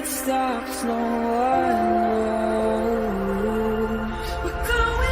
it stops, no one knows. We're going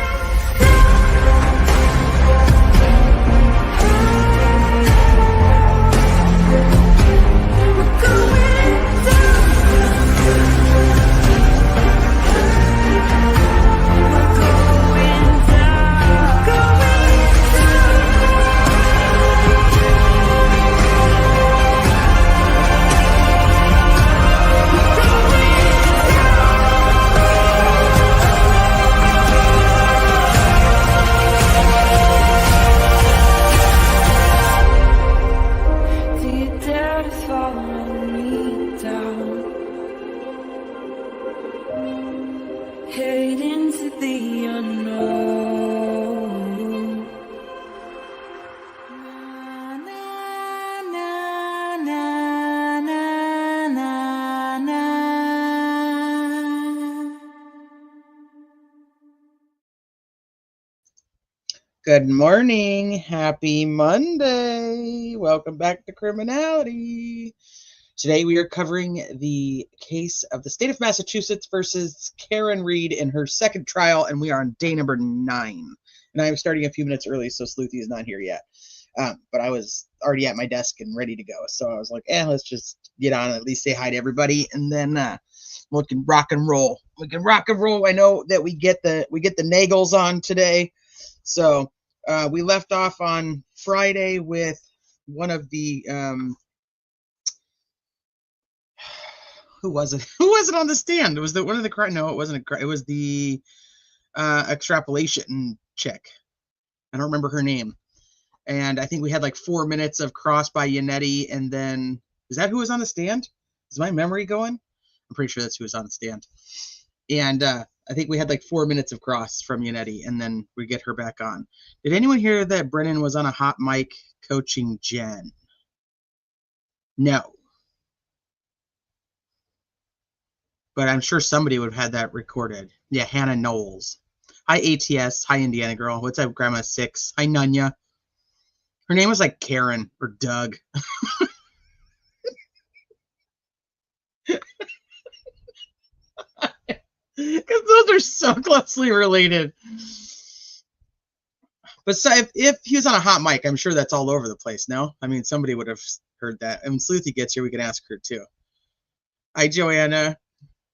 head into the unknown. Na, na, na, na, na, na, na. Good morning. Happy Monday. Welcome back to Criminality. Today we are covering the case of the state of Massachusetts versus Karen Reed in her second trial, and we are on day number 9. And I'm starting a few minutes early, so Sleuthie is not here yet. But I was already at my desk and ready to go, so I was like, let's just get on and at least say hi to everybody, and then we can rock and roll. We can rock and roll. I know that we get the Nagels on today, so we left off on Friday with one of the who was it? Who was it on the stand? It was one of the no, it wasn't it was the extrapolation chick. I don't remember her name. And I think we had like 4 minutes of cross by Yannetti, and then is that who was on the stand? Is my memory going? I'm pretty sure that's who was on the stand. And I think we had like 4 minutes of cross from Yannetti, and then we get her back on. Did anyone hear that Brennan was on a hot mic coaching Jen? No. But I'm sure somebody would have had that recorded. Yeah, Hannah Knowles. Hi, ATS. Hi, Indiana girl. What's up, Grandma 6? Hi, Nunya. Her name was like Karen or Doug. Because those are so closely related. But so if he was on a hot mic, I'm sure that's all over the place, no? I mean, somebody would have heard that. And when Sleuthie gets here, we can ask her, too. Hi, Joanna.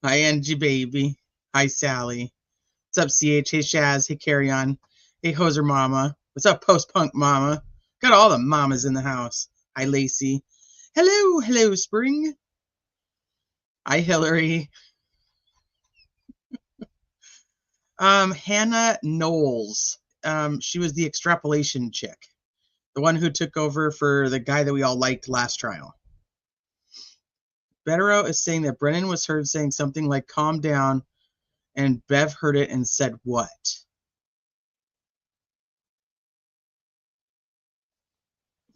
Hi, Angie baby. Hi, Sally. What's up, CH? Hey, Shaz. Hey, Carry On. Hey, Hoser Mama. What's up, Post-Punk Mama? Got all the mamas in the house. Hi, Lacey. Hello, hello, Spring. Hi, Hillary. Hannah Knowles. She was the extrapolation chick. The one who took over for the guy that we all liked last trial. Betterow is saying that Brennan was heard saying something like, calm down, and Bev heard it and said what?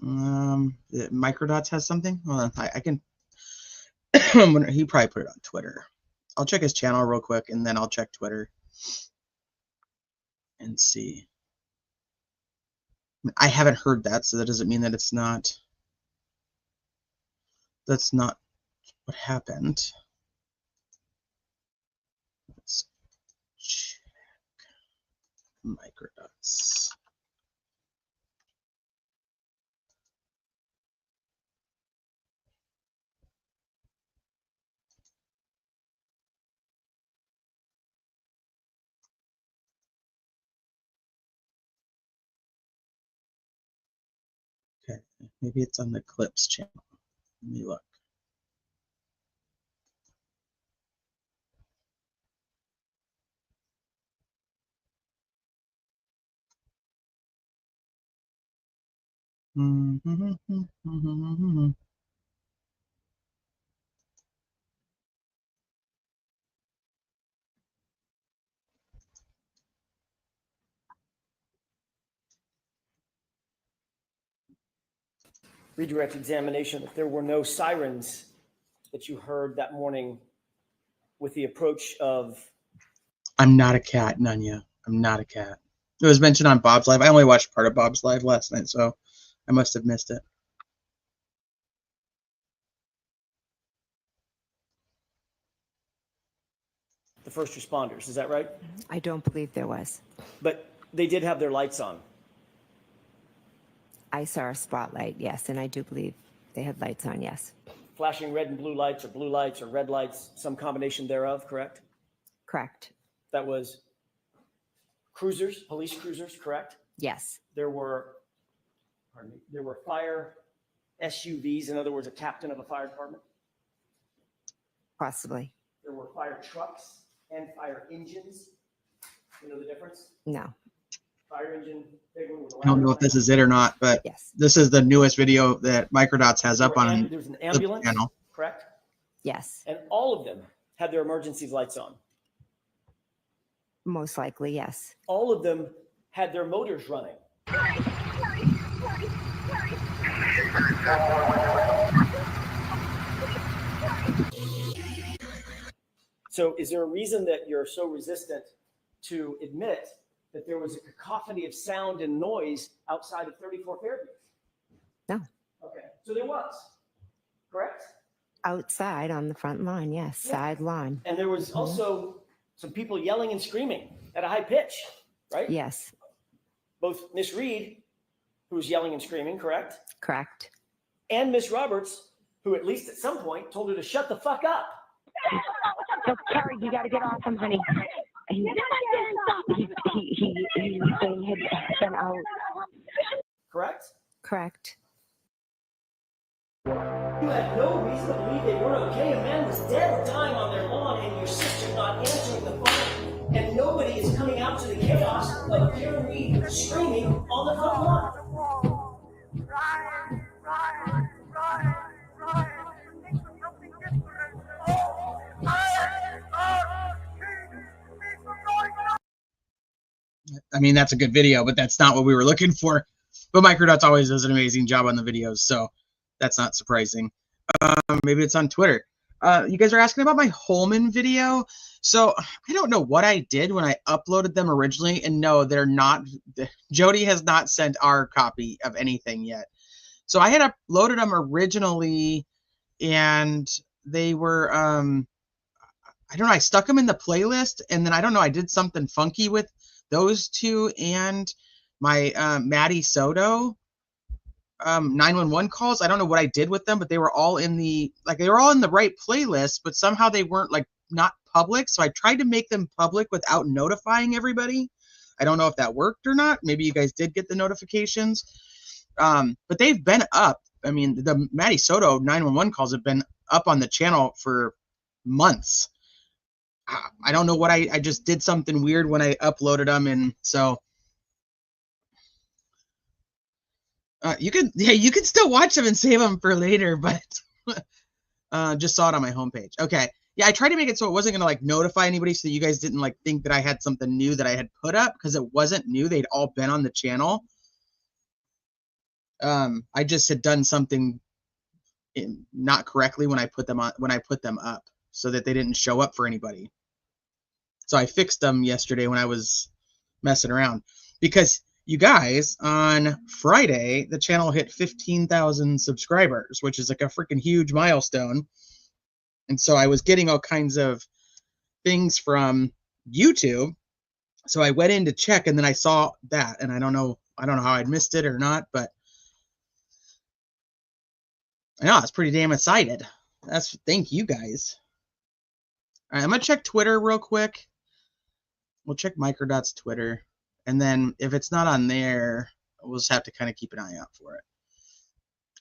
Microdots has something? Hold on, I can... he probably put it on Twitter. I'll check his channel real quick, and then I'll check Twitter and see. I haven't heard that, so that doesn't mean that it's not... That's not what happened. Let's check Microdots. Okay, maybe it's on the Clips channel. Let me look. Redirect examination, that there were no sirens that you heard that morning with the approach of... I'm not a cat, Nunya. I'm not a cat. It was mentioned on Bob's Live. I only watched part of Bob's Live last night, so I must have missed it. the first responders. Is that right? I don't believe there was. But they did have their lights on. I saw a spotlight, yes, and I do believe they had lights on, yes. Flashing red and blue lights or red lights, some combination thereof, correct? Correct. That was cruisers, police cruisers, correct? Yes. There were fire SUVs, in other words, a captain of a fire department. Possibly. There were fire trucks and fire engines. You know the difference? No. Fire engine, big one with a I don't know if this is it or not, but Yes. this is the newest video that Microdots has up on There's an the ambulance, channel. correct? Yes. And all of them had their emergency lights on. Most likely, yes. All of them had their motors running. So is there a reason that you're so resistant to admit that there was a cacophony of sound and noise outside of 34 Fairview? No. Okay, so there was, correct? Outside on the front lawn, yes. Yeah. Side lawn. And there was also some people yelling and screaming at a high pitch, right? Yes. Both Miss Reed, who was yelling and screaming, correct? Correct. And Miss Roberts, who at least at some point told her to shut the fuck up. So, Carrie, you got to get off him, honey. He had been out. Correct? Correct. You had no reason to believe they weren't okay. A man was dead or dying on their lawn, and your sister not answering the phone, and nobody is coming out to the chaos of Karen Reed screaming on the front lawn. I mean, that's a good video, but that's not what we were looking for. But Microdots always does an amazing job on the videos, so that's not surprising. Maybe it's on Twitter. You guys are asking about my Holman video. So I don't know what I did when I uploaded them originally, and no, they're not. Jody has not sent our copy of anything yet. So I had uploaded them originally, and they were I don't know, I stuck them in the playlist, and then I don't know, I did something funky with those two and my Maddie Soto 911 calls. I don't know what I did with them, but they were all in the right playlist, but somehow they weren't like not public. So I tried to make them public without notifying everybody. I don't know if that worked or not. Maybe you guys did get the notifications. But they've been up. I mean, the Maddie Soto 911 calls have been up on the channel for months. I don't know what I just did something weird when I uploaded them, and so you could still watch them and save them for later, but just saw it on my homepage. Okay, yeah, I tried to make it so it wasn't gonna like notify anybody, so that you guys didn't like think that I had something new that I had put up, because it wasn't new. They'd all been on the channel. I just had done something not correctly when I put them up, so that they didn't show up for anybody. So I fixed them yesterday when I was messing around, because you guys, on Friday, the channel hit 15,000 subscribers, which is like a freaking huge milestone. And so I was getting all kinds of things from YouTube. So I went in to check, and then I saw that, and I don't know how I'd missed it or not, but I know it's pretty damn excited. Thank you guys. All right, I'm gonna check Twitter real quick. We'll check Microdot's Twitter, and then if it's not on there, we'll just have to kind of keep an eye out for it.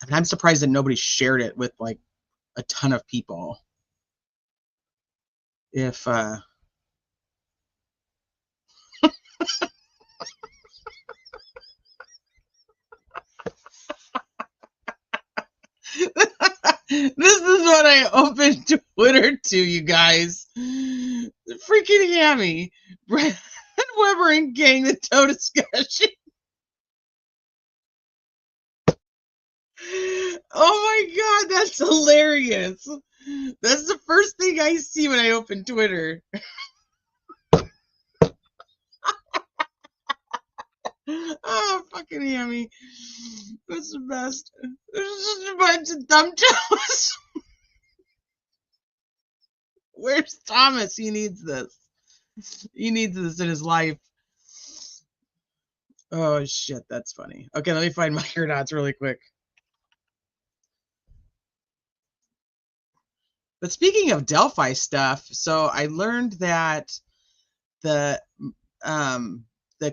I mean, I'm surprised that nobody shared it with like a ton of people. If this is what I opened Twitter to, you guys. Freaking Hammy. Brad Weber and Gang, the toe discussion. Oh my god, that's hilarious. That's the first thing I see when I open Twitter. Oh, fucking Hammy. That's the best. There's just a bunch of dumb jokes. Where's Thomas? He needs this. He needs this in his life. Oh shit, that's funny. Okay, let me find microdrots really quick. But speaking of Delphi stuff, so I learned that the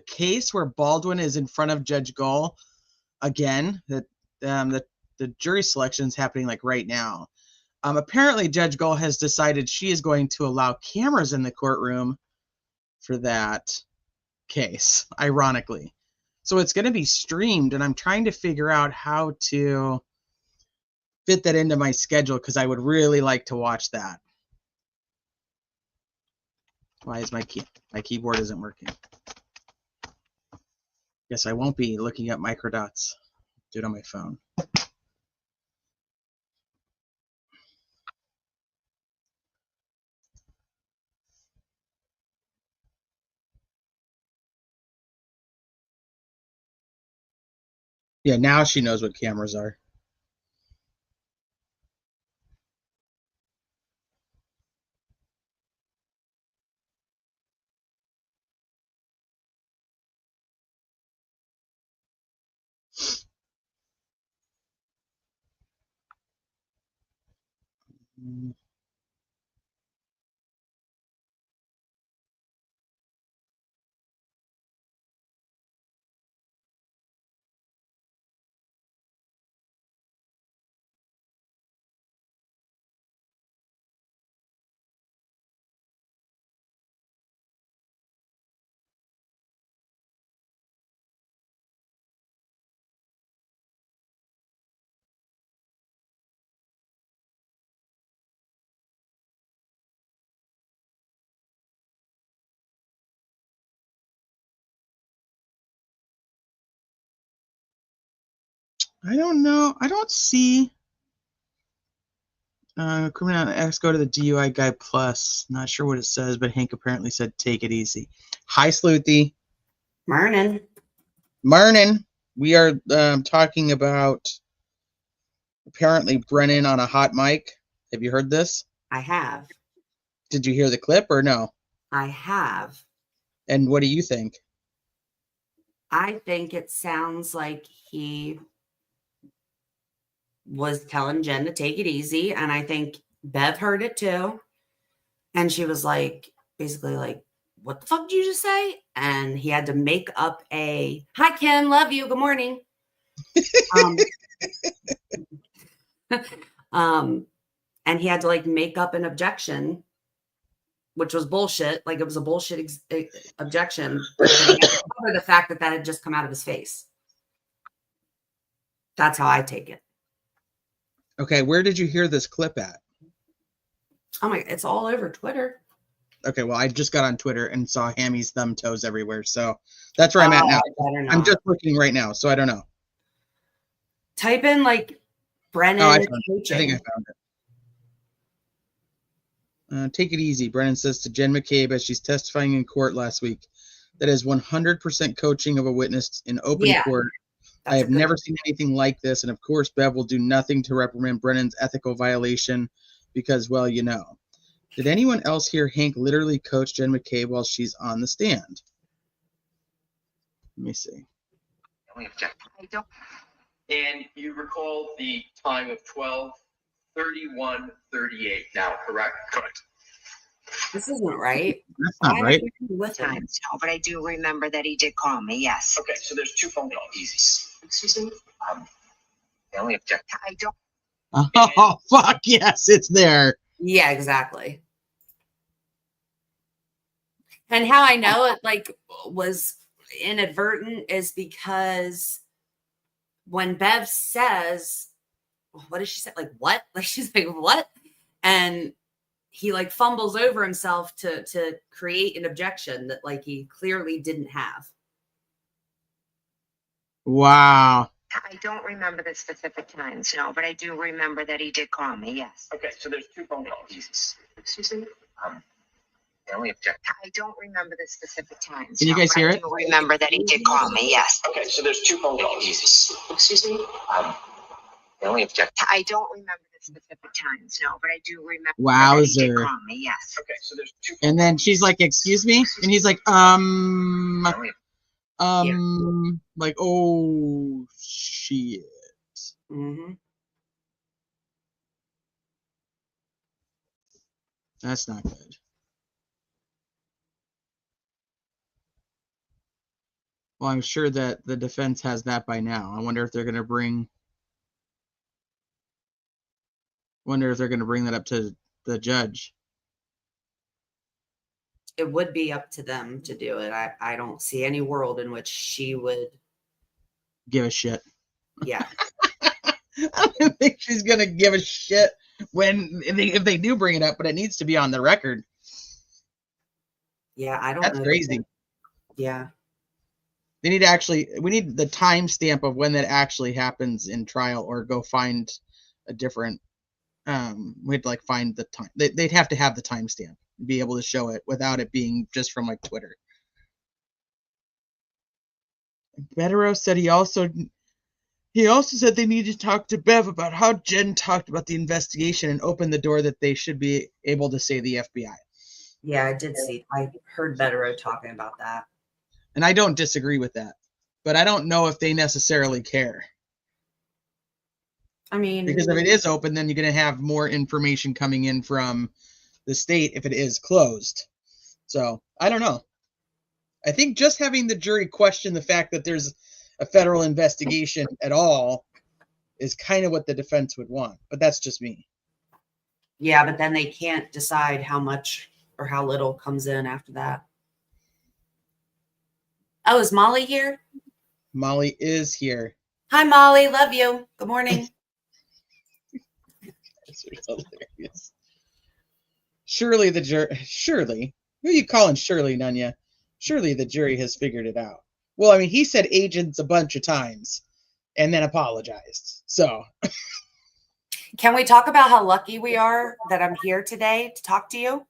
case where Baldwin is in front of Judge Gull again, that the jury selection is happening like right now. Apparently, Judge Gull has decided she is going to allow cameras in the courtroom for that case, ironically. So it's going to be streamed, and I'm trying to figure out how to fit that into my schedule because I would really like to watch that. Why is my keyboard isn't working? Guess I won't be looking at microdots. Do it on my phone. Yeah, now she knows what cameras are. I don't know. I don't see. Criminal X, go to the DUI Guide Plus. Not sure what it says, but Hank apparently said take it easy. Hi, Sleuthie. Morning. Marnin. We are talking about apparently Brennan on a hot mic. Have you heard this? I have. Did you hear the clip or no? I have. And what do you think? I think it sounds like he was telling Jen to take it easy. And I think Bev heard it too. And she was like, basically like, what the fuck did you just say? And he had to make up a, hi, Kim, love you. Good morning. And he had to like make up an objection, which was bullshit. Like it was a bullshit objection. But he had to cover the fact that that had just come out of his face. That's how I take it. Okay, where did you hear this clip at? Oh my, it's all over Twitter. Okay, well, I just got on Twitter and saw Hammy's thumb toes everywhere. So that's where I'm at now. I'm just looking right now, so I don't know. Type in like Brennan. I think I found it. Take it easy. Brennan says to Jen McCabe as she's testifying in court last week. That is 100% coaching of a witness in open court. I have never seen anything like this. And of course, Bev will do nothing to reprimand Brennan's ethical violation because, well, you know. Did anyone else hear Hank literally coach Jen McCabe while she's on the stand? Let me see. I don't. And you recall the time of 12:31:38 now, correct? Correct. This isn't right. That's not right. With times, no, but I do remember that he did call me. Yes. Okay, so there's two phone calls. Easy. Excuse me? I only object. I don't. Oh, fuck yes, it's there. Yeah, exactly. And how I know it like was inadvertent is because when Bev says, what does she say? Like, what? Like, she's like, what? And he like fumbles over himself to create an objection that like he clearly didn't have. Wow. I don't remember the specific times, no, but I do remember that he did call me. Yes. Okay, so there's two phone calls. Easy. Excuse me? I only object. I don't remember the specific times. Can you guys hear it? I do remember that he did call me. Yes. Okay, so there's two phone calls. Easy. Excuse me? I only object. I don't remember the the specific times, no, but I do remember that he did Wowzer. call me, yes. Okay, so there's two. And then she's like, excuse me? And he's like, like, oh, shit. Mm-hmm. That's not good. Well, I'm sure that the defense has that by now. I wonder if they're going to bring that up to the judge. It would be up to them to do it. I don't see any world in which she would. Give a shit. Yeah. I don't think she's going to give a shit if they do bring it up, but it needs to be on the record. Yeah, I don't That's know. crazy. Yeah. We need the timestamp of when that actually happens in trial, or go find a different, we'd like find the time. They'd have to have the timestamp, be able to show it without it being just from like Twitter. Betterow said he also said they need to talk to Bev about how Jen talked about the investigation and opened the door that they should be able to say the FBI. Yeah, I did see. I heard Betterow talking about that. And I don't disagree with that, but I don't know if they necessarily care. I mean, Because if it is open, then you're going to have more information coming in from the state if it is closed. So I don't know. I think just having the jury question the fact that there's a federal investigation at all is kind of what the defense would want. But that's just me. yeah, but then they can't decide how much or how little comes in after that. Oh, is Molly here? Molly is here. Hi, Molly. Love you. Good morning. It's hilarious. Surely the jury. Surely. Who are you calling Shirley, Nunya? Surely the jury has figured it out. Well, I mean, he said agents a bunch of times and then apologized. So. Can we talk about how lucky we are that I'm here today to talk to you?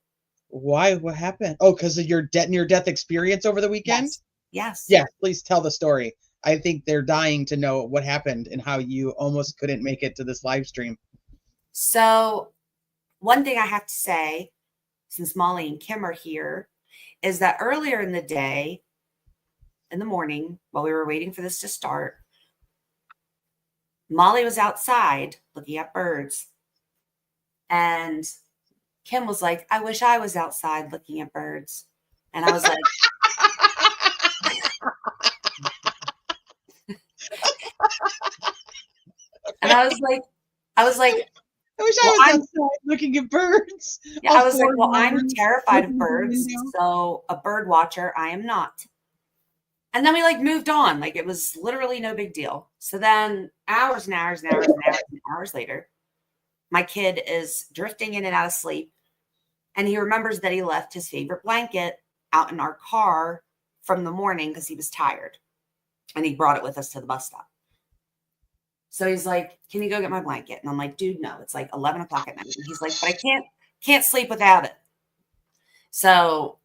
Why? What happened? Oh, because of your near-death experience over the weekend? Yes. Yeah, please tell the story. I think they're dying to know what happened and how you almost couldn't make it to this live stream. So one thing I have to say, since Molly and Kim are here, is that earlier in the day, in the morning, while we were waiting for this to start, Molly was outside looking at birds. And Kim was like, I wish I was outside looking at birds. And I was like, and I was like, I wish I was outside looking at birds. Yeah, I was like, well, I'm terrified of birds. So a bird watcher, I am not. And then we like moved on. Like it was literally no big deal. So then hours and hours and hours and hours and hours later, my kid is drifting in and out of sleep. And he remembers that he left his favorite blanket out in our car from the morning because he was tired. And he brought it with us to the bus stop. So he's like, can you go get my blanket? And I'm like, dude, no, it's like 11 o'clock at night. And he's like, but I can't sleep without it. So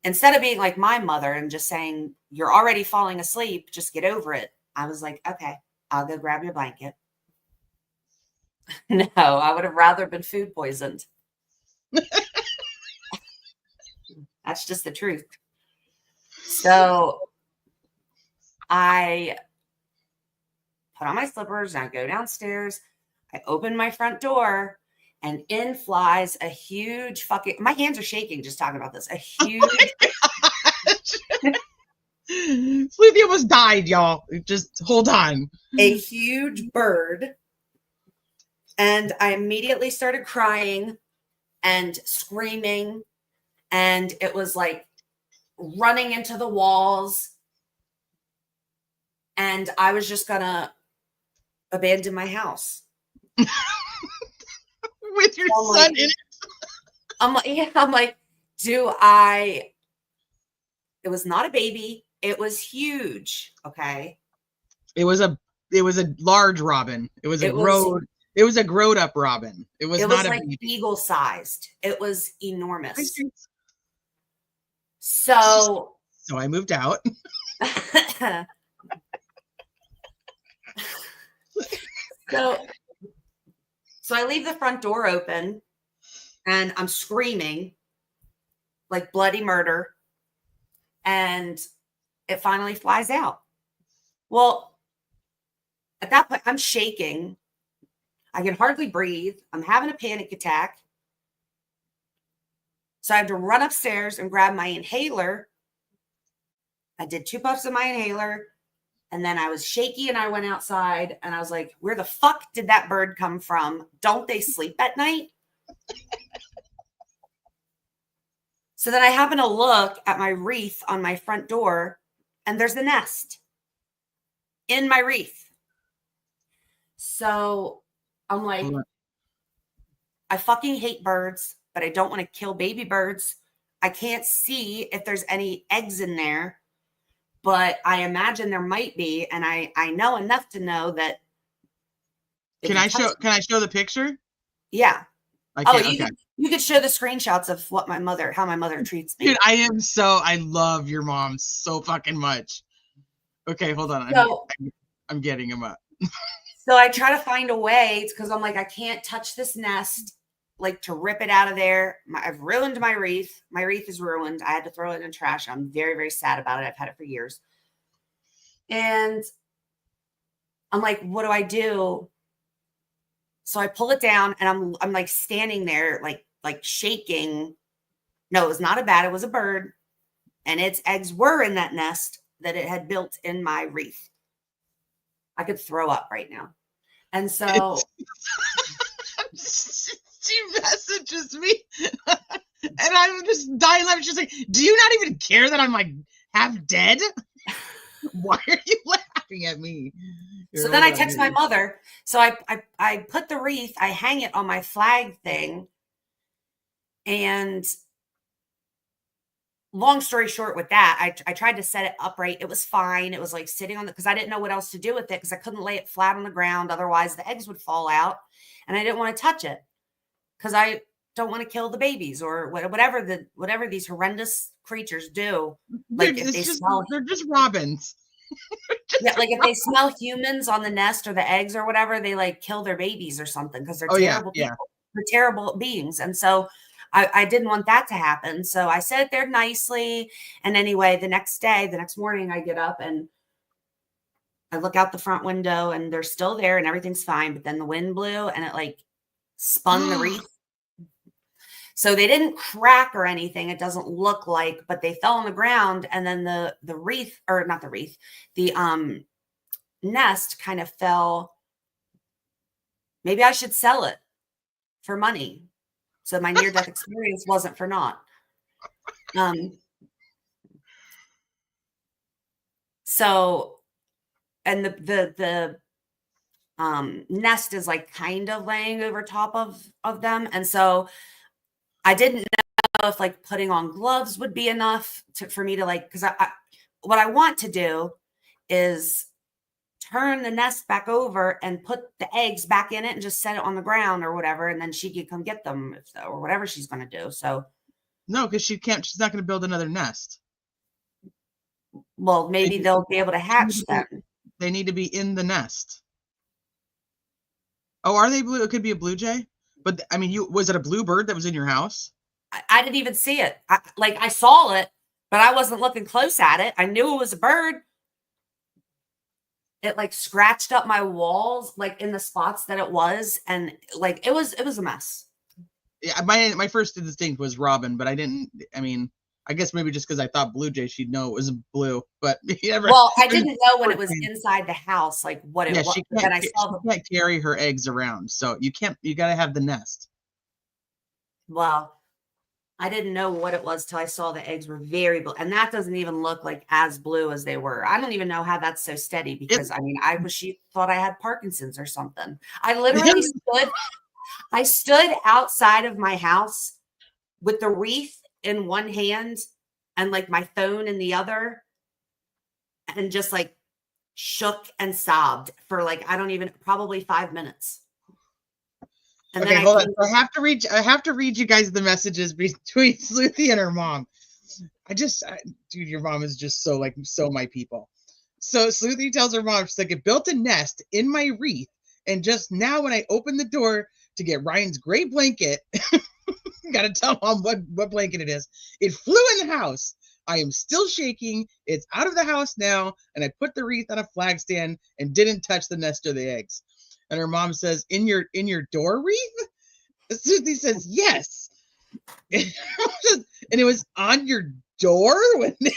instead of being like my mother and just saying, you're already falling asleep, just get over it. I was like, okay, I'll go grab your blanket. No, I would have rather been food poisoned. That's just the truth. So I put on my slippers and I go downstairs. I open my front door and in flies a huge fucking, my hands are shaking just talking about this. A huge. Sleuthie almost died, y'all. Just hold on. A huge bird. And I immediately started crying and screaming. And it was like running into the walls. And I was just going to abandon my house. With your son in it? I'm like, it was not a baby. It was huge. Okay. It was a large robin. It was a growed up robin. It was not like baby. Eagle sized. It was enormous. So I moved out. So I leave the front door open and I'm screaming like bloody murder. And it finally flies out. Well, at that point, I'm shaking. I can hardly breathe. I'm having a panic attack. So I have to run upstairs and grab my inhaler. I did 2 puffs of my inhaler. And then I was shaky and I went outside and I was like, where the fuck did that bird come from? Don't they sleep at night? So then I happen to look at my wreath on my front door and there's the nest in my wreath. So I'm like, I fucking hate birds, but I don't want to kill baby birds. I can't see if there's any eggs in there, but I imagine there might be. And I know enough to know that. Can I show the picture? Yeah. I can't, okay. You could show the screenshots of how my mother treats me. Dude, I love your mom so fucking much. Okay, hold on. I'm getting him up. So I try to find a way because I'm like, I can't touch this nest, like to rip it out of there. I've ruined my wreath. My wreath is ruined. I had to throw it in the trash. I'm very, very sad about it. I've had it for years. And I'm like, what do I do? So I pull it down and I'm like standing there, like shaking. No, it was not a bat. It was a bird. And its eggs were in that nest that it had built in my wreath. I could throw up right now. And so she messages me and I'm just dying laughing. She's like, do you not even care that I'm like half dead? Why are you laughing at me? So then I text my mother. So I put the wreath, I hang it on my flag thing. And long story short with that, I tried to set it upright. It was fine. It was like sitting on because I didn't know what else to do with it because I couldn't lay it flat on the ground. Otherwise the eggs would fall out and I didn't want to touch it because I don't want to kill the babies or whatever these horrendous creatures do. Like they're just robins. Yeah, like if they smell humans on the nest or the eggs or whatever, they like kill their babies or something because they're terrible people. They're terrible beings. And so I didn't want that to happen. So I said it there nicely. And anyway, the next morning, I get up and I look out the front window and they're still there and everything's fine. But then the wind blew and it like spun the wreath. So they didn't crack or anything. It doesn't look like, but they fell on the ground. And then the wreath, or not the wreath, the nest kind of fell. Maybe I should sell it for money. So my near-death experience wasn't for naught. So, and the nest is like kind of laying over top of them. And so I didn't know if like putting on gloves would be enough for me to like, because what I want to do is turn the nest back over and put the eggs back in it and just set it on the ground or whatever. And then she could come get them or whatever she's going to do. So no, because she's not going to build another nest. Well, maybe they'll be able to hatch them. They need to be in the nest. Oh, are they blue? It could be a blue jay. But I mean, was it a blue bird that was in your house? I didn't even see it. I saw it, but I wasn't looking close at it. I knew it was a bird. It like scratched up my walls, like in the spots that it was. And like, it was a mess. Yeah. My first instinct was robin, but I guess maybe just because I thought blue jay, she'd know it was blue, but well, I didn't know when it was inside the house, like what it was. She can't carry her eggs around. So you got to have the nest. Well, I didn't know what it was till I saw the eggs were very blue. And that doesn't even look like as blue as they were. I don't even know how that's so steady because she thought I had Parkinson's or something. I literally stood outside of my house with the wreath in one hand and like my phone in the other and just like shook and sobbed for like, probably 5 minutes. And okay, hold on. I have to read you guys the messages between Sleuthie and her mom. Dude, your mom is just so my people. So Sleuthie tells her mom, she's like, it built a nest in my wreath. And just now when I opened the door to get Ryan's gray blanket. Gotta tell Mom what blanket it is. It flew in the house. I am still shaking. It's out of the house now, and I put the wreath on a flag stand and didn't touch the nest or the eggs. And her mom says, in your door wreath? Sleuthie says, yes. And it was on your door when they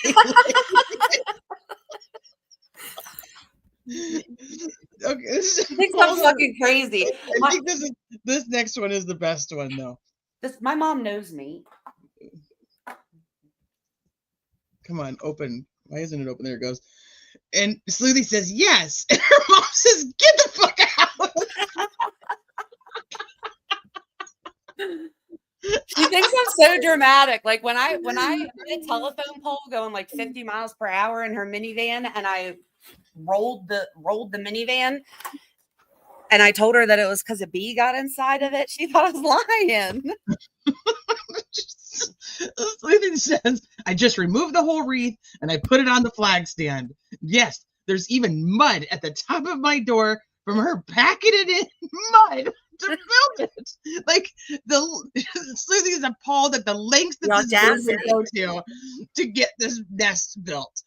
okay. I think I'm fucking crazy. I think this next one is the best one though. My mom knows me. Come on, open. Why isn't it open? There it goes. And Sleuthie says yes. And her mom says, get the fuck out. She thinks I'm so dramatic. Like when I hit a telephone pole going like 50 miles per hour in her minivan, and I rolled the minivan, and I told her that it was because a bee got inside of it. She thought I was lying. Sleuthie says, I just removed the whole wreath and I put it on the flag stand. Yes, there's even mud at the top of my door from her packing it in mud to build it. Like Sleuthie is appalled at the lengths that this would go to get this nest built.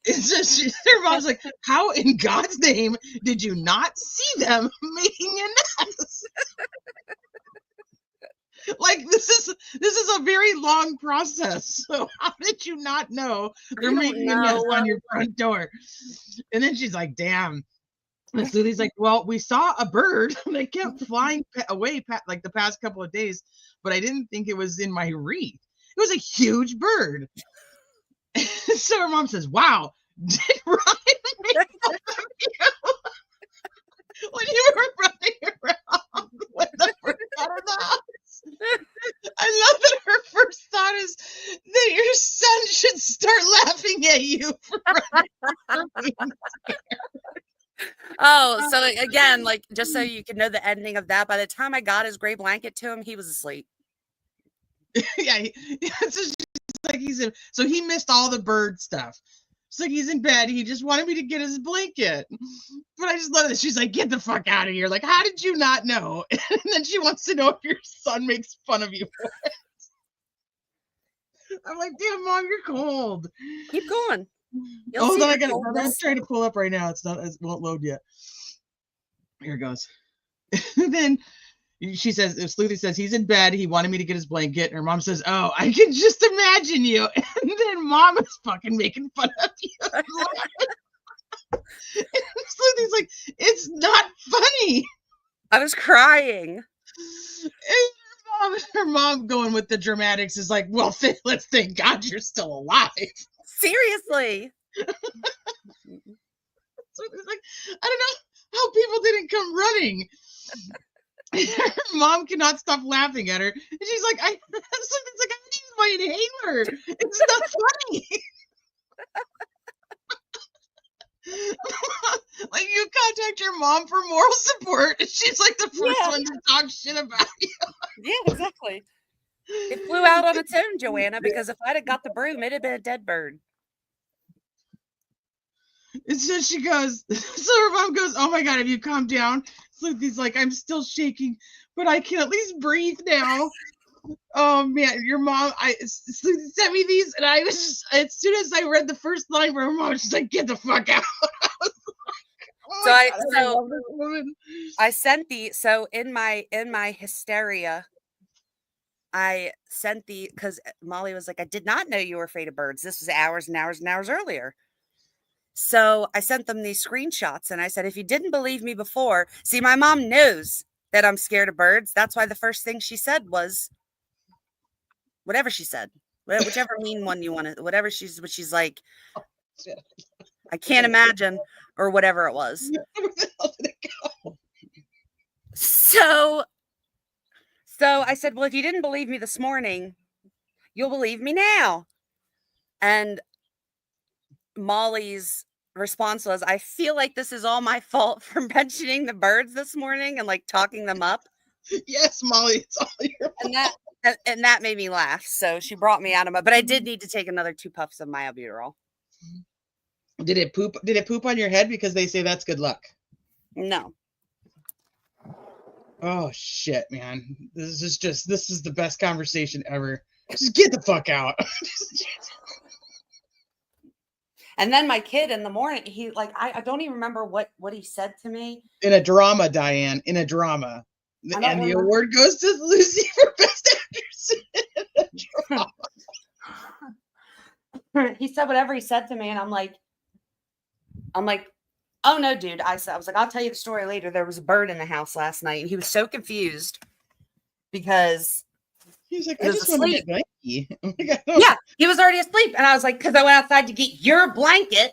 It's just her mom's like, how in God's name did you not see them making a nest? Like this is a very long process. So how did you not know they're making a nest on your front door? And then she's like, damn. And Sleuthie's like, well, we saw a bird and they kept flying away like the past couple of days, but I didn't think it was in my wreath. It was a huge bird. So her mom says, wow, did Ryan make fun of you when you were running around with the bird out of the house? I love that her first thought is that your son should start laughing at you for running. Oh, so again, like just so you can know the ending of that, by the time I got his gray blanket to him, he was asleep. Yeah, so she's like so he missed all the bird stuff. It's like he's in bed. He just wanted me to get his blanket. But I just love that. She's like, get the fuck out of here. Like, how did you not know? And then she wants to know if your son makes fun of you for it. I'm like, damn, Mom, you're cold. Keep going. Oh, then I'm trying to pull up right now. It won't load yet. Here it goes. Then she says, Sleuthie says he's in bed. He wanted me to get his blanket. And her mom says, oh, I can just imagine you. And then Mom is fucking making fun of you. And Sleuthie's like, it's not funny. I was crying. And her mom going with the dramatics is like, well, let's thank God you're still alive. Seriously. So it's like, I don't know how people didn't come running. Her mom cannot stop laughing at her. And she's like, I use my inhaler. It's not funny. Like, you contact your mom for moral support. And she's like the first one to talk shit about you. Yeah, exactly. It flew out on its own, Joanna, because if I'd have got the broom, it'd have been a dead bird. And so she goes, so her mom goes, oh my God, have you calmed down? Sleuthie's like, I'm still shaking, but I can at least breathe now. Oh man, your mom, Sleuthie sent me these, and I was just, as soon as I read the first line from her mom, she's like, get the fuck out. I was like, I sent so in my hysteria, I sent because Molly was like, I did not know you were afraid of birds. This was hours and hours and hours earlier. So I sent them these screenshots and I said, if you didn't believe me before, see, my mom knows that I'm scared of birds. That's why the first thing she said was whatever she said, whichever mean one you want to, whatever she's like, I can't imagine, or whatever it was. Where the hell did it go? So I said, well, if you didn't believe me this morning, you'll believe me now. And Molly's response was, I feel like this is all my fault for mentioning the birds this morning and like talking them up. Yes, Molly, it's all your fault. And that made me laugh. So she brought me out of but I did need to take another 2 puffs of my albuterol. Did it poop on your head? Because they say that's good luck. No. Oh shit, man. This is the best conversation ever. Just get the fuck out. And then my kid in the morning, he like, I don't even remember what he said to me. In a drama, Diane, in a drama. I don't And the remember. award goes to Lucy for Best Actress in a drama. He said whatever he said to me, and I'm like, oh no, dude. I was like, I'll tell you the story later. There was a bird in the house last night, and he was so confused because He's like, he I was just want to asleep. get blanky. I'm like, I don't- Yeah, he was already asleep, and I was like, because I went outside to get your blanket.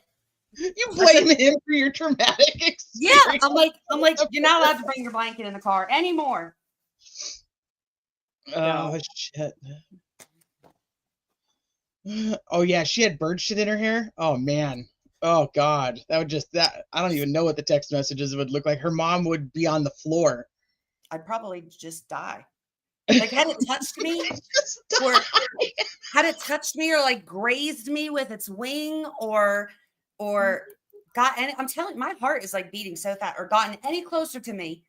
You blame him for your traumatic experience. Yeah, I'm like, you're not allowed to bring your blanket in the car anymore. Oh shit. Oh yeah, she had bird shit in her hair. Oh man. Oh god. I don't even know what the text messages would look like. Her mom would be on the floor. I'd probably just die. Like, had it touched me, or had it touched me, or like grazed me with its wing, or got any, I'm telling you, my heart is like beating so fast, or gotten any closer to me,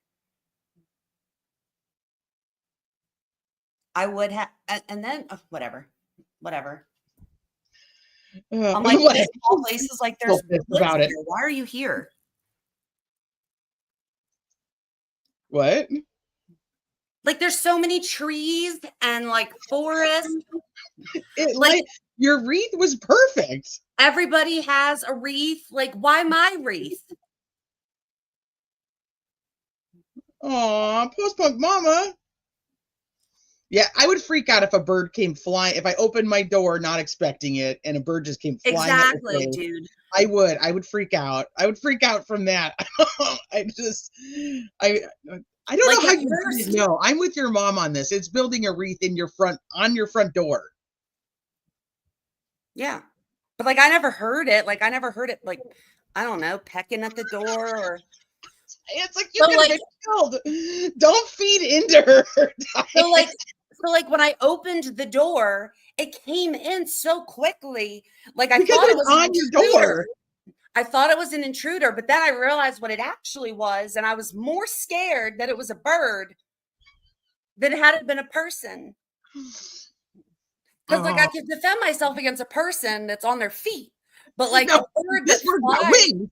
I would have, and then whatever. I'm like, this whole place is like, there's about it. here. Why are you here? What? Like, there's so many trees and like forest. Like your wreath was perfect. Everybody has a wreath. Like, why my wreath? Aw, post-punk mama. Yeah, I would freak out if a bird came flying. If I opened my door not expecting it and a bird just came flying. Exactly, dude. I would freak out. I would freak out from that. I don't Like, know how at you first- know. I'm with your mom on this. It's building a wreath on your front door. Yeah. But like, I never heard it. Like, I don't know, pecking at the door, or It's like, you're So, gonna like- get killed. Don't feed into her. so like when I opened the door, it came in so quickly. Like, I Because thought it it's was an on your intruder. door. I thought it was an intruder, but then I realized what it actually was, and I was more scared that it was a bird than had it been a person. Because like, I could defend myself against a person that's on their feet, but like No, a bird this that bird's got flies, wings.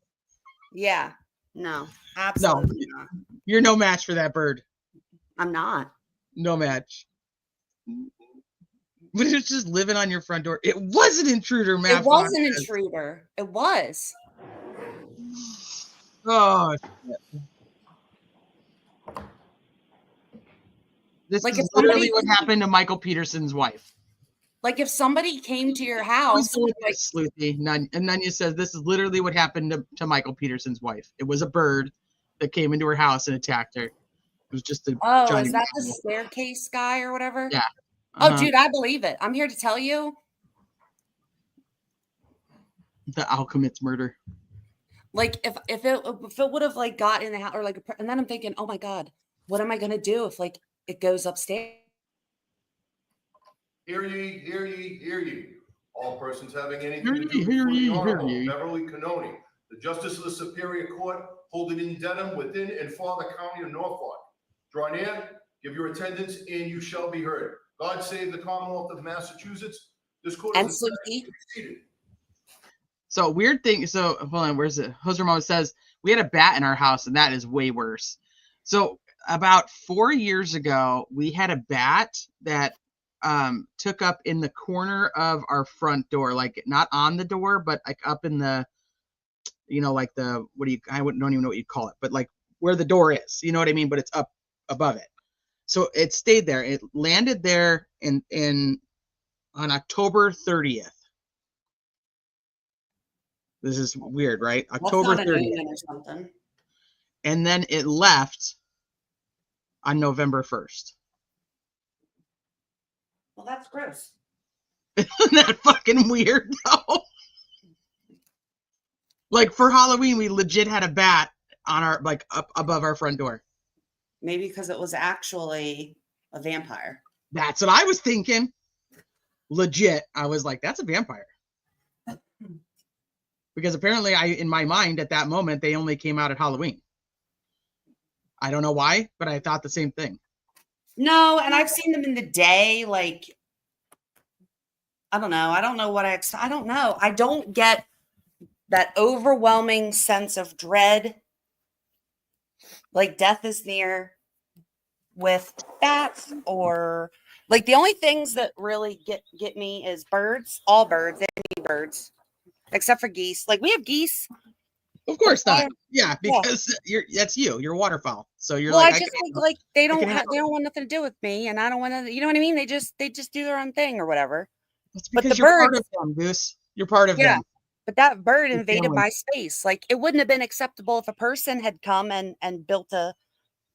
yeah, no, absolutely not. You're no match for that bird. I'm not. No match. But it's just living on your front door. It was an intruder, Matt. It was an intruder. It was. Oh, shit. This Like, is if literally somebody- what happened to Michael Peterson's wife. Like, if somebody came to your Who's house, going like, this, Sleuthie? And Nunya says this is literally what happened to Michael Peterson's wife. It was a bird that came into her house and attacked her. It was just a oh, giant is that the animal. staircase guy or whatever? Yeah. Oh, dude, I believe it. I'm here to tell you. The Alchemist's murder. Like, if it would have like got in the house, or like, and then I'm thinking, oh my god, what am I gonna do if like it goes upstairs? Hear ye, hear ye, hear ye. All persons having anything Hear to ye, do hear before ye, the hear Honorable ye. Beverly Canoni, the Justice of the Superior Court, holding in Dedham within and for the County of Norfolk. Draw near, give your attendance, and you shall be heard. God save the Commonwealth of Massachusetts. This court And is Sleuthie. seated. So weird thing. So hold on, where's it? Jose Ramon says we had a bat in our house, and that is way worse. So about 4 years ago, we had a bat that took up in the corner of our front door, like not on the door, but like up in the, like the, don't even know what you'd call it, but like where the door is, you know what I mean? But it's up above it. So it stayed there. It landed there on October 30th. This is weird, right? October 30th. Or something. And then it left on November 1st. Well, that's gross. Isn't that fucking weird, though? Like, for Halloween, we legit had a bat on our, like, up above our front door. Maybe because it was actually a vampire. That's what I was thinking. Legit. I was like, that's a vampire. Because apparently, in my mind, at that moment, they only came out at Halloween. I don't know why, but I thought the same thing. No, and I've seen them in the day. Like, I don't know. I don't know what I don't know. I don't get that overwhelming sense of dread, like death is near, with bats, or like the only things that really get me is birds, all birds, any birds, except for geese. Like we have geese. Of course not. Yeah, Yeah. because you're you're waterfowl. So you're Well, like, I I just can think handle- like they I don't can have, handle they it. don't want nothing to do with me, and I don't want to. You know what I mean? They just do their own thing or whatever. It's But because the you're part birds, of them, Goose. You're part of yeah. them. But that bird Your invaded family. my space. Like it wouldn't have been acceptable if a person had come and built a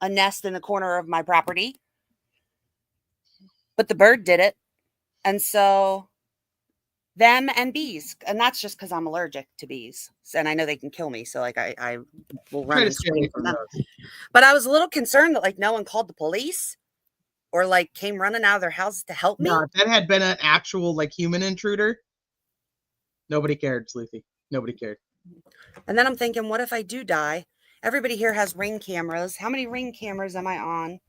nest in the corner of my property. But the bird did it. And so them and bees. And that's just because I'm allergic to bees. And I know they can kill me. So like I will run Try to and stay away scream from from them. those. But I was a little concerned that like no one called the police or like came running out of their houses to help me. No, if that had been an actual like human intruder, nobody cared, Sleuthie. Nobody cared. And then I'm thinking, what if I do die? Everybody here has Ring cameras. How many Ring cameras am I on?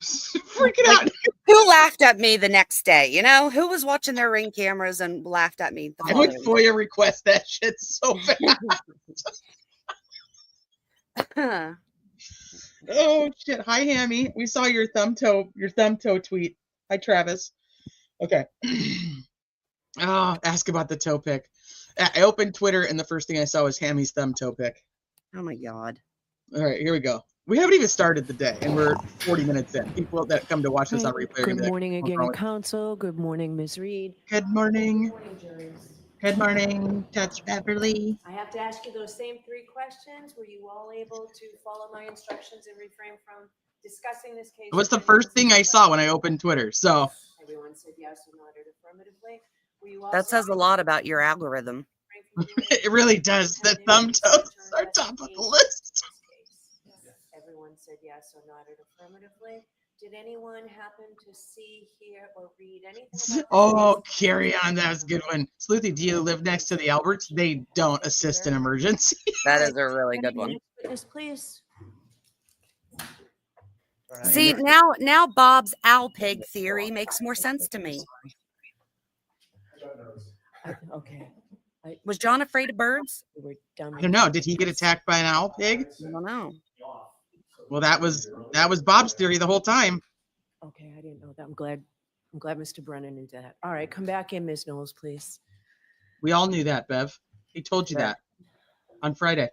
Freaking Like, out. who laughed at me the next day? You know, who was watching their Ring cameras and laughed at me the I would following FOIA request that shit so bad. day? Oh shit. Hi, Hammy. We saw your thumb toe tweet. Hi, Travis. Okay. Oh, ask about the toe pic. I opened Twitter and the first thing I saw was Hammy's thumb toe pic. Oh my God. All right, here we go. We haven't even started the day, and we're 40 minutes in. People that come to watch this on replay are gonna Good be morning like, again, "What's wrong with Council. Good morning, Ms. Reed. Good morning. Good morning, jurors. Good morning, Judge Beverly. I have to ask you those same 3 questions. Were you all able to follow my instructions and refrain from discussing this case? It was the first thing I saw when I opened Twitter. So Everyone said yes or nodded affirmatively. Were you That says a lot about your algorithm. it really does. The thumb toes are top of the list. Everyone said yes or nodded affirmatively. Did anyone happen to see, hear, or read anything about this Oh, case? carry on. That was a good one. Sleuthie, do you live next to the Alberts? They don't assist in emergency. That is a really good one. Witness, please. See, now Bob's owl pig theory makes more sense to me. Okay. Was John afraid of birds? We're done. I don't know. Did he get attacked by an owl pig? I don't know. Well, that was Bob's theory the whole time. Okay, I didn't know that. I'm glad Mr. Brennan knew that. All right, come back in, Ms. Knowles, please. We all knew that, Bev. He told you that on Friday.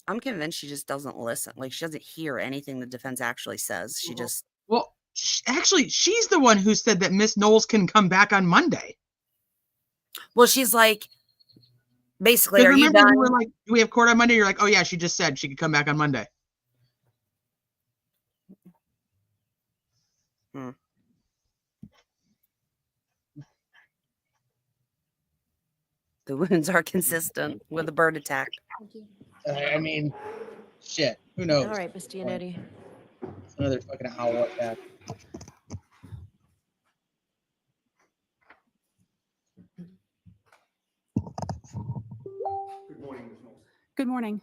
I'm convinced she just doesn't listen. Like she doesn't hear anything the defense actually says. She just Well, actually, she's the one who said that Miss Knowles can come back on Monday. well, she's like basically, Because are you remember, done? we were like, do we have court on Monday? You're like, oh yeah, she just said she could come back on Monday. The wounds are consistent with a bird attack. I mean, shit. Who knows? All right, Ms. Giannetti. It's another fucking owl attack. Good morning, Ms. Knowles. Good morning.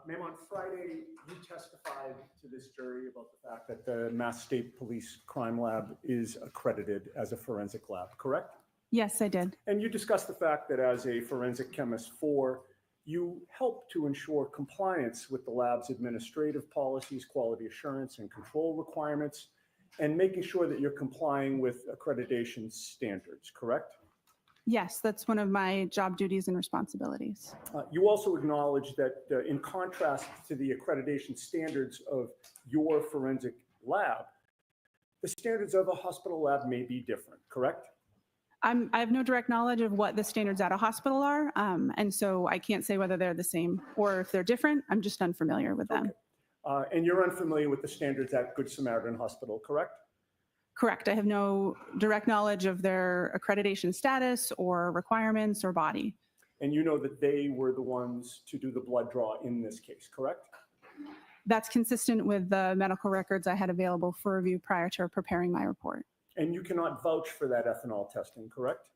Ma'am, on Friday, you testified to this jury about the fact that the Mass State Police Crime Lab is accredited as a forensic lab, correct? Yes, I did. And you discussed the fact that as a forensic chemist you help to ensure compliance with the lab's administrative policies, quality assurance, and control requirements, and making sure that you're complying with accreditation standards, correct? Yes, that's one of my job duties and responsibilities. You also acknowledge that in contrast to the accreditation standards of your forensic lab, the standards of a hospital lab may be different, correct? I have no direct knowledge of what the standards at a hospital are, and so I can't say whether they're the same or if they're different. I'm just unfamiliar with them. Okay. And you're unfamiliar with the standards at Good Samaritan Hospital, correct? Correct. I have no direct knowledge of their accreditation status or requirements or body. And you know that they were the ones to do the blood draw in this case, correct? That's consistent with the medical records I had available for review prior to preparing my report. And you cannot vouch for that ethanol testing, correct?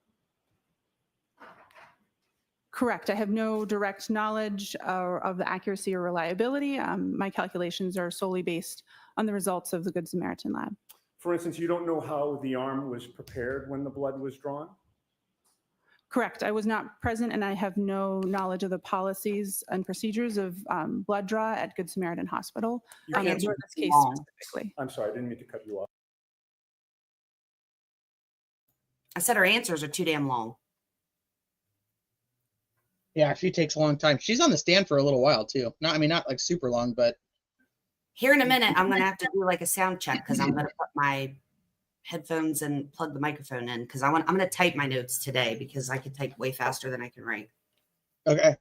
Correct. I have no direct knowledge of the accuracy or reliability. My calculations are solely based on the results of the Good Samaritan lab. For instance, you don't know how the arm was prepared when the blood was drawn? Correct. I was not present and I have no knowledge of the policies and procedures of blood draw at Good Samaritan Hospital. You In can't- this case Long. specifically. I'm sorry, I didn't mean to cut you off. I said her answers are too damn long. Yeah, she takes a long time. She's on the stand for a little while too. Not like super long, but Here in a minute, I'm going to have to do like a sound check because I'm going to put my headphones and plug the microphone in because I'm going to type my notes today because I can type way faster than I can write. okay.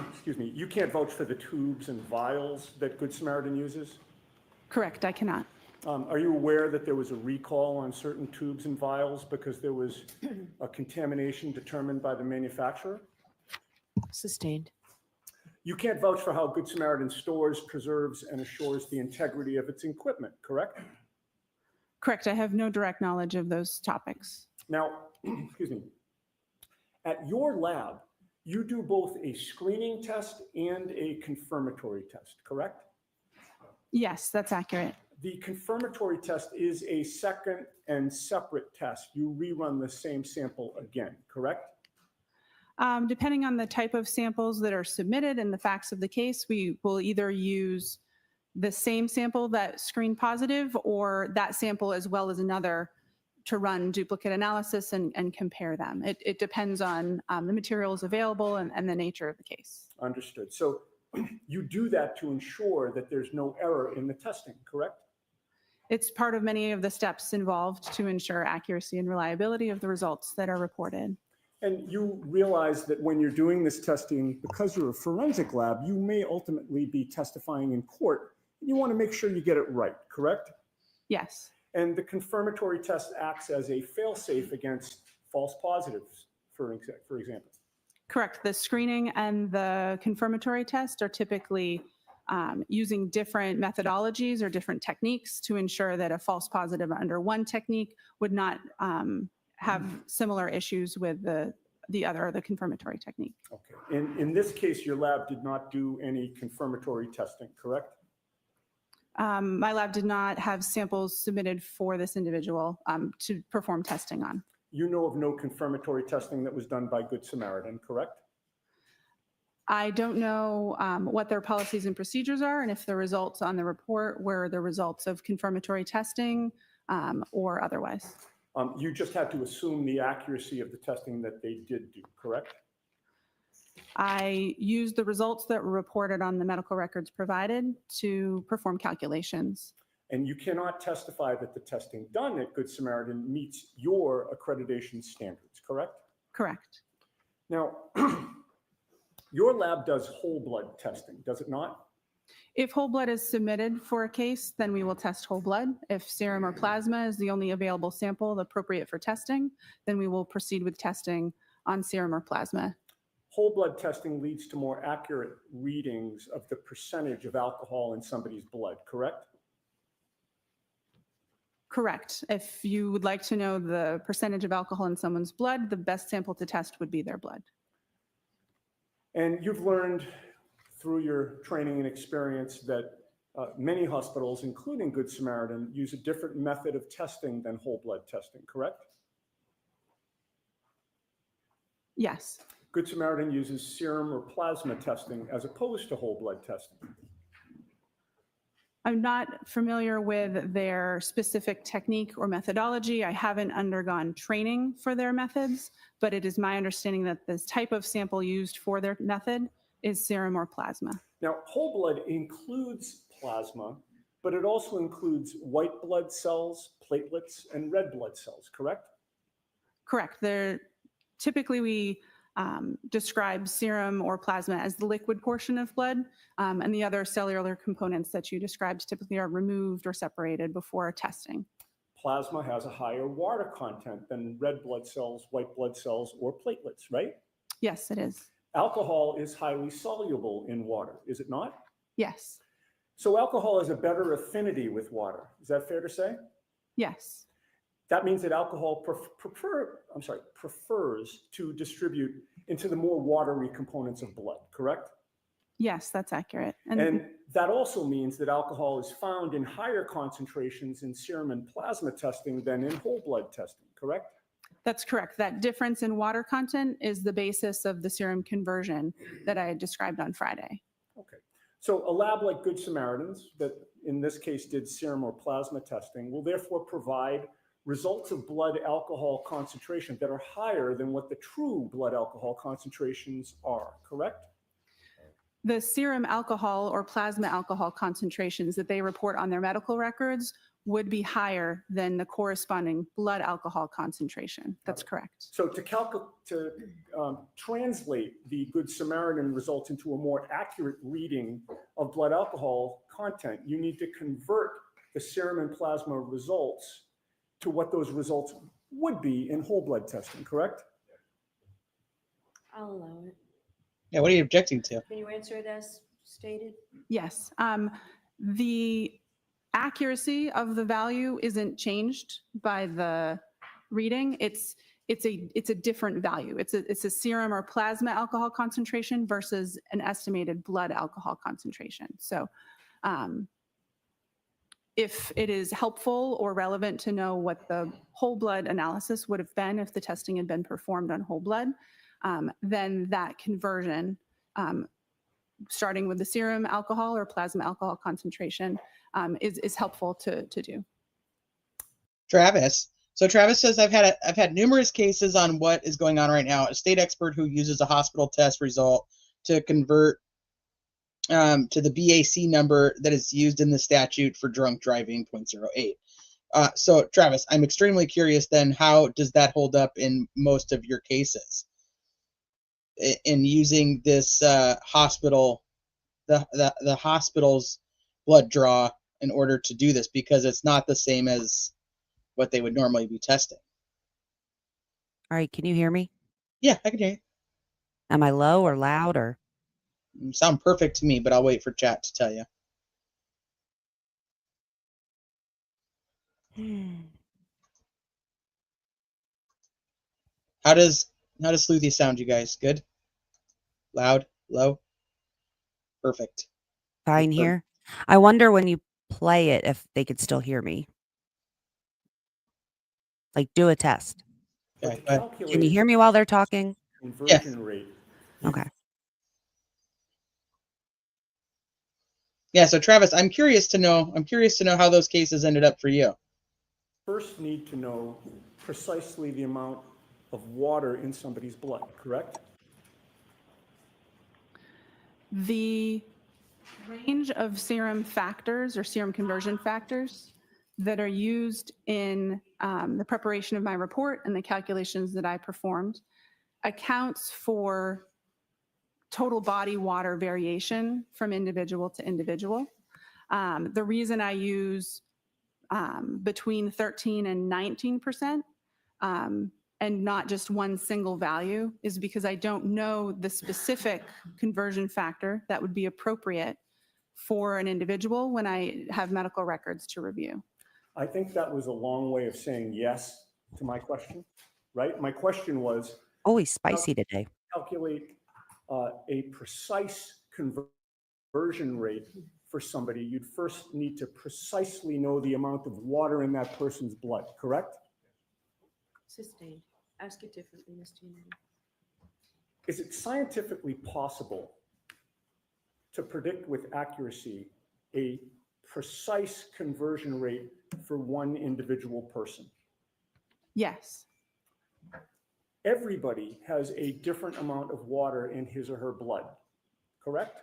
Excuse me, you can't vouch for the tubes and vials that Good Samaritan uses? Correct. I cannot. Are you aware that there was a recall on certain tubes and vials because there was a contamination determined by the manufacturer? Sustained. You can't vouch for how Good Samaritan stores, preserves, and assures the integrity of its equipment, correct? Correct. I have no direct knowledge of those topics. Now, excuse me, at your lab, you do both a screening test and a confirmatory test, correct? Yes, that's accurate. The confirmatory test is a second and separate test. You rerun the same sample again, correct? Depending on the type of samples that are submitted and the facts of the case, we will either use the same sample that screened positive or that sample as well as another to run duplicate analysis and compare them. It depends on the materials available and the nature of the case. Understood. So you do that to ensure that there's no error in the testing, correct? It's part of many of the steps involved to ensure accuracy and reliability of the results that are reported. And you realize that when you're doing this testing, because you're a forensic lab, you may ultimately be testifying in court. You want to make sure you get it right, correct? Yes. And the confirmatory test acts as a fail-safe against false positives, for example. Correct. The screening and the confirmatory test are typically using different methodologies or different techniques to ensure that a false positive under one technique would not have similar issues with the other, the confirmatory technique. Okay. In this case, your lab did not do any confirmatory testing, correct? My lab did not have samples submitted for this individual to perform testing on. You know of no confirmatory testing that was done by Good Samaritan, correct? I don't know what their policies and procedures are and if the results on the report were the results of confirmatory testing or otherwise. You just have to assume the accuracy of the testing that they did do, correct? I used the results that were reported on the medical records provided to perform calculations. And you cannot testify that the testing done at Good Samaritan meets your accreditation standards, correct? Correct. Now, your lab does whole blood testing, does it not? If whole blood is submitted for a case, then we will test whole blood. If serum or plasma is the only available sample appropriate for testing, then we will proceed with testing on serum or plasma. Whole blood testing leads to more accurate readings of the percentage of alcohol in somebody's blood, correct? Correct. If you would like to know the percentage of alcohol in someone's blood, the best sample to test would be their blood. And you've learned through your training and experience that many hospitals, including Good Samaritan, use a different method of testing than whole blood testing, correct? Yes. Good Samaritan uses serum or plasma testing as opposed to whole blood testing. I'm not familiar with their specific technique or methodology. I haven't undergone training for their methods, but it is my understanding that this type of sample used for their method is serum or plasma. Now, whole blood includes plasma, but it also includes white blood cells, platelets, and red blood cells, correct? Correct. Typically, we describe serum or plasma as the liquid portion of blood, and the other cellular components that you described typically are removed or separated before testing. Plasma has a higher water content than red blood cells, white blood cells, or platelets, right? Yes, it is. Alcohol is highly soluble in water, is it not? Yes. So alcohol has a better affinity with water. Is that fair to say? Yes. That means that alcohol prefers to distribute into the more watery components of blood, correct? Yes, that's accurate. And that also means that alcohol is found in higher concentrations in serum and plasma testing than in whole blood testing, correct? That's correct. That difference in water content is the basis of the serum conversion that I had described on Friday. Okay. So a lab like Good Samaritans, that in this case did serum or plasma testing, will therefore provide results of blood alcohol concentration that are higher than what the true blood alcohol concentrations are, correct? The serum alcohol or plasma alcohol concentrations that they report on their medical records would be higher than the corresponding blood alcohol concentration. That's correct. So to translate the Good Samaritan results into a more accurate reading of blood alcohol content, you need to convert the serum and plasma results to what those results would be in whole blood testing, correct? I'll allow it. Yeah, what are you objecting to? Can you answer it as stated? Yes. The accuracy of the value isn't changed by the reading. It's a different value. It's a serum or plasma alcohol concentration versus an estimated blood alcohol concentration. So if it is helpful or relevant to know what the whole blood analysis would have been if the testing had been performed on whole blood, then that conversion, starting with the serum alcohol or plasma alcohol concentration, is helpful to do. Travis. So Travis says, I've had numerous cases on what is going on right now. A state expert who uses a hospital test result to convert to the BAC number that is used in the statute for drunk driving, 0.08. So Travis, I'm extremely curious then, how does that hold up in most of your cases? In using this hospital, the hospital's blood draw in order to do this, because it's not the same as what they would normally be testing. All right, can you hear me? Yeah, I can hear you. Am I low or loud or? You sound perfect to me, but I'll wait for chat to tell you. How does Sleuthie sound, you guys? Good? Loud? Low? Perfect. Fine here. I wonder when you play it if they could still hear me. Like, do a test. Okay. Can you hear me while they're talking? Conversion rate. Okay. Yeah, so Travis, I'm curious to know how those cases ended up for you. First need to know precisely the amount of water in somebody's blood, correct? The range of serum factors or serum conversion factors that are used in the preparation of my report and the calculations that I performed accounts for total body water variation from individual to individual. The reason I use between 13 and 19% and not just one single value is because I don't know the specific conversion factor that would be appropriate for an individual when I have medical records to review. I think that was a long way of saying yes to my question, right? My question was, always spicy today. Calculate a precise conversion rate for somebody. You'd first need to precisely know the amount of water in that person's blood, correct? Sustained. Ask it differently, Ms. Tino. Is it scientifically possible to predict with accuracy a precise conversion rate for one individual person? Yes. Everybody has a different amount of water in his or her blood, correct?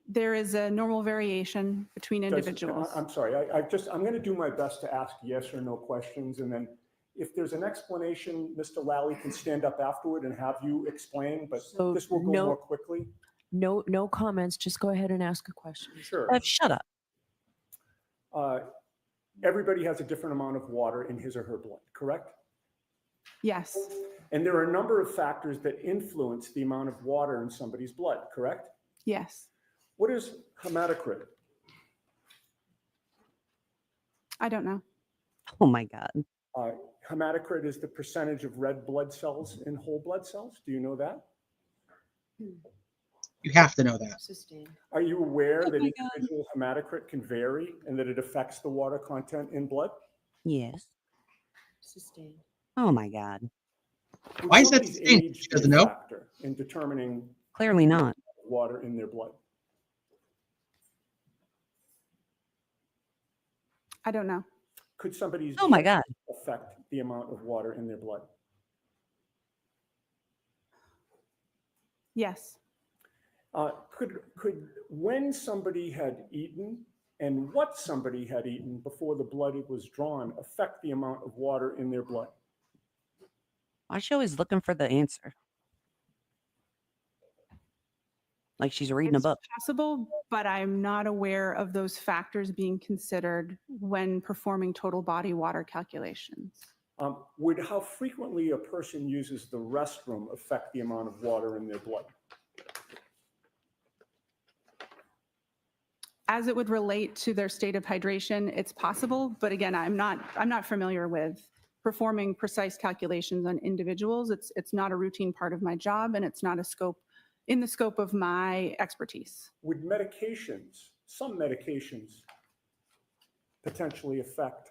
There is a normal variation between individuals. I'm sorry, I'm going to do my best to ask yes or no questions, and then if there's an explanation, Mr. Lally can stand up afterward and have you explain, but So this will go more quickly. No comments. Just go ahead and ask a question. Sure. Shut up. Everybody has a different amount of water in his or her blood, correct? Yes. And there are a number of factors that influence the amount of water in somebody's blood, correct? Yes. What is hematocrit? I don't know. Oh my God. Hematocrit is the percentage of red blood cells in whole blood cells. Do you know that? You have to know that. Sustained. Are you aware that my God. individual hematocrit can vary and that it affects the water content in blood? Yes. Sustained. Oh my God. Would Why is that somebody's sustained? age She be a doesn't know? factor in determining Clearly not. water in their blood? I don't know. Could somebody's Oh my gender God. affect the amount of water in their blood? Yes. Could when somebody had eaten and what somebody had eaten before the blood was drawn affect the amount of water in their blood? Why is she always looking for the answer? Like she's reading a It's book. possible, but I'm not aware of those factors being considered when performing total body water calculations. Would how frequently a person uses the restroom affect the amount of water in their blood? As it would relate to their state of hydration, it's possible, but again, I'm not familiar with performing precise calculations on individuals. It's not a routine part of my job, and it's not in the scope of my expertise. Would medications, some medications, potentially affect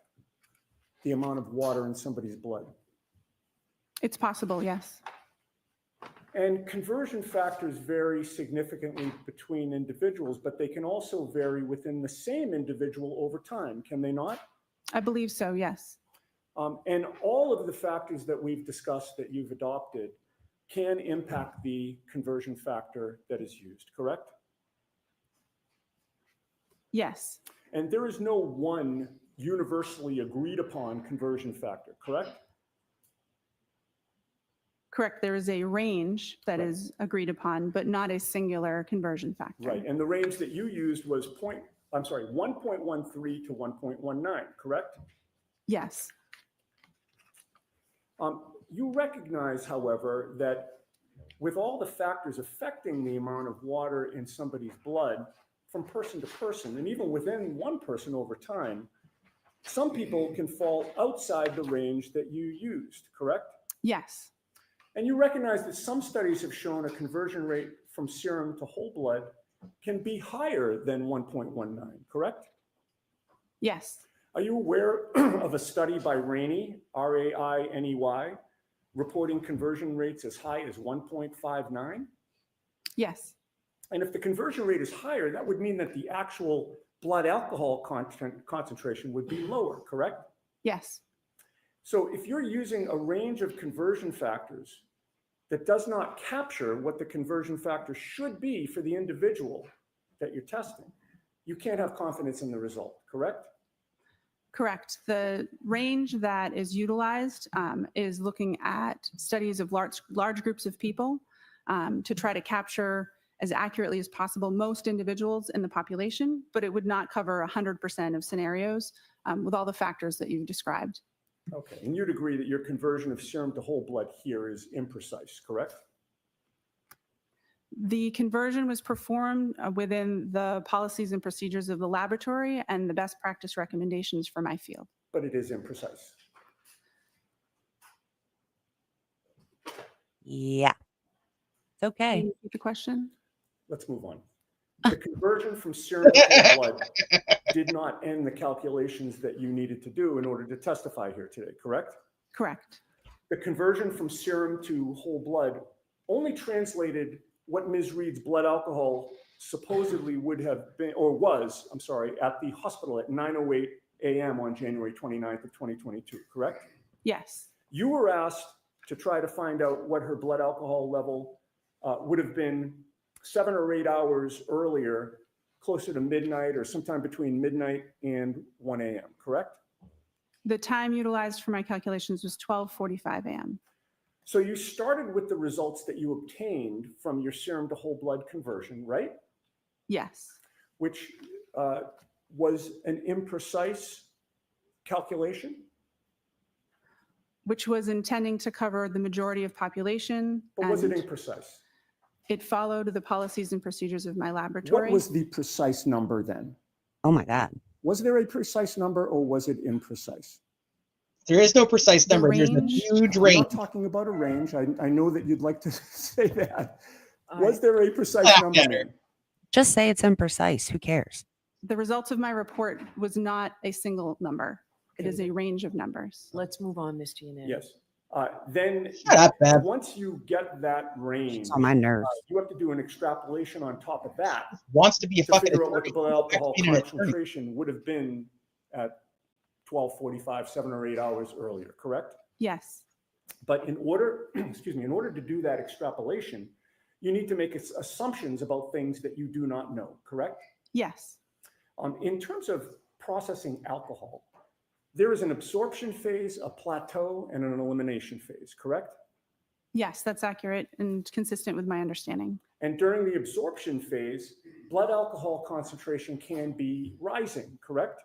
the amount of water in somebody's blood? It's possible, yes. And conversion factors vary significantly between individuals, but they can also vary within the same individual over time, can they not? I believe so, yes. And all of the factors that we've discussed that you've adopted can impact the conversion factor that is used, correct? Yes. And there is no one universally agreed upon conversion factor, correct? Correct. There is a range that Right. is agreed upon, but not a singular conversion factor. Right. And the range that you used was 1.13 to 1.19, correct? Yes. You recognize, however, that with all the factors affecting the amount of water in somebody's blood from person to person, and even within one person over time, some people can fall outside the range that you used, correct? Yes. And you recognize that some studies have shown a conversion rate from serum to whole blood can be higher than 1.19, correct? Yes. Are you aware of a study by Rainey, R-A-I-N-E-Y, reporting conversion rates as high as 1.59? Yes. And if the conversion rate is higher, that would mean that the actual blood alcohol concentration would be lower, correct? Yes. So if you're using a range of conversion factors that does not capture what the conversion factor should be for the individual that you're testing, you can't have confidence in the result, correct? Correct. The range that is utilized is looking at studies of large groups of people to try to capture as accurately as possible most individuals in the population, but it would not cover 100% of scenarios with all the factors that you've described. Okay, and you'd agree that your conversion of serum to whole blood here is imprecise, correct? The conversion was performed within the policies and procedures of the laboratory and the best practice recommendations for my field. But it is imprecise. Yeah. It's okay. Can you repeat the question? Let's move on. The conversion from serum to whole blood did not end the calculations that you needed to do in order to testify here today, correct? Correct. The conversion from serum to whole blood only translated what Ms. Reed's blood alcohol supposedly would have been, or was, I'm sorry, at the hospital at 9:08 a.m. on January 29th of 2022, correct? Yes. You were asked to try to find out what her blood alcohol level would have been 7 or 8 hours earlier, closer to midnight or sometime between midnight and 1 a.m., correct? The time utilized for my calculations was 12:45 a.m. So you started with the results that you obtained from your serum to whole blood conversion, right? Yes. Which was an imprecise calculation? Which was intending to cover the majority of population. But was it and imprecise? It followed the policies and procedures of my laboratory. What was the precise number then? Oh my God. Was there a precise number or was it imprecise? There is no precise The number. There's a range- huge I'm range. not talking about a range. I know that you'd like to say that. All Was right. there a precise Yeah, number, better. ma'am? Just say it's imprecise. Who cares? The results of my report was not a single number. It is Okay. a range of numbers. Let's move on, Ms. Giannetti. Yes. Then Shut up, Bev. once you get that range, It's on my nerves. you have to do an extrapolation on top of that Wants to be a to fucking figure out what the attorney. blood alcohol Being an attorney. concentration would have been at 12:45, 7 or 8 hours earlier, correct? Yes. But in order, excuse me, in order to do that extrapolation, you need to make assumptions about things that you do not know, correct? Yes. In terms of processing alcohol, there is an absorption phase, a plateau, and an elimination phase, correct? Yes, that's accurate and consistent with my understanding. And during the absorption phase, blood alcohol concentration can be rising, correct?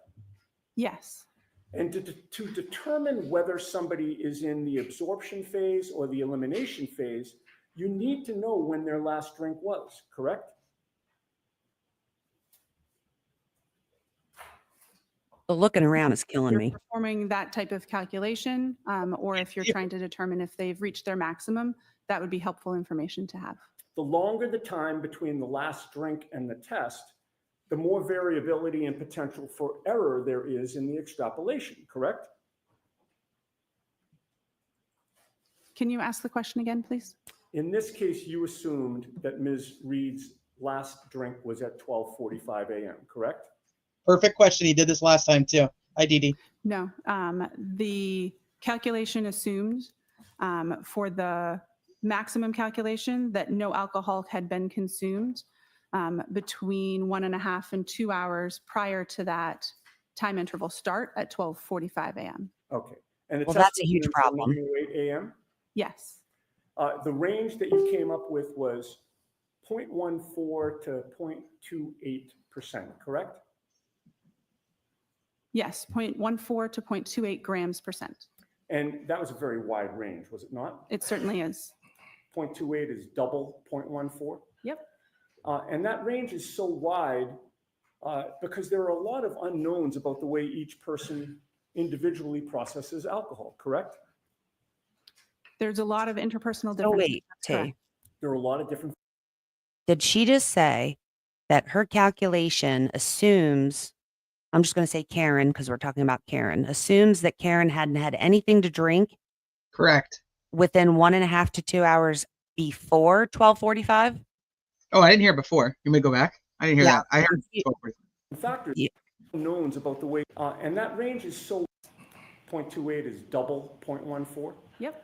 Yes. And to determine whether somebody is in the absorption phase or the elimination phase, you need to know when their last drink was, correct? The looking around is killing You're me. performing that type of calculation, or if you're trying to determine if they've reached their maximum, that would be helpful information to have. The longer the time between the last drink and the test, the more variability and potential for error there is in the extrapolation, correct? Can you ask the question again, please? In this case, you assumed that Ms. Reed's last drink was at 12:45 a.m., correct? Perfect question. He did this last time too. Hi, Dee Dee. No. The calculation assumed for the maximum calculation that no alcohol had been consumed between 1.5 and 2 hours prior to that time interval start at 12:45 a.m. Okay. And the Well, test that's a was huge until problem. 9:08 a.m.? Yes. The range that you came up with was 0.14 to 0.28%, correct? Yes, 0.14 to 0.28 grams percent. And that was a very wide range, was it not? It certainly is. 0.28 is double 0.14. Yep. And that range is so wide because there are a lot of unknowns about the way each person individually processes alcohol, correct? There's a lot of interpersonal Oh, differences. wait, That's T. correct. There are a lot of different. Did she just say that her calculation assumes, I'm just going to say Karen because we're talking about Karen, assumes that Karen hadn't had anything to drink Correct. within 1.5 to 2 hours before 12:45? Oh, I didn't hear it before. You may go back. I didn't hear Yeah. that. I heard 12:45. factors, Yeah. unknowns about the way, and that range is so 0.28 is double 0.14. Yep.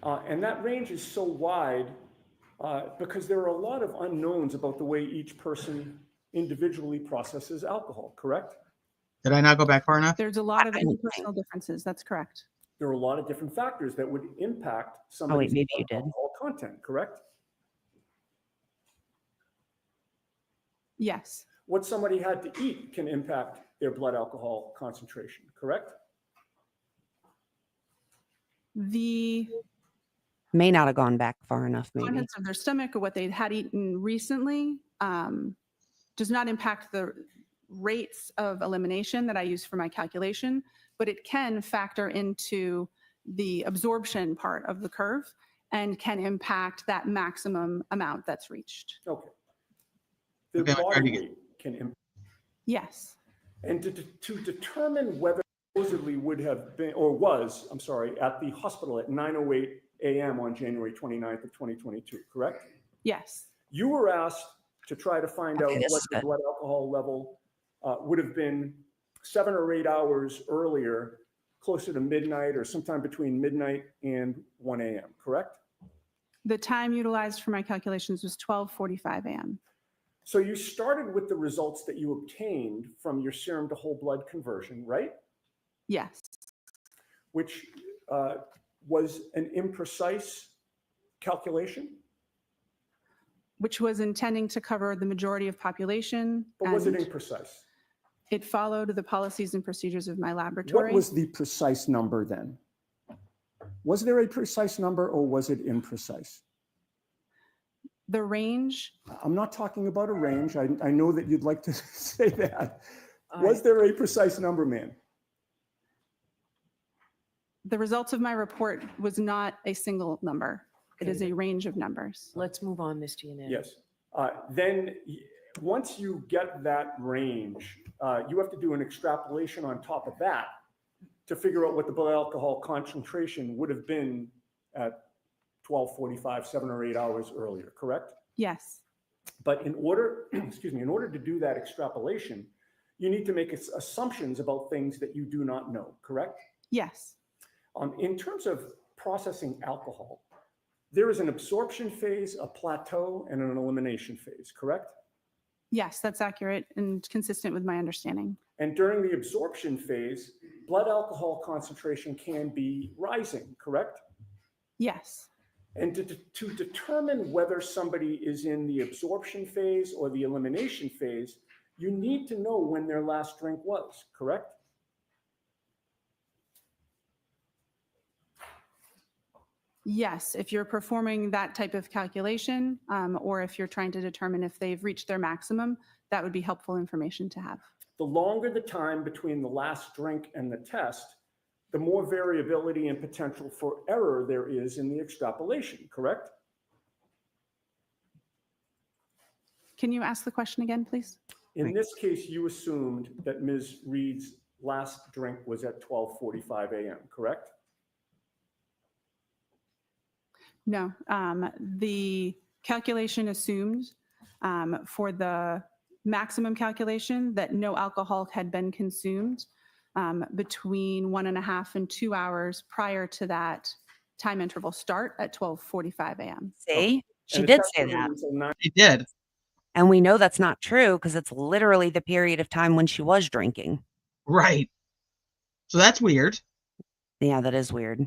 And that range is so wide because there are a lot of unknowns about the way each person individually processes alcohol, correct? Did I not go back far enough? There's a lot of I don't interpersonal differences. That's correct. There are a lot of different factors that would impact somebody's maybe you did. alcohol content, correct? Yes. What somebody had to eat can impact their blood alcohol concentration, correct? The May not have gone back far enough, maybe. contents of their stomach or what they had eaten recently does not impact the rates of elimination that I use for my calculation, but it can factor into the absorption part of the curve and can impact that maximum amount that's reached. Okay. The Okay, I tried body to get- weight can impact. Yes. And to determine whether supposedly would have been, or was, I'm sorry, at the hospital at 9:08 a.m. on January 29th of 2022, correct? Yes. You were asked to try to find out Okay, this what is the good. blood alcohol level would have been 7 or 8 hours earlier, closer to midnight or sometime between midnight and 1 a.m., correct? The time utilized for my calculations was 12:45 a.m. So you started with the results that you obtained from your serum to whole blood conversion, right? Yes. Which was an imprecise calculation, Which was intending to cover the majority of population. but was it and imprecise? it followed the policies and procedures of my What laboratory. was the precise number then? Was there a precise number or was it imprecise? The range, I'm not talking about a range. I know that you'd like to say that. All Was right. there a precise number, ma'am? The results of my report was not a single number. It is a range of numbers. Let's move on, Mr. Yanani. Yes. Then once you get that range, you have to do an extrapolation on top of that to figure out what the blood alcohol concentration would have been at 12:45, 7 or 8 hours earlier, correct? Yes. But in order, excuse me, in order to do that extrapolation, you need to make assumptions about things that you do not know, correct? Yes. In terms of processing alcohol, there is an absorption phase, a plateau, and an elimination phase, correct? Yes, that's accurate and consistent with my understanding. And during the absorption phase, blood alcohol concentration can be rising, correct? Yes. And to determine whether somebody is in the absorption phase or the elimination phase, you need to know when their last drink was, correct? Yes, if you're performing that type of calculation, or if you're trying to determine if they've reached their maximum, that would be helpful information to have. The longer the time between the last drink and the test, the more variability and potential for error there is in the extrapolation, correct? Can you ask the question again, please? In this case, you assumed that Ms. Reed's last drink was at 12:45 a.m., correct? No, the calculation assumed for the maximum calculation that no alcohol had been consumed between 1.5 and 2 hours prior to that time interval start at 12:45 a.m. See, she And did the say test that. until 9 He did. And we know that's not true because it's literally the period of time when she was drinking. Right. So that's weird. Yeah, that is weird. I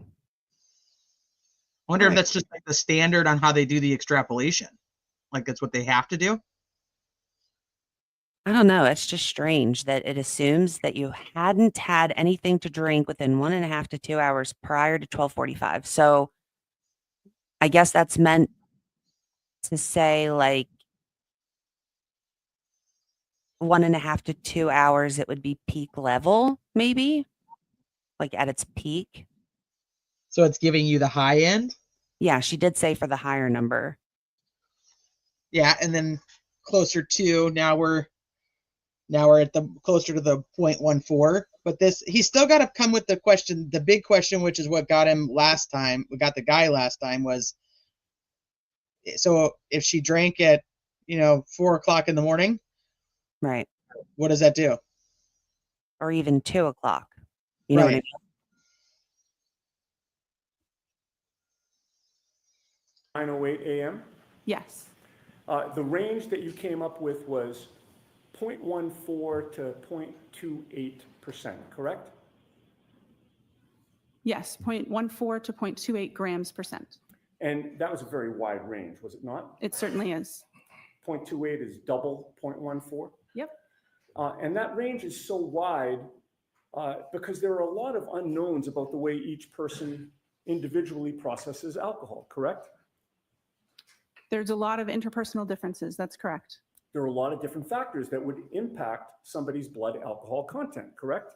wonder if Right. that's just like the standard on how they do the extrapolation. Like that's what they have to do. I don't know. It's just strange that it assumes that you hadn't had anything to drink within 1.5 to 2 hours prior to 12:45. So I guess that's meant to say like 1.5 to 2 hours, it would be peak level, maybe like at its peak. So it's giving you the high end. Yeah, she did say for the higher number. Yeah, and then closer to now we're at the closer to the 0.14. But this he's still got to come with the question, the big question, which is what got him last time. We got the guy last time was so if she drank at 4 o'clock in the morning, Right. what does that do? Or even 2 o'clock. You know what I Right. mean? 9:08 a.m.? Yes. The range that you came up with was 0.14 to 0.28%, correct? Yes, 0.14 to 0.28 grams percent. And that was a very wide range, was it not? It certainly is. 0.28 is double 0.14. Yep. And that range is so wide because there are a lot of unknowns about the way each person individually processes alcohol, correct? There's a lot of interpersonal differences. That's correct. There are a lot of different factors that would impact somebody's blood alcohol content, correct?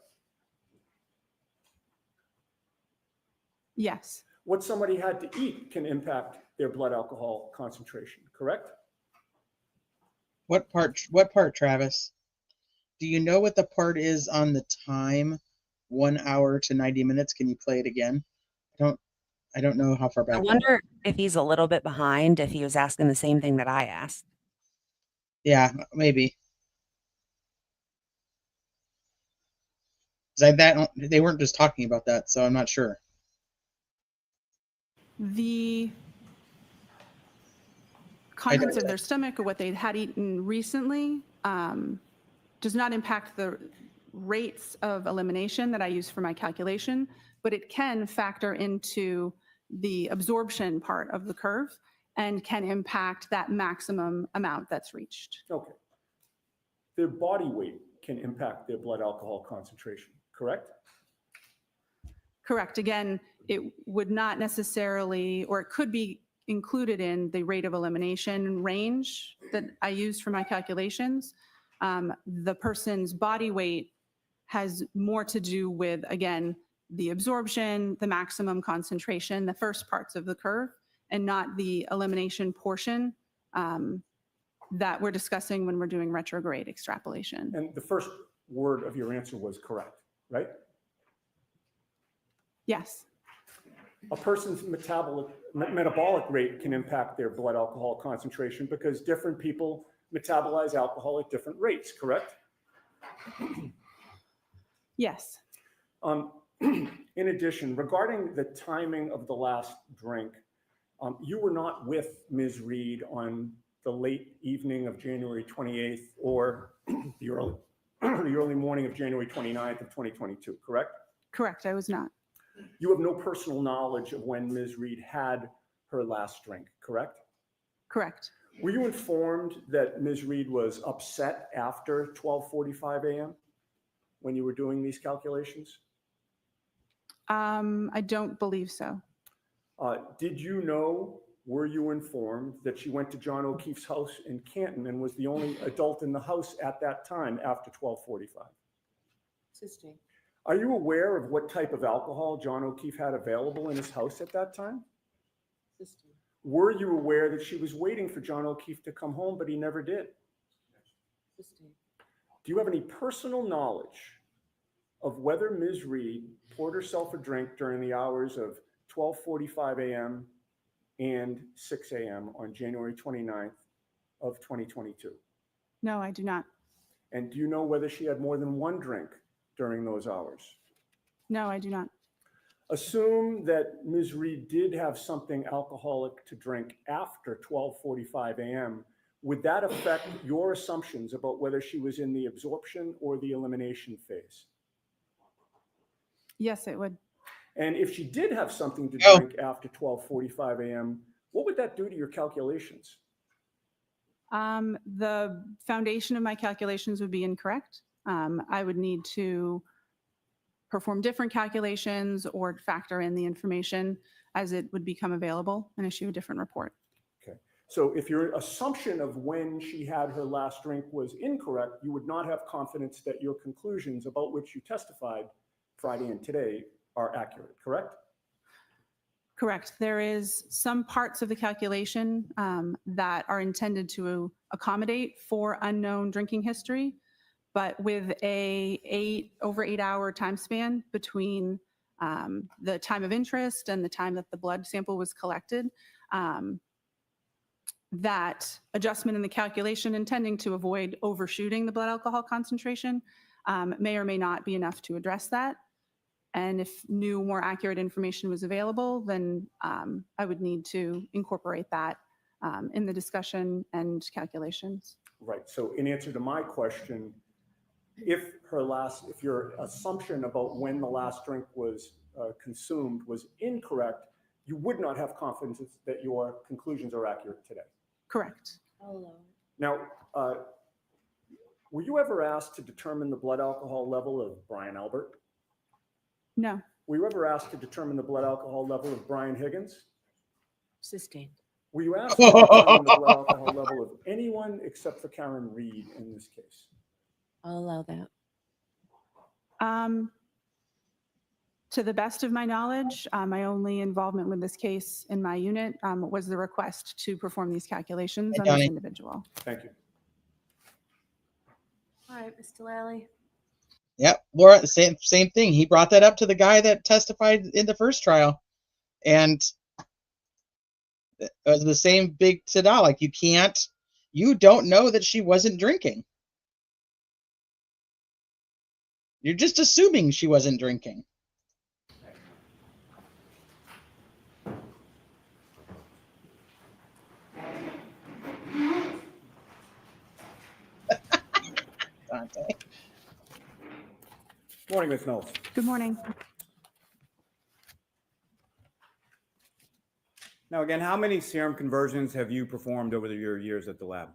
Yes. What somebody had to eat can impact their blood alcohol concentration, correct? What part, Travis? Do you know what the part is on the time? 1 hour to 90 minutes. Can you play it again? I don't know how far back. I wonder if he's a little bit behind, if he was asking the same thing that I asked. Yeah, maybe. They weren't just talking about that, so I'm not sure. The contents of their stomach or what they had eaten recently does not impact the rates of elimination that I use for my calculation, but it can factor into the absorption part of the curve and can impact that maximum amount that's reached. Okay. Their body weight can impact their blood alcohol concentration, correct? Correct. Again, it would not necessarily, or it could be included in the rate of elimination range that I use for my calculations. The person's body weight has more to do with, again, the absorption, the maximum concentration, the first parts of the curve, and not the elimination portion that we're discussing when we're doing retrograde extrapolation. And the first word of your answer was correct, right? Yes. A person's metabolic rate can impact their blood alcohol concentration because different people metabolize alcohol at different rates, correct? Yes. In addition, regarding the timing of the last drink, you were not with Ms. Reed on the late evening of January 28th or the early morning of January 29th of 2022, correct? Correct, I was not. You have no personal knowledge of when Ms. Reed had her last drink, correct? Correct. Were you informed that Ms. Reed was upset after 12:45 a.m. when you were doing these calculations? I don't believe so. Did you know, were you informed that she went to John O'Keefe's house in Canton and was the only adult in the house at that time after 12:45? Sister. Are you aware of what type of alcohol John O'Keefe had available in his house at that time? Sister. Were you aware that she was waiting for John O'Keefe to come home, but he never did? Sister. Do you have any personal knowledge of whether Ms. Reed poured herself a drink during the hours of 12:45 a.m. and 6 a.m. on January 29th of 2022? No, I do not. And do you know whether she had more than one drink during those hours? No, I do not. Assume that Ms. Reed did have something alcoholic to drink after 12:45 a.m. Would that affect your assumptions about whether she was in the absorption or the elimination phase? Yes, it would. And if she did have something to drink after 12:45 a.m., what would that do to your calculations? The foundation of my calculations would be incorrect. I would need to perform different calculations or factor in the information as it would become available and issue a different report. Okay. So if your assumption of when she had her last drink was incorrect, you would not have confidence that your conclusions about which you testified Friday and today are accurate, correct? Correct. There is some parts of the calculation that are intended to accommodate for unknown drinking history, but with over 8 hour time span between the time of interest and the time that the blood sample was collected, that adjustment in the calculation intending to avoid overshooting the blood alcohol concentration may or may not be enough to address that. And if new, more accurate information was available, then I would need to incorporate that in the discussion and calculations. Right. So in answer to my question, if your assumption about when the last drink was consumed was incorrect, you would not have confidence that your conclusions are accurate today. Correct. Now, were you ever asked to determine the blood alcohol level of Brian Albert? No. Were you ever asked to determine the blood alcohol level of Brian Higgins? Sustained. Were you asked to determine the blood alcohol level of anyone except for Karen Reed in this case? I'll allow that. To the best of my knowledge, my only involvement with this case in my unit was the request to perform these calculations on this individual. Thank you. All right, Mr. Lally. Yep, Laura, same thing. He brought that up to the guy that testified in the first trial, and it was the same big tada. Like, you don't know that she wasn't drinking. You're just assuming she wasn't drinking. Dante. Morning, Ms. Knowles. Good morning. Now, again, how many serum conversions have you performed over your years at the lab?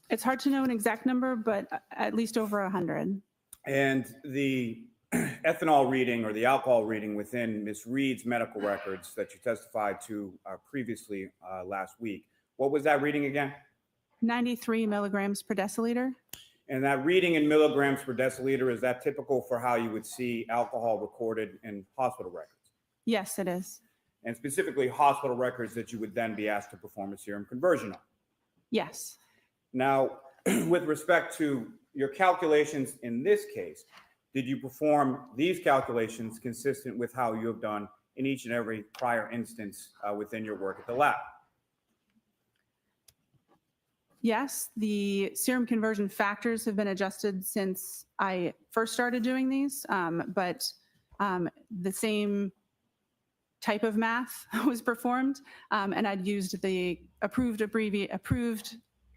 It's hard to know an exact number, but at least over 100. And the ethanol reading or the alcohol reading within Ms. Reed's medical records that you testified to previously last week, what was that reading again? 93 milligrams per deciliter. And that reading in milligrams per deciliter, is that typical for how you would see alcohol recorded in hospital records? Yes, it is. And specifically hospital records that you would then be asked to perform a serum conversion on? Yes. Now, with respect to your calculations in this case, did you perform these calculations consistent with how you have done in each and every prior instance within your work at the lab? Yes, the serum conversion factors have been adjusted since I first started doing these, but the same type of math was performed, and I'd used the approved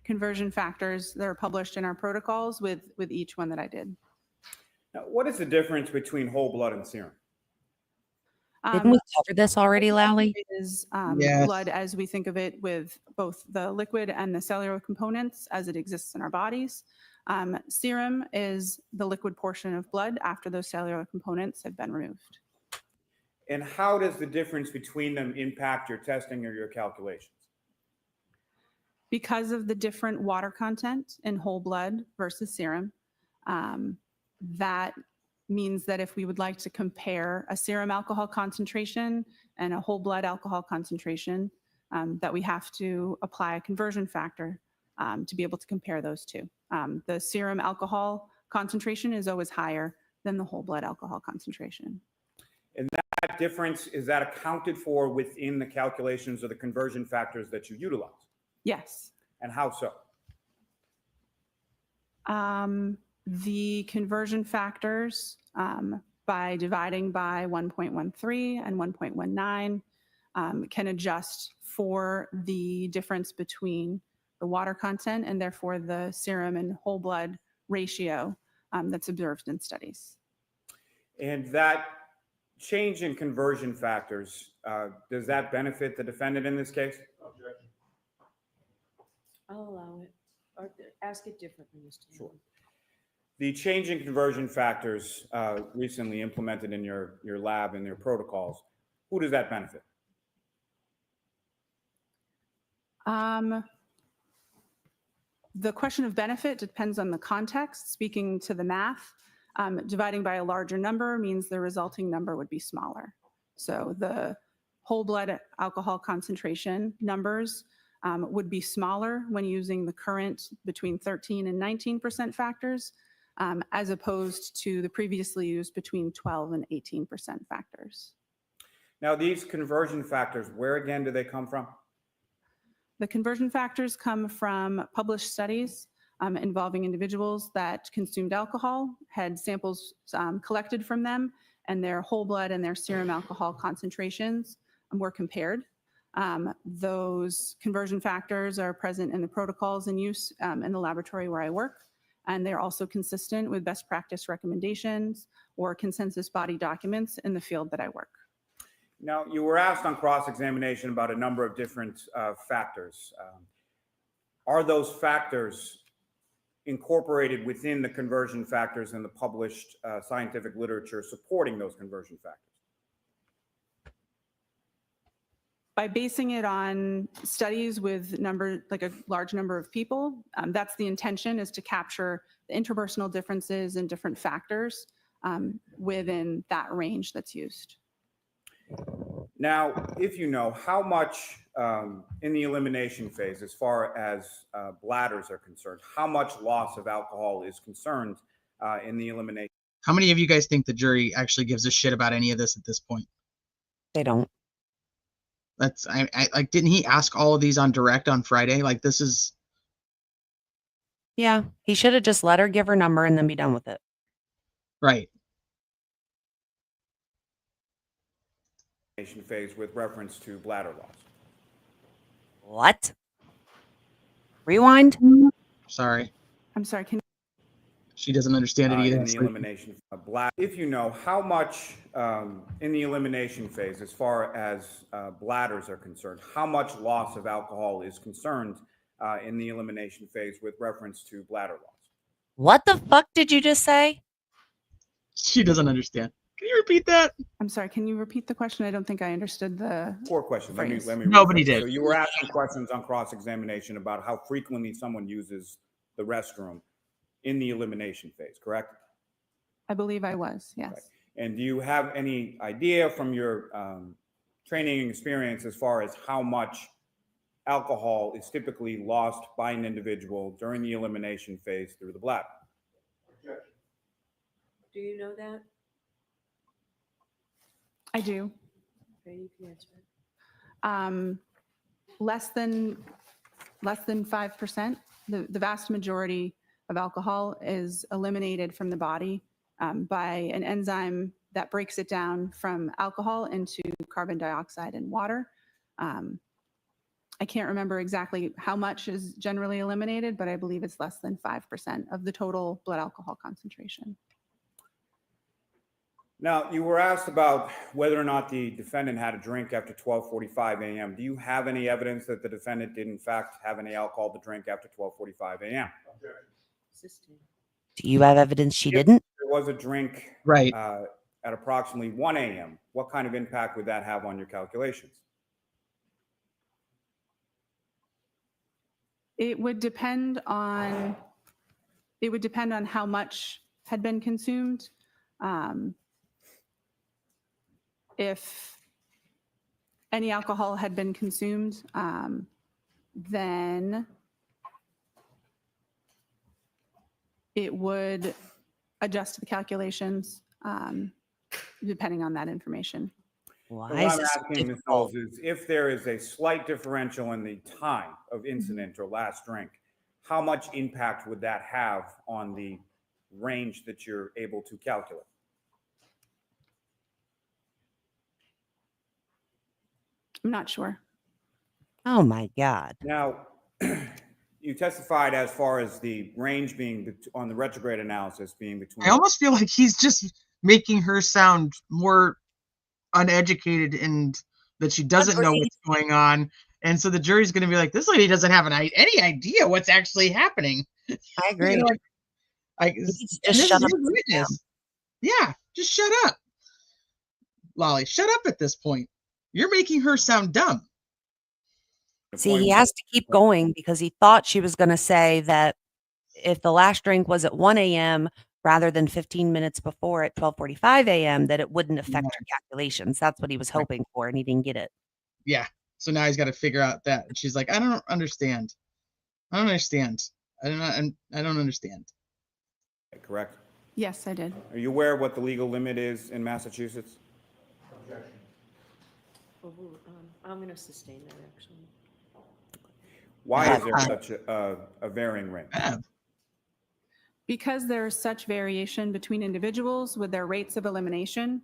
conversion factors that are published in our protocols with each one that I did. Now, what is the difference between whole blood and serum? Didn't we cover this already, Lally? Is Yes. blood as we think of it, with both the liquid and the cellular components as it exists in our bodies. Serum is the liquid portion of blood after those cellular components have been removed. And how does the difference between them impact your testing or your calculations? Because of the different water content in whole blood versus serum, that means that if we would like to compare a serum alcohol concentration and a whole blood alcohol concentration, that we have to apply a conversion factor to be able to compare those two. The serum alcohol concentration is always higher than the whole blood alcohol concentration. And that difference, is that accounted for within the calculations of the conversion factors that you utilize? Yes. And how so? The conversion factors, by dividing by 1.13 and 1.19, can adjust for the difference between the water content and therefore the serum and whole blood ratio that's observed in studies. And that change in conversion factors, does that benefit the defendant in this case? Objection. I'll allow it, or ask it differently, Mr. Sure. The change in conversion factors recently implemented in your lab and your protocols, who does that benefit? The question of benefit depends on the context. Speaking to the math, dividing by a larger number means the resulting number would be smaller. So the whole blood alcohol concentration numbers would be smaller when using the current between 13 and 19% factors, as opposed to the previously used between 12 and 18% factors. Now, these conversion factors, where again do they come from? The conversion factors come from published studies involving individuals that consumed alcohol, had samples collected from them, and their whole blood and their serum alcohol concentrations were compared. Those conversion factors are present in the protocols in use in the laboratory where I work, and they're also consistent with best practice recommendations or consensus body documents in the field that I work. Now, you were asked on cross-examination about a number of different factors. Are those factors incorporated within the conversion factors in the published scientific literature supporting those conversion factors? By basing it on studies with like a large number of people, that's the intention, is to capture the interpersonal differences and different factors within that range that's used. Now, if you know, how much in the elimination phase, as far as bladders are concerned, how much loss of alcohol is concerned in the elimination? How many of you guys think the jury actually gives a shit about any of this at this point? They don't. That's I like, didn't he ask all of these on direct on Friday? Like, this is. Yeah, he should have just let her give her number and then be done with it. Right. Phase with reference to bladder loss. What? Rewind? Sorry. I'm sorry, can She doesn't understand it either. In the elimination of bladder. If you know, how much in the elimination phase, as far as bladders are concerned, how much loss of alcohol is concerned in the elimination phase with reference to bladder loss? What the fuck did you just say? She doesn't understand. Can you repeat that? I'm sorry, can you repeat the question? I don't think I understood the Poor question. Let me Nobody rephrase. did. So you were asking questions on cross-examination about how frequently someone uses the restroom in the elimination phase, correct? I believe I was, yes. Right. And do you have any idea from your training and experience as far as how much alcohol is typically lost by an individual during the elimination phase through the bladder? Do you know that? I do. Okay, you can answer it. Less than 5%. The vast majority of alcohol is eliminated from the body by an enzyme that breaks it down from alcohol into carbon dioxide and water. I can't remember exactly how much is generally eliminated, but I believe it's less than 5% of the total blood alcohol concentration. Now, you were asked about whether or not the defendant had a drink after 12:45 a.m. Do you have any evidence that the defendant did in fact have any alcohol to drink after 12:45 a.m.? Do you have evidence she If didn't? there was a drink Right. at approximately 1 a.m., what kind of impact would that have on your calculations? It would depend on how much had been consumed. If any alcohol had been consumed, then it would adjust the calculations depending on that information. Why What is I'm this so asking, Ms. difficult? Knowles, is if there is a slight differential in the time of incident or last drink, how much impact would that have on the range that you're able to calculate? I'm not sure. Oh my God. Now, you testified as far as the range being on the retrograde analysis being between. I almost feel like he's just making her sound more uneducated and that she doesn't know what's going on. And so the jury's going to be like, this lady doesn't have any idea what's actually happening. I agree. Just shut up. Witness. Yeah, just shut up. Lolly, shut up at this point. You're making her sound dumb. See, he has to keep going because he thought she was going to say that if the last drink was at 1 a.m. rather than 15 minutes before at 12:45 a.m., that it wouldn't affect her calculations. That's what he was hoping for, and he didn't get it. Yeah. So now he's got to figure out that. And she's like, I don't understand. I don't understand. I don't understand. Correct? Yes, I did. Are you aware of what the legal limit is in Massachusetts? I'm going to sustain that, actually. Why is there such a varying range? Because there's such variation between individuals with their rates of elimination,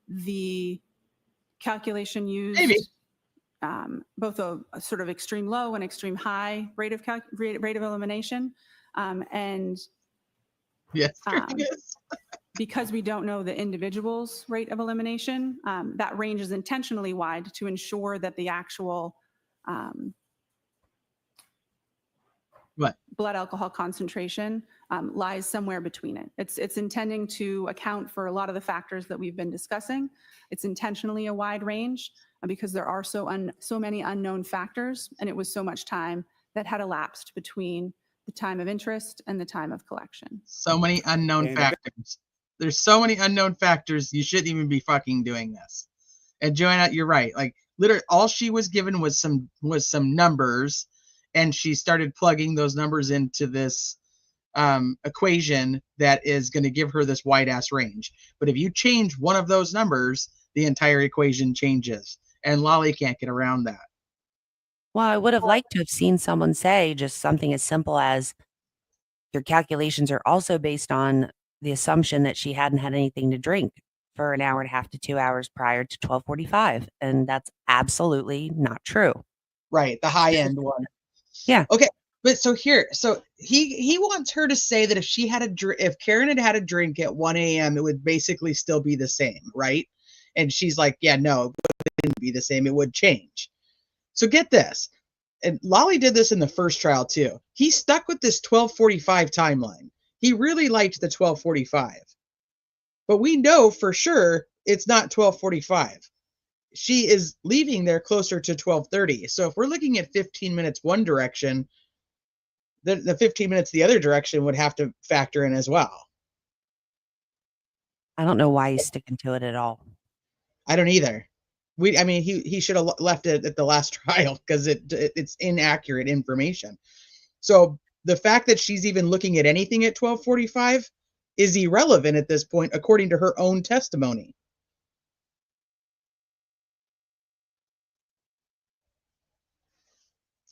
the calculation used both a sort of extreme low and extreme high rate of elimination, and yes, because we don't know the individual's rate of elimination, that range is intentionally wide to ensure that the actual blood alcohol concentration lies somewhere between it. It's intending to account for a lot of the factors that we've been discussing. It's intentionally a wide range because there are so many unknown factors, and it was so much time that had elapsed between the time of interest and the time of collection. So many unknown factors. There's so many unknown factors. You shouldn't even be fucking doing this. And Joanna, you're right. Like literally, all she was given was some numbers, and she started plugging those numbers into this equation that is going to give her this wide ass range. But if you change one of those numbers, the entire equation changes, and Lolly can't get around that. Well, I would have liked to have seen someone say just something as simple as your calculations are also based on the assumption that she hadn't had anything to drink for an hour and a half to 2 hours prior to 12:45, and that's absolutely not true. Right, the high end one. Yeah. Okay, but so he wants her to say that if Karen had had a drink at 1 a.m., it would basically still be the same, right? And she's like, yeah, no, it wouldn't be the same. It would change. So get this. And Lolly did this in the first trial too. He stuck with this 12:45 timeline. He really liked the 12:45. But we know for sure it's not 12:45. She is leaving there closer to 12:30. So if we're looking at 15 minutes one direction, the 15 minutes the other direction would have to factor in as well. I don't know why he's sticking to it at all. I don't either. I mean, he should have left it at the last trial because it's inaccurate information. So the fact that she's even looking at anything at 12:45 is irrelevant at this point, according to her own testimony.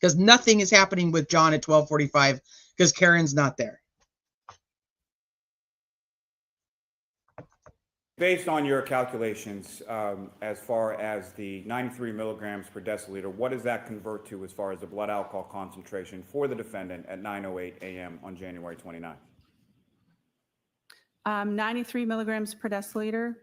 Because nothing is happening with John at 12:45 because Karen's not there. Based on your calculations, as far as the 93 milligrams per deciliter, what does that convert to as far as the blood alcohol concentration for the defendant at 9:08 a.m. on January 29th? 93 milligrams per deciliter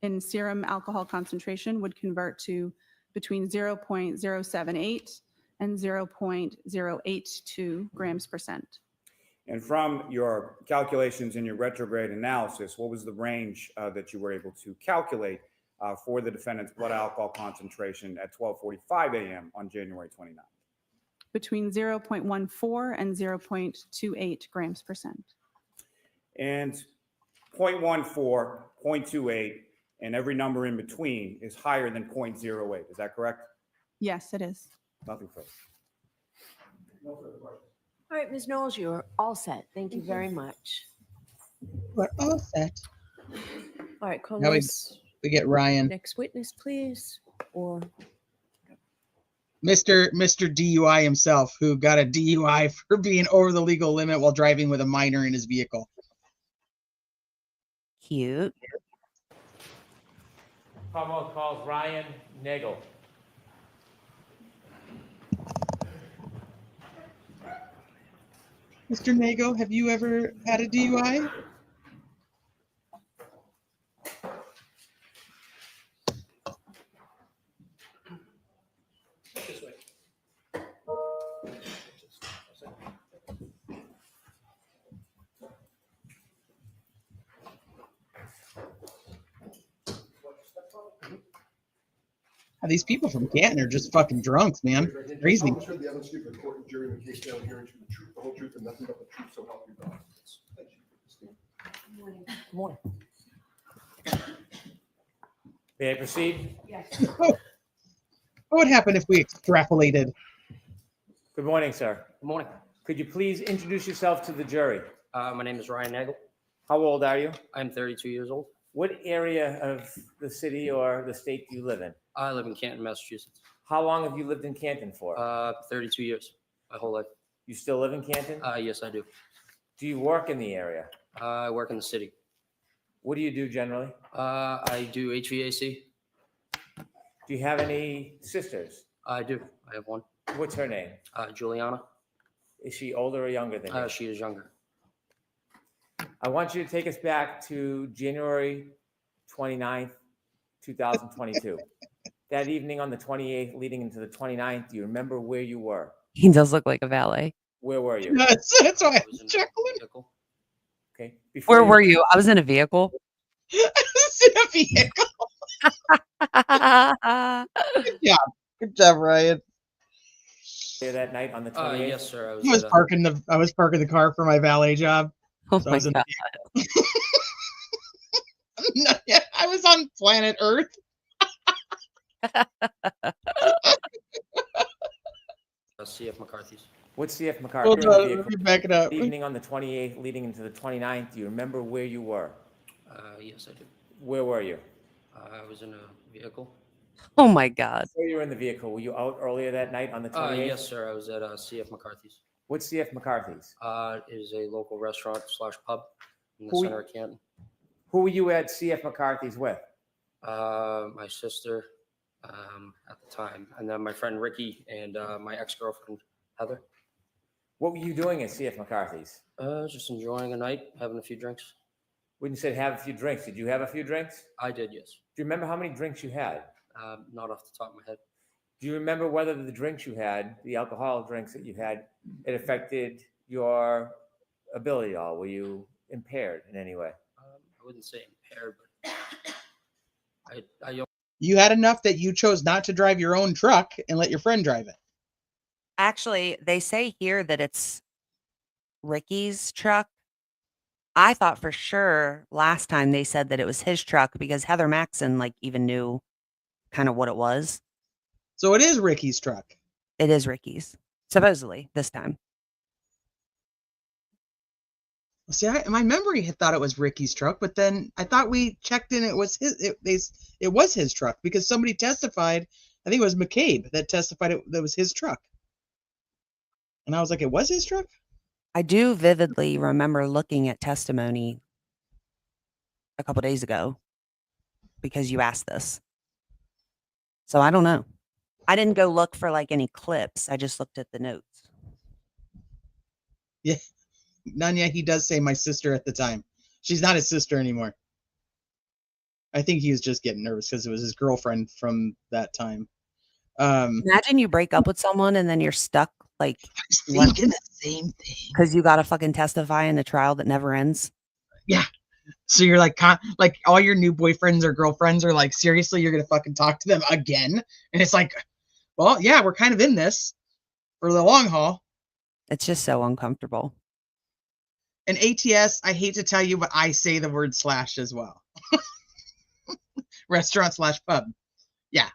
in serum alcohol concentration would convert to between 0.078 and 0.082 grams percent. And from your calculations in your retrograde analysis, what was the range that you were able to calculate for the defendant's blood alcohol concentration at 12:45 a.m. on January 29th? Between 0.14 and 0.28 grams percent. And 0.14, 0.28, and every number in between is higher than 0.08. Is that correct? Yes, it is. Nothing further. No further questions. All right, Ms. Knowles, you're all set. Thank you very much. We're all set. All right, call Now we get Ryan. next witness, please. Or Mr. DUI himself, who got a DUI for being over the legal limit while driving with a minor in his vehicle. Cute. Commonwealth calls Ryan Nagel. Mr. Nagel, have you ever had a DUI? This way. These people from Canton are just fucking drunks, man. Crazy. I'm sure the evidence given the court and jury in the case now hearing the truth, the whole truth, and nothing but the truth, so help you God. Thank you for this thing. good morning. May I proceed? Yes. What would happen if we extrapolated? Good morning, sir. Good morning. Could you please introduce yourself to the jury? My name is Ryan Nagel. How old are you? I'm 32 years old. What area of the city or the state do you live in? I live in Canton, Massachusetts. How long have you lived in Canton for? 32 years, my whole life. You still live in Canton? Yes, I do. Do you work in the area? I work in the city. What do you do generally? I do HVAC. Do you have any sisters? I do. I have one. What's her name? Juliana. Is she older or younger than you? She is younger. I want you to take us back to January 29th, 2022. That evening on the 28th, leading into the 29th, do you remember where you were? He does look like a valet. Where were you? That's why I was in chuckling. a vehicle. Okay. Where were you? I was in a vehicle. It's in a vehicle. Good job, Ryan. There that night on the 28th? Yes, sir. I was parking the car for my valet job. Oh So my God. I was on planet Earth. CF McCarthy's. What's CF McCarthy? Hold on, let me back it up. Evening on the 28th, leading into the 29th, do you remember where you were? Yes, I do. Where were you? I was in a vehicle. Oh my God. So you were in the vehicle. Were you out earlier that night on the 28th? Yes, sir. I was at CF McCarthy's. What's CF McCarthy's? It is a local restaurant / pub in the Who- center of Canton. Who were you at CF McCarthy's with? My sister at the time, and then my friend Ricky and my ex-girlfriend Heather. What were you doing at CF McCarthy's? Just enjoying a night, having a few drinks. When you said have a few drinks, did you have a few drinks? I did, yes. Do you remember how many drinks you had? Not off the top of my head. Do you remember whether the drinks you had, the alcoholic drinks that you had, it affected your ability at all? Were you impaired in any way? I wouldn't say impaired, but I You had enough that you chose not to drive your own truck and let your friend drive it. Actually, they say here that it's Ricky's truck. I thought for sure last time they said that it was his truck because Heather Maxon like even knew kind of what it was. So it is Ricky's truck. It is Ricky's, supposedly this time. See, my memory had thought it was Ricky's truck, but then I thought we checked in. It was his. It was his truck because somebody testified. I think it was McCabe that testified that was his truck. And I was like, it was his truck? I do vividly remember looking at testimony a couple days ago because you asked this. So I don't know. I didn't go look for like any clips. I just looked at the notes. Yeah. Nanya, he does say my sister at the time. She's not his sister anymore. I think he was just getting nervous because it was his girlfriend from that time. Imagine you break up with someone and then you're stuck like thinking the same thing because you got to fucking testify in a trial that never ends. Yeah. So you're like all your new boyfriends or girlfriends are like, seriously, you're gonna fucking talk to them again? And it's like, well, yeah, we're kind of in this for the long haul. It's just so uncomfortable. And ATS, I hate to tell you, but I say the word slash as well. Restaurant/pub. Yeah.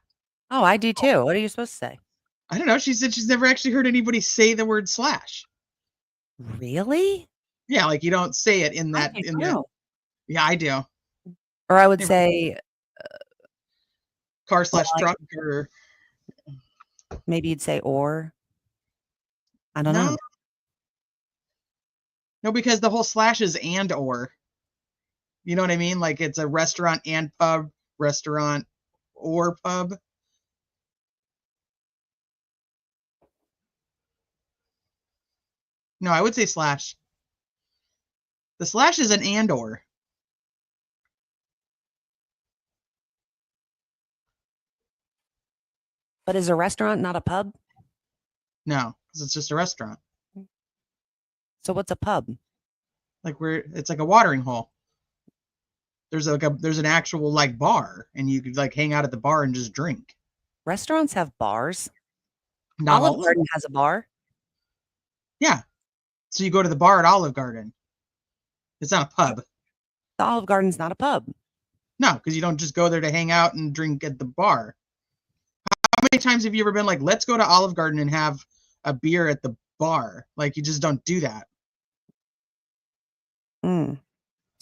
Oh, I do too. What are you supposed to say? I don't know. She said she's never actually heard anybody say the word slash. Really? Yeah, like you don't say it in that. Yeah, I do. Or I would say car/truck or maybe you'd say or. I don't know. No, because the whole slash is and or. You know what I mean? Like it's a restaurant and pub, restaurant or pub. No, I would say slash. The slash is an and or. But is a restaurant not a pub? No, because it's just a restaurant. So what's a pub? Like it's like a watering hole. There's an actual like bar, and you could like hang out at the bar and just drink. Restaurants have bars. Not Olive Garden has a bar. Yeah. So you go to the bar at Olive Garden. It's not a pub. The Olive Garden's not a pub. No, because you don't just go there to hang out and drink at the bar. How many times have you ever been like, let's go to Olive Garden and have a beer at the bar? Like, you just don't do that.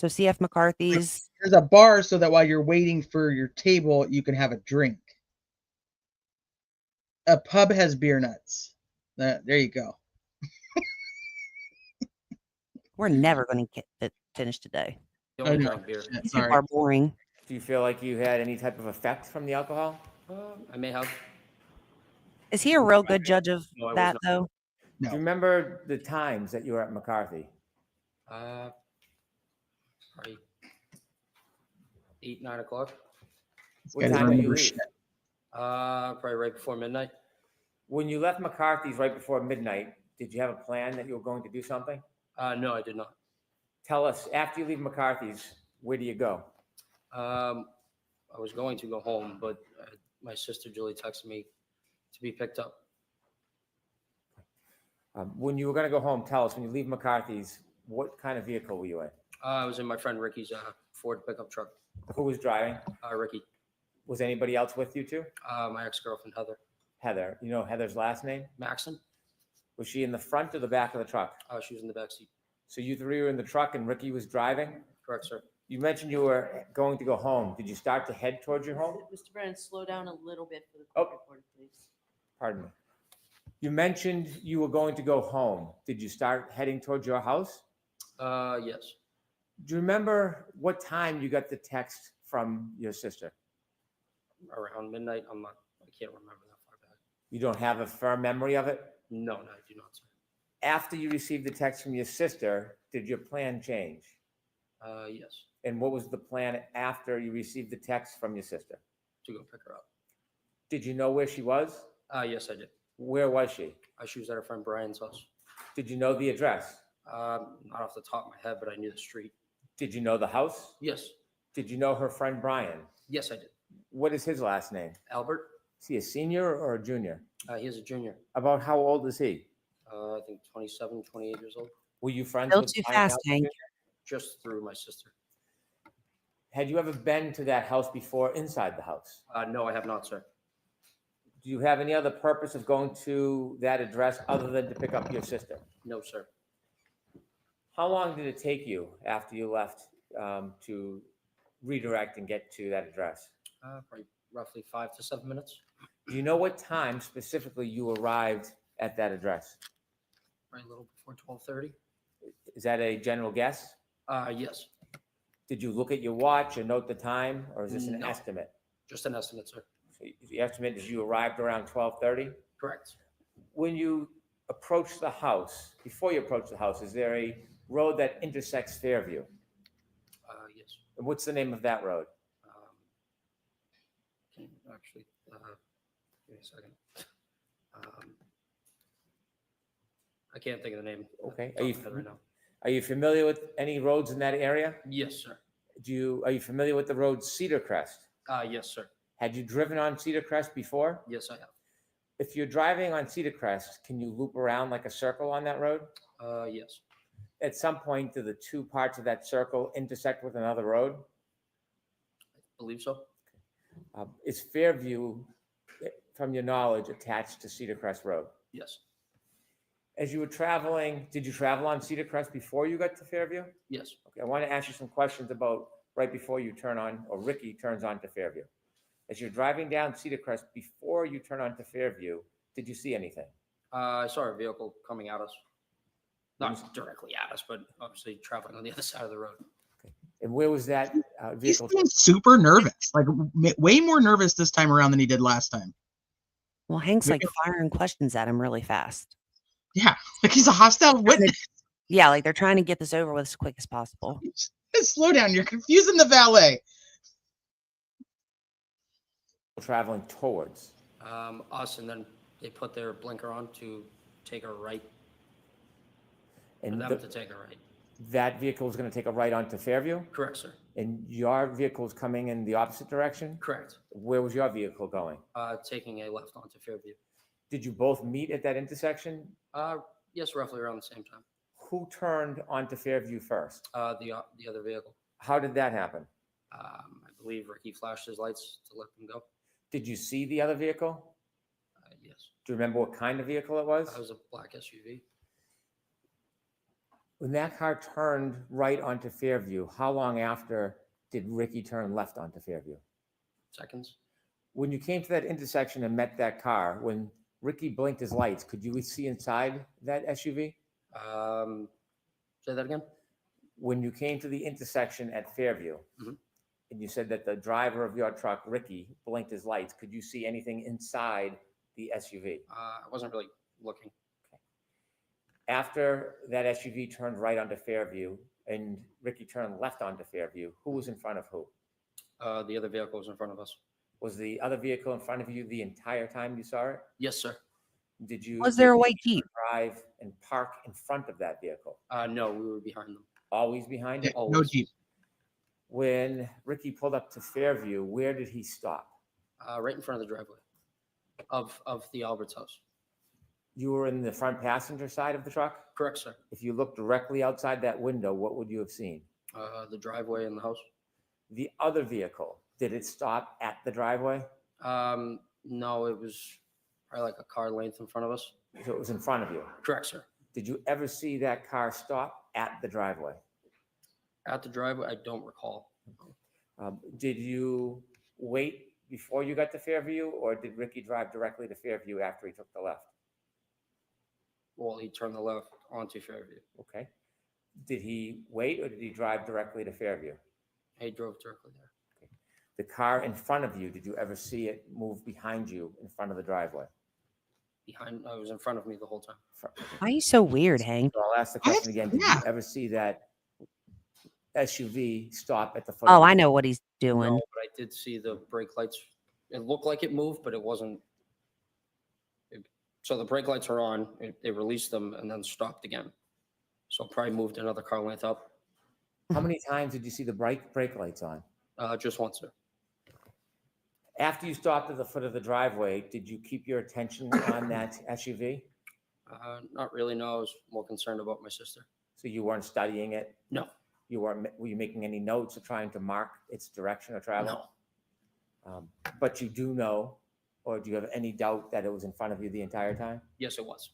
So CF McCarthy's. There's a bar so that while you're waiting for your table, you can have a drink. A pub has beer nuts. There you go. We're never going to get finished today. You only drink beer. These people are boring. Do you feel like you had any type of effect from the alcohol? I may have. Is he a real good judge of that, though? Do you remember the times that you were at McCarthy? Probably 8, 9 o'clock. What time did you leave? Probably right before midnight. When you left McCarthy's right before midnight, did you have a plan that you were going to do something? No, I did not. Tell us, after you leave McCarthy's, where do you go? I was going to go home, but my sister Julie texted me to be picked up. When you were going to go home, tell us, when you leave McCarthy's, what kind of vehicle were you in? I was in my friend Ricky's Ford pickup truck. Who was driving? Ricky. Was anybody else with you too? My ex-girlfriend, Heather. Heather. You know Heather's last name? Maxon. Was she in the front or the back of the truck? She was in the back seat. So you three were in the truck and Ricky was driving? Correct, sir. You mentioned you were going to go home. Did you start to head towards your home? Mr. Brennan, slow down a little bit for the court reporter, please. Pardon me. You mentioned you were going to go home. Did you start heading towards your house? Yes. Do you remember what time you got the text from your sister? Around midnight. I can't remember that far back. You don't have a firm memory of it? No, I do not, sir. After you received the text from your sister, did your plan change? Yes. And what was the plan after you received the text from your sister? To go pick her up. Did you know where she was? Yes, I did. Where was she? She was at her friend Brian's house. Did you know the address? Not off the top of my head, but I knew the street. Did you know the house? Yes. Did you know her friend Brian? Yes, I did. What is his last name? Albert. Is he a senior or a junior? He is a junior. About how old is he? I think 27, 28 years old. Were you friends Still with too Ryan fast, Allen Hank. Jr.? Just through my sister. Had you ever been to that house before inside the house? No, I have not, sir. Do you have any other purpose of going to that address other than to pick up your sister? No, sir. How long did it take you after you left to redirect and get to that address? Probably roughly 5 to 7 minutes. Do you know what time specifically you arrived at that address? Right, a little before 12:30. Is that a general guess? Yes. Did you look at your watch and note the time, or is this an No. estimate? Just an estimate, sir. So the estimate is you arrived around 12:30? Correct. When you approach the house, before you approach the house, is there a road that intersects Fairview? Yes. And what's the name of that road? Can you actually, give me a second. I can't think of the name. Okay. Are you right now? Are you familiar with any roads in that area? Yes, sir. Are you familiar with the road Cedar Crest? Yes, sir. Had you driven on Cedar Crest before? Yes, I have. If you're driving on Cedar Crest, can you loop around like a circle on that road? Yes. At some point, do the two parts of that circle intersect with another road? I believe so. Is Fairview, from your knowledge, attached to Cedar Crest Road? Yes. As you were traveling, did you travel on Cedar Crest before you got to Fairview? Yes. Okay, I want to ask you some questions about right before you turn on, or Ricky turns on to Fairview. As you're driving down Cedar Crest, before you turn on to Fairview, did you see anything? I saw a vehicle coming at us. Not directly at us, but obviously traveling on the other side of the road. And where was that He's vehicle? being super nervous, like way more nervous this time around than he did last time. Well, Hank's like firing questions at him really fast. Yeah, like he's a hostile witness. Yeah, like they're trying to get this over with as quick as possible. Slow down, you're confusing the valet. Traveling towards? Us, and then they put their blinker on to take a right. And For them to take a right. that vehicle is going to take a right onto Fairview? Correct, sir. And your vehicle is coming in the opposite direction? Correct. Where was your vehicle going? Taking a left onto Fairview. Did you both meet at that intersection? Yes, roughly around the same time. Who turned onto Fairview first? The other vehicle. How did that happen? I believe Ricky flashed his lights to let them go. Did you see the other vehicle? Yes. Do you remember what kind of vehicle it was? That was a black SUV. When that car turned right onto Fairview, how long after did Ricky turn left onto Fairview? Seconds. When you came to that intersection and met that car, when Ricky blinked his lights, could you see inside that SUV? Say that again? When you came to the intersection at Fairview, and you said that the driver of your truck, Ricky, blinked his lights, could you see anything inside the SUV? I wasn't really looking. After that SUV turned right onto Fairview and Ricky turned left onto Fairview, who was in front of who? The other vehicle was in front of us. Was the other vehicle in front of you the entire time you saw it? Yes, sir. Did you? Was there a white Jeep? Drive and park in front of that vehicle? No, we were behind them. Always behind it? No Jeep. When Ricky pulled up to Fairview, where did he stop? Right in front of the driveway of the Albert's house. You were in the front passenger side of the truck? Correct, sir. If you looked directly outside that window, what would you have seen? The driveway and the house. The other vehicle, did it stop at the driveway? No, it was probably like a car length in front of us. So it was in front of you? Correct, sir. Did you ever see that car stop at the driveway? At the driveway, I don't recall. Did you wait before you got to Fairview, or did Ricky drive directly to Fairview after he took the left? Well, he turned the left onto Fairview. Okay. Did he wait, or did he drive directly to Fairview? He drove directly there. Okay. The car in front of you, did you ever see it move behind you in front of the driveway? It was in front of me the whole time. Why are you so weird, Hank? So I'll ask the question again. Did you ever see that SUV stop at the foot? Oh, I know what he's doing. No, but I did see the brake lights. It looked like it moved, but it wasn't. So the brake lights are on. They released them and then stopped again. So probably moved another car length up. How many times did you see the brake lights on? Just once, sir. After you stopped at the foot of the driveway, did you keep your attention on that SUV? Not really, no. I was more concerned about my sister. So you weren't studying it? No. Were you making any notes or trying to mark its direction of travel? No. But you do know, or do you have any doubt that it was in front of you the entire time? Yes, it was.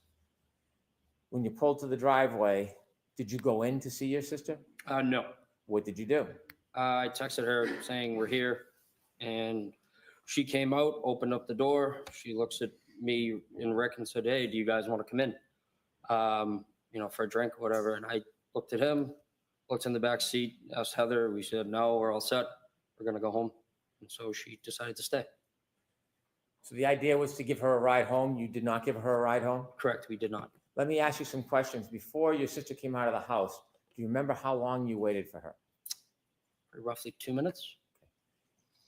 When you pulled to the driveway, did you go in to see your sister? No. What did you do? I texted her saying we're here, and she came out, opened up the door. She looks at me and Rick and said, "Hey, do you guys want to come in? For a drink or whatever." And I looked at him, looked in the back seat, asked Heather. We said, "No, we're all set. We're going to go home." And so she decided to stay. So the idea was to give her a ride home. You did not give her a ride home? Correct, we did not. Let me ask you some questions. Before your sister came out of the house, do you remember how long you waited for her? For roughly 2 minutes.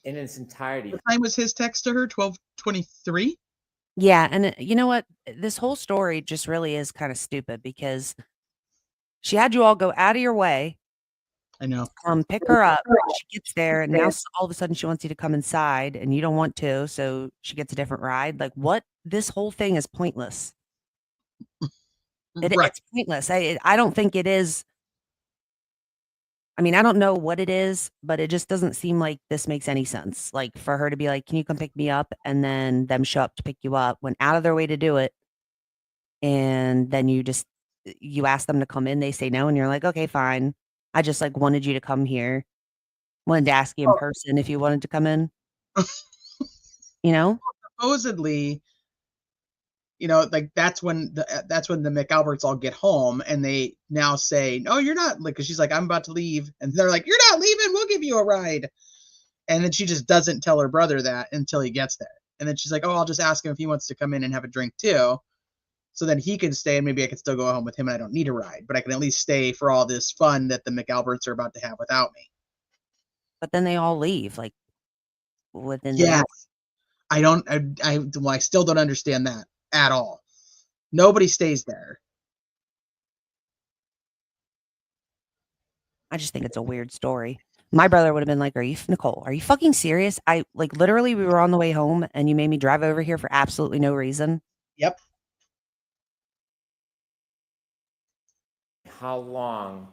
In its entirety. What time was his text to her? 12:23? Yeah. And you know what? This whole story just really is kind of stupid because she had you all go out of your way. I know. Pick her up. She gets there, and now all of a sudden she wants you to come inside, and you don't want to, so she gets a different ride. Like, what? This whole thing is pointless. It's pointless. I don't think it is. I mean, I don't know what it is, but it just doesn't seem like this makes any sense. Like for her to be like, "Can you come pick me up?" and then them show up to pick you up, went out of their way to do it, and then you ask them to come in, they say no, and you're like, "Okay, fine. I just wanted you to come here. Wanted to ask you in person if you wanted to come in." Supposedly, that's when the McAlberts all get home, and they now say, "No, you're not." Because she's like, "I'm about to leave," and they're like, "You're not leaving. We'll give you a ride." And then she just doesn't tell her brother that until he gets there, and then she's like, "Oh, I'll just ask him if he wants to come in and have a drink too, so then he can stay, and maybe I can still go home with him, and I don't need a ride, but I can at least stay for all this fun that the McAlberts are about to have without me." But then they all leave within the Yes. hour. I still don't understand that at all. Nobody stays there. I just think it's a weird story. My brother would have been like, Nicole, are you fucking serious? Literally we were on the way home and you made me drive over here for absolutely no reason. Yep. How long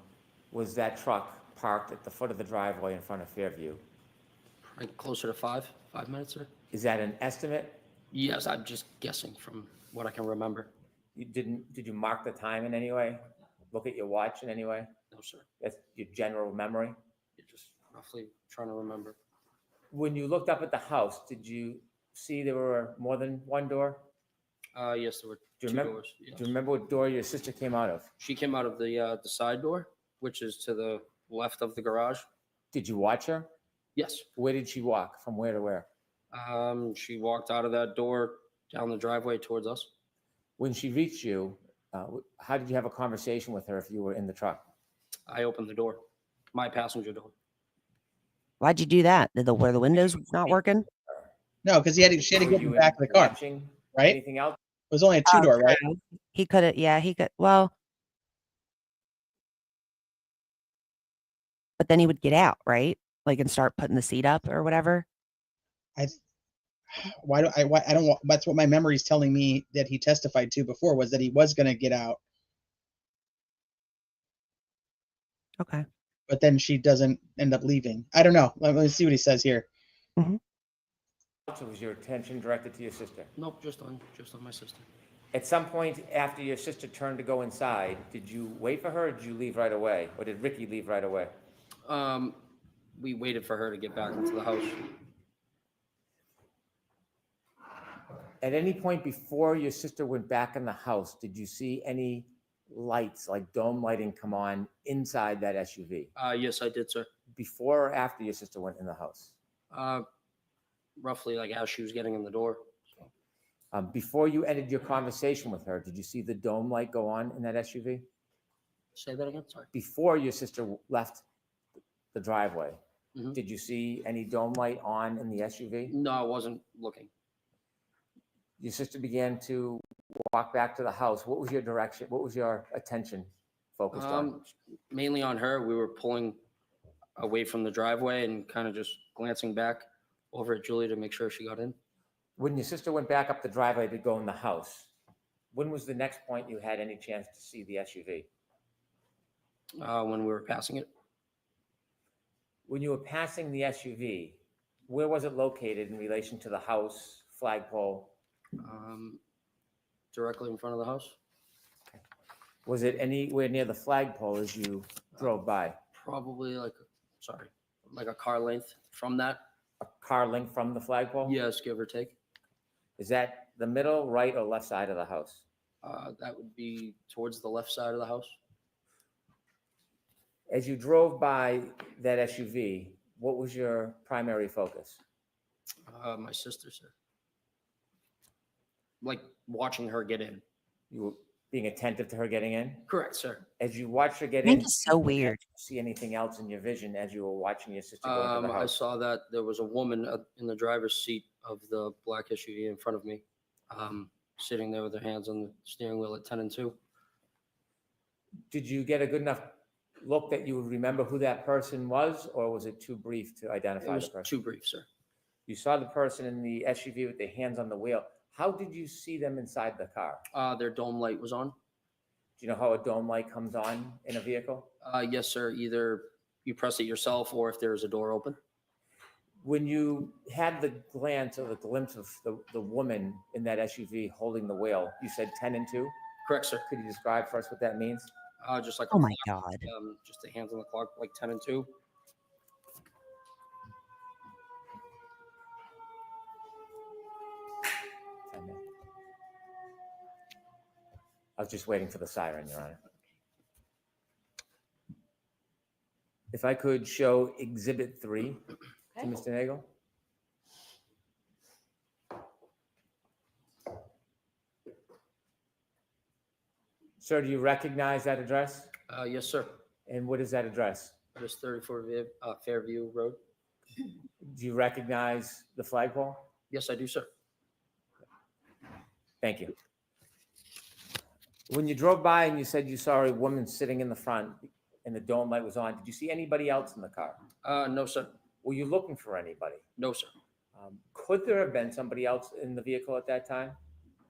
was that truck parked at the foot of the driveway in front of Fairview? Probably closer to 5 minutes, sir. Is that an estimate? Yes, I'm just guessing from what I can remember. Did you mark the time in any way? Look at your watch in any way? No, sir. That's your general memory? You're just roughly trying to remember. When you looked up at the house, did you see there were more than one door? Yes, there were two doors. Yes. Do you remember what door your sister came out of? She came out of the side door, which is to the left of the garage. Did you watch her? Yes. Where did she walk? From where to where? She walked out of that door down the driveway towards us. When she reached you, how did you have a conversation with her if you were in the truck? I opened the door, my passenger door. Why'd you do that? Were the windows not working? No, because she had to get in the back of the car. Right? Anything else? It was only a 2-door, right? He could have, yeah, he could. Well, but then he would get out, right? And start putting the seat up or whatever. That's what my memory is telling me that he testified to before, was that he was going to get out. Okay. But then she doesn't end up leaving. I don't know. Let me see what he says here. Mm-hmm. So was your attention directed to your sister? Nope, just on my sister. At some point after your sister turned to go inside, did you wait for her or did you leave right away? Or did Ricky leave right away? We waited for her to get back into the house. At any point before your sister went back in the house, did you see any lights, like dome lighting, come on inside that SUV? Yes, I did, sir. Before or after your sister went in the house? Roughly as she was getting in the door. Before you ended your conversation with her, did you see the dome light go on in that SUV? Say that again, sorry. Before your sister left the driveway, Mm-hmm. did you see any dome light on in the SUV? No, I wasn't looking. Your sister began to walk back to the house. What was your direction? What was your attention focused on? Mainly on her. We were pulling away from the driveway and kind of just glancing back. over at Julie to make sure she got in. When your sister went back up the driveway to go in the house, when was the next point you had any chance to see the SUV? When we were passing it. When you were passing the SUV, where was it located in relation to the house, flagpole? Directly in front of the house. Was it anywhere near the flagpole as you drove by? Probably like a car length from that. A car length from the flagpole? Yes, give or take. Is that the middle, right, or left side of the house? That would be towards the left side of the house. As you drove by that SUV, what was your primary focus? My sister, sir. Like watching her get in. You were being attentive to her getting in? Correct, sir. As you watched her get I think in, it's so weird. see anything else in your vision as you were watching your sister go into the I house? saw that there was a woman in the driver's seat of the black SUV in front of me, sitting there with her hands on the steering wheel at 10 and 2. Did you get a good enough look that you would remember who that person was, or was it too brief to It identify the was person? too brief, sir. You saw the person in the SUV with their hands on the wheel. How did you see them inside the car? Their dome light was on. Do you know how a dome light comes on in a vehicle? Yes, sir. Either you press it yourself or if there's a door open. When you had the glance or the glimpse of the woman in that SUV holding the wheel, you said 10 and 2? Correct, sir. Could you describe for us what that means? Just like Oh a my clock, God. just the hands on the clock, like 10 and 2. I was just waiting for the siren, Your Honor. If I could show Exhibit 3 to Mr. Nagel. Sir, do you recognize that address? Yes, sir. And what is that address? That is 34 Fairview Road. Do you recognize the flagpole? Yes, I do, sir. Thank you. When you drove by and you said you saw a woman sitting in the front and the dome light was on, did you see anybody else in the car? No, sir. Were you looking for anybody? No, sir. Could there have been somebody else in the vehicle at that time?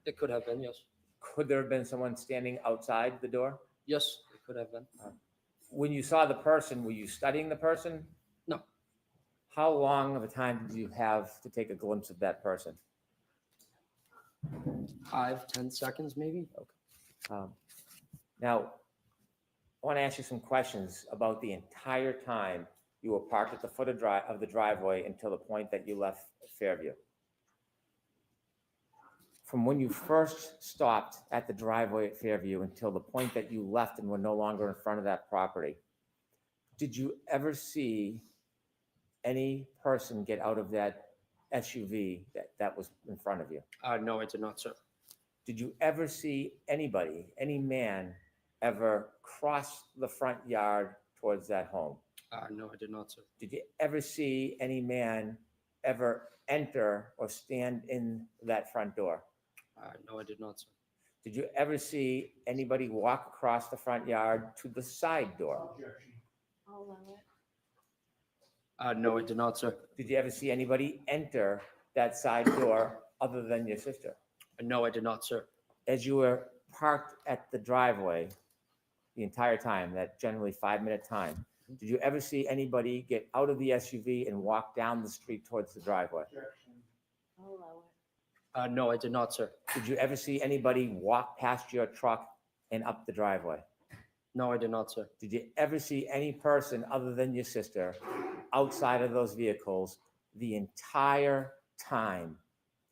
It could have been, yes. Could there have been someone standing outside the door? Yes, it could have been. When you saw the person, were you studying the person? No. How long of a time did you have to take a glimpse of that person? 5-10 seconds, maybe. Okay. Now, I want to ask you some questions about the entire time you were parked at the foot of the driveway until the point that you left Fairview. From when you first stopped at the driveway at Fairview until the point that you left and were no longer in front of that property, did you ever see any person get out of that SUV that was in front of you? No, I did not, sir. Did you ever see anybody, any man, ever cross the front yard towards that home? No, I did not, sir. Did you ever see any man ever enter or stand in that front door? No, I did not, sir. Did you ever see anybody walk across the front yard to the side door? I'll allow it. No, I did not, sir. Did you ever see anybody enter that side door other than your sister? No, I did not, sir. As you were parked at the driveway the entire time, that generally 5-minute time, did you ever see anybody get out of the SUV and walk down the street towards the driveway? I'll allow it. No, I did not, sir. Did you ever see anybody walk past your truck and up the driveway? No, I did not, sir. Did you ever see any person other than your sister outside of those vehicles the entire time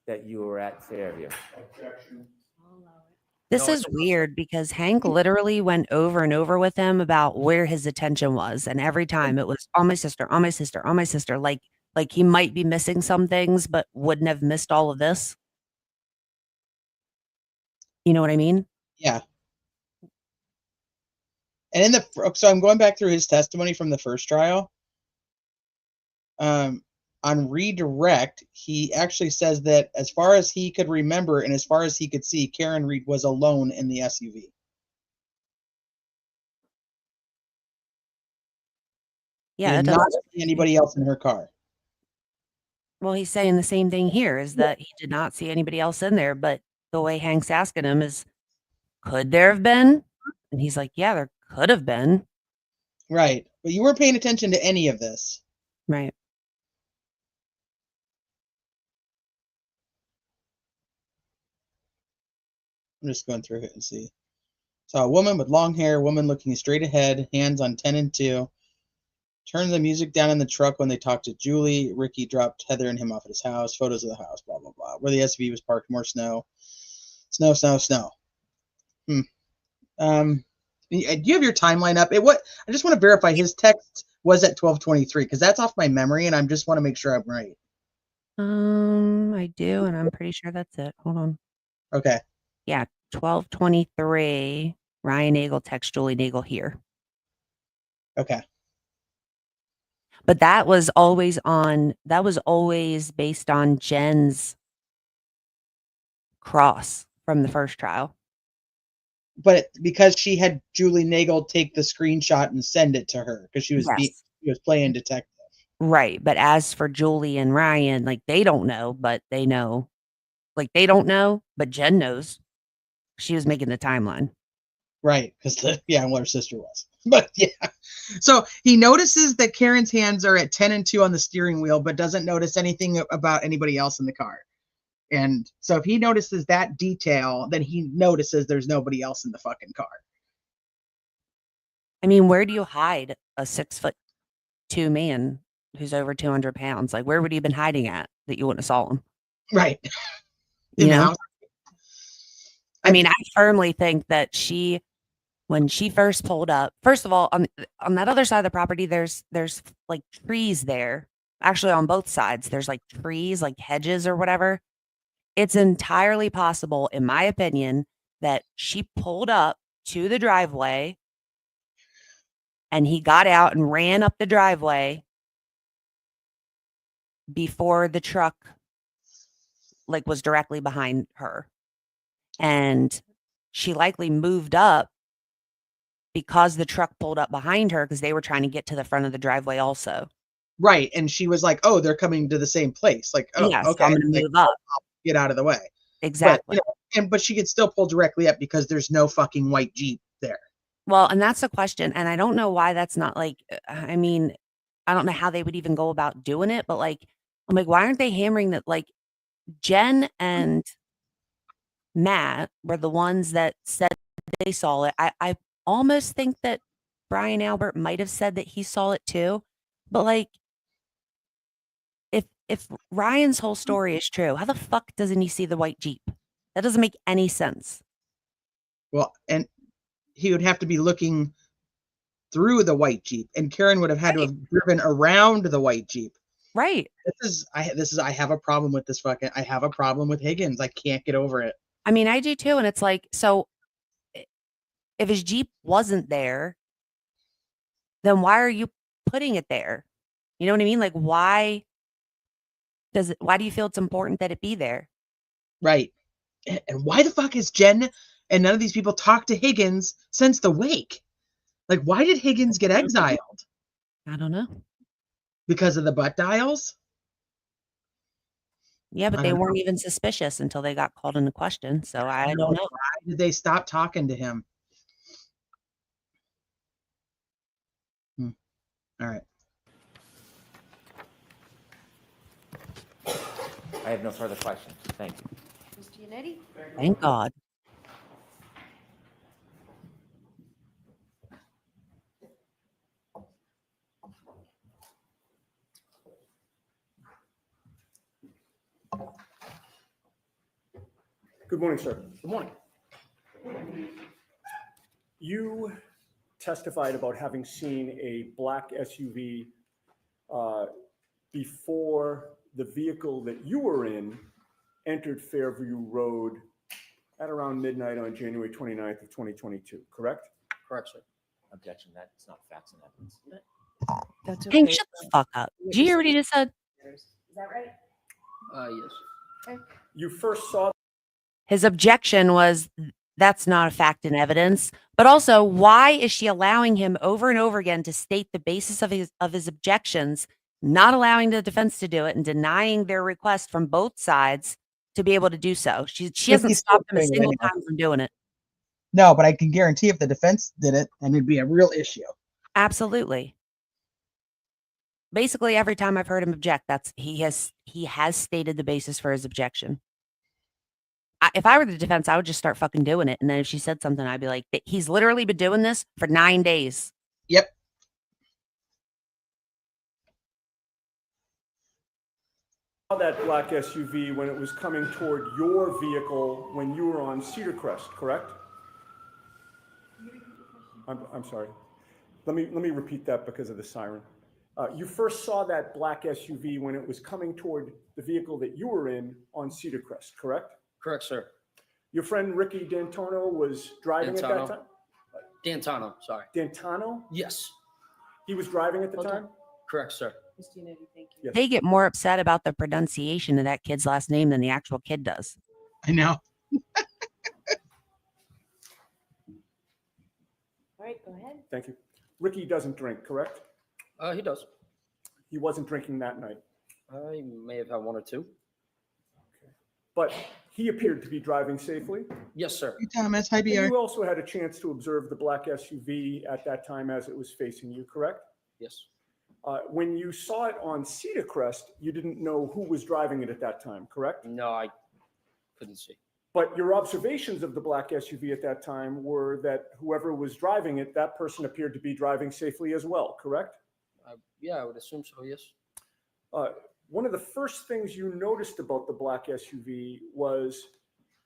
that you were at Fairview? I'll allow it. This No, is weird because Hank literally went over and over with him about where his attention was. And every time it was on my sister, on my sister, on my sister. Like he might be missing some things, but wouldn't have missed all of this. You know what I mean? Yeah. And so I'm going back through his testimony from the first trial. On redirect, he actually says that as far as he could remember and as far as he could see, Karen Reed was alone in the SUV. Yeah, He it did not does. see anybody else in her car. Well, he's saying the same thing here, is that he did not see anybody else in there, but the way Hank's asking him is, could there have been? And he's like, yeah, there could have been. Right. But you weren't paying attention to any of this. Right. I'm just going through it and see. Saw a woman with long hair, woman looking straight ahead, hands on 10 and 2. Turned the music down in the truck when they talked to Julie. Ricky dropped Heather and him off at his house. Photos of the house, blah, blah, blah. Where the SUV was parked, more snow. Snow, snow, snow. Do you have your timeline up? I just want to verify his text was at 12:23 because that's off my memory, and I just want to make sure I'm right. I do, and I'm pretty sure that's it. Hold on. Okay. Yeah, 12:23. Ryan Nagel texts Julie Nagel here. Okay. But that was always based on Jen's cross from the first trial. But because she had Julie Nagel take the screenshot and send it to her because she was playing detective. Right. But as for Julie and Ryan, like, they don't know, but they know. Like, they don't know, but Jen knows. She was making the timeline. Right. Because, well, her sister was. But, yeah. So he notices that Karen's hands are at 10 and 2 on the steering wheel, but doesn't notice anything about anybody else in the car. And so if he notices that detail, then he notices there's nobody else in the fucking car. I mean, where do you hide a 6'2" man who's over 200 pounds? Like, where would he have been hiding at that you wouldn't have saw him? Right. You know? I mean, I firmly think that when she first pulled up, first of all, on that other side of the property, there's like trees there. Actually, on both sides, there's like trees, like hedges or whatever. It's entirely possible, in my opinion, that she pulled up to the driveway and he got out and ran up the driveway before the truck like was directly behind her. And she likely moved up because the truck pulled up behind her because they were trying to get to the front of the driveway also. Right. And she was like, oh, they're coming to the same place. Like, oh, yes, okay. I'm going to move up. Get out of the way. Exactly. But, but she could still pull directly up because there's no fucking white Jeep there. Well, and that's the question. And I don't know why that's not like, I mean, I don't know how they would even go about doing it, but like, I'm like, why aren't they hammering that? Like, Jen and Matt were the ones that said they saw it. I almost think that Brian Albert might have said that he saw it too. But like, if Ryan's whole story is true, how the fuck doesn't he see the white Jeep? That doesn't make any sense. Well, and he would have to be looking through the white Jeep, and Karen would have had to have driven around the white Jeep. Right. I have a problem with this I have a problem with Higgins. I can't get over it. I mean, I do too. And it's like, so if his Jeep wasn't there, then why are you putting it there? You know what I mean? Like, why do you feel it's important that it be there? Right. And why the fuck is Jen and none of these people talked to Higgins since the wake? Like, why did Higgins get exiled? I don't know. Because of the butt dials? Yeah, but they weren't even suspicious until they got called into question. So I don't know. Why did they stop talking to him? All right. I have no further questions. Thank you. Mr. Yannetti? Thank God. Good morning, sir. Good morning. You testified about having seen a black SUV before the vehicle that you were in entered Fairview Road at around midnight on January 29th of 2022, correct? Correct, sir. Objection. That's not facts and evidence. That's Hank, okay. shut the fuck up. Did you hear what he just said? Is that right? Yes. Okay. You first saw. His objection was that's not a fact and evidence. But also, why is she allowing him over and over again to state the basis of his objections not allowing the defense to do it and denying their request from both sides to be able to do so. She hasn't Ricky's still stopped them a doing it single anyway. time from doing it. No, but I can guarantee if the defense did it, then it'd be a real issue. Absolutely. Basically, every time I've heard him object, he has stated the basis for his objection. If I were the defense, I would just start fucking doing it. And then if she said something, I'd be like, he's literally been doing this for 9 days. Yep. That black SUV when it was coming toward your vehicle when you were on Cedar Crest, correct? I'm sorry. Let me repeat that because of the siren. You first saw that black SUV when it was coming toward the vehicle that you were in on Cedar Crest, correct? Correct, sir. Your friend Ricky D'Antano was driving at that time? D'Antano, sorry. D'Antano? Yes. He was driving at the time? Correct, sir. Thank you. Yes. They get more upset about the pronunciation of that kid's last name than the actual kid does. I know. All right, go ahead. Thank you. Ricky doesn't drink, correct? He does. He wasn't drinking that night. I may have had one or two. But he appeared to be driving safely. Yes, sir. Hey, Thomas. Hi, And BR. you also had a chance to observe the black SUV at that time as it was facing you, correct? Yes. When you saw it on Cedar Crest, you didn't know who was driving it at that time, correct? No, I couldn't see. But your observations of the black SUV at that time were that whoever was driving it, that person appeared to be driving safely as well, correct? Yeah, I would assume so, yes. One of the first things you noticed about the black SUV was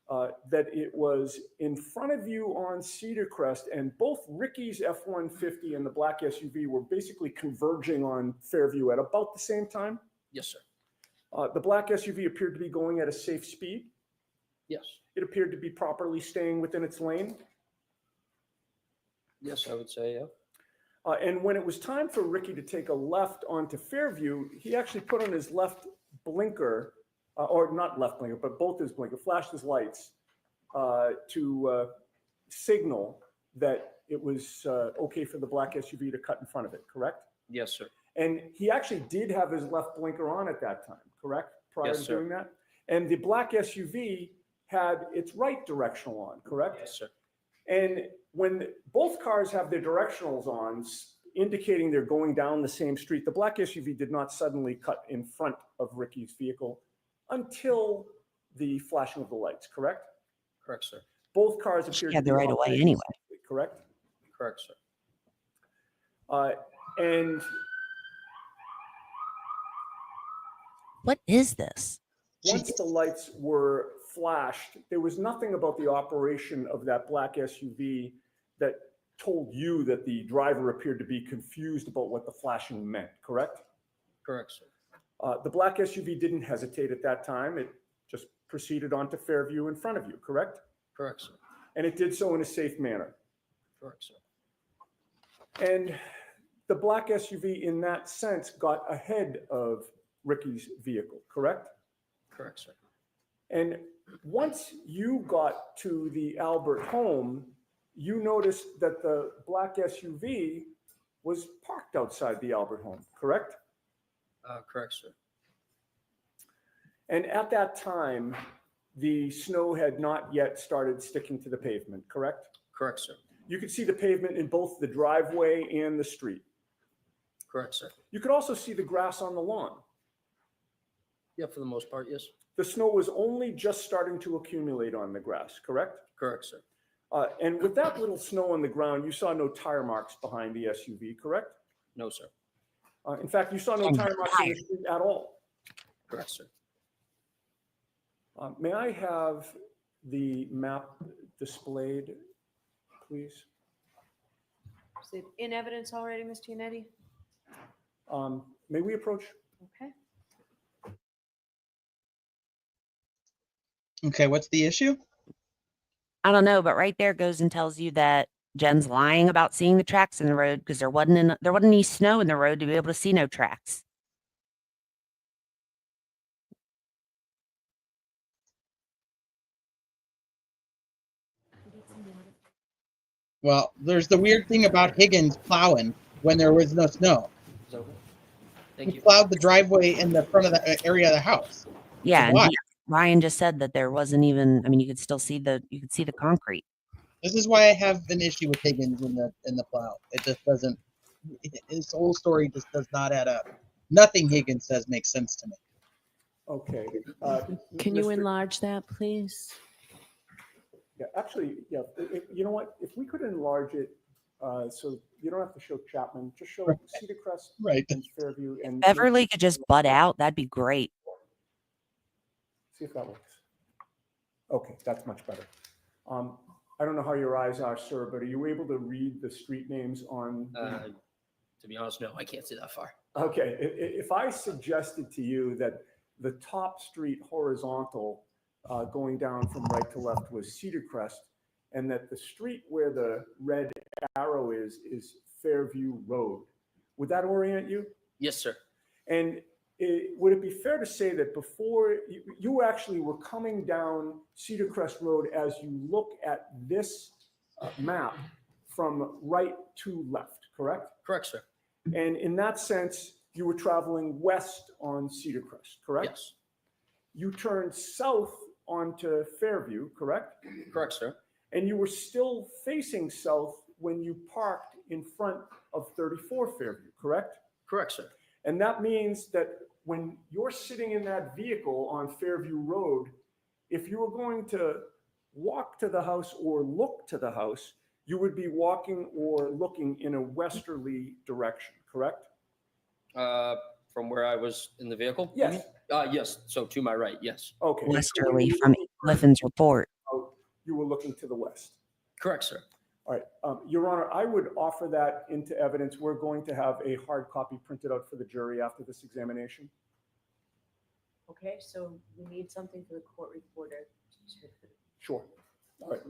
that it was in front of you on Cedar Crest, and both Ricky's F-150 and the black SUV were basically converging on Fairview at about the same time. Yes, sir. The black SUV appeared to be going at a safe speed. Yes. It appeared to be properly staying within its lane. Yes, I would say, yeah. And when it was time for Ricky to take a left onto Fairview, he actually put on his left blinker, or not left blinker, but both his blinker, flashed his lights to signal that it was okay for the black SUV to cut in front of it, correct? Yes, sir. And he actually did have his left blinker on at that time, correct? Prior Yes, to sir. doing that? And the black SUV had its right directional on, correct? Yes, sir. And when both cars have their directionals on, indicating they're going down the same street, the black SUV did not suddenly cut in front of Ricky's vehicle until the flashing of the lights, correct? Correct, sir. Both cars She appeared had to the be right of way operating anyway. safely, correct? Correct, sir. And What is this? once the lights were flashed, there was nothing about the operation of that black SUV that told you that the driver appeared to be confused about what the flashing meant, correct? Correct, sir. The black SUV didn't hesitate at that time. It just proceeded onto Fairview in front of you, correct? Correct, sir. And it did so in a safe manner. Correct, sir. And the black SUV in that sense got ahead of Ricky's vehicle, correct? Correct, sir. And once you got to the Albert home, you noticed that the black SUV was parked outside the Albert home, correct? Correct, sir. And at that time, the snow had not yet started sticking to the pavement, correct? Correct, sir. You could see the pavement in both the driveway and the street. Correct, sir. You could also see the grass on the lawn. Yeah, for the most part, yes. The snow was only just starting to accumulate on the grass, correct? Correct, sir. And with that little snow on the ground, you saw no tire marks behind the SUV, correct? No, sir. In fact, you saw no tire marks in the street at all. Correct, sir. May I have the map displayed, please? Is it in evidence already, Ms. Giannetti? May we approach? Okay. Okay, what's the issue? I don't know, but right there goes and tells you that Jen's lying about seeing the tracks in the road because there wasn't any snow in the road to be able to see no tracks. Well, there's the weird thing about Higgins plowing when there was no snow. Is that okay? Thank He you. plowed the driveway in the front of the area of the house. Yeah, why? and Ryan just said that there wasn't even. I mean, you could still see the concrete. This is why I have an issue with Higgins in the plow. It just doesn't. His whole story just does not add up. Nothing Higgins says makes sense to me. Okay. Can you Mr. enlarge that, please? Yeah, actually, yeah. You know what? If we could enlarge it, so you don't have to show Chapman, just show Right. Cedar Crest Right. and Fairview, and Beverly could just butt out. That'd be great. see if that works. Okay, that's much better. I don't know how your eyes are, sir, but are you able to read the street names on? To be honest, no, I can't see that far. Okay, if I suggested to you that the top street horizontal going down from right to left was Cedar Crest, and that the street where the red arrow is Fairview Road, would that orient you? Yes, sir. And would it be fair to say that before you actually were coming down Cedar Crest Road as you look at this map from right to left, correct? Correct, sir. And in that sense, you were traveling west on Cedar Crest, correct? Yes. You turned south onto Fairview, correct? Correct, sir. And you were still facing south when you parked in front of 34 Fairview, correct? Correct, sir. And that means that when you're sitting in that vehicle on Fairview Road, if you were going to walk to the house or look to the house, you would be walking or looking in a westerly direction, correct? From where I was in the vehicle? Yes. Yes. So to my right, yes. Okay. Westerly from Liffin's report. You were looking to the west. Correct, sir. All right. Your Honor, I would offer that into evidence. We're going to have a hard copy printed out for the jury after this examination. Okay, so we need something for the court reporter. Sure. All right.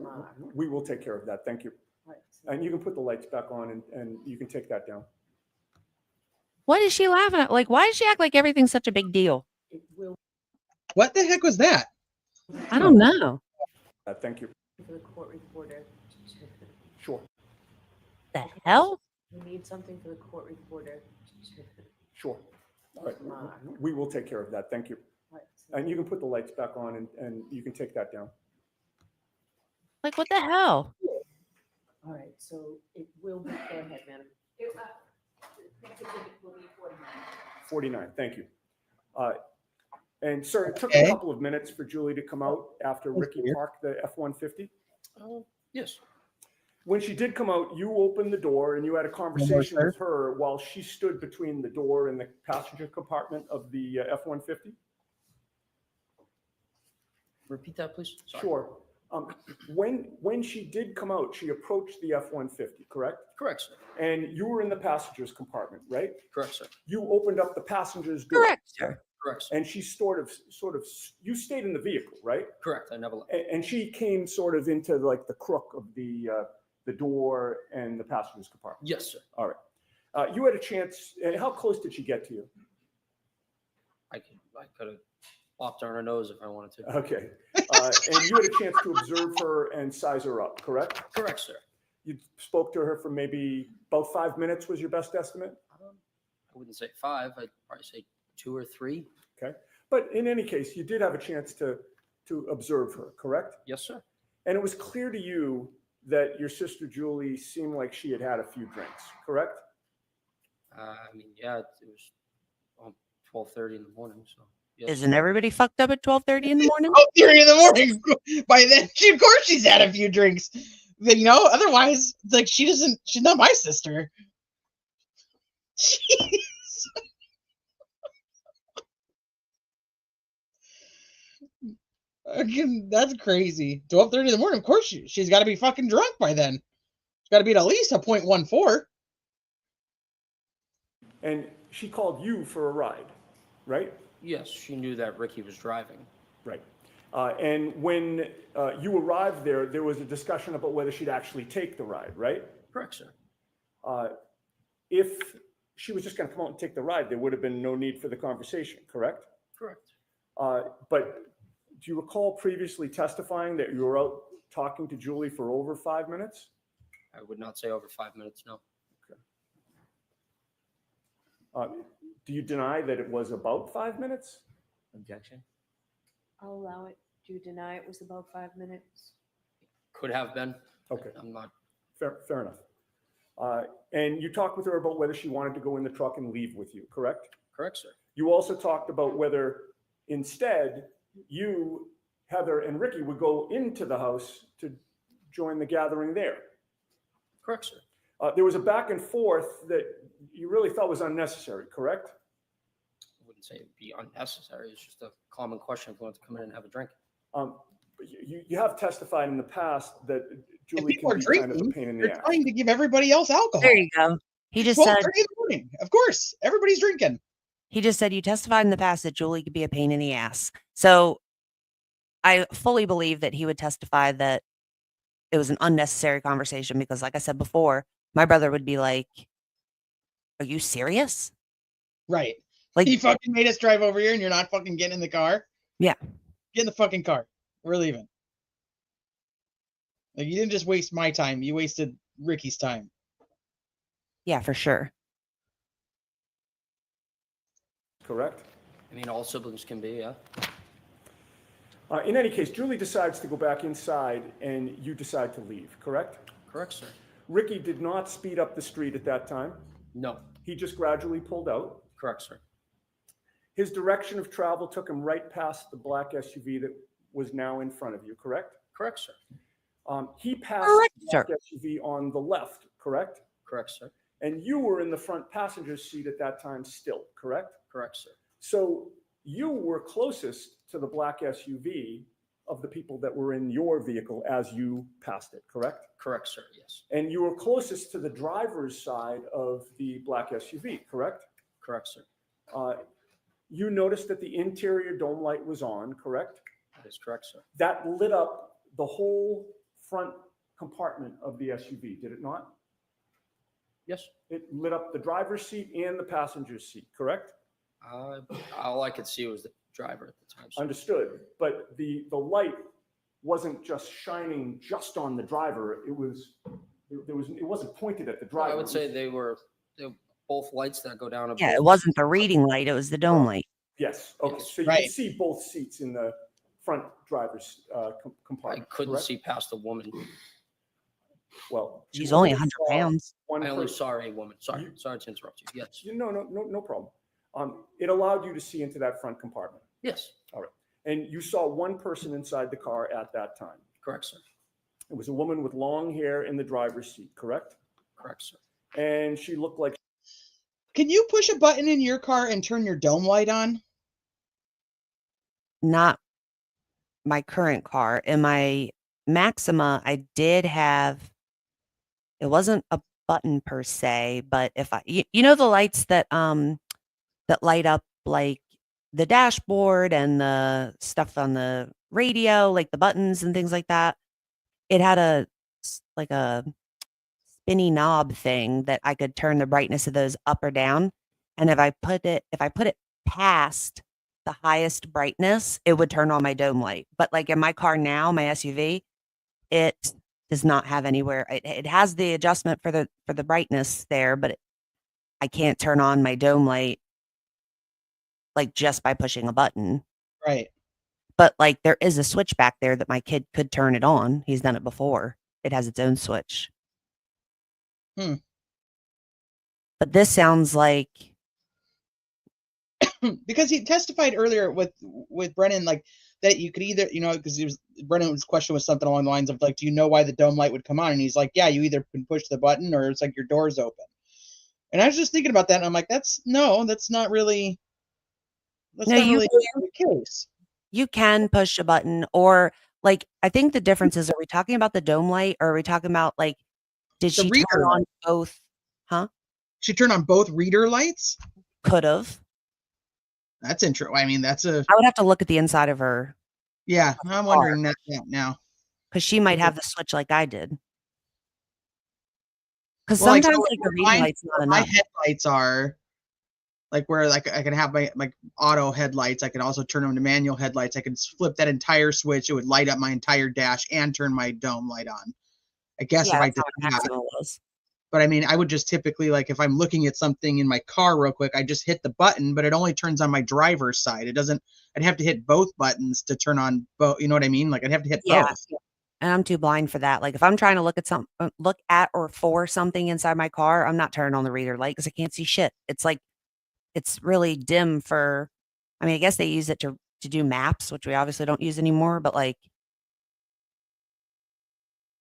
We will take care of that. Thank you. Right, And you can put the lights back on and you can take that down. What is she laughing at? Like, why does she act like everything's such a big deal? It will What the heck was that? I don't know. Thank you. for the court reporter. Sure. The hell? We need something for the court reporter. Sure. All right. We will take care of that. Thank you. Right, And you can put the lights back on and you can take that down. Like, what the hell? all right, so it will be, go ahead, madam. 49. Thank you. And sir, it took Okay. a couple of minutes for Julie to come out after Ricky weird. parked the F-150. Yes. When she did come out, you opened the door and you had a conversation sir. with her while she stood between the door and the passenger compartment of the F-150? Repeat that, please. Sorry. Sure. When she did come out, she approached the F-150, correct? Correct, sir. And you were in the passenger's compartment, right? Correct, sir. You opened up the passenger's door. Correct, sir. Correct, sir. And she sort of, you stayed in the vehicle, right? Correct. I never left. And she came sort of into like the crook of the door and the passenger's compartment. Yes, sir. All right. You had a chance. How close did she get to you? I could have popped her on her nose if I wanted to. Okay. And you had a chance to observe her and size her up, correct? Correct, sir. You spoke to her for maybe about 5 minutes was your best estimate? I wouldn't say 5. I'd probably say 2 or 3. Okay. But in any case, you did have a chance to observe her, correct? Yes, sir. And it was clear to you that your sister Julie seemed like she had had a few drinks, correct? I mean, yeah, it was 12:30 in the morning. So yes. Isn't everybody fucked up at 12:30 in the morning? 12:30 in the morning. By then, of course, she's had a few drinks. But, otherwise, it's like she's not my sister. Jeez. Again, that's crazy. 12:30 in the morning. Of course, she's got to be fucking drunk by then. She's got to be at least a 0.14. And she called you for a ride, right? Yes, she knew that Ricky was driving. Right. And when you arrived there, there was a discussion about whether she'd actually take the ride, right? Correct, sir. If she was just going to come out and take the ride, there would have been no need for the conversation, correct? Correct. But do you recall previously testifying that you were out talking to Julie for over 5 minutes? I would not say over 5 minutes, no. Do you deny that it was about 5 minutes? Objection. I'll allow it. Do you deny it was about 5 minutes? Could have been. Okay, I'm not. fair enough. And you talked with her about whether she wanted to go in the truck and leave with you, correct? Correct, sir. You also talked about whether instead you, Heather, and Ricky would go into the house to join the gathering there. Correct, sir. There was a back and forth that you really thought was unnecessary, correct? I wouldn't say it'd be unnecessary. It's just a common question if you want to come in and have a drink. But you have testified in the past that If Julie people can are be kind of a drinking, pain in the they're ass. trying to give everybody else alcohol. There you go. He just 12:30 said, in the morning. Of course, everybody's drinking. he just said you testified in the past that Julie could be a pain in the ass. So I fully believe that he would testify that it was an unnecessary conversation because, like I said before, my brother would be like, "Are you serious?" Right. Like, You fucking made us drive over here and you're not fucking getting in the car? yeah. Get in the fucking car. We're leaving. Like, you didn't just waste my time. You wasted Ricky's time. Yeah, for sure. Correct? I mean, all siblings can be, yeah. In any case, Julie decides to go back inside and you decide to leave, correct? Correct, sir. Ricky did not speed up the street at that time. No. He just gradually pulled out. Correct, sir. His direction of travel took him right past the black SUV that was now in front of you, correct? Correct, sir. He passed Correct, the black SUV on the left, correct? Correct, sir. And you were in the front passenger seat at that time still, correct? Correct, sir. So you were closest to the black SUV of the people that were in your vehicle as you passed it, correct? Correct, sir. Yes. And you were closest to the driver's side of the black SUV, correct? Correct, sir. You noticed that the interior dome light was on, correct? That is correct, sir. That lit up the whole front compartment of the SUV, did it not? Yes. It lit up the driver's seat and the passenger's seat, correct? All I could see was the driver at the time, sir. Understood. But the light wasn't just shining just on the driver. It wasn't pointed at the driver. I would say they were both lights that go down. Yeah, it wasn't the reading light, it was the dome light. Yes. Okay. Yes. So you can see both seats in the front driver's I compartment. couldn't correct? see past the woman. Well, She's you only only 100 saw pounds. one I only person. saw a woman. Sorry to interrupt you. Yes. No problem. It allowed you to see into that front compartment. Yes. All right. And you saw one person inside the car at that time. Correct, sir. It was a woman with long hair in the driver's seat, correct? Correct, sir. And she looked like. Can you push a button in your car and turn your dome light on? Not my current car. In my Maxima, I did have, it wasn't a button per se, but if you know the lights that that light up like the dashboard and the stuff on the radio, like the buttons and things like that, it had a spinny knob thing that I could turn the brightness of those up or down. And if I put it past the highest brightness, it would turn on my dome light. But like in my car now, my SUV, it does not have anywhere. It has the adjustment for the brightness there, but I can't turn on my dome light like just by pushing a button. Right. But like there is a switch back there that my kid could turn it on. He's done it before. It has its own switch. But this sounds like because he testified earlier with Brennan, like that you could either, because Brennan's question was something along the lines of like, do you know why the dome light would come on? And he's like, yeah, you either can push the button or it's like your door's open. And I was just thinking about that, and I'm like, that's not really the case. You can push a button, or like I think the difference is, are we talking about the dome light or are we talking about like did she turn on both? Huh? She turned on both reader lights? Could have. That's interesting. I mean, I would have to look at the inside of her. Yeah, I'm wondering that now. Because she might have the switch like I did. Because Well, sometimes like, like the reading light's not enough. My headlights are like where like I can have my auto headlights. I can also turn them to manual headlights. I can flip that entire switch. It would light up my entire dash and turn my dome light on. I guess if I did that. But I mean, I would just typically, like, if I'm looking at something in my car real quick, I just hit the button, but it only turns on my driver's side. It doesn't, I'd have to hit both buttons to turn on both. You know what I mean? Like, I'd have to hit Yeah. both. And I'm too blind for that. Like if I'm trying to look at or for something inside my car, I'm not turning on the reader light because I can't see shit. It's like, it's really dim for, I mean, I guess they use it to do maps, which we obviously don't use anymore, but like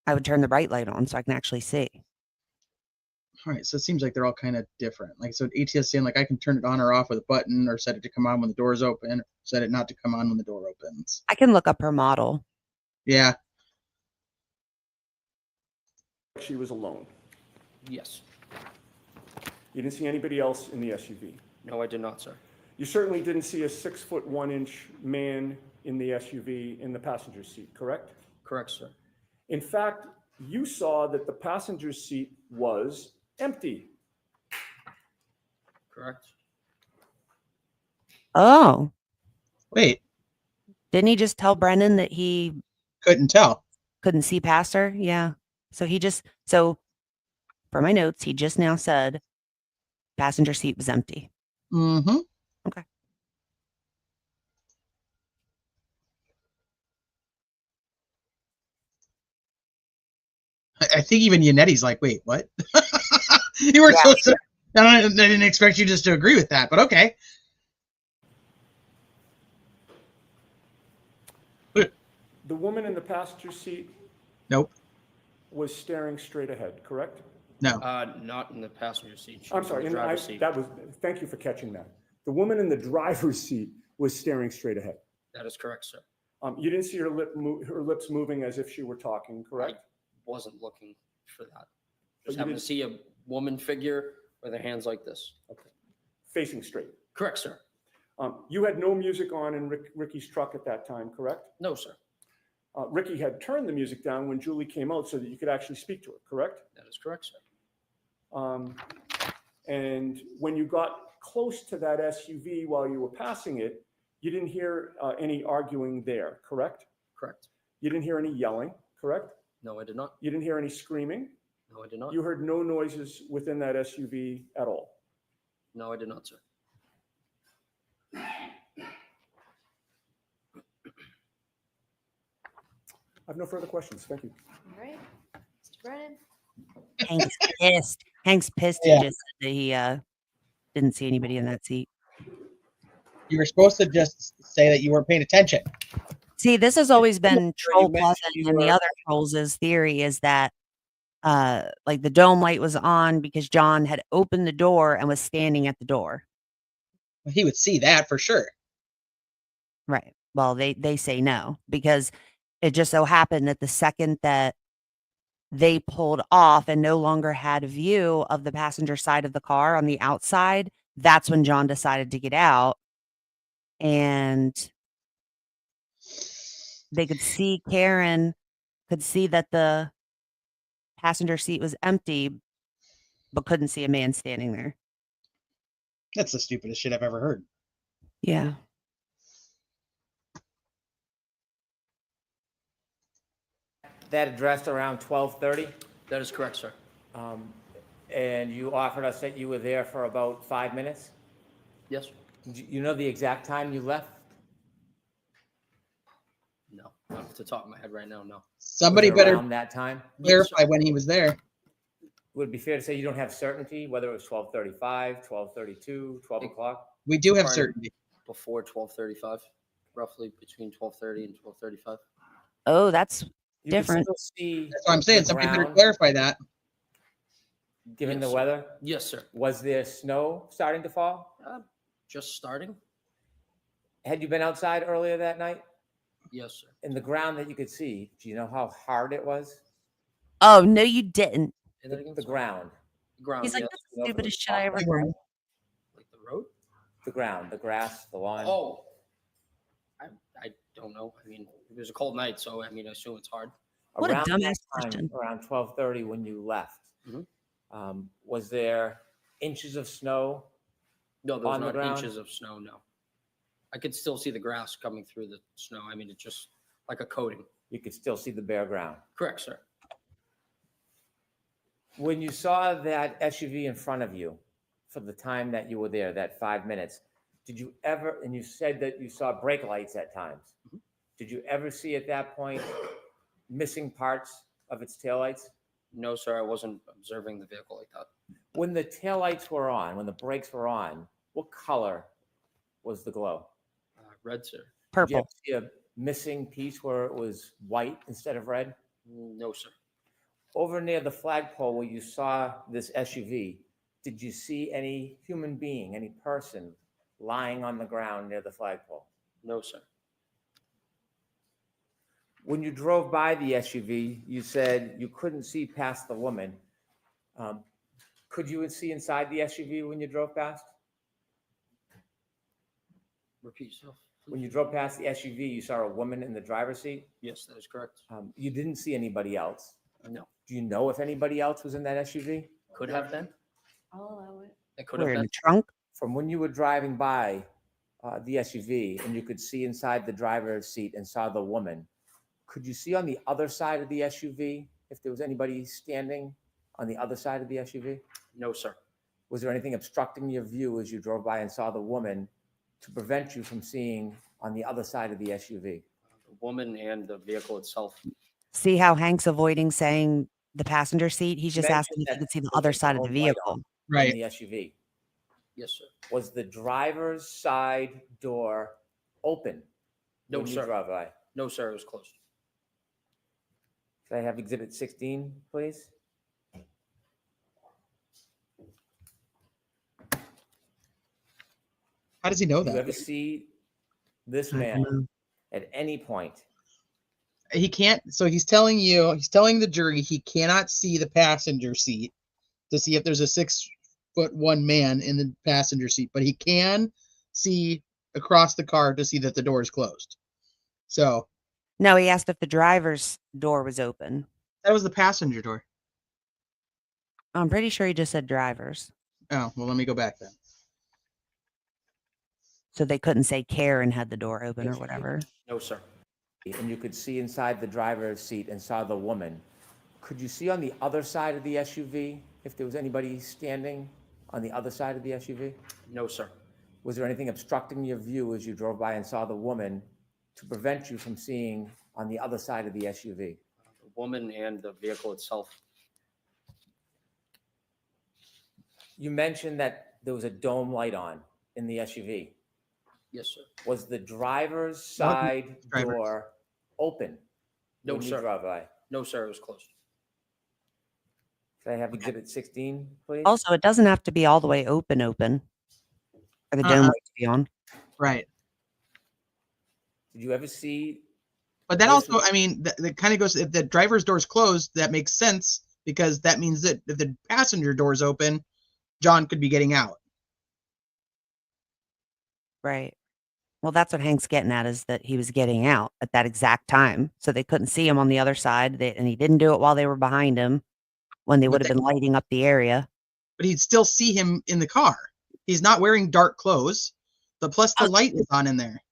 I would turn the bright light on so I can actually see. All right, so it seems like they're all kind of different. Like, so ATS saying, like, I can turn it on or off with a button, or set it to come on when the door is open, or set it not to come on when the door opens. I can look up her model. Yeah. She was alone. Yes. You didn't see anybody else in the SUV? No, I did not, sir. You certainly didn't see a 6'1" man in the SUV in the passenger seat, correct? Correct, sir. In fact, you saw that the passenger seat was empty. Correct. Oh. Wait. Didn't he just tell Brennan that he couldn't tell? Couldn't see past her? Yeah. So he just, so for my notes, he just now said passenger seat was empty. Mm-hmm. Okay. I think even Yanetti's like, wait, what? You were supposed to, I didn't expect you just to agree with that, but okay. The woman in the passenger seat Nope. was staring straight ahead, correct? No. Not in the passenger seat. She I'm was sorry, in the and driver's seat. thank you for catching that. The woman in the driver's seat was staring straight ahead. That is correct, sir. You didn't see her lips moving as if she were talking, correct? I wasn't looking for that. But Just you happened did- to see a woman figure with her hands like this. Okay. Facing straight. Correct, sir. You had no music on in Ricky's truck at that time, correct? No, sir. Ricky had turned the music down when Julie came out so that you could actually speak to her, correct? That is correct, sir. And when you got close to that SUV while you were passing it, you didn't hear any arguing there, correct? Correct. You didn't hear any yelling, correct? No, I did not. You didn't hear any screaming? No, I did not. You heard no noises within that SUV at all? No, I did not, sir. I have no further questions. Thank you. All right, Mr. Brennan. Hank's pissed. Hank's pissed. Yeah. He just said that he didn't see anybody in that seat. You were supposed to just say that you weren't paying attention. See, this has always been Troll mentioned Pleasant, you and the were- other trolls' theory is that like the dome light was on because John had opened the door and was standing at the door. He would see that for sure. Right. Well, they say no because it just so happened that the second that they pulled off and no longer had a view of the passenger side of the car on the outside, that's when John decided to get out. And they could see Karen could see that the passenger seat was empty, but couldn't see a man standing there. That's the stupidest shit I've ever heard. Yeah. That addressed around 12:30, That is correct, sir. and you offered us that you were there for about 5 minutes? Yes. You know the exact time you left? No, not off the top of my head right now. No. Somebody Was it better around that time? clarify when he was there. Would it be fair to say you don't have certainty whether it was 12:35, 12:32, 12 o'clock? We do have Probably certainty. Before 12:35, roughly between 12:30 and 12:35. Oh, that's You could different. still see That's what I'm saying. the Somebody better ground, clarify that. given Yes, the sir. weather. Yes, sir. Was there snow starting to fall? Just starting? Had you been outside earlier that night? Yes, sir. And the ground that you could see, do you know how hard it was? Oh, no, you didn't. Say that again, The sir? ground. Ground. He's like, yes. that's the stupidest shit I ever heard. Like the road? The ground, the grass, the lawn. Oh, I don't know. I mean, it was a cold night, so I mean, I assume it's hard. What a Around dumbass that time, question. around 12:30 when you left, Mhm. Was there inches of snow? No, there was On the not ground? inches of snow. No, I could still see the grass coming through the snow. I mean, it's just like a coating. You could still see the bare ground. Correct, sir. When you saw that SUV in front of you for the time that you were there, that 5 minutes, did you ever, and you said that you saw brake lights at times, did you ever see at that point missing parts of its taillights? No, sir, I wasn't observing the vehicle like that. When the taillights were on, when the brakes were on, what color was the glow? Red, sir. Did you Purple. ever see a missing piece where it was white instead of red? No, sir. Over near the flagpole where you saw this SUV, did you see any human being, any person lying on the ground near the flagpole? No, sir. When you drove by the SUV, you said you couldn't see past the woman. Could you see inside the SUV when you drove past? Repeat yourself. When you drove past the SUV, you saw a woman in the driver's seat? Yes, that is correct. You didn't see anybody else? No. Do you know if anybody else was in that SUV? Could have been. I'll allow it. It could Where, have in been. the trunk? From when you were driving by the SUV and you could see inside the driver's seat and saw the woman, could you see on the other side of the SUV if there was anybody standing on the other side of the SUV? No, sir. Was there anything obstructing your view as you drove by and saw the woman to prevent you from seeing on the other side of the SUV? The woman and the vehicle itself. See how Hank's avoiding saying the passenger seat? He's just Mentioned asking if that you could see the there was other a side of the dome light vehicle. on Right. In the SUV. Yes, sir. Was the driver's side door open? No, when you sir. drove by? No, sir, it was closed. Can I have Exhibit 16, please? How does he know Do you that? ever see this I don't know. man at any point? He can't. So he's telling the jury he cannot see the passenger seat to see if there's a 6'1" man in the passenger seat, but he can see across the car to see that the door is closed. So No, he asked if the driver's door was open. that was the passenger door. I'm pretty sure he just said drivers. Oh, well, let me go back then. So they couldn't say Karen had the door open or Yes, whatever. No, sir. And you could see inside the driver's seat and saw the woman. Could you see on the other side of the SUV if there was anybody standing on the other side of the SUV? No, sir. Was there anything obstructing your view as you drove by and saw the woman to prevent you from seeing on the other side of the SUV? The woman and the vehicle itself. You mentioned that there was a dome light on in the SUV. Yes, sir. Was the driver's side driver's. door open No, when you sir. drove by? No, sir, it was closed. Can I have Exhibit 16, please? Also, it doesn't have to be all the way open for the dome light to be on. Right. Did you ever see? But that This also, I mean, that kind of goes, if the driver's door is closed, that makes sense because that means that if the passenger door is open, John could be getting out. Right. Well, that's what Hank's getting at, is that he was getting out at that exact time. So they couldn't see him on the other side. And he didn't do it while they were behind him when they But would have been lighting up the area. But he'd still see him in the car. He's not wearing dark clothes. Plus the light is on in there.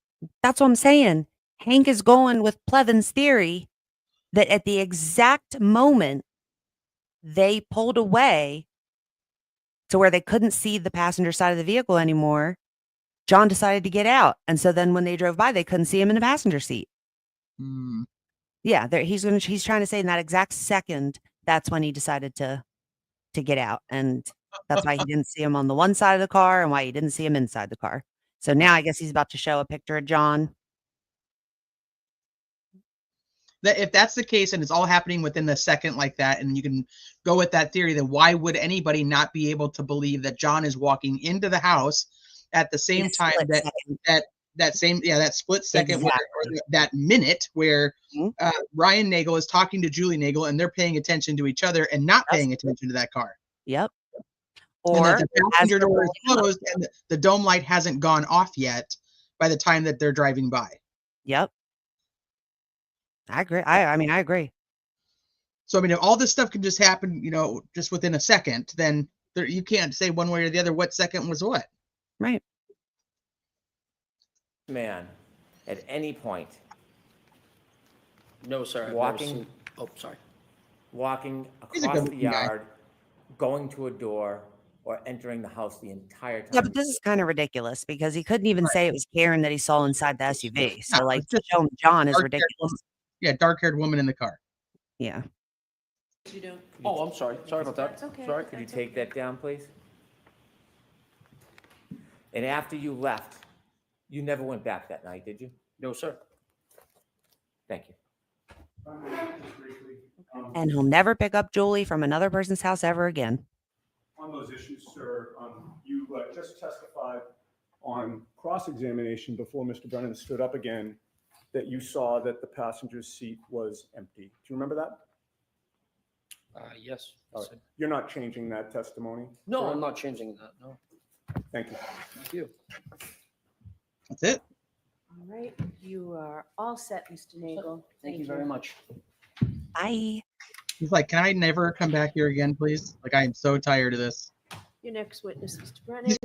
That's what I'm saying. Hank is going with Plevin's theory that at the exact moment they pulled away to where they couldn't see the passenger side of the vehicle anymore, John decided to get out. And so then when they drove by, they couldn't see him in the passenger seat. Hmm. Yeah, he's trying to say in that exact second, that's when he decided to get out. And that's why he didn't see him on the one side of the car and why he didn't see him inside the car. So now I guess he's about to show a picture of John. That if that's the case and it's all happening within the second like that, and you can go with that theory, then why would anybody not be able to believe that John is walking into the house at the same time that split second or that minute where Ryan Nagel is talking to Julie Nagel and they're paying attention to each other and not paying attention to that car. Yep. And Or that the passenger door is closed and the dome light hasn't gone off yet by the time that they're driving by. Yep. I agree. I mean, I agree. So, I mean, if all this stuff can just happen, just within a second, then you can't say one way or the other what second was what. Right. Man, at any point. No, sir. I've never Walking. seen- Oh, sorry. Walking He's a across good the looking guy. yard going to a door or entering the house the entire time. Yeah, but this is kind of ridiculous because he couldn't even say it was Karen that he saw inside the SUV. So, No, like, it's just to show him John is dark-haired ridiculous. woman. Yeah, dark-haired woman in the car. Yeah. You do. Oh, I'm sorry. Sorry about that. That's okay. Sorry. Could you That's take okay. that down, please? And after you left, you never went back that night, did you? No, sir. Thank you. Just briefly, And he'll never pick up Julie from another person's house ever again. on those issues, sir, you just testified on cross-examination before Mr. Brennan stood up again that you saw that the passenger's seat was empty. Do you remember that? Yes. All right. You're not changing that testimony? No, correct? I'm not changing that. No. Thank you. Thank you. That's it. All right, you are all set, Mr. Nagel. Thank you very much. Bye. He's like, can I never come back here again, please? Like, I am so tired of this. Your next witness, Mr. Brennan. He's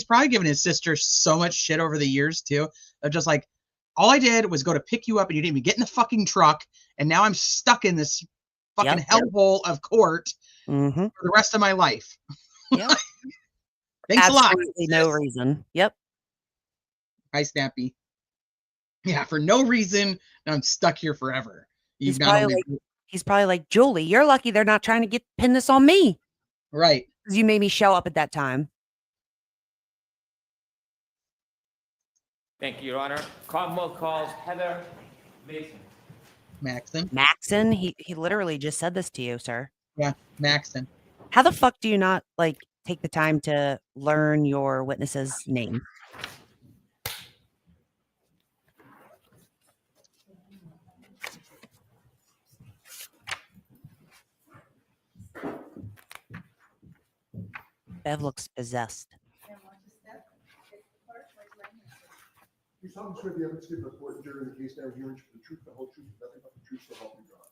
probably given his sister so much shit over the years too. Of just like, all I did was go to pick you up and you didn't even get in the fucking truck, and now I'm stuck in this fucking hellhole of court for the rest of my life. Yep. Thanks a lot. Absolutely no reason. Yep. Hi, Snappy. Yeah, for no reason, I'm stuck here forever. He's probably like, Julie, you're lucky they're not trying to pin this on me. Right. Because you made me show up at that time. Thank you, Your Honor. Commonwealth calls Heather Maxon. Maxon? He literally just said this to you, sir. Yeah, Maxon. How the fuck do you not, like, take the time to learn your witness's name? Bev looks possessed. You solemnly swear the evidence given before the court and jury in the case now is your for the truth, the whole truth, and nothing but the truth, so help you God.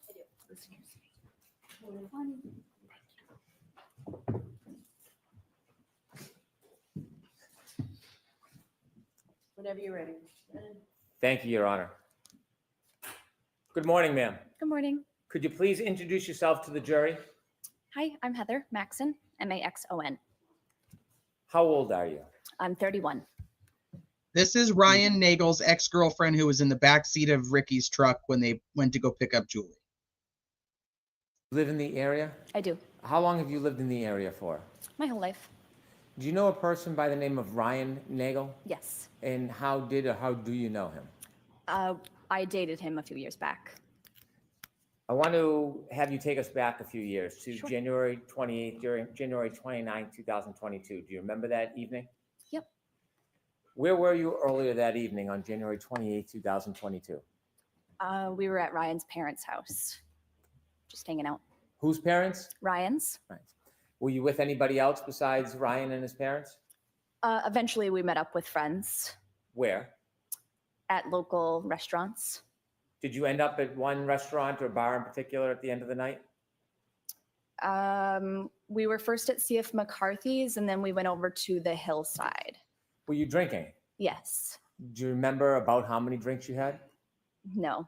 Whenever you're ready. Thank you, Your Honor. Good morning, ma'am. Good morning. Could you please introduce yourself to the jury? Hi, I'm Heather Maxon, Maxon. How old are you? I'm 31. This is Ryan Nagel's ex-girlfriend who was in the back seat of Ricky's truck when they went to go pick up Julie. Live in the area? I do. How long have you lived in the area for? My whole life. Do you know a person by the name of Ryan Nagel? Yes. And how do you know him? I dated him a few years back. I want to have you take us back a few years to Sure. January 28th, during January 29th, 2022. Do you remember that evening? Yep. Where were you earlier that evening on January 28th, 2022? We were at Ryan's parents' house, just hanging out. Whose parents? Ryan's. Right. Were you with anybody else besides Ryan and his parents? Eventually, we met up with friends Where? at local restaurants. Did you end up at one restaurant or bar in particular at the end of the night? We were first at CF McCarthy's, and then we went over to the hillside. Were you drinking? Yes. Do you remember about how many drinks you had? No.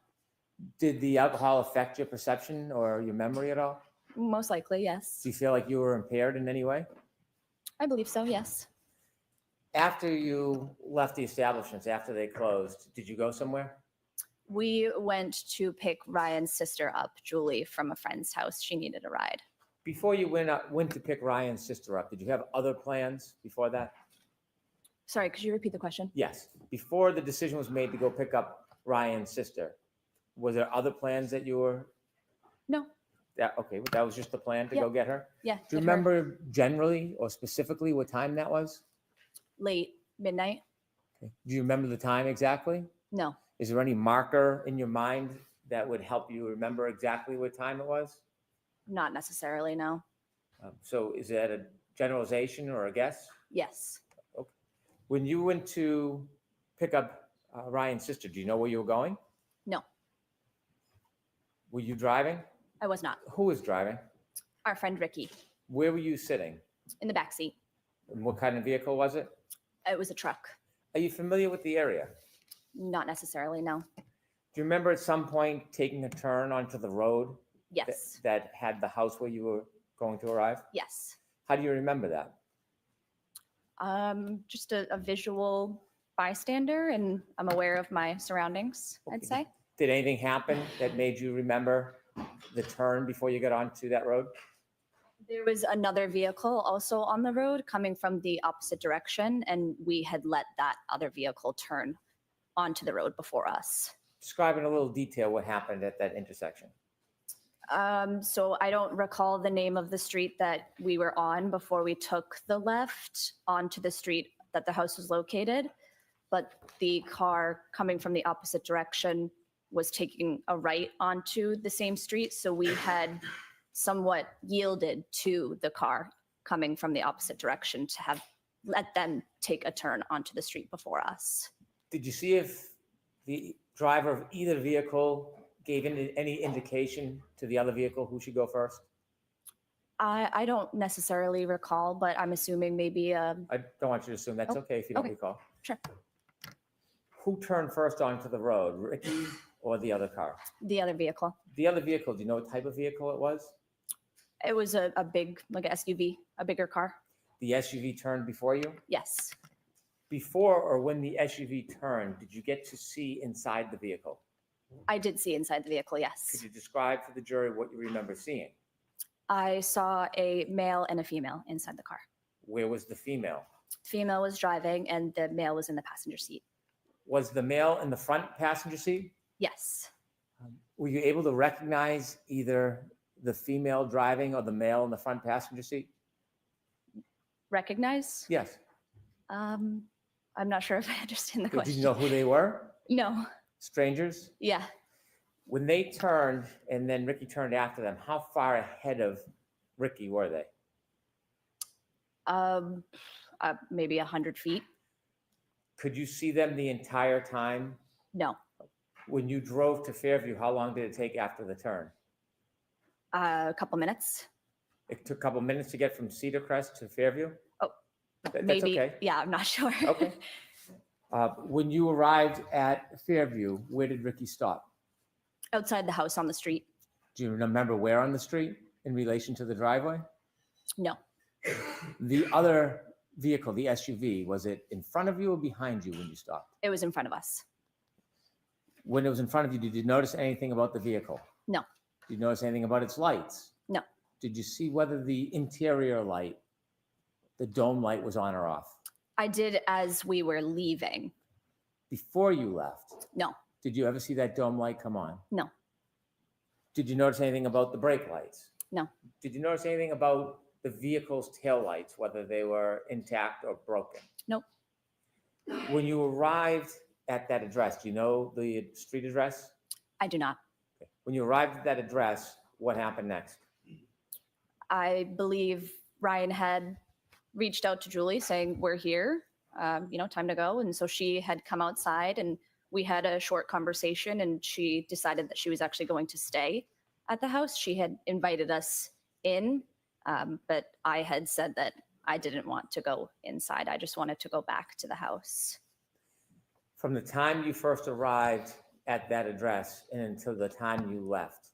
Did the alcohol affect your perception or your memory at all? Most likely, yes. Do you feel like you were impaired in any way? I believe so, yes. After you left the establishments, after they closed, did you go somewhere? We went to pick Ryan's sister up, Julie, from a friend's house. She needed a ride. Before you went to pick Ryan's sister up, did you have other plans before that? Sorry, could you repeat the question? Yes. Before the decision was made to go pick up Ryan's sister, was there other plans that you were? No. Yeah, okay, but that was just the plan to go get her? Yeah. Do you get her remember generally or specifically what time that was? late midnight? Okay. Do you remember the time exactly? No. Is there any marker in your mind that would help you remember exactly what time it was? Not necessarily, no. So is that a generalization or a guess? Yes. Okay. When you went to pick up Ryan's sister, do you know where you were going? No, Were you driving? I was not. Who was driving? Our friend Ricky Where were you sitting? in the back seat. And what kind of vehicle was it? It was a truck. Are you familiar with the area? Not necessarily, no. Do you remember at some point taking a turn onto the road Yes. that had the house where you were going to arrive? Yes. How do you remember that? Just a visual bystander, and I'm aware of my surroundings, I'd say. Did anything happen that made you remember the turn before you got onto that road? There was another vehicle also on the road coming from the opposite direction, and we had let that other vehicle turn onto the road before us. Describe in a little detail what happened at that intersection. So I don't recall the name of the street that we were on before we took the left onto the street that the house was located, but the car coming from the opposite direction was taking a right onto the same street. So we had somewhat yielded to the car coming from the opposite direction to have let them take a turn onto the street before us. Did you see if the driver of either vehicle gave any indication to the other vehicle who should go first? I don't necessarily recall, but I'm assuming maybe I don't want you to assume. That's okay if you don't recall. Sure. Who turned first onto the road, Ricky or the other car? The other vehicle. The other vehicle, do you know what type of vehicle it was? It was a big, like a SUV, a bigger car. The SUV turned before you? Yes. Before or when the SUV turned, did you get to see inside the vehicle? I did see inside the vehicle, yes. Could you describe to the jury what you remember seeing? I saw a male and a female inside the car. Where was the female? Female was driving and the male was in the passenger seat. Was the male in the front passenger seat? Yes. Were you able to recognize either the female driving or the male in the front passenger seat? Recognize? Yes. I'm not sure if I understand the Did question. you know who they were? No. Strangers? Yeah. When they turned and then Ricky turned after them, how far ahead of Ricky were they? Maybe 100 feet. Could you see them the entire time? No. When you drove to Fairview, how long did it take after the turn? A couple minutes. It took a couple minutes to get from Cedar Crest to Fairview? Oh, That's maybe. okay. Yeah, I'm not sure. Okay. When you arrived at Fairview, where did Ricky stop? Outside the house on the street. Do you remember where on the street in relation to the driveway? No. The other vehicle, the SUV, was it in front of you or behind you when you stopped? It was in front of us. When it was in front of you, did you notice anything about the vehicle? No. Did you notice anything about its lights? No. Did you see whether the interior light, the dome light, was on or off? I did as we were leaving. Before you left? No. Did you ever see that dome light come on? No. Did you notice anything about the brake lights? No. Did you notice anything about the vehicle's tail lights, whether they were intact or broken? Nope. When you arrived at that address, do you know the street address? I do not. Okay. When you arrived at that address, what happened next? I believe Ryan had reached out to Julie saying, we're here, time to go. And so she had come outside and we had a short conversation and she decided that she was actually going to stay at the house. She had invited us in, but I had said that I didn't want to go inside. I just wanted to go back to the house. From the time you first arrived at that address and until the time you left,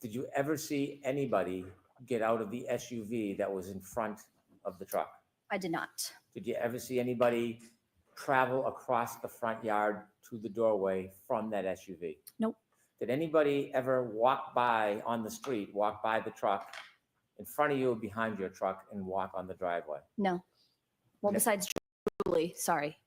did you ever see anybody get out of the SUV that was in front of the truck? I did not. Did you ever see anybody travel across the front yard to the doorway from that SUV? Nope. Did anybody ever walk by on the street, walk by the truck in front of you or behind your truck and walk on the driveway? No. Well, No. besides Julie, sorry.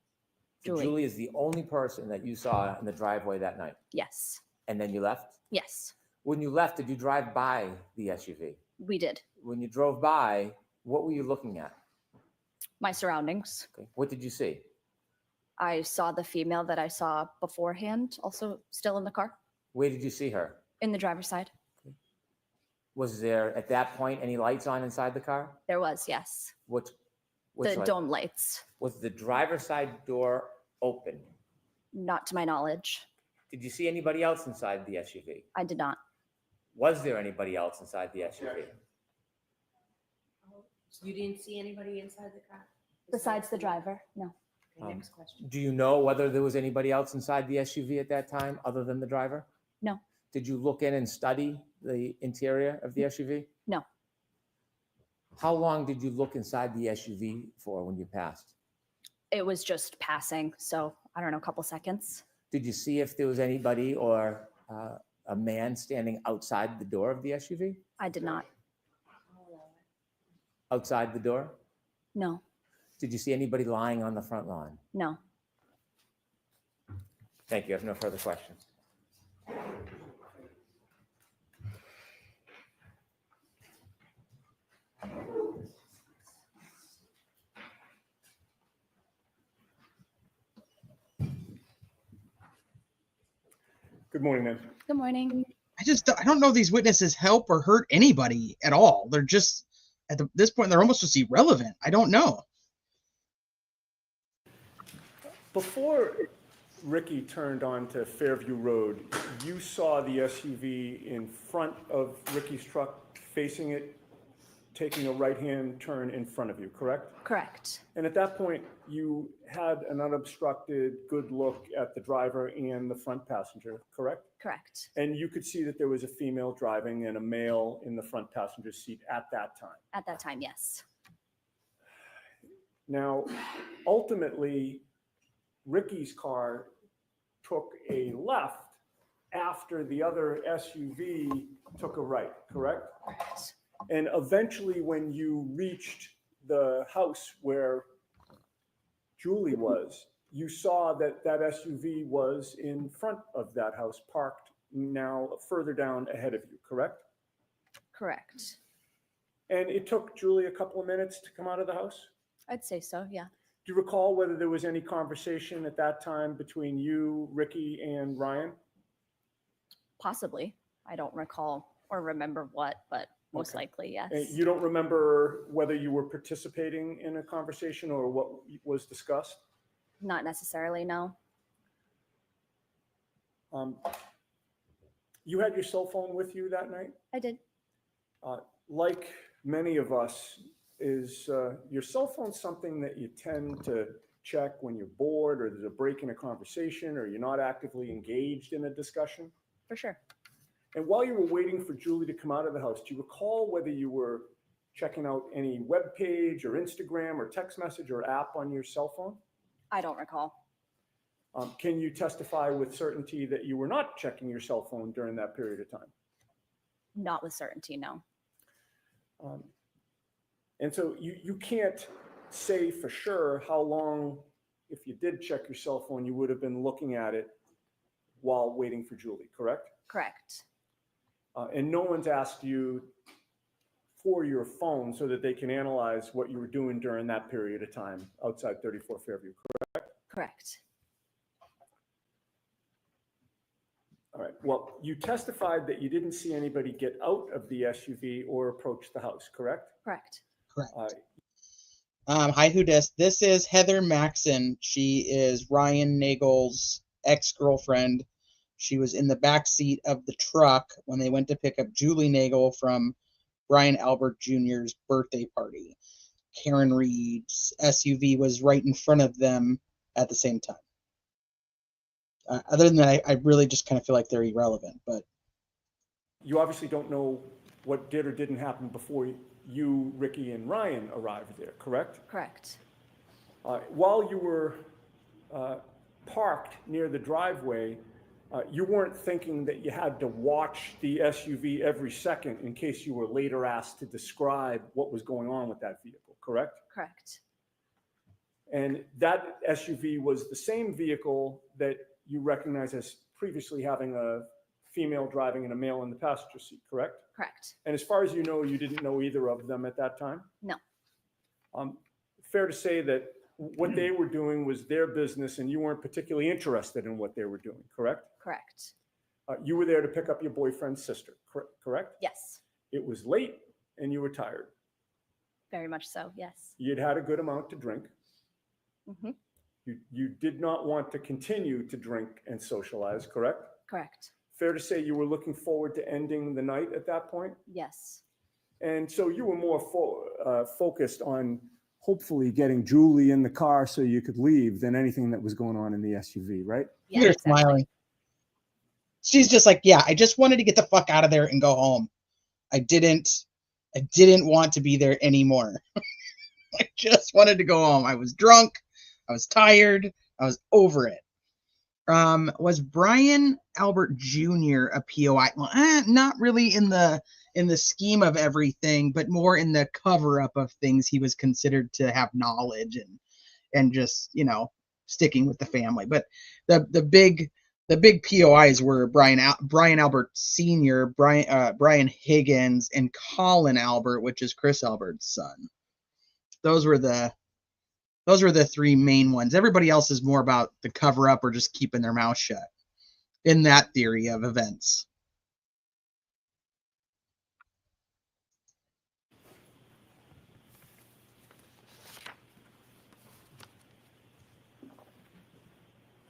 So Julie is the only person that you saw in the driveway that night? Yes. And then you left? Yes, When you left, did you drive by the SUV? we did. When you drove by, what were you looking at? My surroundings. Okay. What did you see? I saw the female that I saw beforehand, also still in the car, Where did you see her? in the driver's side. Was there at that point any lights on inside the car? There was, yes. Which The light? dome lights, Was the driver's side door open? not to my knowledge. Did you see anybody else inside the SUV? I did not. Was there anybody else inside the SUV? You didn't see anybody inside the car? Besides the driver, no. Okay, next question. Do you know whether there was anybody else inside the SUV at that time other than the driver? No. Did you look in and study the interior of the SUV? No. How long did you look inside the SUV for when you passed? It was just passing, so I don't know, a couple seconds. Did you see if there was anybody or a man standing outside the door of the SUV? I did not. Outside the door? No, Did you see anybody lying on the front lawn? no. Thank you. I have no further questions. Good morning, ma'am. Good morning. I don't know if these witnesses help or hurt anybody at all. They're just this point they're almost just irrelevant. I don't know. Before Ricky turned onto Fairview Road, you saw the SUV in front of Ricky's truck, facing it, taking a right-hand turn in front of you, correct? Correct. And at that point, you had an unobstructed good look at the driver and the front passenger, correct? Correct. And you could see that there was a female driving and a male in the front passenger seat at that time. At that time, yes. Now, ultimately, Ricky's car took a left after the other SUV took a right, correct? Correct. And eventually, when you reached the house where Julie was, you saw that that SUV was in front of that house, parked now further down ahead of you, correct? Correct. And it took Julie a couple of minutes to come out of the house? I'd say so, yeah. Do you recall whether there was any conversation at that time between you, Ricky, and Ryan? Possibly. I don't recall or remember what, but most Okay. likely, yes. And you don't remember whether you were participating in a conversation or what was discussed? Not necessarily, no. You had your cell phone with you that night? I did. Like many of us, is your cell phone something that you tend to check when you're bored or there's a break in a conversation or you're not actively engaged in a discussion? For sure. And while you were waiting for Julie to come out of the house, do you recall whether you were checking out any web page or Instagram or text message or app on your cell phone? I don't recall. Can you testify with certainty that you were not checking your cell phone during that period of time? Not with certainty, no. And so you can't say for sure how long, if you did check your cell phone, you would have been looking at it while waiting for Julie, correct? Correct. And no one's asked you for your phone so that they can analyze what you were doing during that period of time outside 34 Fairview, correct? Correct. All right. Well, you testified that you didn't see anybody get out of the SUV or approach the house, correct? Correct. Correct. Hi, who dis? This is Heather Maxon. She is Ryan Nagel's ex-girlfriend. She was in the back seat of the truck when they went to pick up Julie Nagel from Brian Albert Jr.'s birthday party. Karen Reed's SUV was right in front of them at the same time. Other than that, I really just kind of feel like they're irrelevant. But you obviously don't know what did or didn't happen before you, Ricky, and Ryan arrived there, correct? Correct. While you were parked near the driveway, you weren't thinking that you had to watch the SUV every second in case you were later asked to describe what was going on with that vehicle, correct? Correct. And that SUV was the same vehicle that you recognize as previously having a female driving and a male in the passenger seat, correct? Correct. And as far as you know, you didn't know either of them at that time? No. Fair to say that what they were doing was their business and you weren't particularly interested in what they were doing, correct? Correct. You were there to pick up your boyfriend's sister, correct? Yes. It was late and you were tired. Very much so, yes. You'd had a good amount to drink. Mm-hmm. You did not want to continue to drink and socialize, correct? Correct. Fair to say you were looking forward to ending the night at that point? Yes. And so you were more focused on hopefully getting Julie in the car so you could leave than anything that was going on in the SUV, right? Yeah, you're exactly. smiling. She's just like, yeah, I just wanted to get the fuck out of there and go home. I didn't I didn't want to be there anymore. I just wanted to go home. I was drunk. I was tired. I was over it. Was Brian Albert Jr. a POI? Well, not really in the scheme of everything, but more in the cover-up of things. He was considered to have knowledge and just, you know, sticking with the family. But the big POIs were Brian Albert Sr., Brian Higgins, and Colin Albert, which is Chris Albert's son. Those were the three main ones. Everybody else is more about the cover up or just keeping their mouth shut in that theory of events.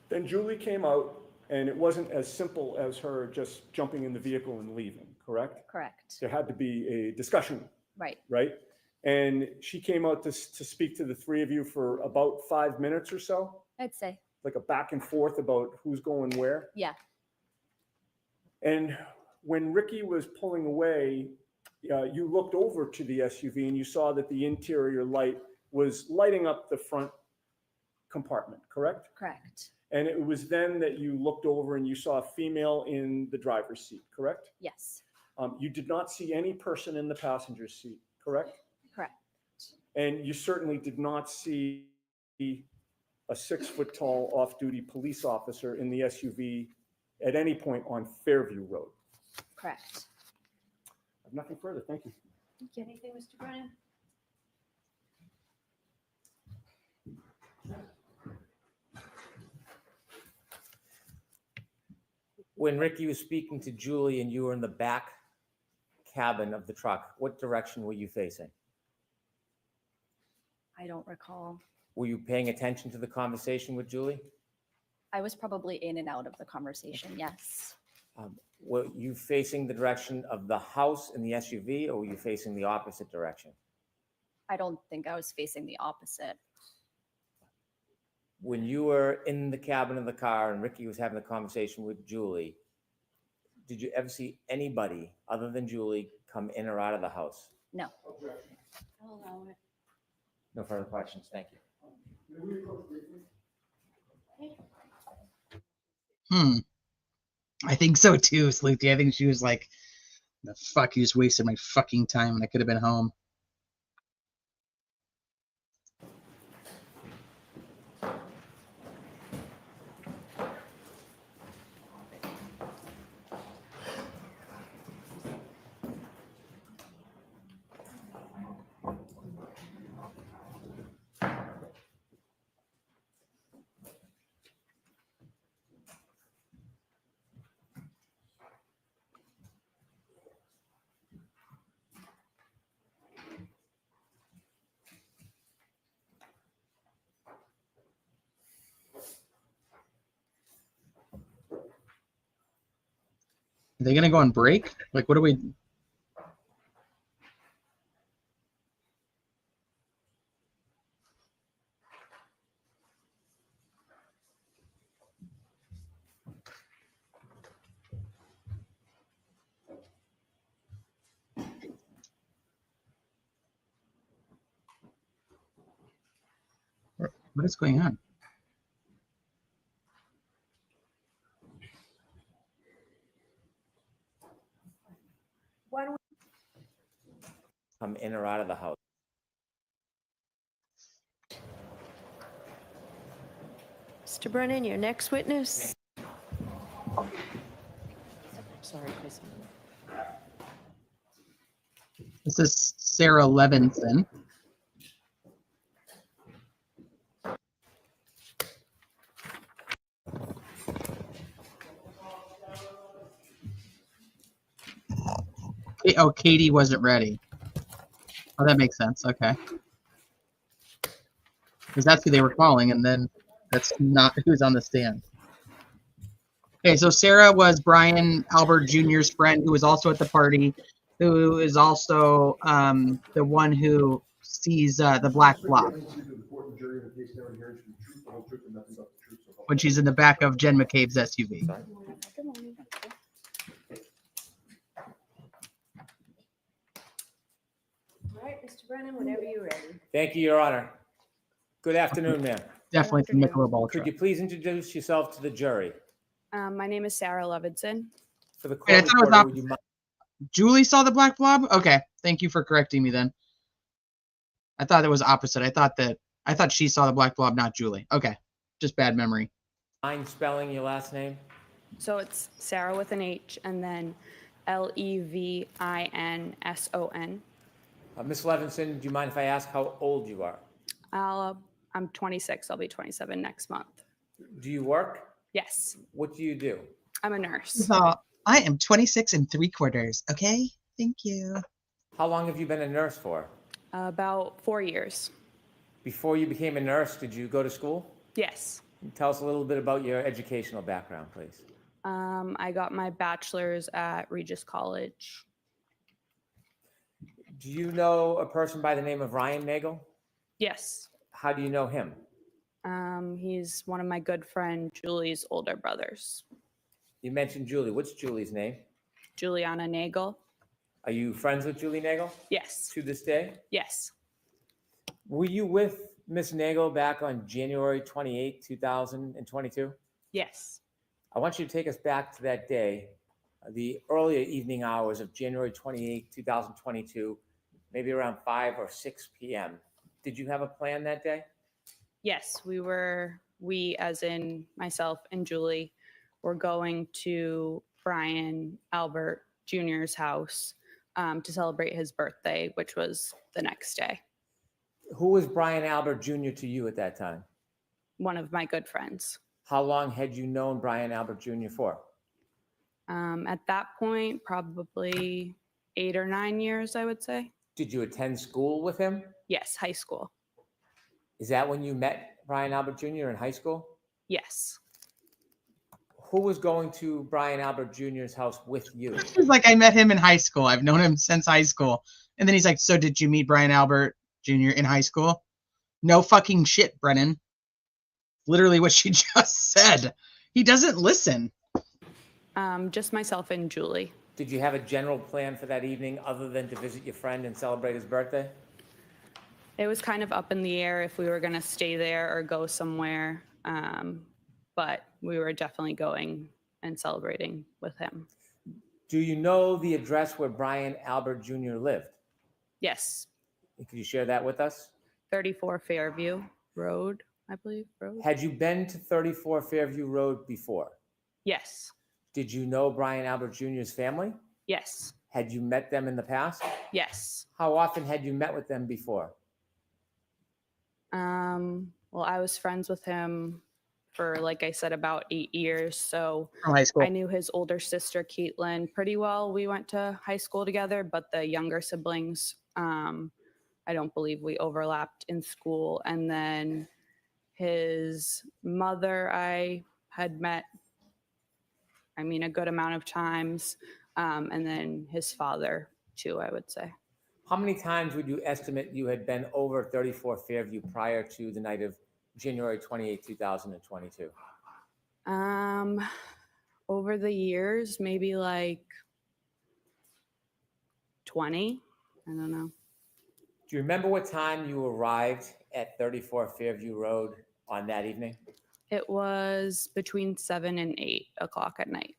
Then Julie came out, and it wasn't as simple as her just jumping in the vehicle and leaving, correct? Correct. There had to be a discussion, Right. right? And she came out to speak to the three of you for about 5 minutes or so, I'd say. like a back and forth about who's going where. Yeah. And when Ricky was pulling away, you looked over to the SUV and you saw that the interior light was lighting up the front compartment, correct? Correct. And it was then that you looked over and you saw a female in the driver's seat, correct? Yes. You did not see any person in the passenger seat, correct? Correct. And you certainly did not see a 6 foot tall off-duty police officer in the SUV at any point on Fairview Road. Correct. I have nothing further. Thank you. Anything, Mr. Brennan? When Ricky was speaking to Julie and you were in the back cabin of the truck, what direction were you facing? I don't recall. Were you paying attention to the conversation with Julie? I was probably in and out of the conversation, yes. Were you facing the direction of the house in the SUV, or were you facing the opposite direction? I don't think I was facing the opposite. When you were in the cabin of the car and Ricky was having the conversation with Julie, did you ever see anybody other than Julie come in or out of the house? No. I'll allow it. No further questions. Thank you. I think so too, Sleuthie. I think she was like, the fuck, you just wasted my fucking time and I could have been home. Are they gonna go on break? Like, what do we? What is going on? Why don't Come in or out of the house? Mr. Brennan, your next witness. Sorry, Chris. This is Sarah Levenson. Oh, Katie wasn't ready. Oh, that makes sense. Okay. Because that's who they were calling, and then that's not who's on the stand. Okay, so Sarah was Brian Albert Jr.'s friend who was also at the party, who is also the one who sees the black blob when she's in the back of Jen McCabe's SUV. Good morning. Thank you, Your Honor. Good afternoon, ma'am. Definitely from Michelob Ultra. Could you please introduce yourself to the jury? My name is Sarah Levenson. For the Wait, I court thought it was reporter, would you mind? Julie saw the black blob? Okay. Thank you for correcting me then. I thought it was opposite. I thought she saw the black blob, not Julie. Okay. Just bad memory. Mind spelling your last name? So it's Sarah with an H and then Levinson. Ms. Levenson, do you mind if I ask how old you are? I'm 26. I'll be 27 next month. Do you work? Yes, What do you do? I'm a nurse. So, I am 26 3/4. Okay. Thank you. How long have you been a nurse for? About 4 years. Before you became a nurse, did you go to school? Yes. Tell us a little bit about your educational background, please. I got my bachelor's at Regis College. Do you know a person by the name of Ryan Nagel? Yes. How do you know him? He's one of my good friend Julie's older brothers. You mentioned Julie. What's Julie's name? Juliana Nagel. Are you friends with Julie Nagel? Yes. To this day? Yes. Were you with Miss Nagel back on January 28, 2022? Yes. I want you to take us back to that day, the earlier evening hours of January 28, 2022, maybe around 5 or 6 p.m. Did you have a plan that day? Yes, we as in myself and Julie were going to Brian Albert Jr.'s house to celebrate his birthday, which was the next day. Who was Brian Albert Jr. to you at that time? One of my good friends. How long had you known Brian Albert Jr. for? At that point, probably 8 or 9 years, I would say. Did you attend school with him? Yes, high school. Is that when you met Brian Albert Jr. in high school? Yes. Who was going to Brian Albert Jr.'s house with you? He's like, I met him in high school. I've known him since high school. And then he's like, so did you meet Brian Albert Jr. in high school? No fucking shit, Brennan. Literally what she just said. He doesn't listen. Just myself and Julie. Did you have a general plan for that evening other than to visit your friend and celebrate his birthday? It was kind of up in the air if we were going to stay there or go somewhere. But we were definitely going and celebrating with him. Do you know the address where Brian Albert Jr. lived? Yes. Could you share that with us? 34 Fairview Road, I believe. Road. Had you been to 34 Fairview Road before? Yes. Did you know Brian Albert Jr.'s family? Yes. Had you met them in the past? Yes. How often had you met with them before? Well, I was friends with him for, like I said, about 8 years. So From high school. I knew his older sister, Caitlin, pretty well. We went to high school together, but the younger siblings, I don't believe we overlapped in school. And then his mother, I had met, a good amount of times. And then his father, too, I would say. How many times would you estimate you had been over 34 Fairview prior to the night of January 28, 2022? Over the years, maybe like 20. I don't know. Do you remember what time you arrived at 34 Fairview Road on that evening? It was between 7 and 8 o'clock at night.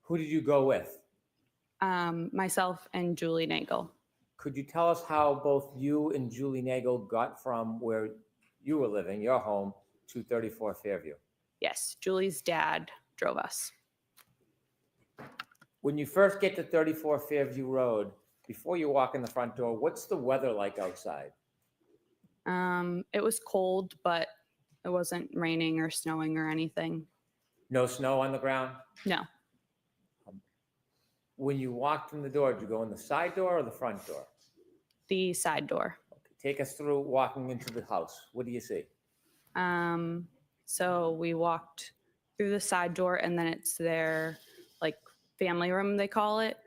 Who did you go with? Myself and Julie Nagel. Could you tell us how both you and Julie Nagel got from where you were living, your home, to 34 Fairview? Yes, Julie's dad drove us. When you first get to 34 Fairview Road, before you walk in the front door, what's the weather like outside? It was cold, but it wasn't raining or snowing or anything. No snow on the ground? No. When you walked in the door, did you go in the side door or the front door? The side door. Okay, take us through walking into the house. What do you see? So we walked through the side door, and then it's their like family room, they call it,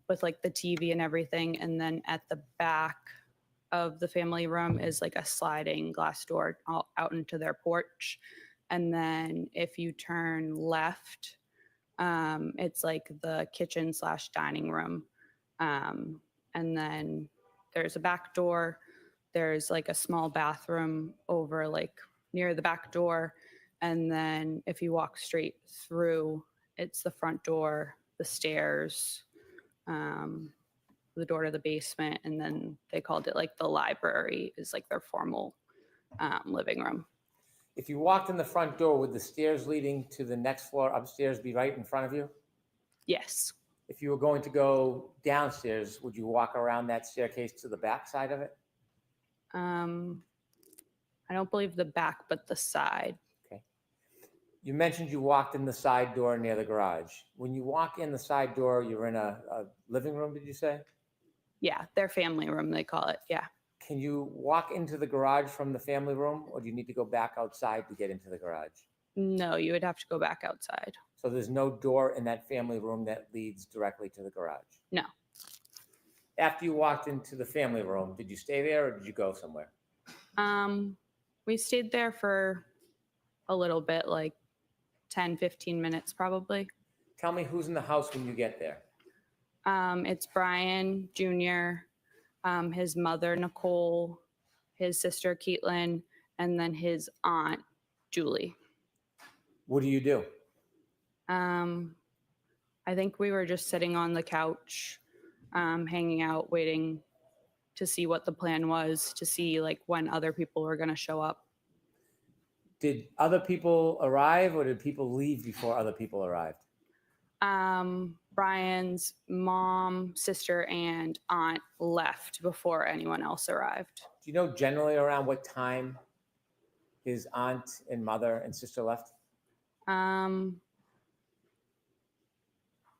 with like the TV and everything. And then at the back of the family room is like a sliding glass door out into their porch. And then if you turn left, it's like the kitchen / dining room. And then there's a back door. there's like a small bathroom over like near the back door. And then if you walk straight through, it's the front door, the stairs, the door to the basement. And then they called it like the library is like their formal living room. If you walked in the front door, would the stairs leading to the next floor upstairs be right in front of you? Yes. If you were going to go downstairs, would you walk around that staircase to the back side of it? I don't believe the back, but the side. Okay. You mentioned you walked in the side door near the garage. When you walk in the side door, you're in a living room, did you say? Yeah, their family room, they call it. Yeah. Can you walk into the garage from the family room, or do you need to go back outside to get into the garage? No, you would have to go back outside. So there's no door in that family room that leads directly to the garage? No. After you walked into the family room, did you stay there or did you go somewhere? We stayed there for a little bit, like 10, 15 minutes probably. Tell me who's in the house when you get there. It's Brian Jr., his mother, Nicole, his sister, Caitlin, and then his aunt, Julie. What do you do? I think we were just sitting on the couch, hanging out, waiting to see what the plan was, to see like when other people were going to show up. Did other people arrive or did people leave before other people arrived? Brian's mom, sister, and aunt left before anyone else arrived. Do you know generally around what time his aunt and mother and sister left?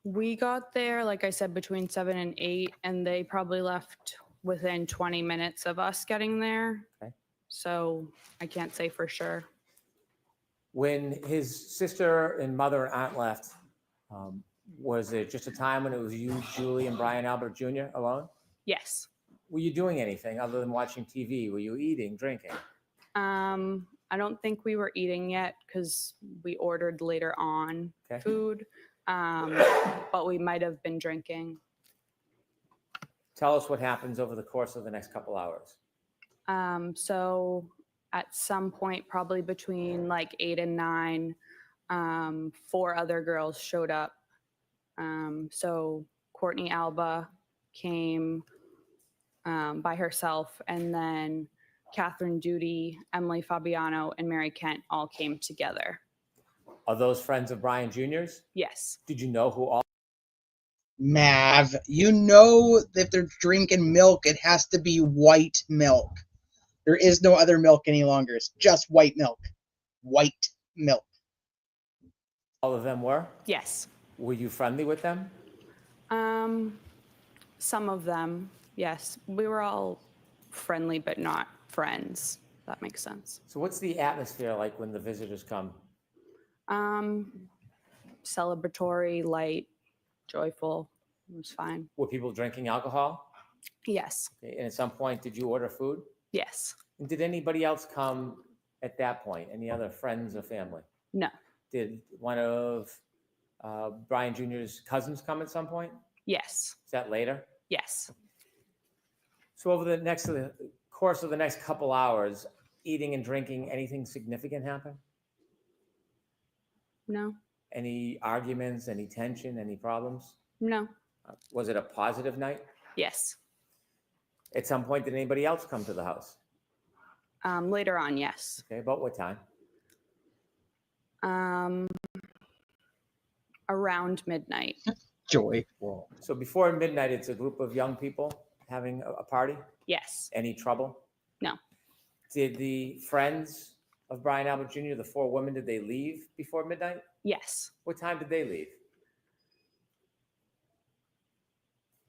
We got there, like I said, between 7 and 8, and they probably left within 20 minutes of us getting there. Okay. So I can't say for sure. When his sister and mother and aunt left, was it just a time when it was you, Julie, and Brian Albert Jr. alone? Yes. Were you doing anything other than watching TV? Were you eating, drinking? I don't think we were eating yet because we ordered later on food, but we might have been drinking. Tell us what happens over the course of the next couple hours. So at some point, probably between like 8 and 9, 4 other girls showed up. So Courtney Alba came by herself, and then Catherine Duty, Emily Fabiano, and Mary Kent all came together. Are those friends of Brian Jr.'s? Yes. Did you know who all? Mav, you know if they're drinking milk, it has to be white milk. There is no other milk any longer. It's just white milk. White milk. All of them were? Yes. Were you friendly with them? Some of them, yes. We were all friendly, but not friends. If that makes sense. So what's the atmosphere like when the visitors come? Celebratory, light, joyful. It was fine. Were people drinking alcohol? Yes. Okay, and at some point, did you order food? Yes. And did anybody else come at that point? Any other friends or family? No. Did one of Brian Jr.'s cousins come at some point? Yes. Is that later? Yes. So over the course of the next couple hours, eating and drinking, anything significant happen? No. Any arguments, any tension, any problems? No. Was it a positive night? Yes. At some point, did anybody else come to the house? Later on, yes. Okay, about what time? Around midnight. Joyful. So before midnight, it's a group of young people having a party? Yes. Any trouble? No. Did the friends of Brian Albert Jr., the 4 women, did they leave before midnight? Yes. What time did they leave?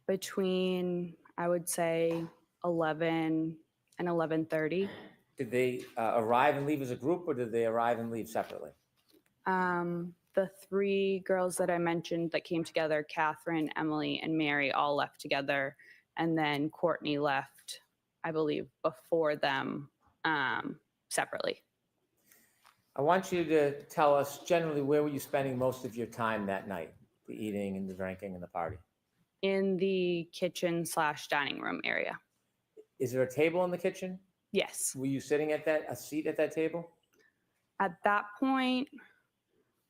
Between, I would say, 11 and 11:30. Did they arrive and leave as a group, or did they arrive and leave separately? The 3 girls that I mentioned that came together, Catherine, Emily, and Mary, all left together. And then Courtney left, I believe, before them separately. I want you to tell us generally where were you spending most of your time that night, the eating and the drinking and the party? In the kitchen/dining room area. Is there a table in the kitchen? Yes. Were you sitting at a seat at that table? At that point,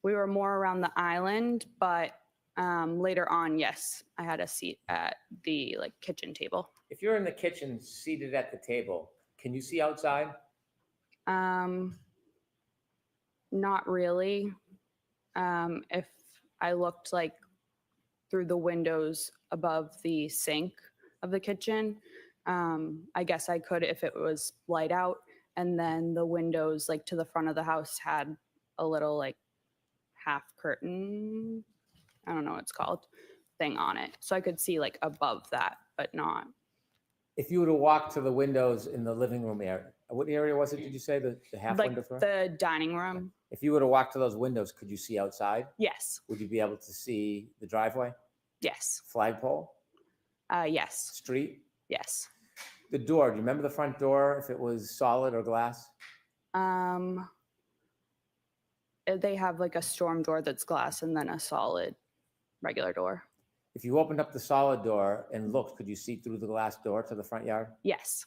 we were more around the island, but later on, yes, I had a seat at the kitchen table. If you're in the kitchen seated at the table, can you see outside? Not really. If I looked through the windows above the sink of the kitchen, I guess I could if it was light out. And then the windows to the front of the house had a little half curtain, I don't know what it's called, thing on it. So I could see above that, but not. If you were to walk to the windows in the living room area, what area was it, did you say, the half window through? The dining room. If you were to walk to those windows, could you see outside? Yes. Would you be able to see the driveway? Yes. Flagpole? Yes. Street? Yes. The door, do you remember the front door, if it was solid or glass? They have a storm door that's glass and then a solid regular door. If you opened up the solid door and looked, could you see through the glass door to the front yard? Yes.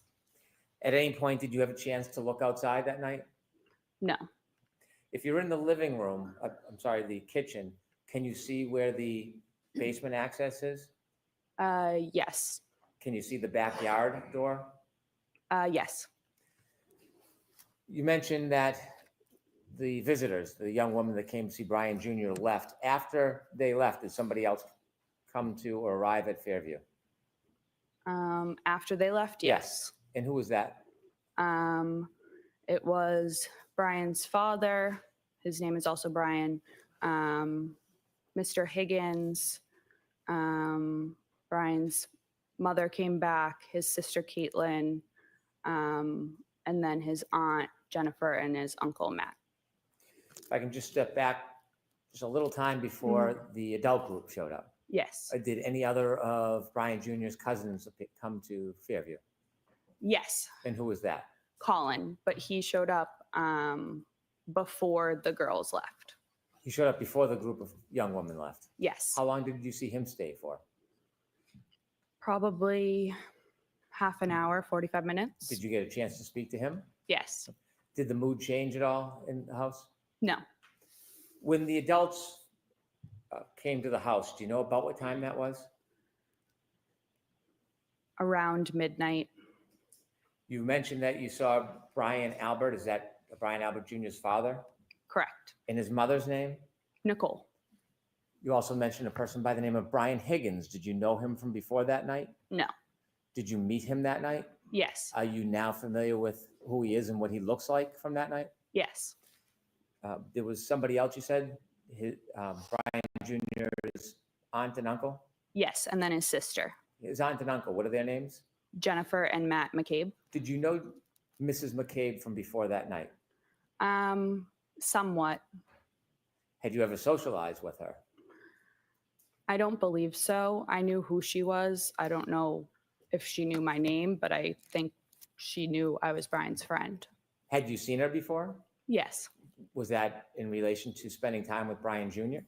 At any point, did you have a chance to look outside that night? No. If you're in the living room, the kitchen, can you see where the basement access is? Yes. Can you see the backyard door? Yes. You mentioned that the visitors, the young woman that came to see Brian Jr. left. After they left, did somebody else come to or arrive at Fairview? After they left, yes. And who was that? It was Brian's father. His name is also Brian. Mr. Higgins. Brian's mother came back, his sister Caitlin, and then his aunt Jennifer and his uncle Matt. If I can just step back just a little time before the adult group showed up. Yes. Did any other of Brian Jr.'s cousins come to Fairview? Yes. And who was that? Colin, but he showed up before the girls left. He showed up before the group of young women left? Yes. How long did you see him stay for? Probably half an hour, 45 minutes. Did you get a chance to speak to him? Yes. Did the mood change at all in the house? No. When the adults came to the house, do you know about what time that was? Around midnight. You mentioned that you saw Brian Albert. Is that Brian Albert Jr.'s father? Correct. And his mother's name? Nicole. You also mentioned a person by the name of Brian Higgins. Did you know him from before that night? No. Did you meet him that night? Yes. Are you now familiar with who he is and what he looks like from that night? Yes. There was somebody else you said, Brian Jr.'s aunt and uncle? Yes, and then his sister. His aunt and uncle, what are their names? Jennifer and Matt McCabe. Did you know Mrs. McCabe from before that night? Somewhat. Had you ever socialized with her? I don't believe so. I knew who she was. I don't know if she knew my name, but I think she knew I was Brian's friend. Had you seen her before? Yes. Was that in relation to spending time with Brian Jr.?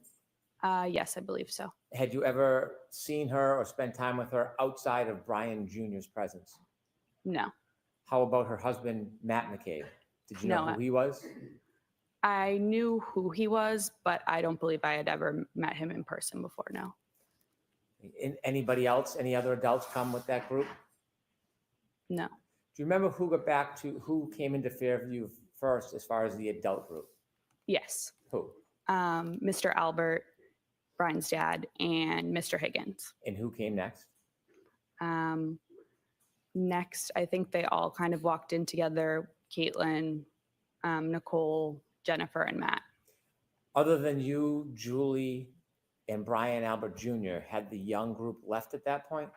Yes, I believe so. Had you ever seen her or spent time with her outside of Brian Jr.'s presence? No. How about her husband, Matt McCabe? Did you know No. who he was? I knew who he was, but I don't believe I had ever met him in person before, no. Anybody else, any other adults come with that group? No. Do you remember who came into Fairview first as far as the adult group? Yes. Who? Mr. Albert, Brian's dad, and Mr. Higgins. And who came next? Next, I think they all kind of walked in together. Caitlin, Nicole, Jennifer, and Matt. Other than you, Julie, and Brian Albert Jr., had the young group left at that point?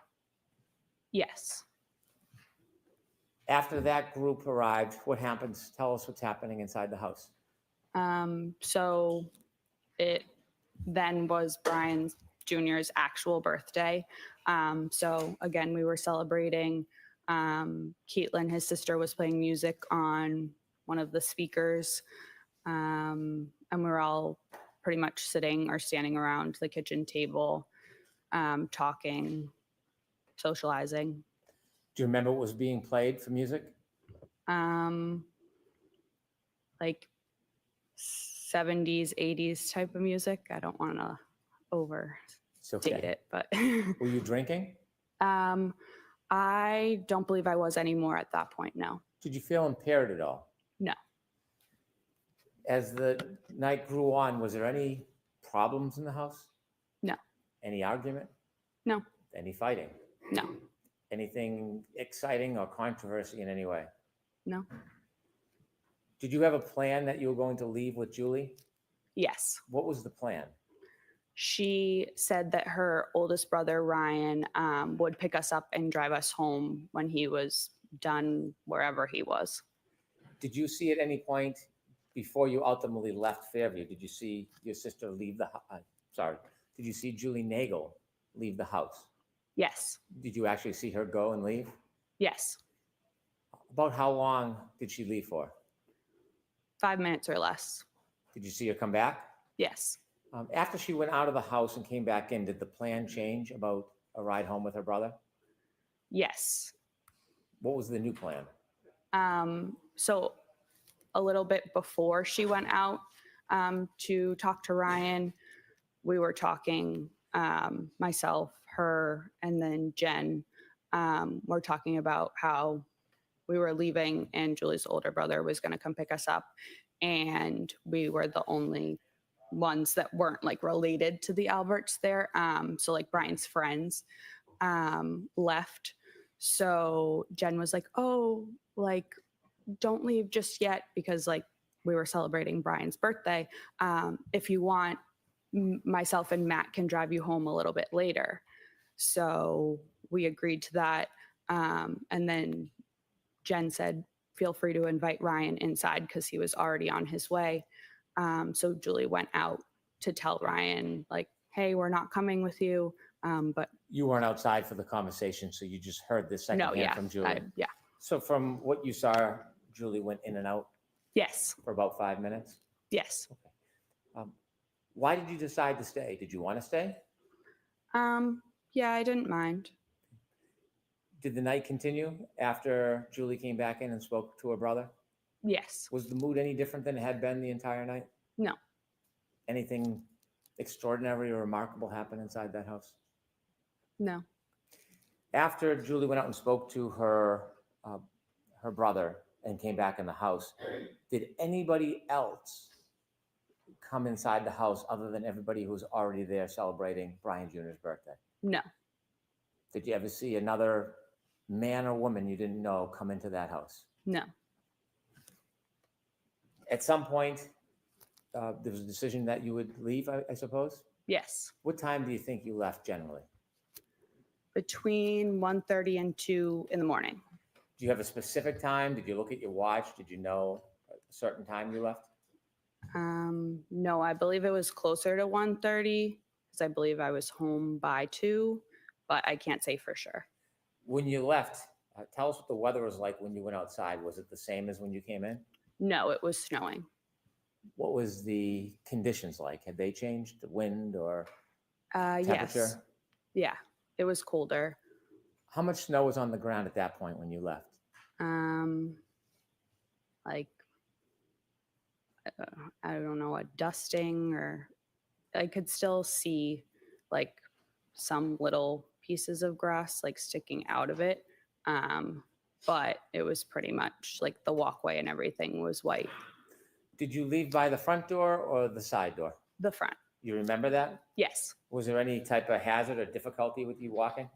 Yes. After that group arrived, what happens? Tell us what's happening inside the house. So it then was Brian Jr.'s actual birthday. So again, we were celebrating. Caitlin, his sister, was playing music on one of the speakers. And we were all pretty much sitting or standing around the kitchen table, talking, socializing. Do you remember what was being played for music? Like 70s, 80s type of music. I don't want to overstate it, but Were you drinking? I don't believe I was anymore at that point. No. Did you feel impaired at all? No. As the night grew on, was there any problems in the house? No. Any argument? No. Any fighting? No. Anything exciting or controversy in any way? No. Did you have a plan that you were going to leave with Julie? Yes. What was the plan? She said that her oldest brother, Ryan, would pick us up and drive us home when he was done wherever he was. Did you see at any point before you ultimately left Fairview, did you see your sister leave the did you see Julie Nagel leave the house? Yes. Did you actually see her go and leave? Yes. About how long did she leave for? 5 minutes or less. Did you see her come back? Yes. After she went out of the house and came back in, did the plan change about a ride home with her brother? Yes. What was the new plan? So a little bit before she went out to talk to Ryan, we were talking, myself, her, and then Jen, were talking about how we were leaving and Julie's older brother was going to come pick us up. And we were the only ones that weren't like related to the Alberts there. So like Brian's friends left. So Jen was like, oh, like, don't leave just yet, because like we were celebrating Brian's birthday. If you want, myself and Matt can drive you home a little bit later. So we agreed to that. And then Jen said, feel free to invite Ryan inside because he was already on his way. So Julie went out to tell Ryan, like, hey, we're not coming with you. But you weren't outside for the conversation, so you just heard this secondhand from Julie. Yeah. So from what you saw, Julie went in and out? Yes. For about 5 minutes? Yes. Why did you decide to stay? Did you want to stay? Yeah, I didn't mind. Did the night continue after Julie came back in and spoke to her brother? Yes. Was the mood any different than it had been the entire night? No. Anything extraordinary or remarkable happen inside that house? No. After Julie went out and spoke to her brother and came back in the house, did anybody else come inside the house other than everybody who was already there celebrating Brian Jr.'s birthday? No. Did you ever see another man or woman you didn't know come into that house? No. At some point, there was a decision that you would leave, I suppose? Yes. What time do you think you left generally? Between 1:30 and 2 in the morning. Do you have a specific time? Did you look at your watch? Did you know a certain time you left? No, I believe it was closer to 1:30 because I believe I was home by 2, but I can't say for sure. When you left, tell us what the weather was like when you went outside. Was it the same as when you came in? No, it was snowing. What was the conditions like? Had they changed? The wind or temperature? Yes. Yeah, it was colder. How much snow was on the ground at that point when you left? Like, I don't know, a dusting, or I could still see like some little pieces of grass like sticking out of it. But it was pretty much like the walkway and everything was white. Did you leave by the front door or the side door? The front. You remember that? Yes. Was there any type of hazard or difficulty with you walking?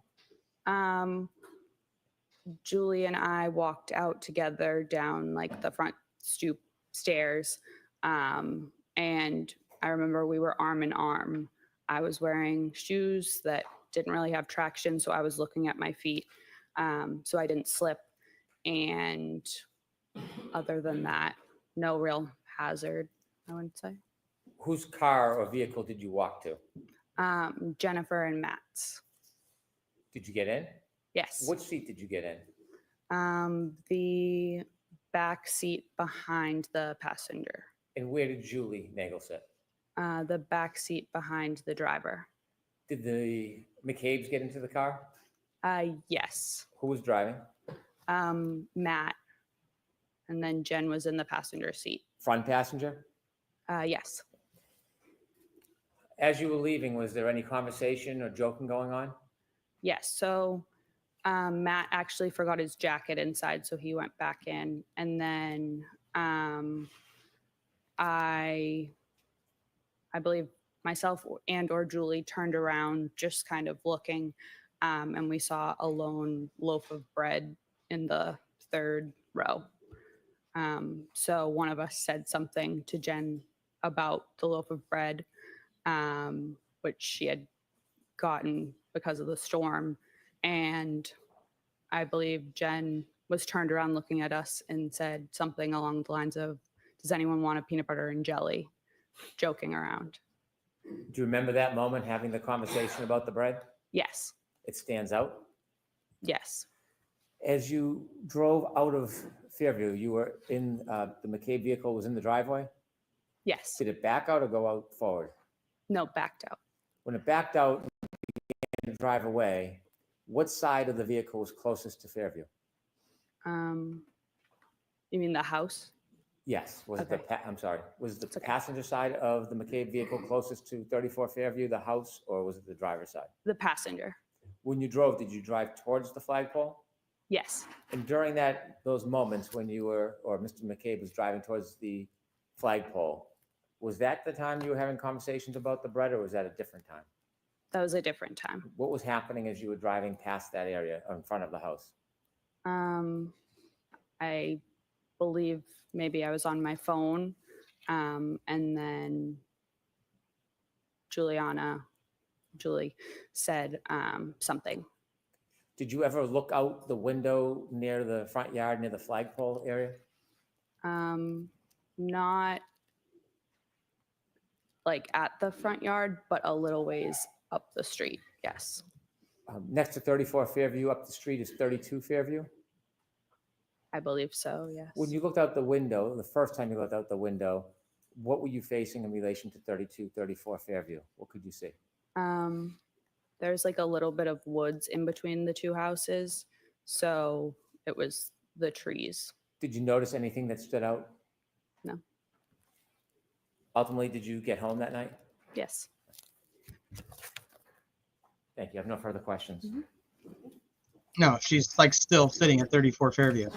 Julie and I walked out together down like the front stoop stairs. And I remember we were arm in arm. I was wearing shoes that didn't really have traction, so I was looking at my feet, so I didn't slip. And other than that, no real hazard, I wouldn't say. Whose car or vehicle did you walk to? Jennifer and Matt's. Did you get in? Yes. Which seat did you get in? The back seat behind the passenger. And where did Julie Nagel sit? The back seat behind the driver. Did the McCabe's get into the car? Yes. Who was driving? Matt. And then Jen was in the passenger seat. Front passenger? Yes. As you were leaving, was there any conversation or joking going on? Yes. So Matt actually forgot his jacket inside, so he went back in. And then I believe myself and or Julie turned around just kind of looking, and we saw a lone loaf of bread in the third row. So one of us said something to Jen about the loaf of bread, which she had gotten because of the storm. And I believe Jen was turned around looking at us and said something along the lines of, "Does anyone want a peanut butter and jelly?" Joking around. Do you remember that moment, having the conversation about the bread? Yes. It stands out? Yes. As you drove out of Fairview, you were in, the McCabe vehicle was in the driveway? Yes. Did it back out or go out forward? No, backed out. When it backed out and began to drive away, what side of the vehicle was closest to Fairview? You mean the house? Yes. Was it the, Okay. I'm sorry, was the passenger side of the McCabe vehicle closest to 34 Fairview, the house, or was it the driver's side? The passenger. When you drove, did you drive towards the flagpole? Yes. And during those moments when you were, or Mr. McCabe was driving towards the flagpole, was that the time you were having conversations about the bread, or was that a different time? That was a different time. What was happening as you were driving past that area in front of the house? I believe maybe I was on my phone, and then Julie said something. Did you ever look out the window near the front yard, near the flagpole area? Not like at the front yard, but a little ways up the street. Yes. Next to 34 Fairview up the street is 32 Fairview? I believe so, yes. When you looked out the window, the first time you looked out the window, what were you facing in relation to 32, 34 Fairview? What could you see? There's like a little bit of woods in between the two houses. So it was the trees. Did you notice anything that stood out? No. Ultimately, did you get home that night? Yes. Thank you. I have no further questions. Mm-hmm. No, she's like still sitting at 34 Fairview.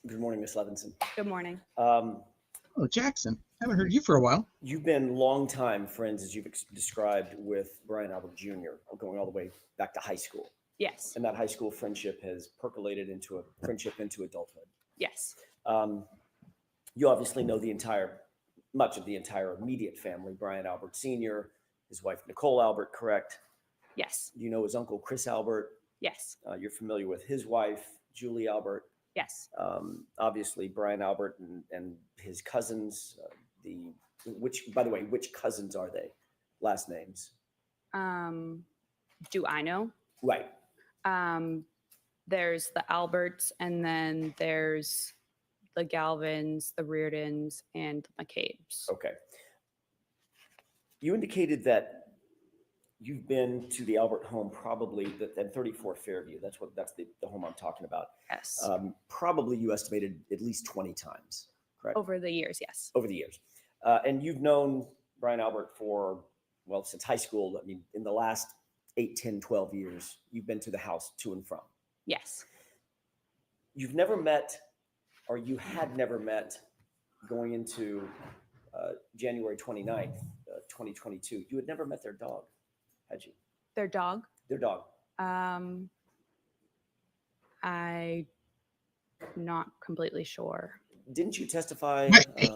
Good morning, Miss Levenson. Good morning. Oh, Jackson. Haven't heard you for a while. You've been longtime friends, as you've described, with Brian Albert Jr., going all the way back to high school. Yes. And that high school friendship has percolated into a friendship into adulthood. Yes. You obviously know much of the entire immediate family, Brian Albert Sr., his wife, Nicole Albert, correct? Yes. You know his uncle, Chris Albert. Yes. You're familiar with his wife, Julie Albert. Yes. Obviously, Brian Albert and his cousins, by the way, which cousins are they? Last names? Do I know? Right. There's the Alberts, and then there's the Galvins, the Reardons, and the McCabes. Okay. You indicated that you've been to the Albert home probably at 34 Fairview. That's the home I'm talking about. Yes. Probably you estimated at least 20 times, correct? Over the years, yes. Over the years. And you've known Brian Albert since high school. I mean, in the last 8, 10, 12 years, you've been to the house to and from. Yes. You've never met, or you had never met, going into January 29th, 2022. You had never met their dog, had you? Their dog? Their dog. I'm not completely sure. Didn't you testify?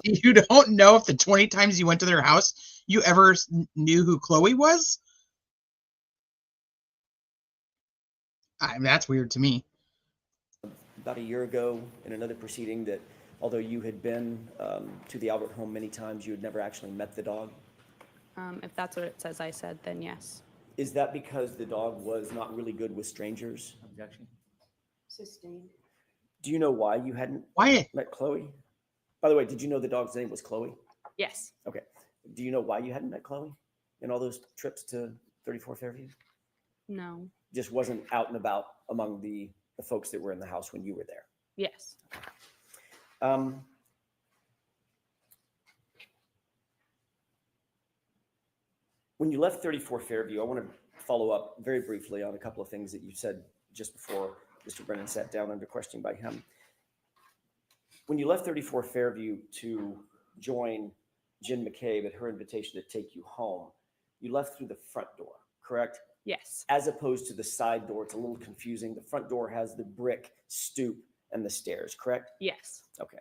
You don't know if the 20 times you went to their house, you ever knew who Chloe was? I mean, that's weird to me. About a year ago in another proceeding that although you had been to the Albert home many times, you had never actually met the dog? If that's what it says I said, then yes. Is that because the dog was not really good with strangers? Objection. Sustained. Do you know why you hadn't met Chloe? By the way, did you know the dog's name was Chloe? Yes. Okay. Do you know why you hadn't met Chloe in all those trips to 34 Fairview? No. Just wasn't out and about among the folks that were in the house when you were there. Yes. When you left 34 Fairview, I want to follow up very briefly on a couple of things that you said just before Mr. Brennan sat down under questioning by him. When you left 34 Fairview to join Jen McCabe at her invitation to take you home, you left through the front door, correct? Yes. As opposed to the side door. It's a little confusing. The front door has the brick stoop and the stairs, correct? Yes. Okay.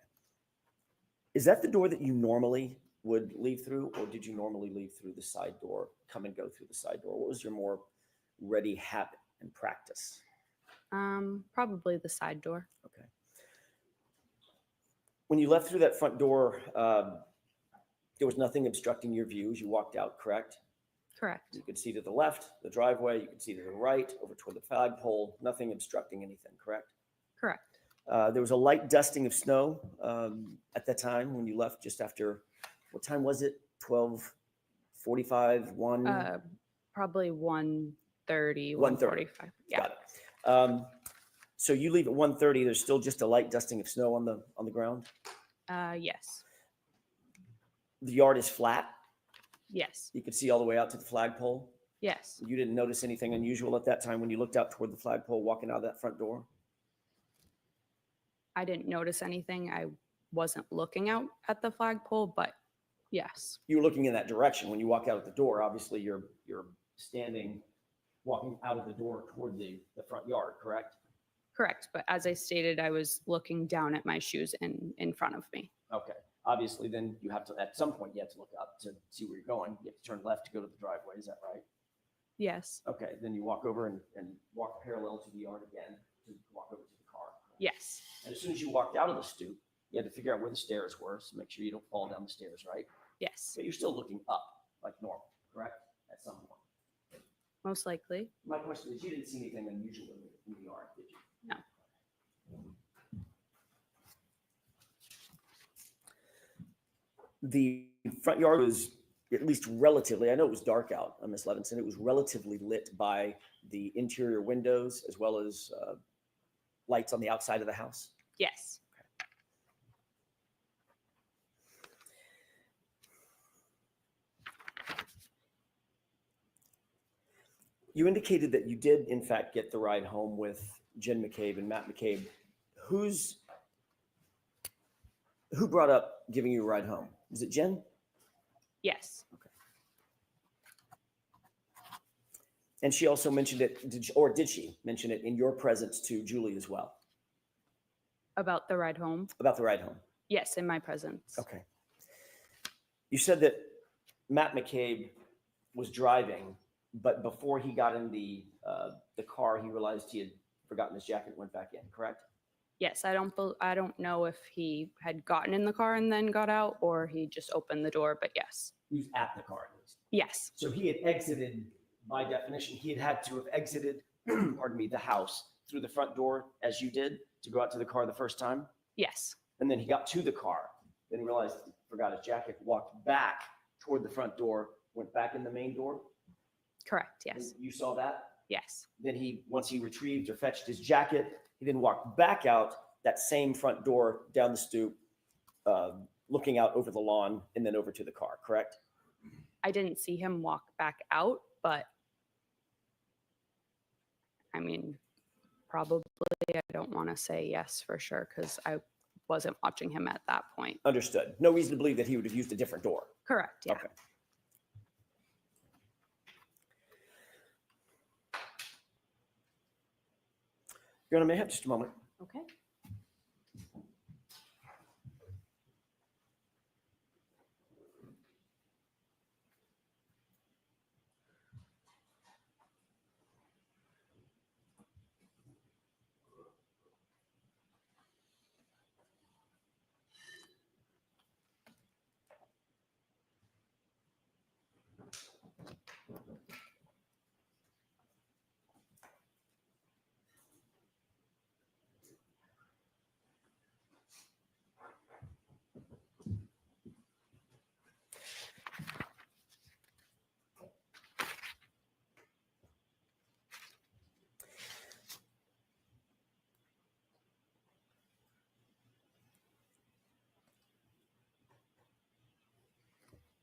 Is that the door that you normally would leave through, or did you normally leave through the side door, come and go through the side door? What was your more ready habit and practice? Probably the side door. Okay. When you left through that front door, there was nothing obstructing your view as you walked out, correct? Correct. You could see to the left, the driveway. You could see to the right, over toward the flagpole. Nothing obstructing anything, correct? Correct. There was a light dusting of snow at that time when you left just after, what time was it? 12:45, 1? Probably 1:30, 1:30. 1:45. Yeah. Got it. So you leave at 1:30. There's still just a light dusting of snow on the ground. Yes. The yard is flat. Yes. You could see all the way out to the flagpole. Yes. You didn't notice anything unusual at that time when you looked out toward the flagpole walking out of that front door? I didn't notice anything. I wasn't looking out at the flagpole, but yes. You were looking in that direction when you walk out of the door. Obviously, you're standing, walking out of the door toward the front yard, correct? Correct. But as I stated, I was looking down at my shoes in front of me. Okay. Obviously, then you have to, at some point, you have to look up to see where you're going. You have to turn left to go to the driveway. Is that right? Yes. Okay. Then you walk over and walk parallel to the yard again to walk over to the car. Yes. And as soon as you walked out of the stoop, you had to figure out where the stairs were, so make sure you don't fall down the stairs, right? Yes. But you're still looking up like normal, correct? At some point. Most likely. My question is, you didn't see anything unusual in the yard, did you? No. The front yard was at least relatively, I know it was dark out, Ms. Levenson, it was relatively lit by the interior windows as well as lights on the outside of the house? Yes. You indicated that you did, in fact, get the ride home with Jen McCabe and Matt McCabe. Who brought up giving you a ride home? Was it Jen? Yes. Okay. And she also mentioned it, did she mention it in your presence to Julie as well? About the ride home? About the ride home? Yes, in my presence. Okay. You said that Matt McCabe was driving, but before he got in the car, he realized he had forgotten his jacket and went back in, correct? Yes, I don't know if he had gotten in the car and then got out, or he just opened the door, but yes. He was at the car at least. Yes. So he had exited, by definition, he had to have exited, pardon me, the house through the front door as you did to go out to the car the first time? Yes. And then he got to the car, then he realized he forgot his jacket, walked back toward the front door, went back in the main door? Correct, yes. And you saw that? Yes. Then once he retrieved or fetched his jacket, he then walked back out that same front door down the stoop, looking out over the lawn and then over to the car, correct? I didn't see him walk back out, but I mean, probably I don't want to say yes for sure because I wasn't watching him at that point. Understood. No reason to believe that he would have used a different door. Correct, yeah. Okay. Your Honor, may I have just a moment? Okay.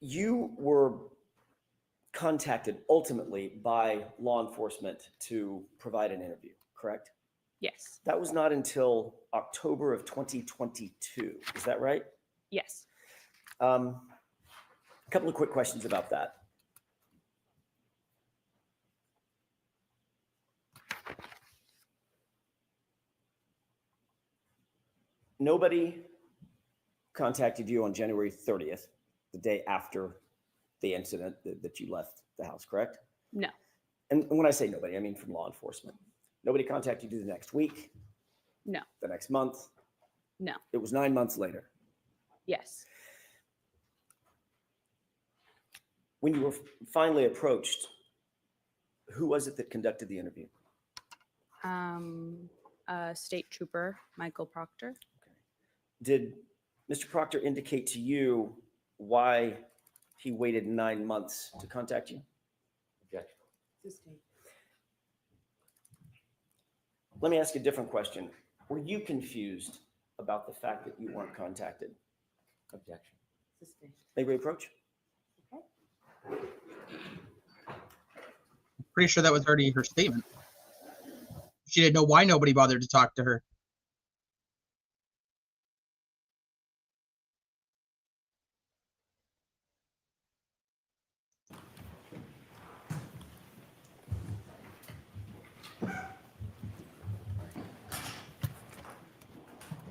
You were contacted ultimately by law enforcement to provide an interview, correct? Yes. That was not until October of 2022. Is that right? Yes. A couple of quick questions about that. Nobody contacted you on January 30th, the day after the incident that you left the house, correct? No. And when I say nobody, I mean from law enforcement. Nobody contacted you the next week, No. the next month. No. It was 9 months later. Yes. When you were finally approached, who was it that conducted the interview? State Trooper Michael Proctor. Did Mr. Proctor indicate to you why he waited 9 months to contact you? Objection. Let me ask you a different question. Were you confused about the fact that you weren't contacted? Objection. May we approach? Pretty sure that was already her statement. She didn't know why nobody bothered to talk to her.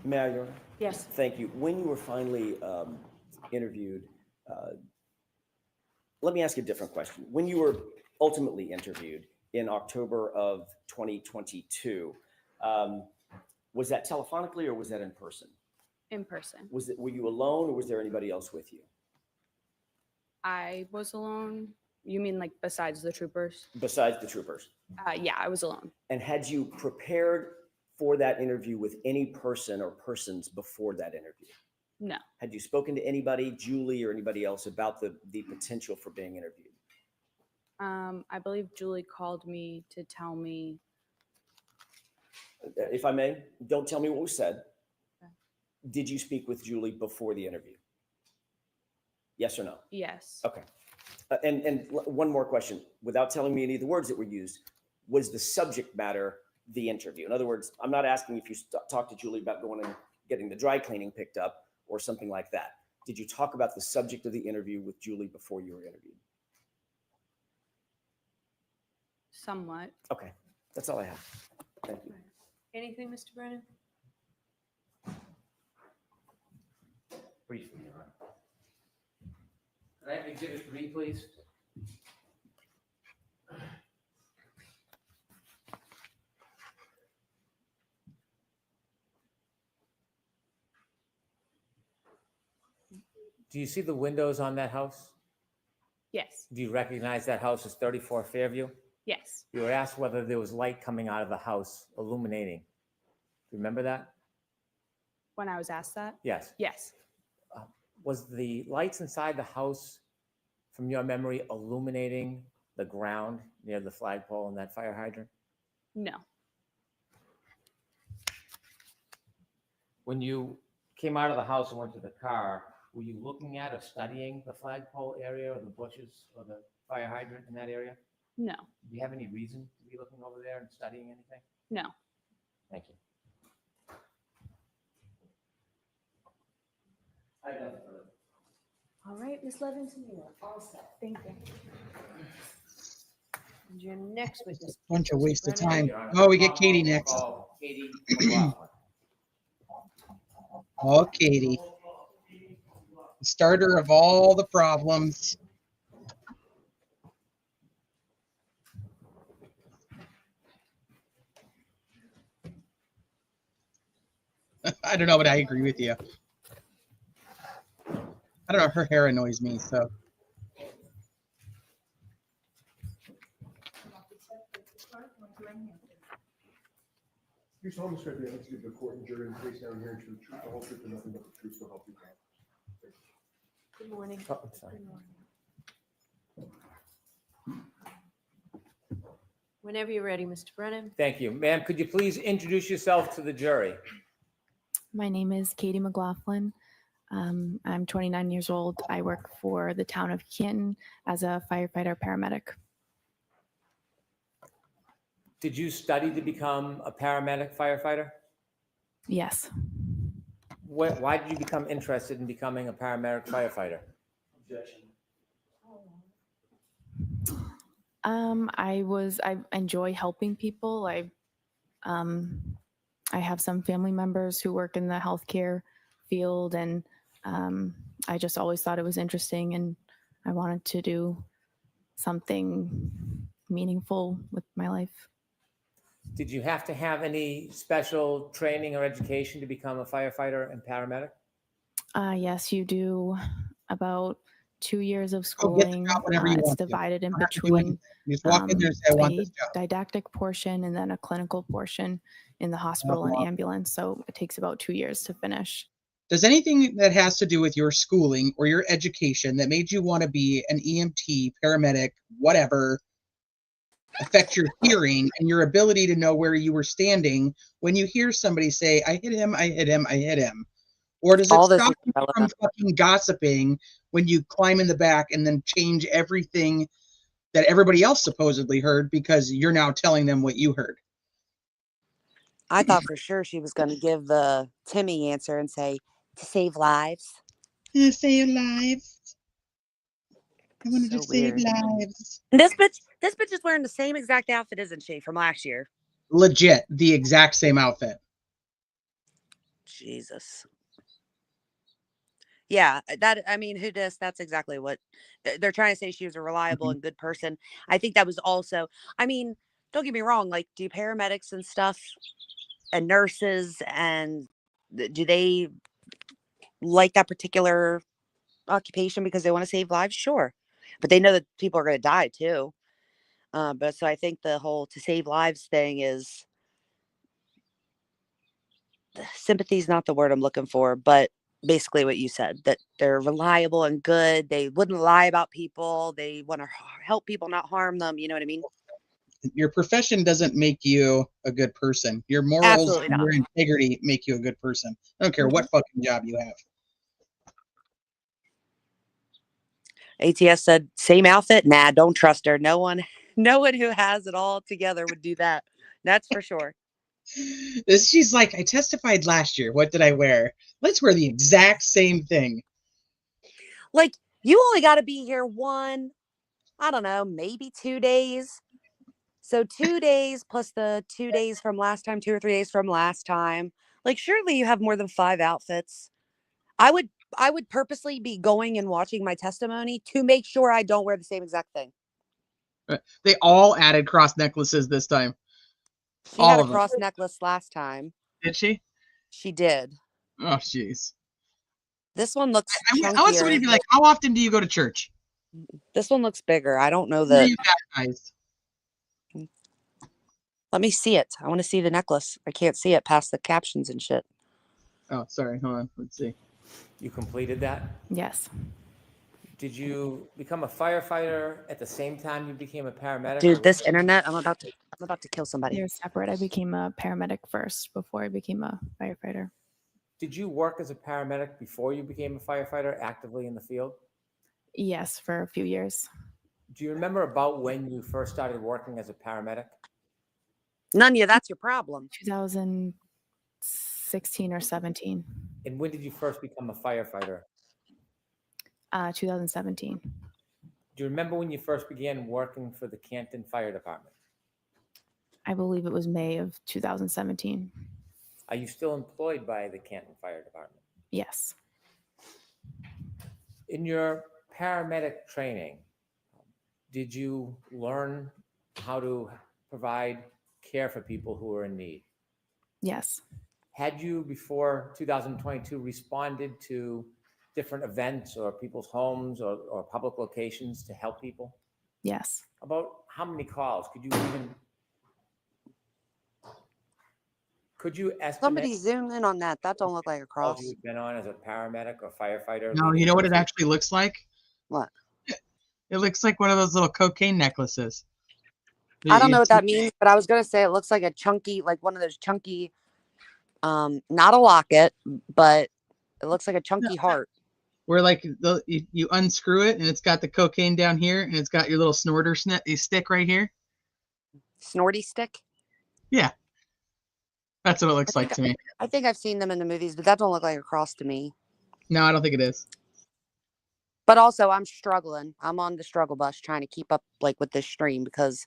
May I, Your Honor? Yes. Thank you. When you were finally interviewed, let me ask you a different question. When you were ultimately interviewed in October of 2022, was that telephonically or was that in person? In person. Were you alone or was there anybody else with you? I was alone. You mean like besides the troopers? Besides the troopers? Yeah, I was alone. And had you prepared for that interview with any person or persons before that interview? No. Had you spoken to anybody, Julie or anybody else, about the potential for being interviewed? I believe Julie called me to tell me. If I may, don't tell me what was said. Okay. Did you speak with Julie before the interview? Yes or no? Yes. Okay. And one more question, without telling me any of the words that were used, was the subject matter the interview? In other words, I'm not asking if you talked to Julie about going and getting the dry cleaning picked up or something like that. Did you talk about the subject of the interview with Julie before you were interviewed? Somewhat. Okay, that's all I have. Thank you. Anything, Mr. Brennan? Briefly, Your Honor. Can I have Exhibit 3, please? Do you see the windows on that house? Yes. Do you recognize that house as 34 Fairview? Yes. You were asked whether there was light coming out of the house illuminating. Do you remember that? When I was asked that? Yes. Yes. Was the lights inside the house, from your memory, illuminating the ground near the flagpole and that fire hydrant? No. When you came out of the house and went to the car, were you looking at or studying the flagpole area or the bushes or the fire hydrant in that area? No. Do you have any reason to be looking over there and studying anything? No. Thank you. All right, Ms. Levenson, you are all set. Thank you. And your next witness. Bunch of Mr. waste of Brennan. time. Oh, we get Katie next. Katie McLaughlin. Oh, Katie. The starter of all the problems. I don't know, but I agree with you. I don't know, her hair annoys me, so. You solemnly swear to be able to give the court and jury in the case now and here and true truth, the whole truth, and nothing but the truth, so help you God. Good morning. Oh, I'm sorry. Good morning. Whenever you're ready, Mr. Brennan. Thank you. Ma'am, could you please introduce yourself to the jury? My name is Katie McLaughlin. I'm 29 years old. I work for the town of Canton as a firefighter paramedic. Did you study to become a paramedic firefighter? Yes. Why did you become interested in becoming a paramedic firefighter? I enjoy helping people. I have some family members who work in the healthcare field, and I just always thought it was interesting, and I wanted to do something meaningful with my life. Did you have to have any special training or education to become a firefighter and paramedic? Yes, you do about 2 years of Go get the schooling. job whenever you It's want to. divided in You don't have to do anything. between You just walk in there and say, I want this job. didactic portion and then a clinical portion in the hospital and wow. ambulance. So it takes about 2 years to finish. Does anything that has to do with your schooling or your education that made you want to be an EMT, paramedic, whatever, affect your hearing and your ability to know where you were standing when you hear somebody say, I hit him, I hit him, I hit him? Or does it All this stop is you from relevant. fucking gossiping when you climb in the back and then change everything that everybody else supposedly heard because you're now telling them what you heard? I thought for sure she was going to give the Timmy answer and say, to save lives. Save lives. I wanted So to save weird. lives. This bitch is wearing the same exact outfit, isn't she, from last year? Legit, the exact same outfit. Jesus. Yeah, that's exactly what they're trying to say. She was a reliable and good person. I think that was also, don't get me wrong, like, do paramedics and stuff and nurses and do they like that particular occupation because they want to save lives? Sure. But they know that people are going to die too. But so I think the whole to save lives thing is, sympathy is not the word I'm looking for, but basically what you said, that they're reliable and good. They wouldn't lie about people. They want to help people, not harm them. You know what I mean? Your profession doesn't make you a good person. Your morals Absolutely and not. your integrity make you a good person. I don't care what fucking job you have. ATS said, same outfit? Nah, don't trust her. No one who has it all together would do that. That's for sure. She's like, I testified last year. What did I wear? Let's wear the exact same thing. Like, you only got to be here I don't know, maybe 2 days. So 2 days plus the 2 days from last time, 2 or 3 days from last time. Like, surely you have more than 5 outfits. I would purposely be going and watching my testimony to make sure I don't wear the same exact thing. They all added cross necklaces this time. She had a cross necklace last time. Did she? She did. Oh, jeez. This one looks chunkier. I want somebody to be like, how often do you go to church? This one looks bigger. I don't know Where are that. you baptized? Let me see it. I want to see the necklace. I can't see it past the captions and shit. Oh, sorry. Hold on. Let's see. You completed that? Yes. Did you become a firefighter at the same time you became a paramedic? Dude, this internet, I'm about to kill somebody. They're separate. I became a paramedic first before I became a firefighter. Did you work as a paramedic before you became a firefighter actively in the field? Yes, for a few years. Do you remember about when you first started working as a paramedic? None of you, that's your problem. 2016 or 17. And when did you first become a firefighter? 2017. Do you remember when you first began working for the Canton Fire Department? I believe it was May of 2017. Are you still employed by the Canton Fire Department? Yes. In your paramedic training, did you learn how to provide care for people who are in need? Yes. Had you, before 2022, responded to different events or people's homes or public locations to help people? Yes. About how many calls? Could you estimate? Somebody zoom in on that. That don't look like a cross. You've been on as a paramedic or firefighter? No, you know what it actually looks like? What? It looks like one of those little cocaine necklaces. I don't know what that means, but I was going to say it looks like a chunky, like one of those chunky, not a locket, but It looks like a chunky heart. Where like you unscrew it and it's got the cocaine down here and it's got your little snorter stick right here. Snorty stick? Yeah. That's what it looks like to me. I think I've seen them in the movies, but that don't look like a cross to me. No, I don't think it is. But also, I'm struggling. I'm on the struggle bus trying to keep up like with this stream because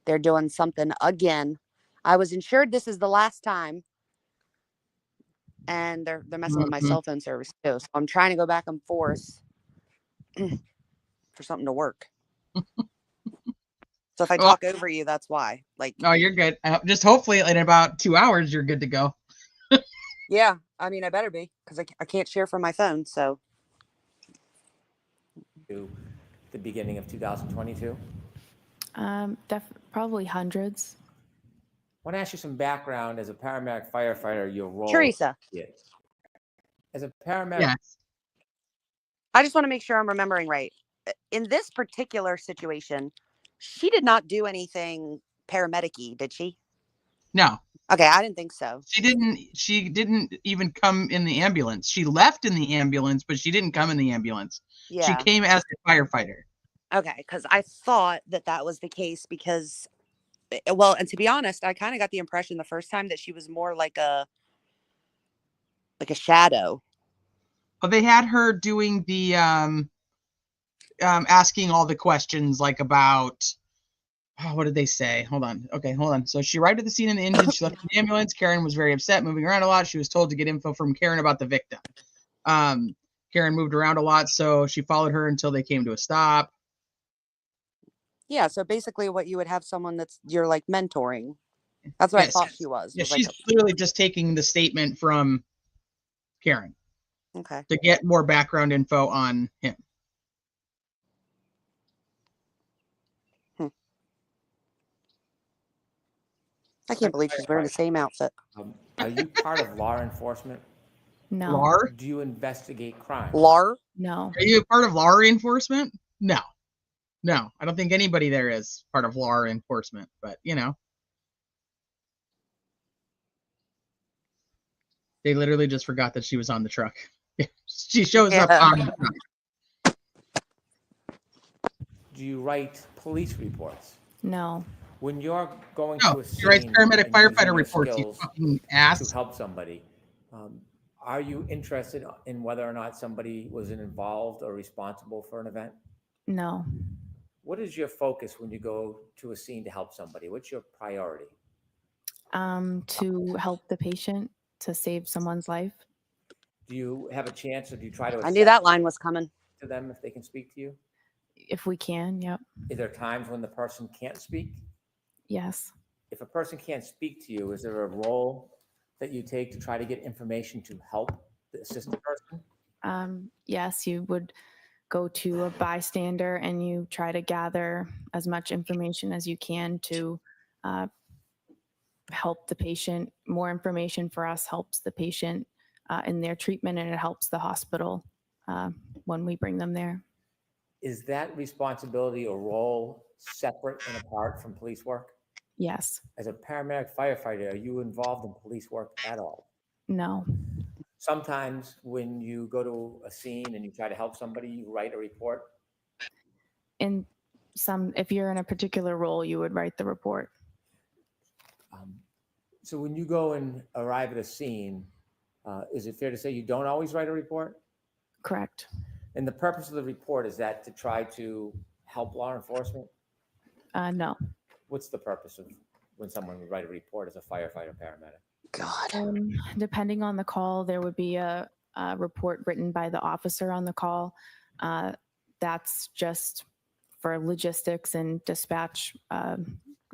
they're doing something again. I was insured this is the last time, and they're messing with my cell phone service too. So I'm trying to go back and forth for something to work. So if I talk over you, that's why. Like, oh, you're good. Just hopefully in about 2 hours, you're good to go. yeah, I mean, I better be because I can't share from my phone. So. To the beginning of 2022? Probably hundreds. I want to ask you some background as a paramedic firefighter, your role. Teresa. As a paramedic. Yes. I just want to make sure I'm remembering right. In this particular situation, she did not do anything paramedic-y, did she? No. Okay, I didn't think so. She didn't even come in the ambulance. She left in the ambulance, but she didn't come in the ambulance. Yeah. She came as a firefighter. Okay, because I thought that was the case because, well, and to be honest, I kind of got the impression the first time that she was more like a shadow. Well, they had her doing the asking all the questions like about what did they say? Hold on. Okay, hold on. So she arrived at the scene in the engine. She left the ambulance. Karen was very upset, moving around a lot. She was told to get info from Karen about the victim. Karen moved around a lot, so she followed her until they came to a stop. Yeah, so basically what you would have someone you're like mentoring. That's what I thought she was. Yeah, she's clearly just taking the statement from Karen. Okay. To get more background info on him. I can't believe she's wearing the same outfit. Are you part of law enforcement? No. LAR? Do you investigate crime? LAR? No. Are you a part of law enforcement? No. No, I don't think anybody there is part of law enforcement, but you know. They literally just forgot that she was on the truck. She shows up on the truck. Do you write police reports? No. When you're going No, to a scene, you write paramedic and firefighter using your reports, you skills fucking ass. to help somebody, are you interested in whether or not somebody was involved or responsible for an event? No. What is your focus when you go to a scene to help somebody? What's your priority? To help the patient, to save someone's life. Do you have a chance, or do you try to? I knew that line was coming. To them if they can speak to you. If we can, yep. Is there times when the person can't speak? Yes. If a person can't speak to you, is there a role that you take to try to get information to help assist the person? Yes, you would go to a bystander and you try to gather as much information as you can to help the patient. More information for us helps the patient in their treatment, and it helps the hospital when we bring them there. Is that responsibility or role separate and apart from police work? Yes. As a paramedic firefighter, are you involved in police work at all? No. Sometimes when you go to a scene and you try to help somebody, you write a report. If you're in a particular role, you would write the report. So when you go and arrive at a scene, is it fair to say you don't always write a report? Correct. And the purpose of the report, is that to try to help law enforcement? No. What's the purpose of when someone would write a report as a firefighter paramedic? God. Depending on the call, there would be a report written by the officer on the call. That's just for logistics and dispatch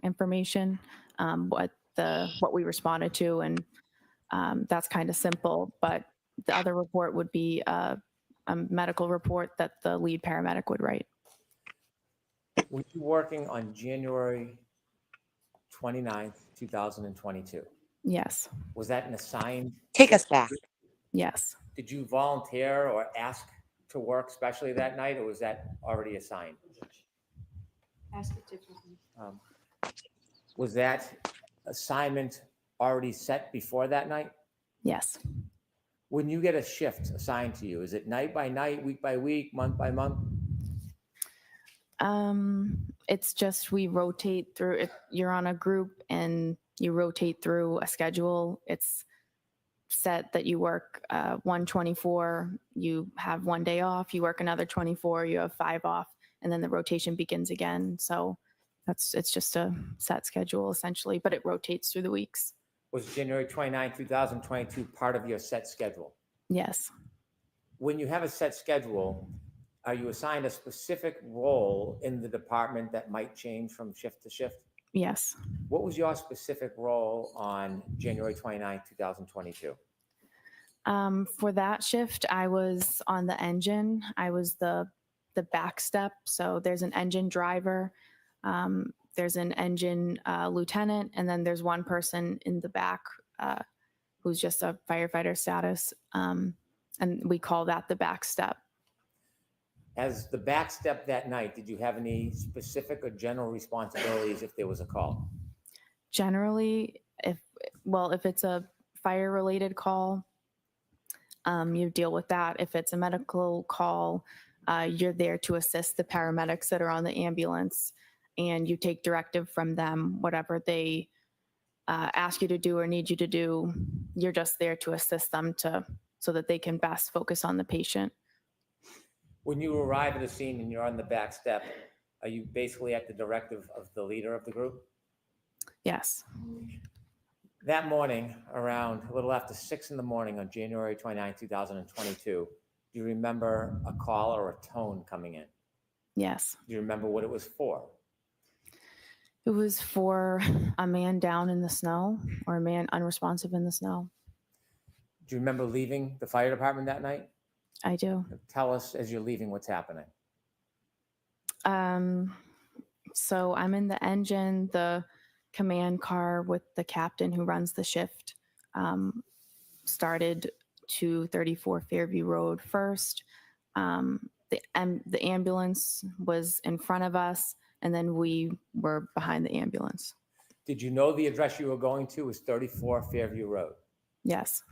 information, what we responded to, and that's kind of simple. But the other report would be a medical report that the lead paramedic would write. Were you working on January 29th, 2022? Yes. Was that an assigned? Take us back. Yes. Did you volunteer or ask to work especially that night, or was that already assigned? Ask it differently. Was that assignment already set before that night? Yes. When you get a shift assigned to you, is it night by night, week by week, month by month? It's just we rotate through it. You're on a group and you rotate through a schedule. It's set that you work 124, you have 1 day off, you work another 24, you have 5 off, and then the rotation begins again. So it's just a set schedule essentially, but it rotates through the weeks. Was January 29, 2022 part of your set schedule? Yes. When you have a set schedule, are you assigned a specific role in the department that might change from shift to shift? Yes. What was your specific role on January 29, 2022? For that shift, I was on the engine. I was the back step. So there's an engine driver, there's an engine lieutenant, and then there's one person in the back who's just a firefighter status. And we call that the back step. As the back step that night, did you have any specific or general responsibilities if there was a call? Generally, if it's a fire related call, you deal with that. If it's a medical call, you're there to assist the paramedics that are on the ambulance, and you take directive from them. Whatever they ask you to do or need you to do, you're just there to assist them so that they can best focus on the patient. When you arrive at the scene and you're on the back step, are you basically at the directive of the leader of the group? Yes. That morning, around a little after 6 in the morning on January 29, 2022, do you remember a call or a tone coming in? Yes. Do you remember what it was for? It was for a man down in the snow or a man unresponsive in the snow. Do you remember leaving the fire department that night? I do. Tell us as you're leaving what's happening. So I'm in the engine, the command car with the captain who runs the shift started to 34 Fairview Road first. The ambulance was in front of us, and then we were behind the ambulance. Did you know the address you were going to was 34 Fairview Road? Yes.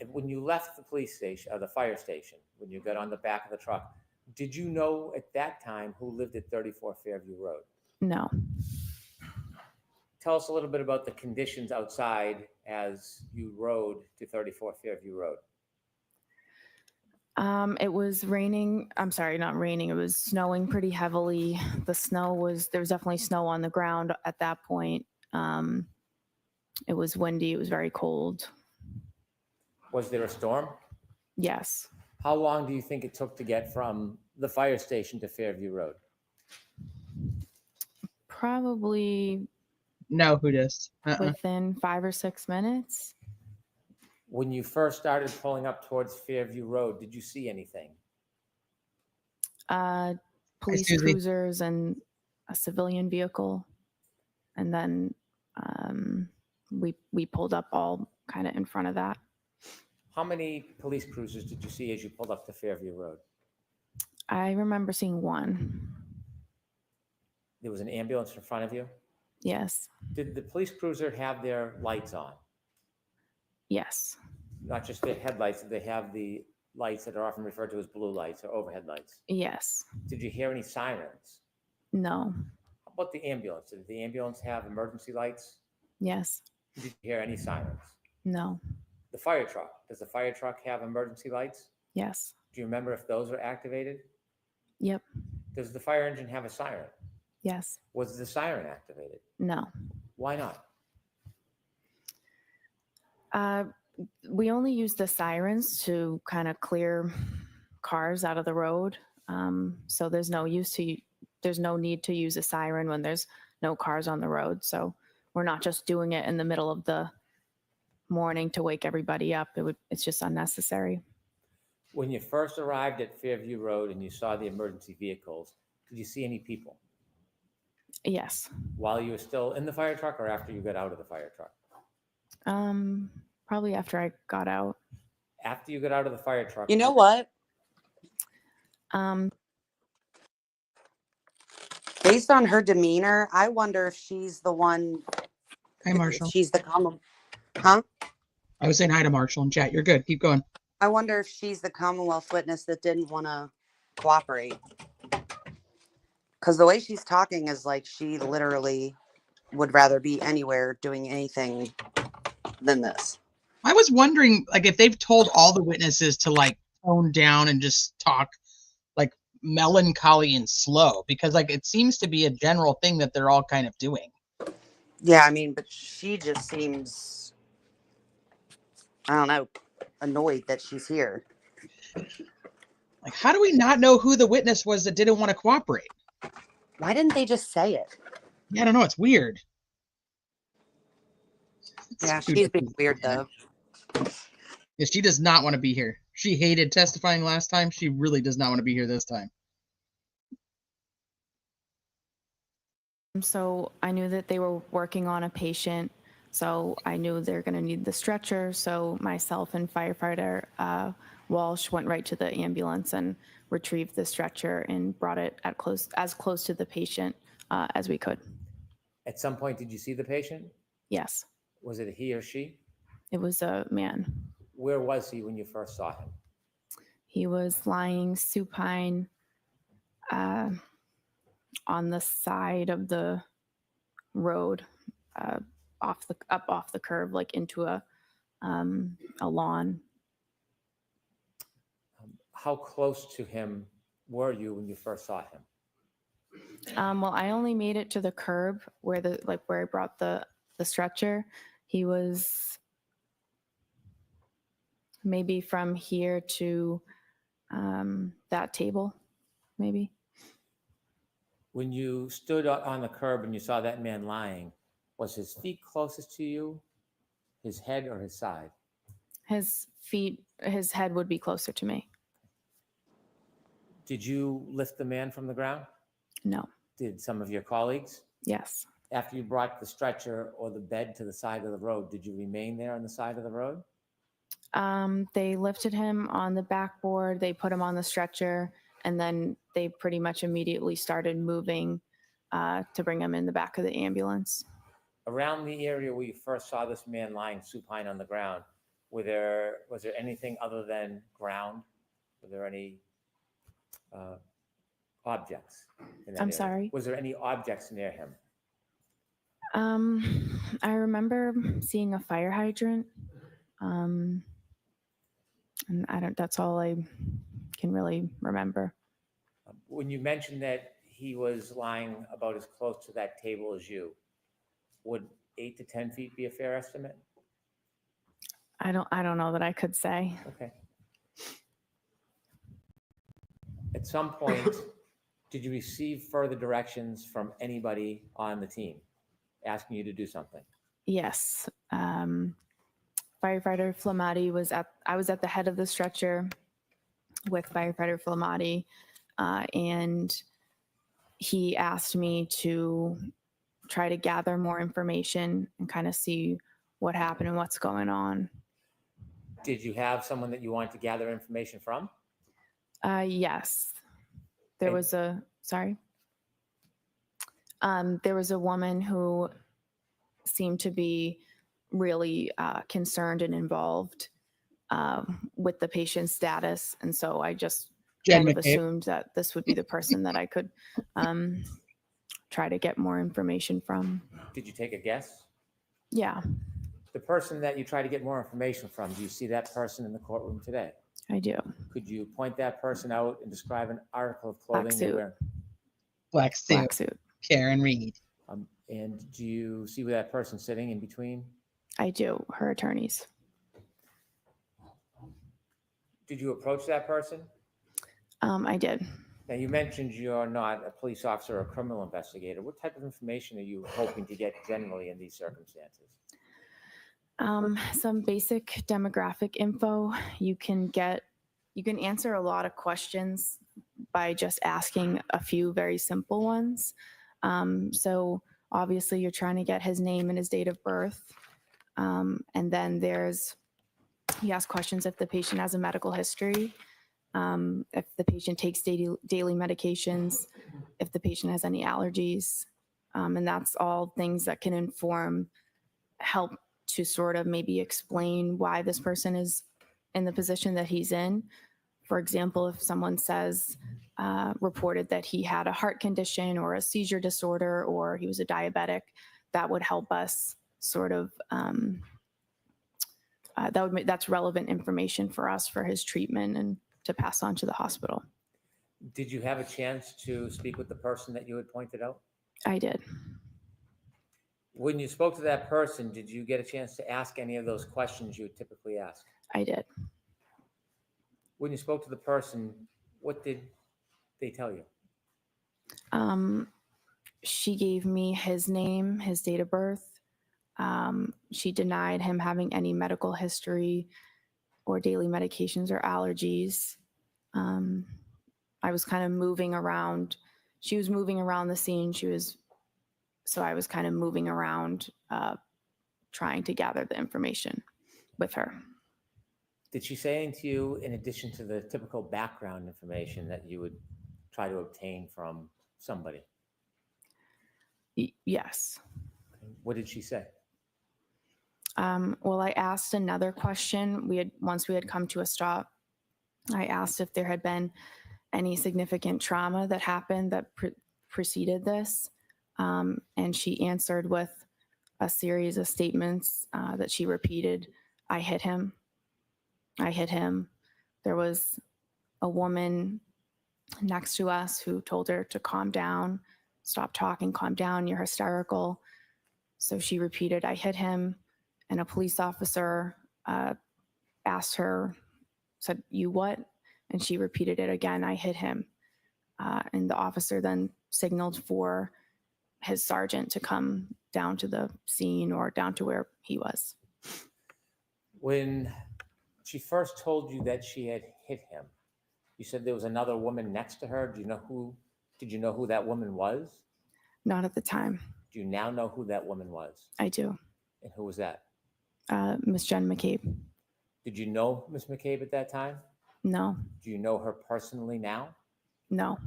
And when you left the police station, or the fire station, when you got on the back of the truck, did you know at that time who lived at 34 Fairview Road? No. Tell us a little bit about the conditions outside as you rode to 34 Fairview Road. It was raining. I'm sorry, not raining. It was snowing pretty heavily. There was definitely snow on the ground at that point. It was windy. It was very cold. Was there a storm? Yes. How long do you think it took to get from the fire station to Fairview Road? Probably No, who does? within 5 or 6 minutes. When you first started pulling up towards Fairview Road, did you see anything? Police Susie. cruisers and a civilian vehicle. And then we pulled up all kind of in front of that. How many police cruisers did you see as you pulled up to Fairview Road? I remember seeing one. There was an ambulance in front of you? Yes. Did the police cruiser have their lights on? Yes. Not just their headlights, did they have the lights that are often referred to as blue lights or overhead lights? Yes. Did you hear any sirens? No. How about the ambulance? Did the ambulance have emergency lights? Yes. Did you hear any sirens? No. The fire truck, does the fire truck have emergency lights? Yes. Do you remember if those were activated? Yep. Does the fire engine have a siren? Yes. Was the siren activated? No. Why not? We only use the sirens to kind of clear cars out of the road. So there's no need to use a siren when there's no cars on the road. So we're not just doing it in the middle of the morning to wake everybody up. It's just unnecessary. When you first arrived at Fairview Road and you saw the emergency vehicles, did you see any people? Yes. While you were still in the fire truck or after you got out of the fire truck? Probably after I got out. After you got out of the fire truck. You know what? Based on her demeanor, I wonder if she's the one. Hi, Marshall. She's the common. Huh? I was saying hi to Marshall in chat. You're good. Keep going. I wonder if she's the Commonwealth witness that didn't want to cooperate. Because the way she's talking is like she literally would rather be anywhere doing anything than this. I was wondering, like, if they've told all the witnesses to like tone down and just talk like melancholy and slow, because like it seems to be a general thing that they're all kind of doing. Yeah, I mean, but she just seems, I don't know, annoyed that she's here. Like, how do we not know who the witness was that didn't want to cooperate? Why didn't they just say it? Yeah, I don't know. It's weird. Yeah, she's being weird though. Yeah, she does not want to be here. She hated testifying last time. She really does not want to be here this time. So I knew that they were working on a patient. So I knew they're going to need the stretcher. So myself and firefighter Walsh went right to the ambulance and retrieved the stretcher and brought it as close to the patient as we could. At some point, did you see the patient? Yes, Was it a he or she? it was a man. Where was he when you first saw him? He was lying supine on the side of the road, off the curb, like into a lawn. How close to him were you when you first saw him? Well, I only made it to the curb where I brought the stretcher. He was maybe from here to that table, maybe. When you stood on the curb and you saw that man lying, was his feet closest to you, his head, or his side? His head would be closer to me. Did you lift the man from the ground? No. Did some of your colleagues? Yes. After you brought the stretcher or the bed to the side of the road, did you remain there on the side of the road? They lifted him on the backboard, they put him on the stretcher, and then they pretty much immediately started moving to bring him in the back of the ambulance. Around the area where you first saw this man lying supine on the ground, was there anything other than ground? Were there any objects in that I'm area? sorry? Was there any objects near him? I remember seeing a fire hydrant. And that's all I can really remember. When you mentioned that he was lying about as close to that table as you, would 8 to 10 feet be a fair estimate? I don't know that I could say. Okay. At some point, did you receive further directions from anybody on the team asking you to do something? Yes. Firefighter Flamati I was at the head of the stretcher with firefighter Flamati, and he asked me to try to gather more information and kind of see what happened and what's going on. Did you have someone that you wanted to gather information from? Yes. There was a woman who seemed to be really concerned and involved with the patient's status. And so I just kind of assumed that this would be the person that I could try to get more information from. Did you take a guess? Yeah, The person that you try to get more information from, do you see that person in the courtroom today? I do. Could you point that person out and describe an article of clothing Black they suit. wear? Black suit. Black suit. Karen Reed. And do you see where that person's sitting in between? I do. Her attorneys. Did you approach that person? I did. Now, you mentioned you're not a police officer or a criminal investigator. What type of information are you hoping to get generally in these circumstances? Some basic demographic info. You can answer a lot of questions by just asking a few very simple ones. So obviously you're trying to get his name and his date of birth. And then you ask questions if the patient has a medical history, if the patient takes daily medications, if the patient has any allergies. And that's all things that can help to sort of maybe explain why this person is in the position that he's in. For example, if someone says, reported that he had a heart condition or a seizure disorder or he was a diabetic, that would help us sort of, that's relevant information for us for his treatment and to pass on to the hospital. Did you have a chance to speak with the person that you had pointed out? I did. When you spoke to that person, did you get a chance to ask any of those questions you would typically ask? I did. When you spoke to the person, what did they tell you? She gave me his name, his date of birth. She denied him having any medical history or daily medications or allergies. I was kind of moving around. She was moving around the scene. So I was kind of moving around, trying to gather the information with her. Did she say anything to you in addition to the typical background information that you would try to obtain from somebody? Yes. What did she say? Well, I asked another question. Once we had come to a stop, I asked if there had been any significant trauma that happened that preceded this. And she answered with a series of statements that she repeated. I hit him. I hit him. There was a woman next to us who told her to calm down, stop talking, calm down, you're hysterical. So she repeated, I hit him. And a police officer asked her, said, you what? And she repeated it again, I hit him. And the officer then signaled for his sergeant to come down to the scene or down to where he was. When she first told you that she had hit him, you said there was another woman next to her. Did you know who that woman was? Not at the time. Do you now know who that woman was? I do. And who was that? Miss Jen McCabe. Did you know Miss McCabe at that time? No. Do you know her personally now? No.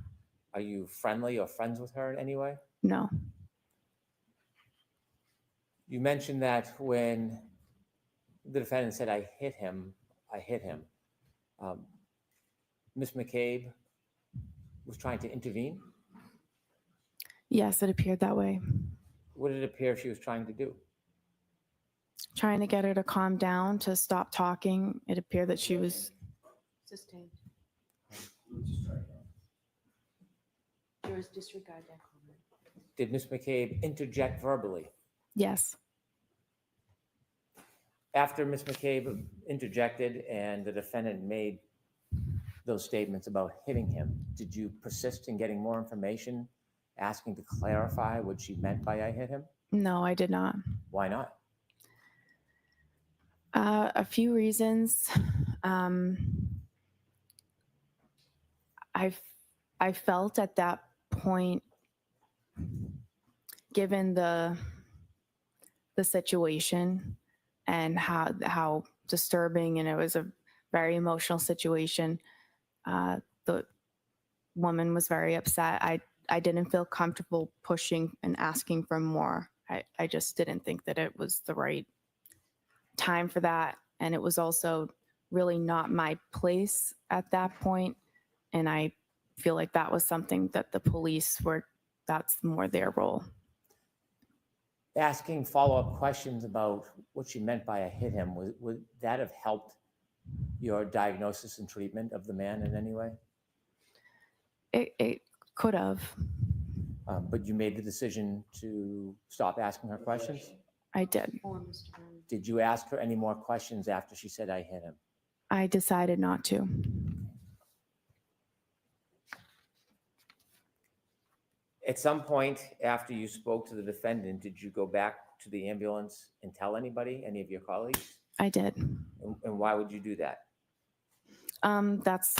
Are you friendly or friends with her in any way? No. You mentioned that when the defendant said, I hit him. Miss McCabe was trying to intervene? Yes, it appeared that way. What did it appear she was trying to do? Trying to get her to calm down, to stop talking. It appeared that she was Sustained. Disregard that comment. Did Miss McCabe interject verbally? Yes. After Miss McCabe interjected and the defendant made those statements about hitting him, did you persist in getting more information, asking to clarify what she meant by I hit him? No, I did not. Why not? A few reasons. I felt at that point, given the situation and how disturbing, and it was a very emotional situation, the woman was very upset. I didn't feel comfortable pushing and asking for more. I just didn't think that it was the right time for that. And it was also really not my place at that point. And I feel like that was something that the police that's more their role. Asking follow-up questions about what she meant by I hit him, would that have helped your diagnosis and treatment of the man in any way? It could have. But you made the decision to stop asking her questions? I did. Did you ask her any more questions after she said I hit him? I decided not to. At some point after you spoke to the defendant, did you go back to the ambulance and tell anybody, any of your colleagues? I did. And why would you do that? That's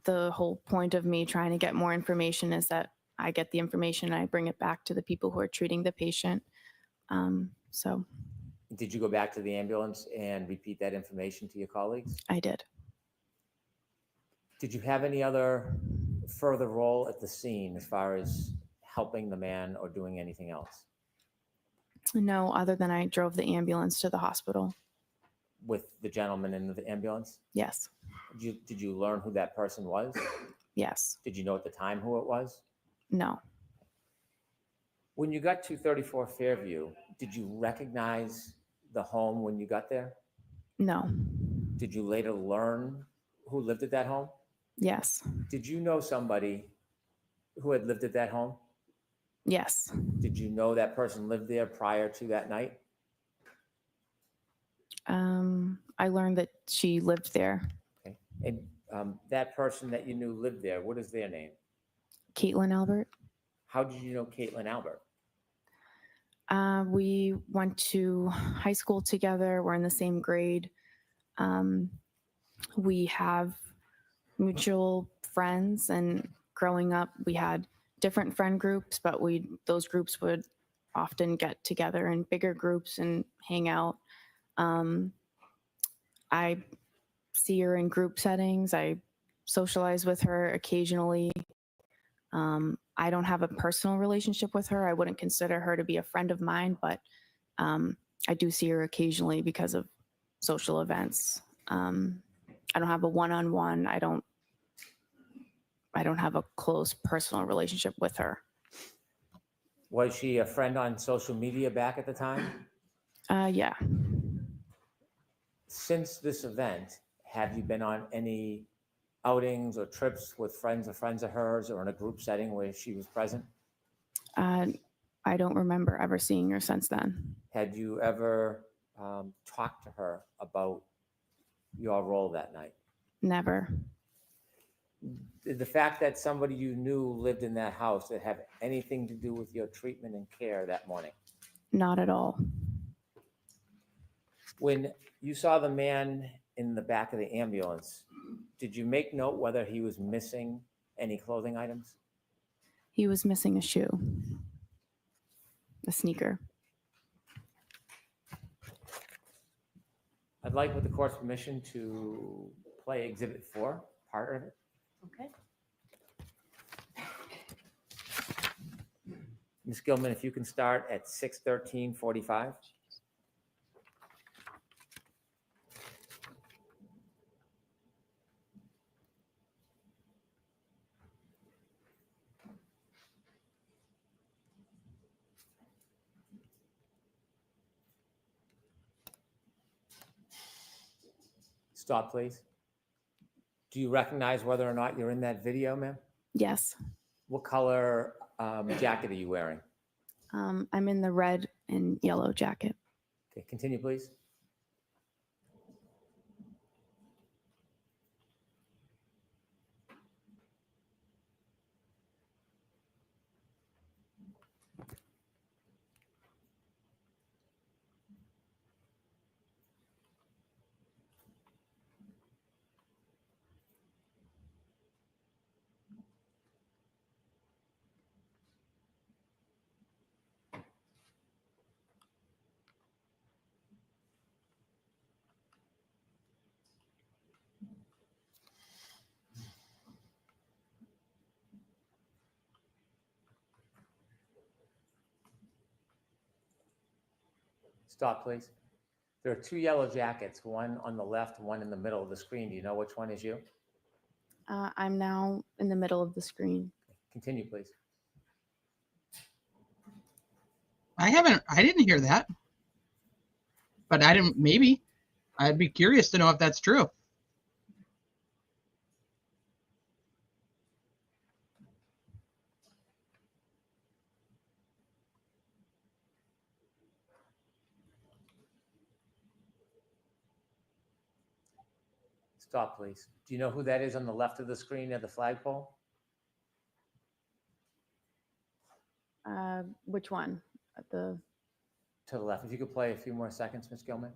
the whole point of me trying to get more information, is that I get the information and I bring it back to the people who are treating the patient. So. Did you go back to the ambulance and repeat that information to your colleagues? I did. Did you have any other further role at the scene as far as helping the man or doing anything else? No, other than I drove the ambulance to the hospital. with the gentleman in the ambulance? Yes. Did you learn who that person was? Yes. Did you know at the time who it was? No. When you got to 34 Fairview, did you recognize the home when you got there? No. Did you later learn who lived at that home? Yes. Did you know somebody who had lived at that home? Yes. Did you know that person lived there prior to that night? I learned that she lived there. Okay. And that person that you knew lived there, what is their name? Caitlin Albert. How did you know Caitlin Albert? We went to high school together. We're in the same grade. We have mutual friends, and growing up, we had different friend groups, but those groups would often get together in bigger groups and hang out. I see her in group settings. I socialize with her occasionally. I don't have a personal relationship with her. I wouldn't consider her to be a friend of mine, but I do see her occasionally because of social events. I don't have a one-on-one. I don't have a close personal relationship with her. Was she a friend on social media back at the time? Yeah. Since this event, have you been on any outings or trips with friends of hers or in a group setting where she was present? I don't remember ever seeing her since then. Had you ever talked to her about your role that night? Never. Did the fact that somebody you knew lived in that house that have anything to do with your treatment and care that morning? Not at all. When you saw the man in the back of the ambulance, did you make note whether he was missing any clothing items? He was missing a shoe, a sneaker. I'd like, with the court's permission, to play Exhibit 4, part of it. Okay. Ms. Gilman, if you can start at 6:13:45. Stop, please. Do you recognize whether or not you're in that video, ma'am? Yes. What color jacket are you wearing? I'm in the red and yellow jacket. Okay, continue, please. Stop, please. There are two yellow jackets, one on the left, one in the middle of the screen. Do you know which one is you? I'm now in the middle of the screen. Continue, please. I didn't hear that. But maybe. I'd be curious to know if that's true. Stop, please. Do you know who that is on the left of the screen near the flagpole? Which one? To the left. If you could play a few more seconds, Ms. Gilman.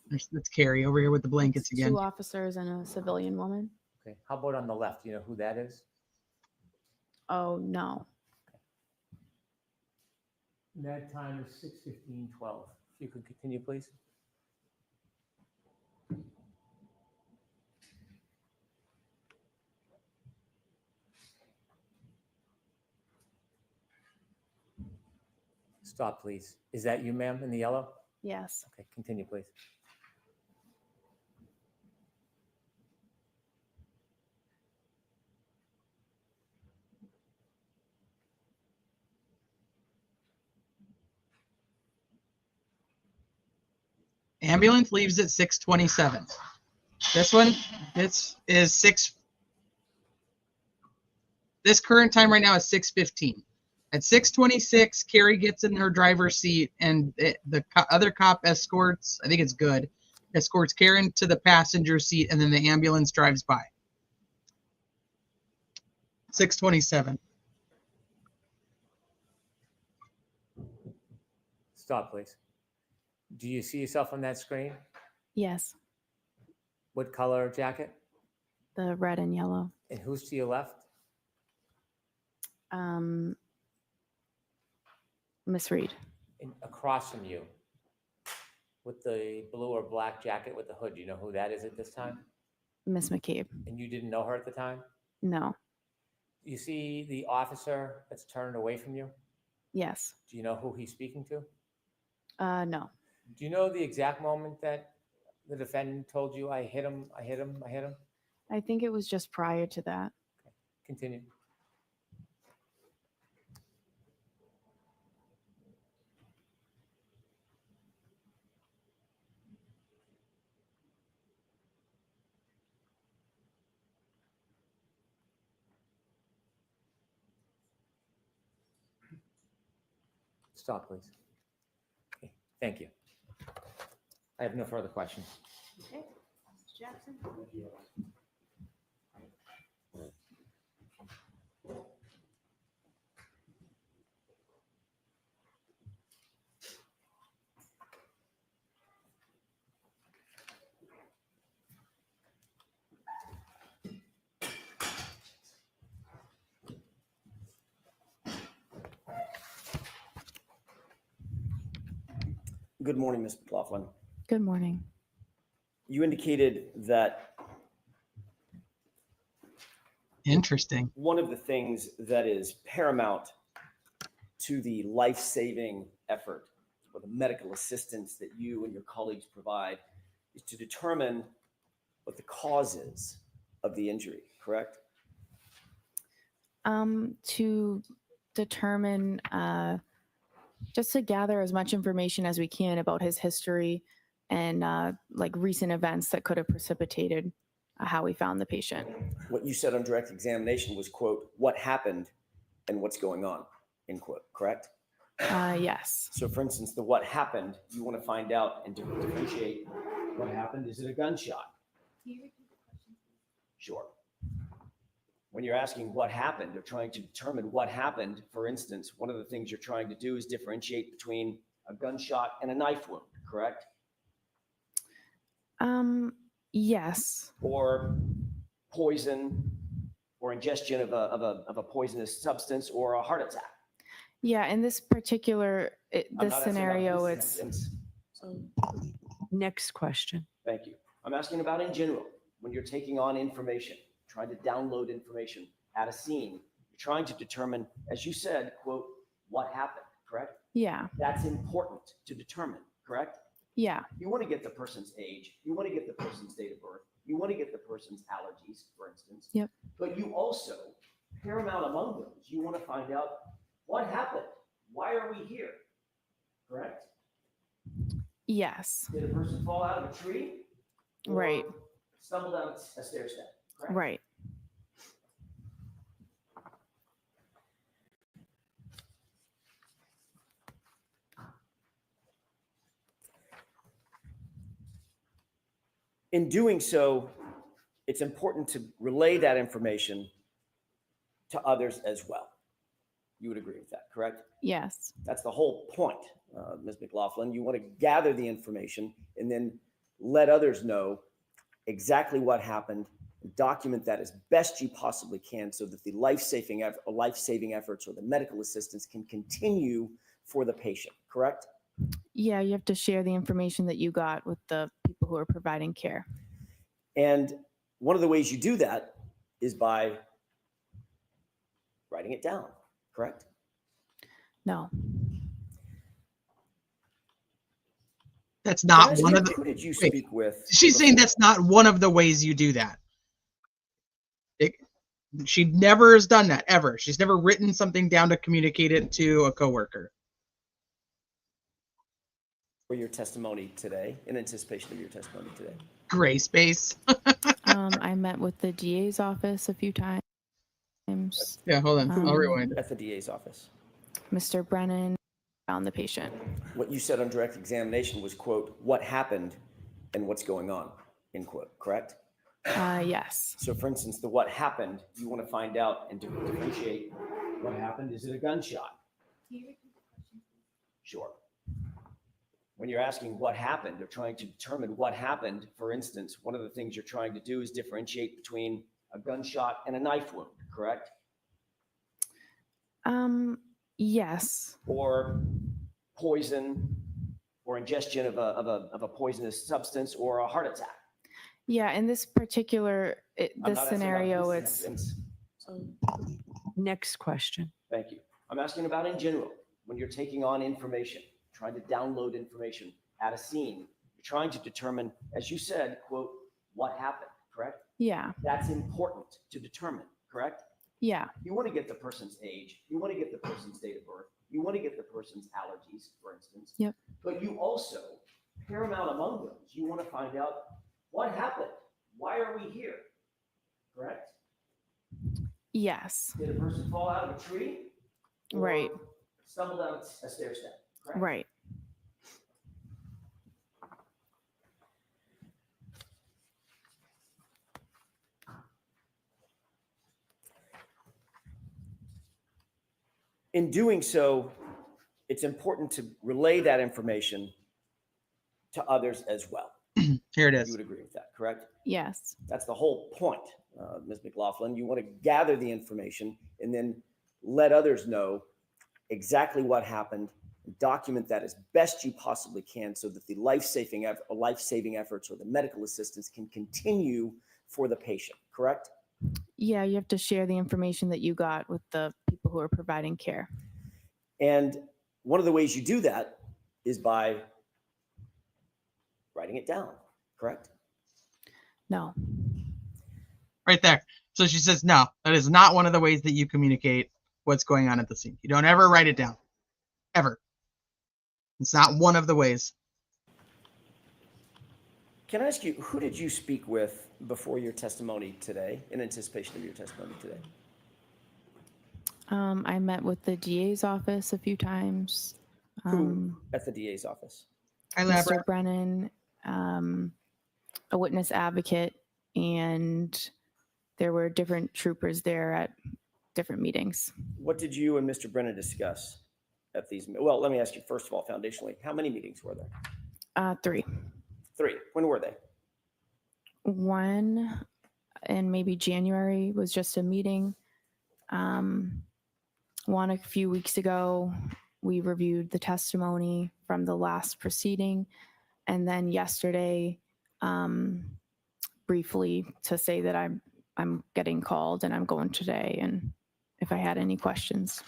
Let's Carrie over here with the blankets again. 2 officers and a civilian woman. Okay. How about on the left? Do you know who that is? Oh, no. That time is 6:15:12. If you could continue, please. Stop, please. Is that you, ma'am, in the yellow? Yes. Okay, continue, please. Ambulance leaves at 6:27. This one, this is this current time right now is 6:15. At 6:26, Carrie gets in her driver's seat, and the other cop escorts, I think it's Good, escorts Karen to the passenger seat, and then the ambulance drives by. 6:27. Stop, please. Do you see yourself on that screen? Yes, What color jacket? the red and yellow. And who's to your left? Miss Reed. And across from you, with the blue or black jacket with the hood. Do you know who that is at this time? Miss McCabe. And you didn't know her at the time? No. You see the officer that's turned away from you? Yes. Do you know who he's speaking to? No. Do you know the exact moment that the defendant told you, I hit him, I hit him, I hit him? I think it was just prior to that. Continue. Stop, please. Okay, thank you. I have no further questions. Okay, Mr. Jackson. Good morning, Ms. McLaughlin. Good morning. You indicated that Interesting. one of the things that is paramount to the life-saving effort or the medical assistance that you and your colleagues provide is to determine what the cause is of the injury, correct? To determine, just to gather as much information as we can about his history and like recent events that could have precipitated how we found the patient. What you said on direct examination was, quote, what happened and what's going on, end quote, correct? Yes. So for instance, the what happened, you want to find out and differentiate what happened. Is it a gunshot? Sure. When you're asking what happened or trying to determine what happened, for instance, one of the things you're trying to do is differentiate between a gunshot and a knife wound, correct? Yes. Or poison or ingestion of a poisonous substance or a heart attack. Yeah, in this particular, I'm this not asking about scenario, this it's instance. Next question. Thank you. I'm asking about in general, when you're taking on information, trying to download information at a scene, you're trying to determine, as you said, quote, what happened, correct? yeah, That's important to determine, correct? yeah, You want to get the person's age, you want to get the person's date of birth, you want to get the person's allergies, for instance. Yep. But you also, paramount among those, you want to find out what happened? Why are we here? Correct? yes, Did a person fall out of a tree? Or right, stumble down a stair step, correct? right. In doing so, it's important to relay that information to others as well. You would agree with that, correct? Yes. That's the whole point, Ms. McLaughlin. You want to gather the information and then let others know exactly what happened, document that as best you possibly can so that the life-saving efforts or the medical assistance can continue for the patient, correct? Yeah, you have to share the information that you got with the people who are providing care. And one of the ways you do that is by writing it down, correct? No. That's not one of the. Who did you wait, speak with? She's saying that's not one of the ways you do that. She never has done that ever. She's never written something down to communicate it to a coworker. your testimony today, in anticipation of your testimony today? Gray space. I met with the DA's office a few times. Yeah, hold on. I'll rewind. At the DA's office. Mr. Brennan found the patient. What you said on direct examination was, quote, what happened and what's going on, end quote, correct? Yes. So for instance, the what happened, you want to find out and differentiate what happened. Is it a gunshot? Sure. When you're asking what happened or trying to determine what happened, for instance, one of the things you're trying to do is differentiate between a gunshot and a knife wound, correct? Yes. Or poison or ingestion of a poisonous substance or a heart attack. Yeah, in this particular I'm this not asking about scenario, this it's instance. Next question. Thank you. I'm asking about in general, when you're taking on information, trying to download information at a scene, you're trying to determine, as you said, quote, what happened, correct? yeah, That's important to determine, correct? yeah, You want to get the person's age, you want to get the person's date of birth, you want to get the person's allergies, for instance. Yep. But you also, paramount among those, you want to find out what happened. Why are we here? Correct? yes, Did a person fall out of a tree? Or right, stumble down a stair step? Correct? right. In doing so, it's important to relay that information to others as well. Here it You is. would agree with that, correct? Yes. That's the whole point, Ms. McLaughlin. You want to gather the information and then let others know exactly what happened, and document that as best you possibly can so that the life-saving efforts or the medical assistance can continue for the patient, correct? Yeah, you have to share the information that you got with the people who are providing care. And one of the ways you do that is by writing it down, correct? No. Right there. So she says, no, that is not one of the ways that you communicate what's going on at the scene. You don't ever write it down. Ever. It's not one of the ways. Can I ask you, who did you speak with before your testimony today, in anticipation of your testimony today? I met with the DA's office a few times. Who at the DA's office? Mr. Brennan, a witness advocate, and there were different troopers there at different meetings. What did you and Mr. Brennan discuss at these? Well, let me ask you, first of all, foundationally, how many meetings were there? 3. 3. When were they? One in maybe January was just a meeting. One a few weeks ago, we reviewed the testimony from the last proceeding. And then yesterday, briefly to say that I'm getting called and I'm going today, and if I had any questions.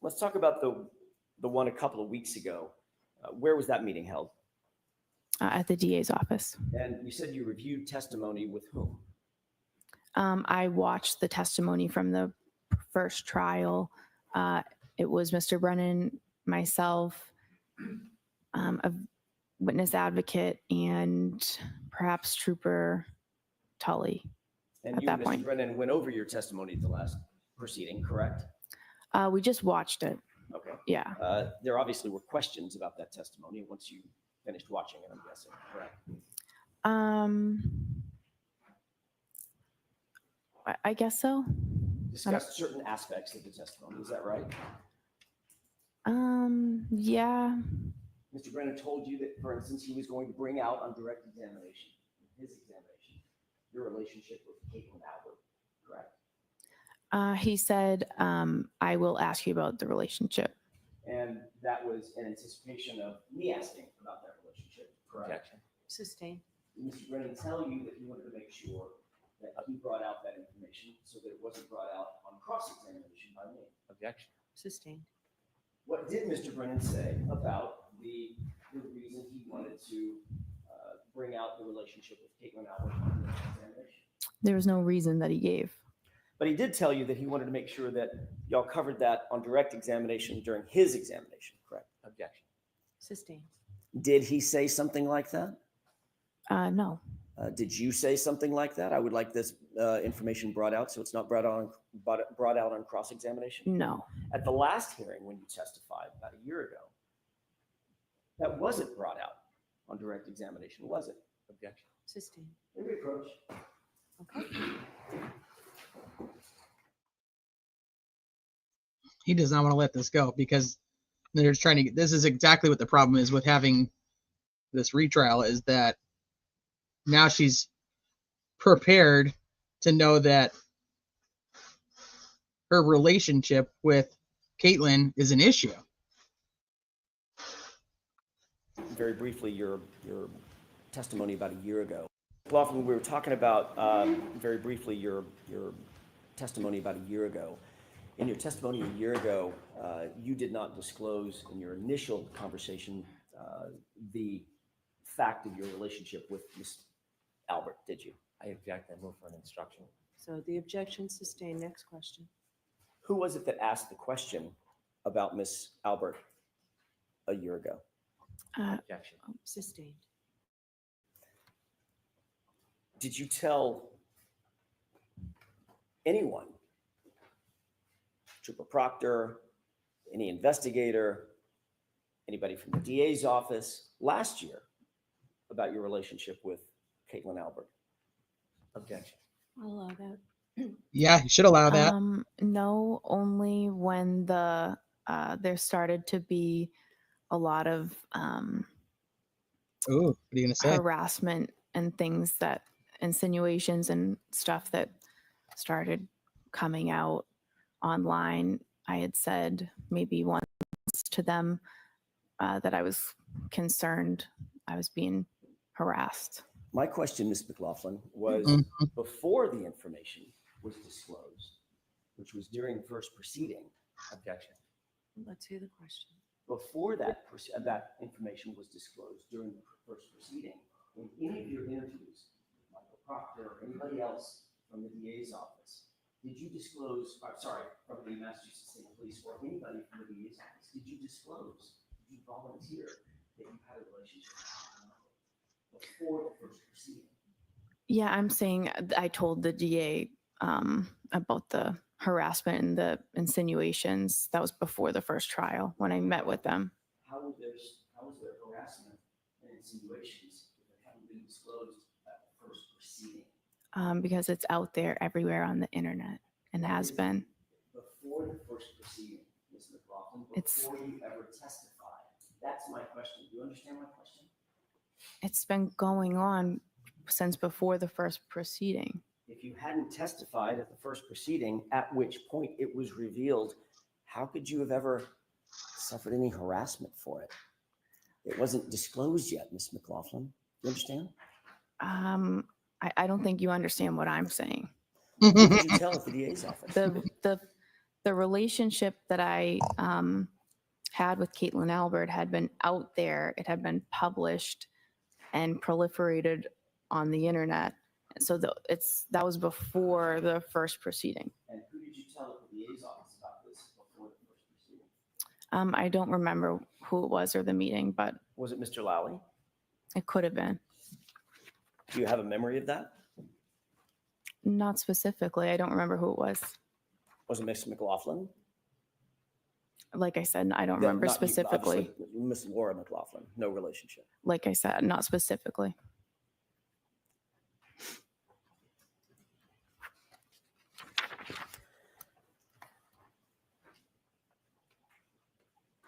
Let's talk about the one a couple of weeks ago. Where was that meeting held? At the DA's office. And you said you reviewed testimony with whom? I watched the testimony from the first trial. It was Mr. Brennan, myself, a witness advocate, and perhaps Trooper Tully And at you that and Mr. point. Brennan went over your testimony at the last proceeding, correct? We just watched it. Okay. Yeah. There obviously were questions about that testimony once you finished watching it, I'm guessing, correct? I guess so. Discussed certain aspects of the testimony, is that right? Yeah. Mr. Brennan told you that, for instance, he was going to bring out on direct examination, his examination, your relationship with Caitlin Albert, correct? He said, I will ask you about the relationship. And that was in anticipation of me asking about that relationship, correct? Sustained. Did Mr. Brennan tell you that he wanted to make sure that he brought out that information so that it wasn't brought out on cross-examination by me? Objection. Sustained. What did Mr. Brennan say about the reason he wanted to bring out the relationship with Caitlin Albert on the examination? There was no reason that he gave. But he did tell you that he wanted to make sure that y'all covered that on direct examination during his examination, correct? Objection. Sustained. Did he say something like that? No. Did you say something like that? I would like this information brought out so it's not brought out on cross-examination. No. At the last hearing when you testified about a year ago, that wasn't brought out on direct examination, was it? Objection. Sustained. Maybe approach. Okay. He does not want to let this go because they're trying to get, this is exactly what the problem is with having this retrial, is that now she's prepared to know that her relationship with Caitlin is an issue. Very briefly, your testimony about a year ago. Often we were talking about very briefly your testimony about a year ago. In your testimony a year ago, you did not disclose in your initial conversation the fact of your relationship with Miss Albert, did you? I object. I move for an instruction. So the objection sustained. Next question. Who was it that asked the question about Miss Albert a year ago? Objection. Sustained. Did you tell anyone, Trooper Proctor, any investigator, anybody from the DA's office last year about your relationship with Caitlin Albert? Objection. I'll allow that. Yeah, you should allow that. No, only when there started to be a lot of Ooh, what are you gonna say? harassment and things, that insinuations and stuff that started coming out online. I had said maybe once to them that I was concerned I was being harassed. My question, Ms. McLaughlin, was before the information was disclosed, which was during the first proceeding. Objection. Let's hear the question. Before that information was disclosed during the first proceeding, in any of your interviews, Michael Proctor or anybody else from the DA's office, did you disclose, from the Massachusetts State Police or anybody from the DA's office, did you disclose, did you volunteer that you had a relationship before the first proceeding? Yeah, I'm saying I told the DA about the harassment and the insinuations. That was before the first trial when I met with them. How was there harassment and insinuations if it hadn't been disclosed at the first proceeding? Because it's out there everywhere on the internet and has been. Before the first proceeding, Ms. McLaughlin, It's- before you ever testified. That's my question. Do you understand my question? It's been going on since before the first proceeding. If you hadn't testified at the first proceeding, at which point it was revealed, how could you have ever suffered any harassment for it? It wasn't disclosed yet, Ms. McLaughlin. You understand? I don't think you understand what I'm saying. Who did you tell at the DA's office? The relationship that I had with Caitlin Albert had been out there. It had been published and proliferated on the internet. So that was before the first proceeding. And who did you tell at the DA's office about this before the first proceeding? I don't remember who it was or the meeting, but Was it Mr. Lally? it could have been. Do you have a memory of that? Not specifically. I don't remember who it was. Was it Ms. McLaughlin? Like I said, I don't That- remember not you, specifically. obviously, Miss Laura McLaughlin, no relationship. Like I said, not specifically.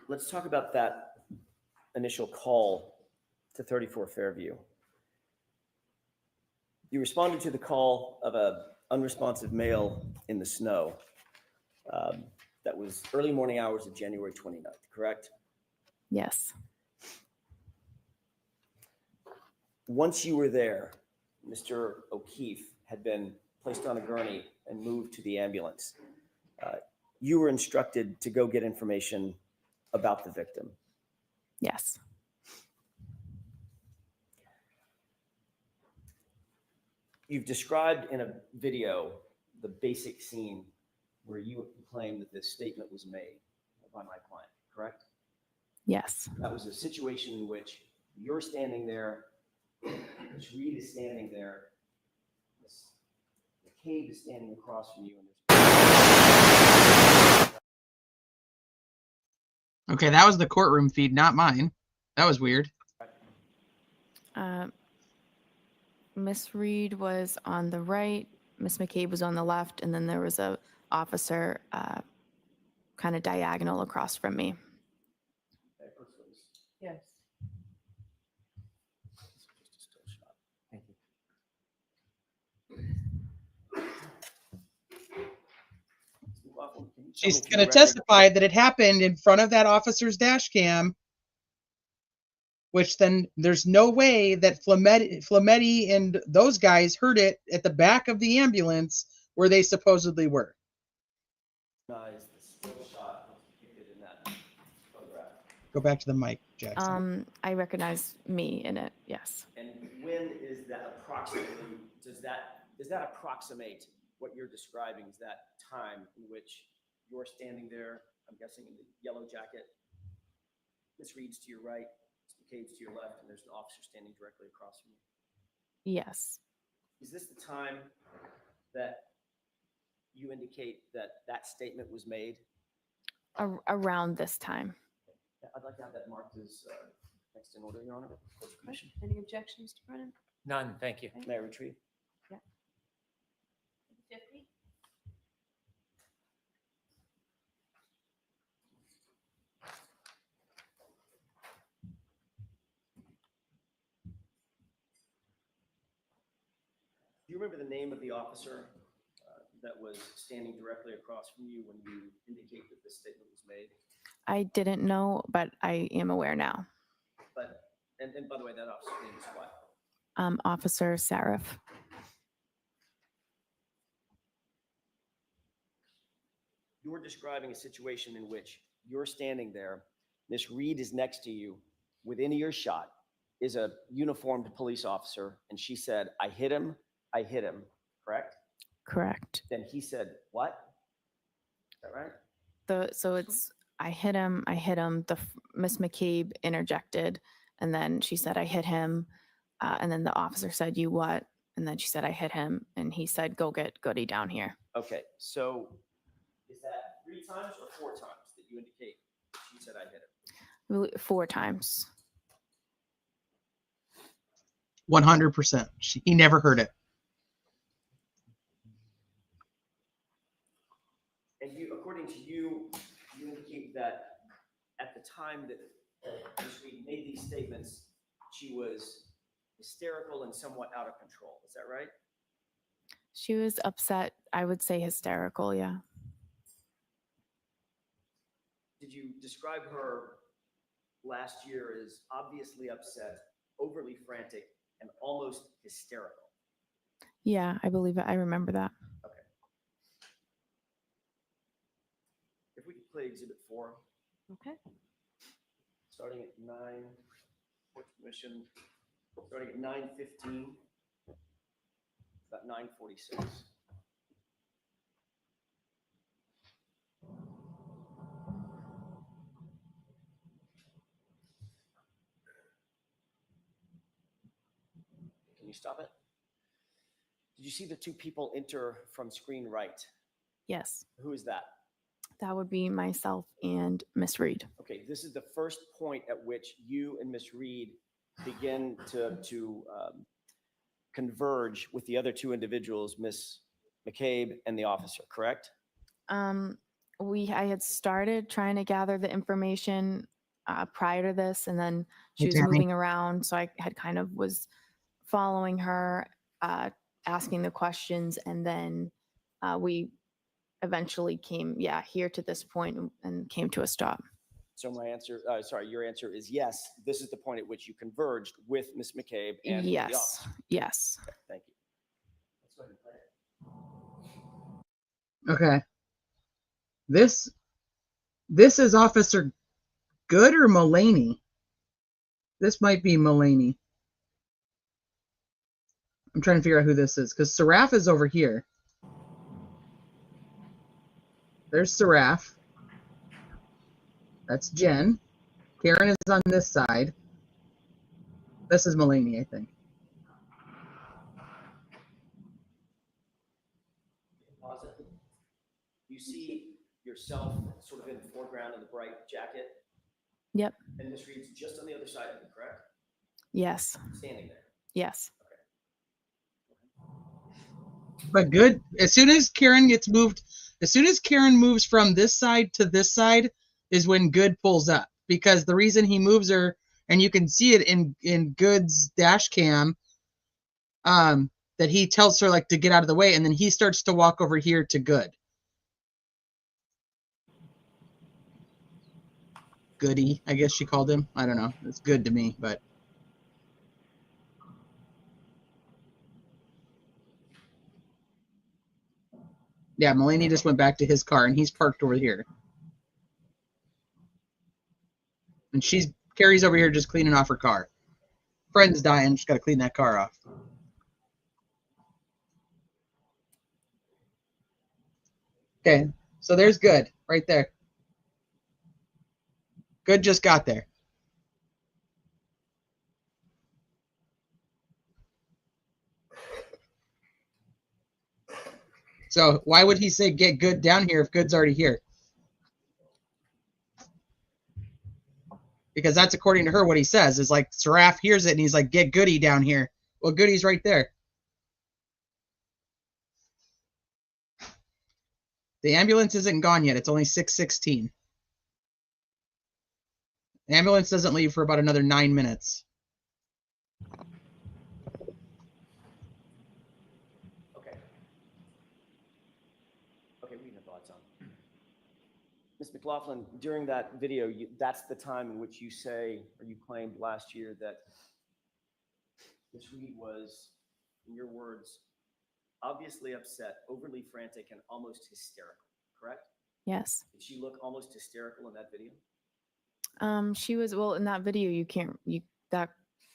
Let's talk about that initial call to 34 Fairview. You responded to the call of an unresponsive male in the snow. That was early morning hours of January 29th, correct? Yes. Once you were there, Mr. O'Keefe had been placed on a gurney and moved to the ambulance. You were instructed to go get information about the victim. Yes. You've described in a video the basic scene where you claim that this statement was made by my client, correct? Yes. That was a situation in which You're standing there. Ms. Reed is standing there. Ms. McCabe is standing across from you. Okay, that was the courtroom feed, not mine. That was weird. Miss Reed was on the right, Miss McCabe was on the left, and then there was a officer kind of diagonal across from me. Yes. Thank you. She's going to testify that it happened in front of that officer's dash cam, which then there's no way that Flametti and those guys heard it at the back of the ambulance where they supposedly were. Go back to the mic, Jackson. I recognize me in it, yes. And when is that approximately, does that approximate what you're describing? Is that time in which you're standing there, I'm guessing in the yellow jacket, Miss Reed's to your right, Miss McCabe's to your left, and there's an officer standing directly across from you? Yes. Is this the time that you indicate that that statement was made? Around this time. I'd like to have that marked as next in order, Your Honor. Any objections, Mr. Brennan? None, thank you. May I retrieve? Yeah. 50? Do you remember the name of the officer that was standing directly across from you when you indicate that this statement was made? I didn't know, but I am aware now. But, and by the way, that officer's name is what? Officer Sarif. You're describing a situation in which you're standing there, Miss Reed is next to you, within earshot is a uniformed police officer, and she said, I hit him, correct? Correct. Then he said, what? Is that right? So it's, I hit him. Miss McCabe interjected, and then she said, I hit him. And then the officer said, you what? And then she said, I hit him. And he said, go get Goody down here. Okay, so is that 3 times or 4 times that you indicate she said I hit him? 4 times. 100%. He never heard it. And you, according to you, you indicate that at the time that Ms. Reed made these statements, she was hysterical and somewhat out of control. Is that right? She was upset. I would say hysterical. Yeah. Did you describe her last year as obviously upset, overly frantic, and almost hysterical? Yeah, I believe it. I remember that. Okay. If we could play Exhibit 4. Okay. Starting at 9, court commission, starting at 9:15, about 9:46. Can you stop it? Did you see the 2 people enter from screen right? Yes. Who is that? That would be myself and Miss Reed. Okay, this is the first point at which you and Miss Reed begin to converge with the other 2 individuals, Miss McCabe and the officer, correct? I had started trying to gather the information prior to this, and then she was moving around, so I had kind of was following her, asking the questions, and then we eventually came, here to this point and came to a stop. So my answer, your answer is yes. This is the point at which you converged with Miss McCabe and with the officer. Yes. Okay, thank you. Let's go ahead and play it. Okay. This is Officer Good or Mulaney? This might be Mulaney. I'm trying to figure out who this is, because Saraf is over here. There's Saraf. That's Jen. Karen is on this side. This is Mulaney, I think. Pause it. You see yourself sort of in the foreground of the bright jacket, Yep. and this reads just on the other side of you, correct? Yes. Standing there. Yes. But good. As soon as Karen moves from this side to this side is when Good pulls up. Because the reason he moves her, and you can see it in Good's dash cam, that he tells her like to get out of the way, and then he starts to walk over here to Good. Goody, I guess she called him. I don't know. It's good to me, but. Yeah, Mulaney just went back to his car, and he's parked over here. And Carrie's over here just cleaning off her car. Friend's dying, just got to clean that car off. Okay, so there's Good right there. Good just got there. So why would he say get Good down here if Good's already here? Because that's according to her what he says is like Seraph hears it and he's like, get Goody down here. Well, Goody's right there. The ambulance isn't gone yet. It's only 6:16. The ambulance doesn't leave for about another 9 minutes. Okay. Okay, we have thoughts on. Ms. McLaughlin, during that video, that's the time in which you say, or you claimed last year that Ms. Reed was, in your words, obviously upset, overly frantic, and almost hysterical, correct? Yes. Did she look almost hysterical in that video? She was, well, in that video, that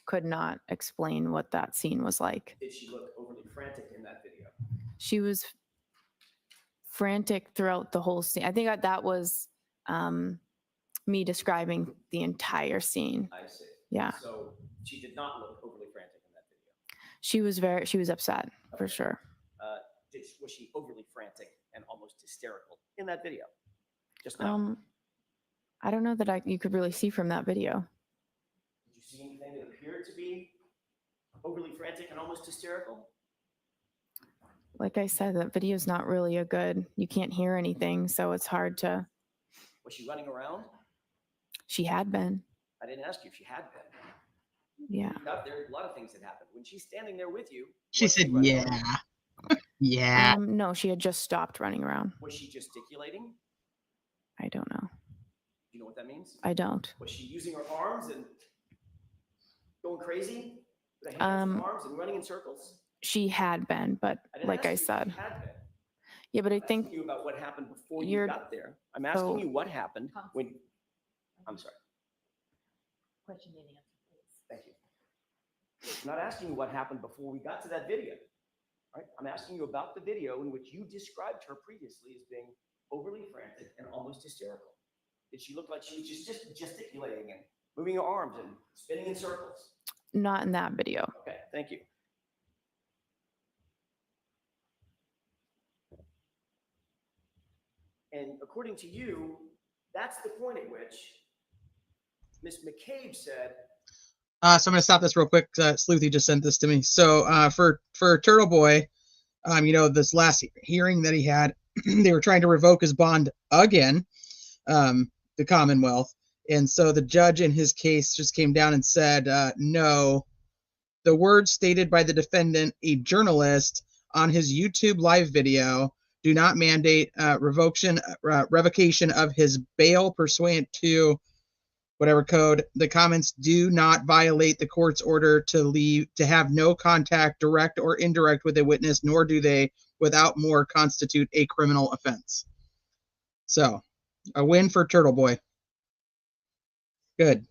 could not explain what that scene was like. Did she look overly frantic in that video? She was frantic throughout the whole scene. I think that was me describing the entire scene. I see. Yeah. So she did not look overly frantic in that video. She was upset for sure. Was she overly frantic and almost hysterical in that video? Just now. I don't know that you could really see from that video. Did you see anything that appeared to be overly frantic and almost hysterical? Like I said, that video is not really you can't hear anything, so it's hard to. Was she running around? She had been. I didn't ask you if she had been. Yeah. There are a lot of things that happened. When she's standing there with you. She said, yeah. Yeah. No, she had just stopped running around. Was she gesticulating? I don't know. Do you know what that means? I don't. Was she using her arms and going crazy? With her hands and arms and running in circles? She had been, but like I said. Yeah, but I think. I'm asking you about what happened before you got there. I'm asking you what happened when. I'm sorry. Question and answer, please. Thank you. I'm not asking you what happened before we got to that video. Right? I'm asking you about the video in which you described her previously as being overly frantic and almost hysterical. Did she look like she was just gesticulating and moving her arms and spinning in circles? Not in that video. Okay, thank you. And according to you, that's the point at which Ms. McCabe said. So I'm going to stop this real quick. Sleuthie just sent this to me. So for Turtle Boy, this last hearing that he had, they were trying to revoke his bond again, the Commonwealth. And so the judge in his case just came down and said, no, the words stated by the defendant, a journalist, on his YouTube live video do not mandate revocation of his bail pursuant to whatever code. The comments do not violate the court's order to have no contact, direct or indirect, with a witness, nor do they, without more, constitute a criminal offense. So, a win for Turtle Boy. Good.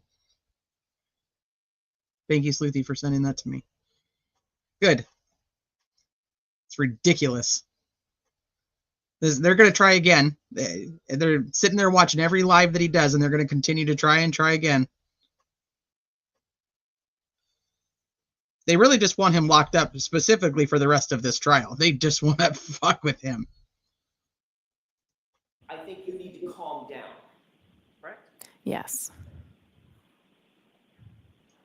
Thank you, Sleuthie, for sending that to me. Good. It's ridiculous. They're going to try again. They're sitting there watching every live that he does, and they're going to continue to try and try again. They really just want him locked up specifically for the rest of this trial. They just want to fuck with him. I think you need to calm down, correct? Yes.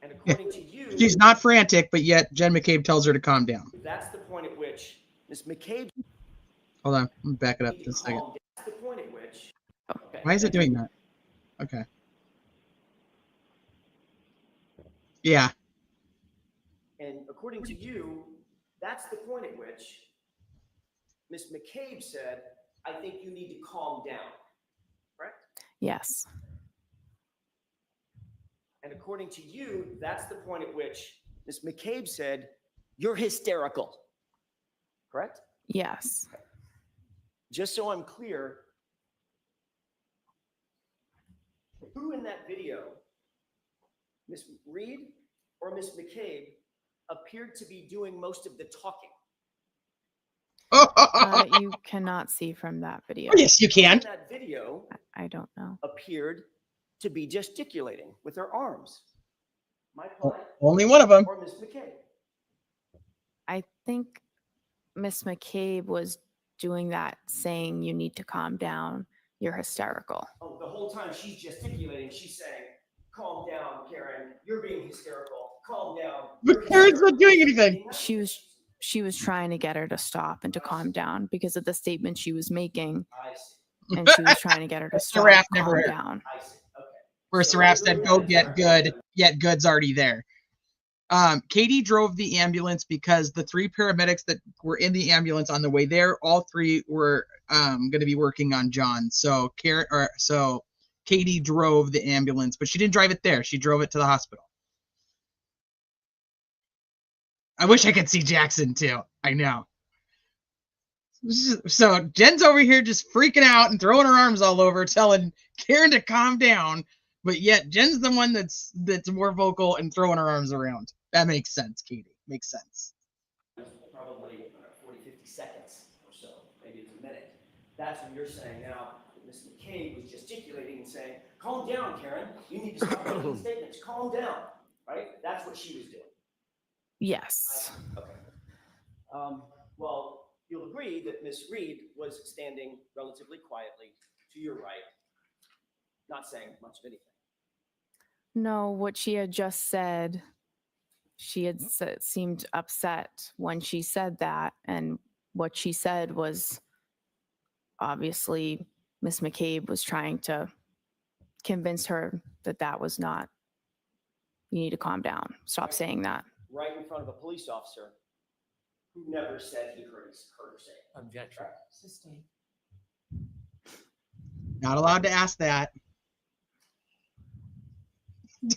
And according to you, She's not frantic, but yet Jen McCabe tells her to calm down. that's the point at which Ms. McCabe. Hold on, let me back it up just a second. That's the point at which. Okay. Why is it doing that? Okay. Yeah. And according to you, that's the point at which Ms. McCabe said, I think you need to calm down, correct? Yes. And according to you, that's the point at which Ms. McCabe said, you're hysterical, correct? Yes. Just so I'm clear, who in that video, Ms. Reed or Ms. McCabe, appeared to be doing most of the talking? You cannot see from that video. Yes, you can. That video I don't know. appeared to be gesticulating with her arms. My client. Only one of them. Or Ms. McCabe. I think Miss McCabe was doing that, saying you need to calm down. You're hysterical. Oh, the whole time she's gesticulating, she's saying, calm down, Karen. You're being hysterical. Calm down. But Karen's not doing anything. She was trying to get her to stop and to calm down because of the statement she was making. And she was trying to get her to stop, Seraph calm never heard. down. Where Seraph said, go get good, yet good's already there. Katie drove the ambulance because the 3 paramedics that were in the ambulance on the way there, all 3 were going to be working on John. So Katie drove the ambulance, but she didn't drive it there. She drove it to the hospital. I wish I could see Jackson too. I know. So Jen's over here just freaking out and throwing her arms all over, telling Karen to calm down. But yet Jen's the one that's more vocal and throwing her arms around. That makes sense, Katie. Makes sense. Probably 40, 50 seconds or so. Maybe it's a minute. That's when you're saying now, Ms. McCabe was gesticulating and saying, calm down, Karen. You need to stop making statements. Calm down. Right? That's what she was doing. Yes. Okay. Well, you'll agree that Ms. Reed was standing relatively quietly to your right, not saying much of anything. No, what she had just said, she had seemed upset when she said that. And what she said was obviously Miss McCabe was trying to convince her that that was not, you need to calm down. Stop saying that. Right in front of a police officer who never said he heard her say it. Objection. Sustained. Not allowed to ask that.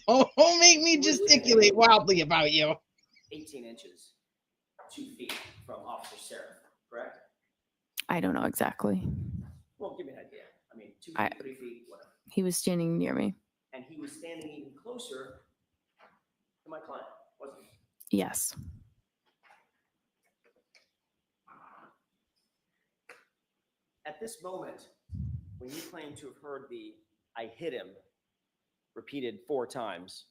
Don't make me gesticulate wildly about you. 18 inches, 2 feet from Officer Seraph, correct? I don't know exactly. Well, give me an idea. I mean, 2 feet, 3 feet, whatever. He was standing near me. And he was standing even closer to my client, wasn't he? Yes. At this moment, when you claim to have heard the I hit him repeated 4 times,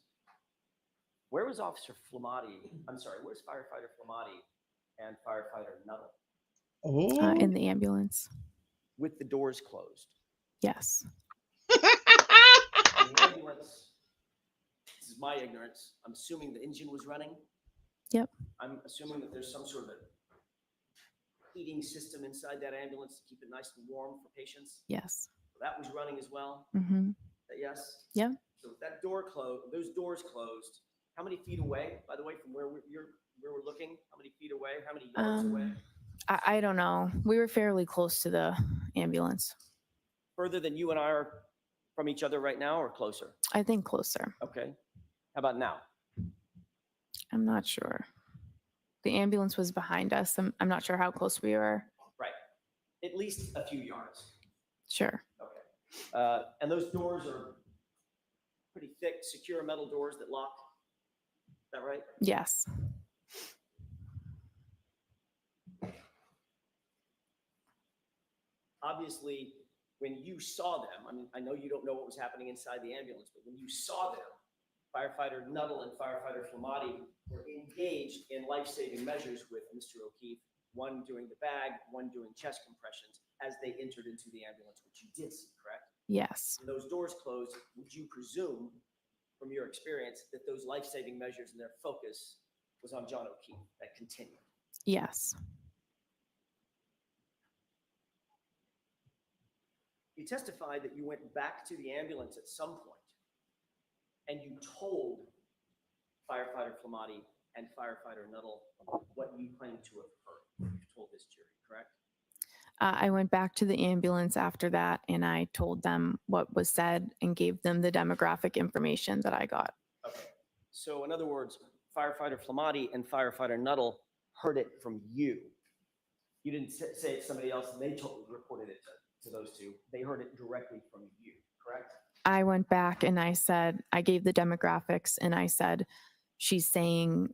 where was Officer Flamati? I'm sorry, where's Firefighter Flamati and Firefighter Nuttall? In the ambulance. With the doors closed. Yes. The ambulance, this is my ignorance, I'm assuming the engine was running. Yep. I'm assuming that there's some sort of a heating system inside that ambulance to keep it nice and warm for patients. Yes. So that was running as well. Mm-hmm. Yes. Yeah. So with that door closed, those doors closed, how many feet away, by the way, from where we're looking? How many feet away? How many yards away? I don't know. We were fairly close to the ambulance. Further than you and I are from each other right now, or closer? I think closer. Okay. How about now? I'm not sure. The ambulance was behind us. I'm not sure how close we were. Right. At least a few yards. Sure. Okay. And those doors are pretty thick, secure metal doors that lock. Is that right? Yes. Obviously, when you saw them, I mean, I know you don't know what was happening inside the ambulance, but when you saw them firefighter Nuttall and firefighter Flamati were engaged in life-saving measures with Mr. O'Keefe, one doing the bag, one doing chest compressions as they entered into the ambulance, which you did see, correct? Yes. When those doors closed, would you presume, from your experience, that those life-saving measures and their focus was on John O'Keefe, that continued? Yes. You testified that you went back to the ambulance at some point and you told firefighter Flamati and firefighter Nuttall what you claimed to have heard. You've told this jury, correct? I went back to the ambulance after that and I told them what was said and gave them the demographic information that I got. Okay. So in other words, firefighter Flamati and firefighter Nuttall heard it from you. You didn't say it to somebody else and they reported it to those two. They heard it directly from you, correct? I went back and I said, I gave the demographics and I said, she's saying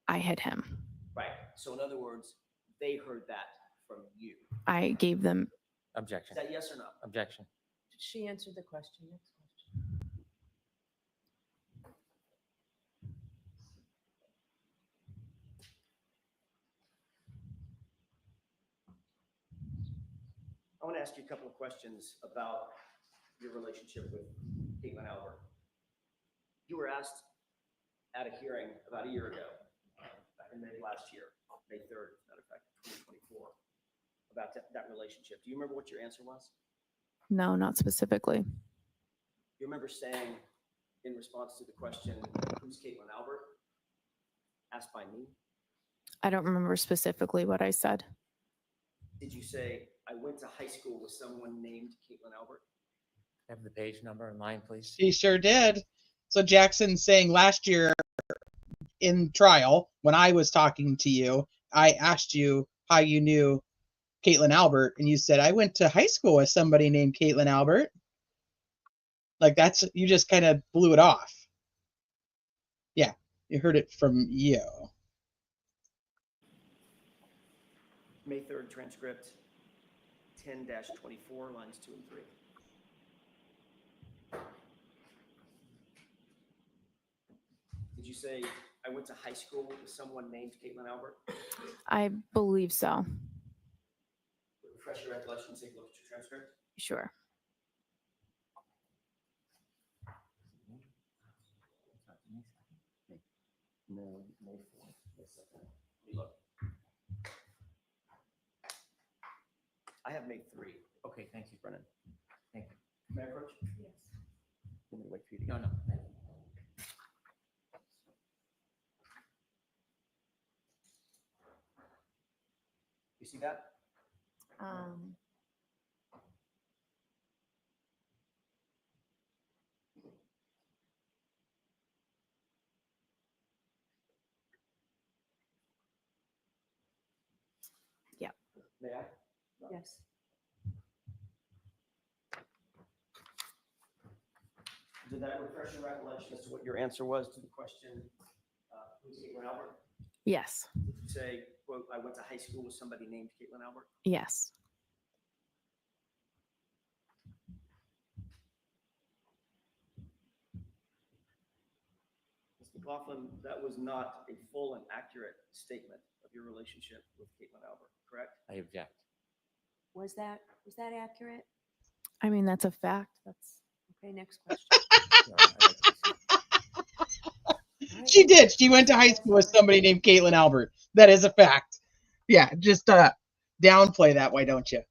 I hit him. Right. So in other words, they heard that from you. I gave them. Objection. Is that yes or no? Objection. She answered the question. Next question. I want to ask you a couple of questions about your relationship with Caitlin Albert. You were asked at a hearing about a year ago, back in May of last year, May 3rd, as a matter of fact, 2024, about that relationship. Do you remember what your answer was? No, not specifically. You remember saying in response to the question, who's Caitlin Albert? Asked by me. I don't remember specifically what I said. Did you say, I went to high school with someone named Caitlin Albert? Have the page number in line, please. He sure did. So Jackson's saying last year in trial, when I was talking to you, I asked you how you knew Caitlin Albert, and you said, I went to high school with somebody named Caitlin Albert. Like that's, you just kind of blew it off. Yeah, you heard it from you. May 3rd transcript, 10-24, lines 2 and 3. Did you say, I went to high school with someone named Caitlin Albert? I believe so. Refresh your recollection, take a look at your transcript. Sure. No, May 4th. May 2nd. Let me look. I have May 3. Okay, thank you. Brennan. Thank you. May I approach? Yes. Let me wait for you to No, get no. You see that? Yeah. May I? Yes. Did that refresh your recollection as to what your answer was to the question, who's Caitlin Albert? Yes. Did you say, quote, I went to high school with somebody named Caitlin Albert? Yes. Mr. McLaughlin, that was not a full and accurate statement of your relationship with Caitlin Albert, correct? I object. Was that accurate? I mean, that's a fact. That's Okay, next question. She did. She went to high school with somebody named Caitlin Albert. That is a fact. Yeah, just downplay that. Why don't you?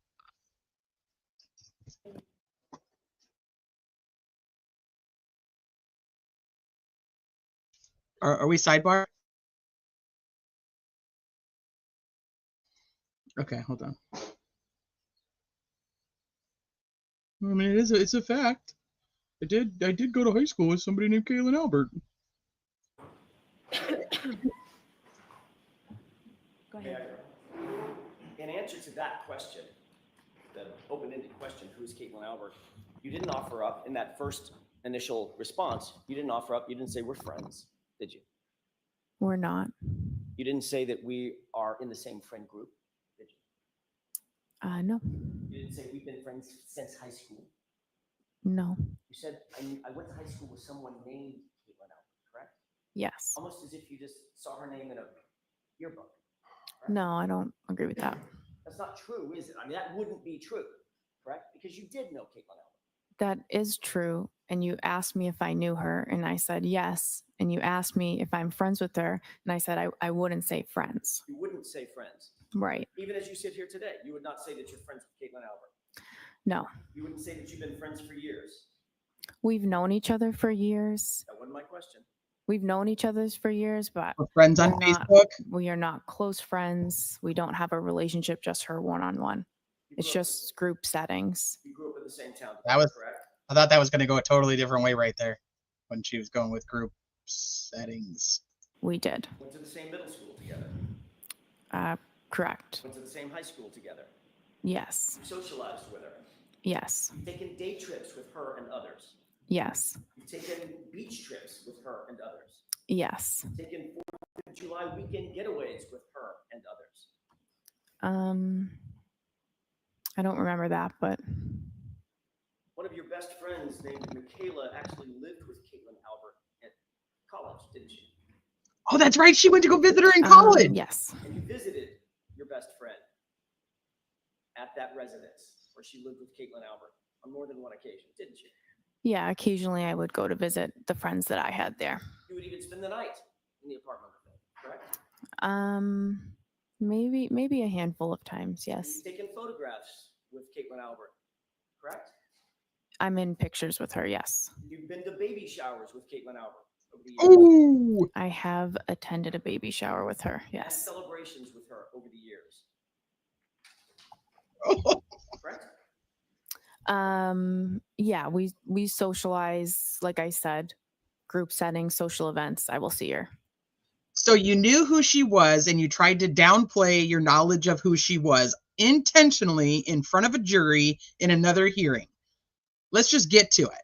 Are we sidebar? Okay, hold on. I mean, it's a fact. I did go to high school with somebody named Caitlin Albert. Go ahead. In answer to that question, the open-ended question, who's Caitlin Albert, you didn't offer up in that first initial response. You didn't offer up. You didn't say we're friends, did you? We're not. You didn't say that we are in the same friend group, did you? No. You didn't say we've been friends since high school. No. You said I went to high school with someone named Caitlin Yes. Almost as if you just saw her name in a yearbook. No, I don't agree with that. That's not true, is it? I mean, that wouldn't be true, correct? Because you did know Caitlin Albert. That is true. And you asked me if I knew her, and I said yes. And you asked me if I'm friends with her, and I said I wouldn't say friends. You wouldn't say friends. Right. Even as you sit here today, you would not say that you're friends with Caitlin Albert. No. You wouldn't say that you've been friends for years. We've known each other for years. That wasn't my question. We've known each other for years, but We're friends on we're not- Facebook. We are not close friends. We don't have a relationship, just her one-on-one. It's just group settings. You grew up in the same town, That was, correct? I thought that was going to go a totally different way right there when she was going with group settings. We did. Went to the same middle school together. Correct. Went to the same high school together. Yes. You socialized with her. Yes. You've taken day trips with her and others. Yes. You've taken beach trips with her and others. Yes. You've taken 4th of July weekend getaways with her and others. I don't remember that, but One of your best friends named Michaela actually lived with Caitlin Albert at college, didn't she? Oh, that's right. She went to go visit her in college. Yes. And you visited your best friend at that residence where she lived with Caitlin Albert on more than one occasion, didn't you? yeah, occasionally I would go to visit the friends that I had there. You would even spend the night in the apartment with them, correct? Maybe a handful of times, yes. You've taken photographs with Caitlin Albert, correct? I'm in pictures with her, yes. You've been to baby showers with Caitlin Albert over the years. Ooh. I have attended a baby shower with her, Had yes. celebrations with her over the years, correct? Yeah, we socialize, like I said, group settings, social events. I will see her. So you knew who she was and you tried to downplay your knowledge of who she was intentionally in front of a jury in another hearing. Let's just get to it.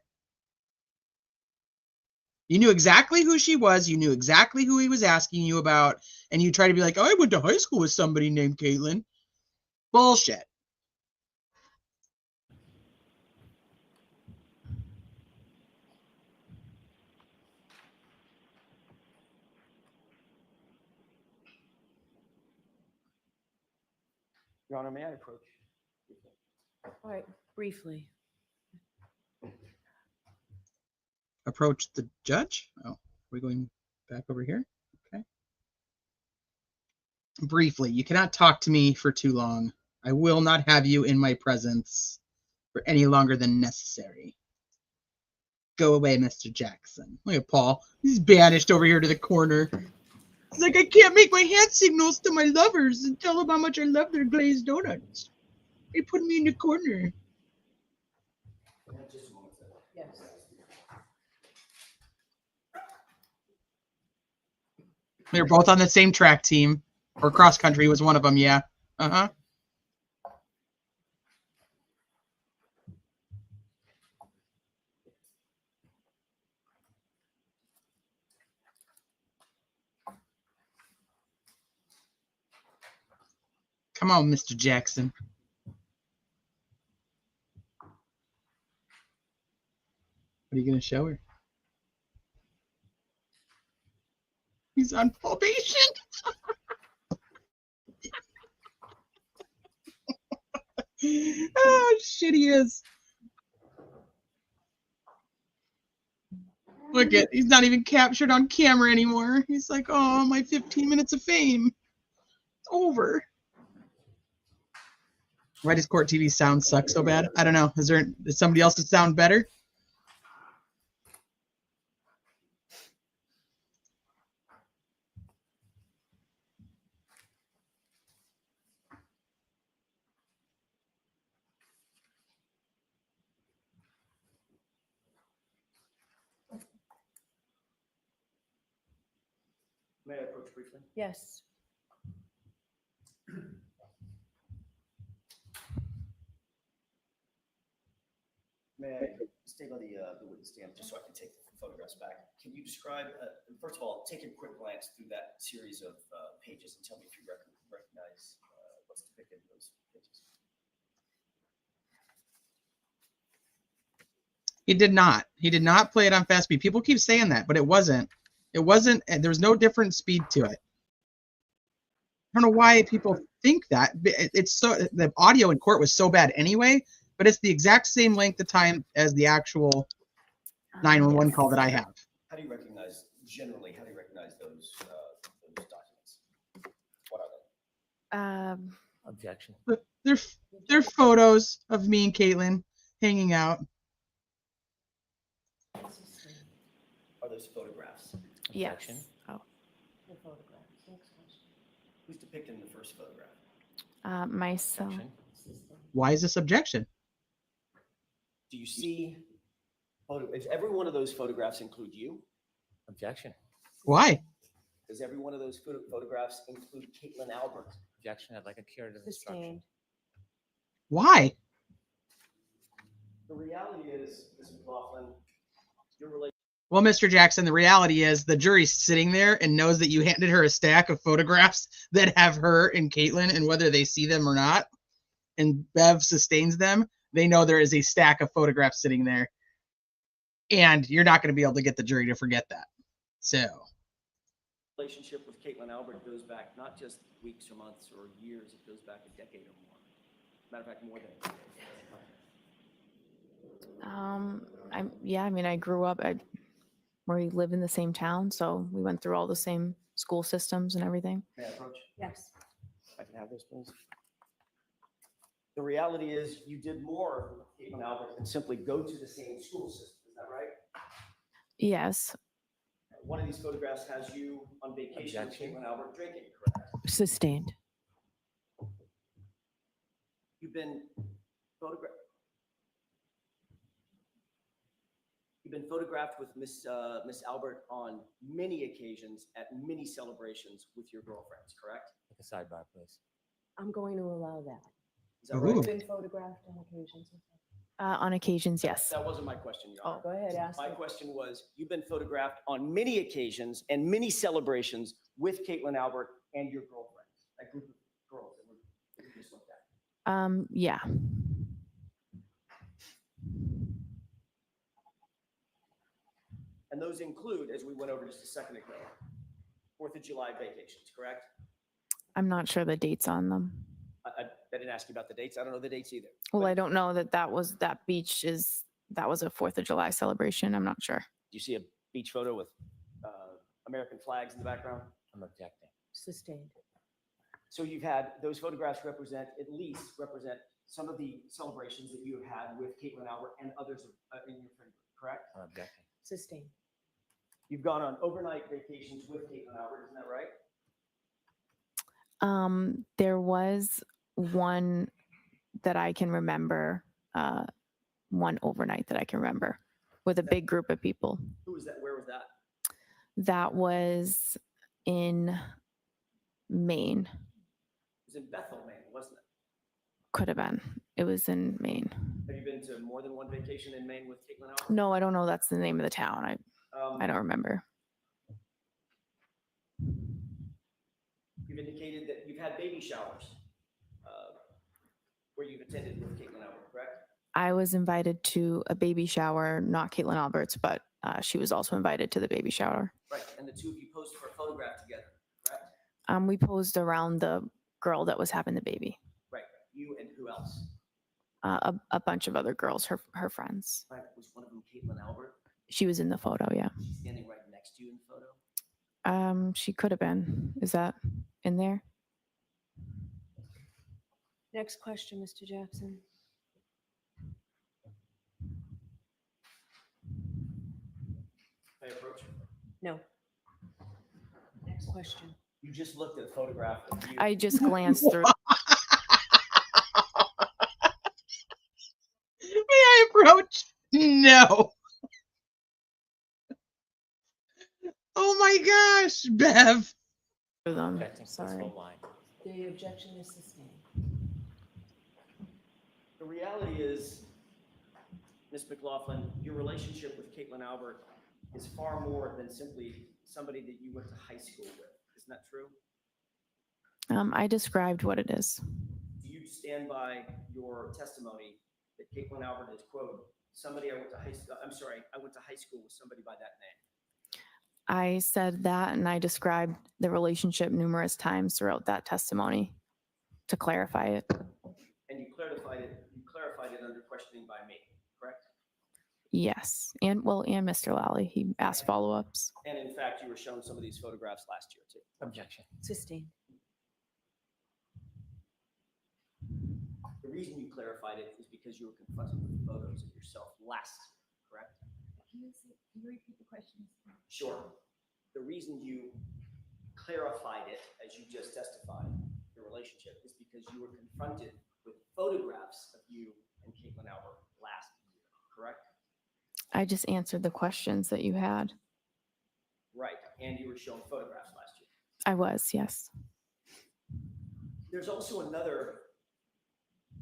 You knew exactly who she was. You knew exactly who he was asking you about. And you try to be like, oh, I went to high school with somebody named Caitlin. Bullshit. Your Honor, may I approach? All right, briefly. Approach the judge. Oh, we're going back over here. Okay. Briefly, you cannot talk to me for too long. I will not have you in my presence for any longer than necessary. Go away, Mr. Jackson. Look at Paul. He's banished over here to the corner. He's like, I can't make my hand signals to my lovers and tell them how much I love their glazed donuts. They put me in the corner. Just a moment, sir. Yes. They're both on the same track team. Or cross country was one of them, yeah. Uh-huh. Come on, Mr. Jackson. What are you going to show her? He's on probation. Oh, shit, he is. Look at, he's not even captured on camera anymore. He's like, oh, my 15 minutes of fame. It's over. Why does court TV sound suck so bad? I don't know. Is somebody else that sound better? May I approach briefly? Yes. May I stay by the witness stand just so I can take the photographs back? Can you describe, first of all, take a quick glance through that series of pages and tell me if you recognize what's depicted in those pages? He did not. He did not play it on fast speed. People keep saying that, but it wasn't. It wasn't, and there was no different speed to it. I don't know why people think that. It's so, the audio in court was so bad anyway, but it's the exact same length of time as the actual 911 call that I have. How do you recognize, generally, how do you recognize those documents? What are they? Objection. But they're photos of me and Caitlin hanging out. Are those photographs? Yes. Objection. Oh. The photographs. Next question. Who's depicted in the first photograph? Myself. Objection. Why is this objection? Do you see Does every one of those photographs include you? Objection. Why? Does every one of those photographs include Caitlin Albert? Objection. I'd like a curative instruction. Why? The reality is, Ms. McLaughlin, your relationship. Well, Mr. Jackson, the reality is the jury's sitting there and knows that you handed her a stack of photographs that have her and Caitlin, and whether they see them or not, and Bev sustains them, they know there is a stack of photographs sitting there. And you're not going to be able to get the jury to forget that. So. Relationship with Caitlin Albert goes back not just weeks or months or years, it goes back a decade or more. Matter of fact, more than a decade. I grew up, we live in the same town, so we went through all the same school systems and everything. May I approach? Yes. If I can have this, please. The reality is you did more with Caitlin Albert than simply go to the same school system. Is that right? Yes. One of these photographs has you on vacation with Objection. Caitlin Albert drinking, correct? Sustained. You've been photographed. You've been photographed with Miss Albert on many occasions at many celebrations with your girlfriends, correct? Take a sidebar, please. I'm going to allow that. Is that right? You've been photographed on occasions. On occasions, yes. That wasn't my question, Your Honor. Go ahead, ask My it. question was, you've been photographed on many occasions and many celebrations with Caitlin Albert and your girlfriends, that group of girls that we just looked at. Yeah. And those include, as we went over just a second ago, 4th of July vacations, correct? I'm not sure the dates on them. I didn't ask you about the dates. I don't know the dates either. Well, I don't know that was a 4th of July celebration. I'm not sure. Do you see a beach photo with American flags in the background? I'm objecting. Sustained. So you've had, those photographs represent some of the celebrations that you have had with Caitlin Albert and others in your friend group, correct? I'm objecting. Sustained. You've gone on overnight vacations with Caitlin Albert, isn't that right? There was one that I can remember, one overnight that I can remember with a big group of people. Who was that? Where was that? That was in Maine. It was in Bethel, Maine, wasn't it? Could have been. It was in Maine. Have you been to more than one vacation in Maine with Caitlin Albert? No, I don't know. That's the name of the town. I don't remember. You've indicated that you've had baby showers where you've attended with Caitlin Albert, correct? I was invited to a baby shower, not Caitlin Albert's, but she was also invited to the baby shower. Right, and the two of you posed for a photograph together, correct? We posed around the girl that was having the baby. Right, you and who else? A bunch of other girls, her friends. Right, was one of them Caitlin Albert? She was in the photo, yeah. She's standing right next to you in the photo? She could have been. Is that in there? Next question, Mr. Jackson. May I approach? No. Next question. You just looked at a photograph of you. I just glanced through. May I approach? No. Oh my gosh, Bev. Them. Objecting to this whole line. The objection is sustained. The reality is, Ms. McLaughlin, your relationship with Caitlin Albert is far more than simply somebody that you went to high school with. Isn't that true? I described what it is. Do you stand by your testimony that Caitlin Albert is, quote, somebody I went to high school with somebody by that name? I said that, and I described the relationship numerous times throughout that testimony to clarify it. And you clarified it under questioning by me, correct? Yes. And Mr. Lally, he asked follow-ups. And in fact, you were shown some of these photographs last year too. Objection. Sustained. The reason you clarified it is because you were confronted with photos of yourself last year, correct? Can you repeat the question? Sure. The reason you clarified it, as you just testified, the relationship, is because you were confronted with photographs of you and Caitlin Albert last year, correct? I just answered the questions that you had. Right, and you were shown photographs last year. I was, yes. There's also another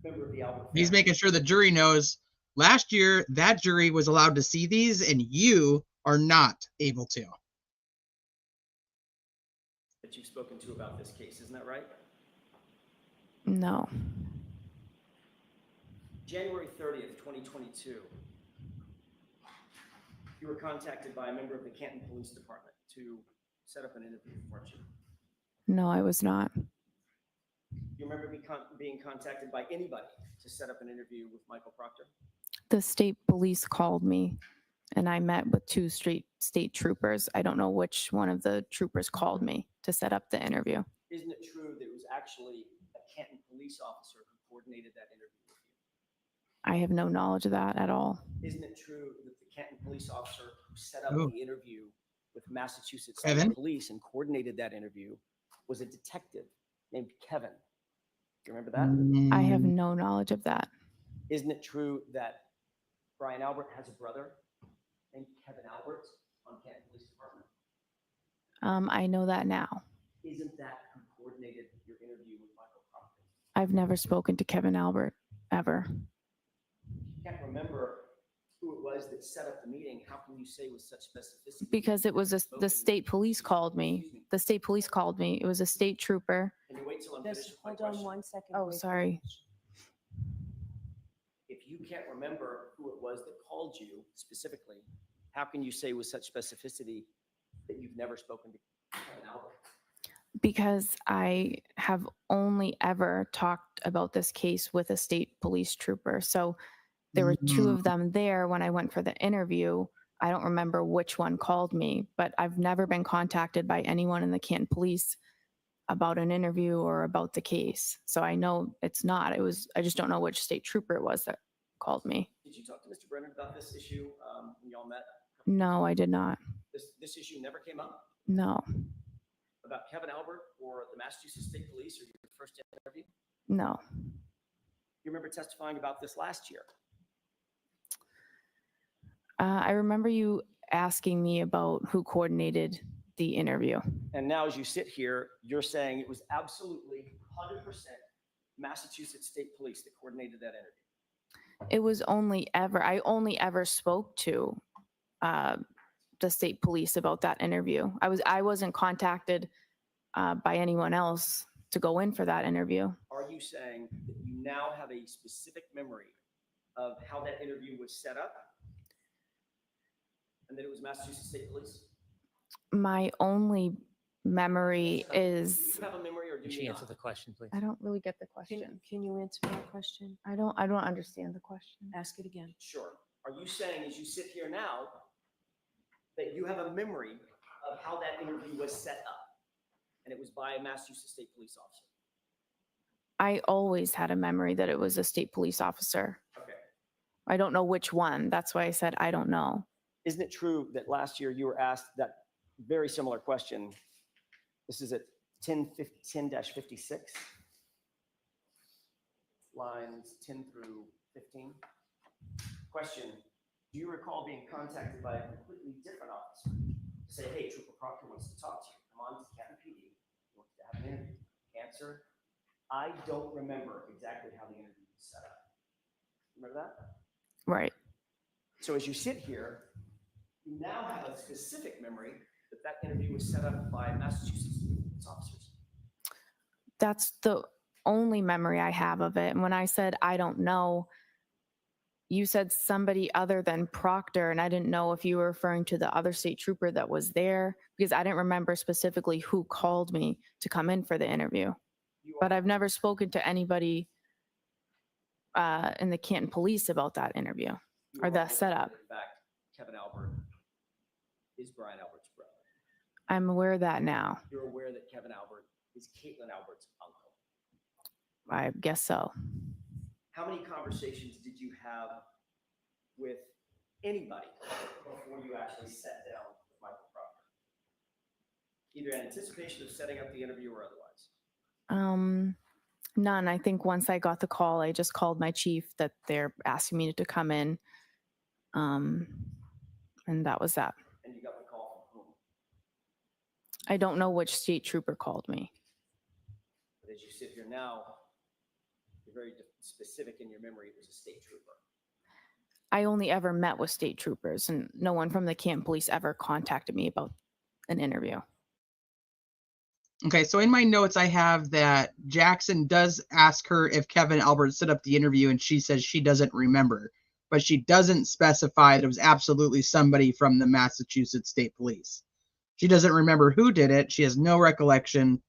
member of the Albert He's family making sure the jury knows last year that jury was allowed to see these and you are not able to. that you've spoken to about this case, isn't that right? No. January 30th, 2022, you were contacted by a member of the Canton Police Department to set up an interview, weren't you? No, I was not. You remember being contacted by anybody to set up an interview with Michael Proctor? The state police called me, and I met with two state troopers. I don't know which one of the troopers called me to set up the interview. Isn't it true that it was actually a Canton police officer who coordinated that interview with you? I have no knowledge of that at all. Isn't it true that the Canton police officer who set up Oh. the interview with Massachusetts Kevin? State Police and coordinated that interview was a detective named Kevin? Do you remember that? I have no knowledge of that. Isn't it true that Brian Albert has a brother named Kevin Albert on Canton Police Department? I know that now. Isn't that who coordinated your interview with Michael Proctor? I've never spoken to Kevin Albert, ever. You can't remember who it was that set up the meeting. How can you say with such specificity? Because it was the state police called me. The state police called me. It was a state trooper. Can you wait till I'm Just finished with my hold on question? 1 second. Oh, please. sorry. If you can't remember who it was that called you specifically, how can you say with such specificity that you've never spoken to Kevin Albert? Because I have only ever talked about this case with a state police trooper. So there were two of them there when I went for the interview. I don't remember which one called me, but I've never been contacted by anyone in the Canton Police about an interview or about the case. So I know it's not. I just don't know which state trooper it was that called me. Did you talk to Mr. Brennan about this issue when y'all met? No, I did not. This issue never came up No, about Kevin Albert or the Massachusetts State Police or your first interview? no. You remember testifying about this last year? I remember you asking me about who coordinated the interview. And now as you sit here, you're saying it was absolutely 100% Massachusetts State Police that coordinated that interview. It was I only ever spoke to the state police about that interview. I wasn't contacted by anyone else to go in for that interview. Are you saying that you now have a specific memory of how that interview was set up? And that it was Massachusetts State Police? My only memory Do is you have a memory or do Can you she not? answer the question, please? I don't really get the question. Can you answer that question? I don't understand the question. Ask it again. Sure. Are you saying as you sit here now that you have a memory of how that interview was set up? And it was by a Massachusetts State Police officer? I always had a memory that it was a state police officer. Okay. I don't know which one. That's why I said I don't know. Isn't it true that last year you were asked that very similar question? This is at 10-56, lines 10 through 15. Question, do you recall being contacted by a completely different officer to say, hey, Trooper Proctor wants to talk to you. Come on to Canton PD. He wants to have an interview. Answer, I don't remember exactly how the interview was set up. Remember that? Right. So as you sit here, you now have a specific memory that that interview was set up by Massachusetts police officers. That's the only memory I have of it. And when I said I don't know, you said somebody other than Proctor, and I didn't know if you were referring to the other state trooper that was there, because I didn't remember specifically who called me to come in for the interview. But I've never spoken to anybody in the Canton Police about that interview You or are the aware setup. that, in fact, Kevin Albert is Brian Albert's brother. I'm aware of that now. You're aware that Kevin Albert is Caitlin Albert's uncle. I guess so. How many conversations did you have with anybody before you actually sat down with Michael Proctor? Either in anticipation of setting up the interview or otherwise? None. I think once I got the call, I just called my chief that they're asking me to come in. And that was that. And you got the call from whom? I don't know which state trooper called me. But as you sit here now, you're very specific in your memory. It was a state trooper. I only ever met with state troopers, and no one from the Canton Police ever contacted me about an interview. Okay, so in my notes, I have that Jackson does ask her if Kevin Albert set up the interview, and she says she doesn't remember, but she doesn't specify that it was absolutely somebody from the Massachusetts State Police. She doesn't remember who did it. She has no recollection.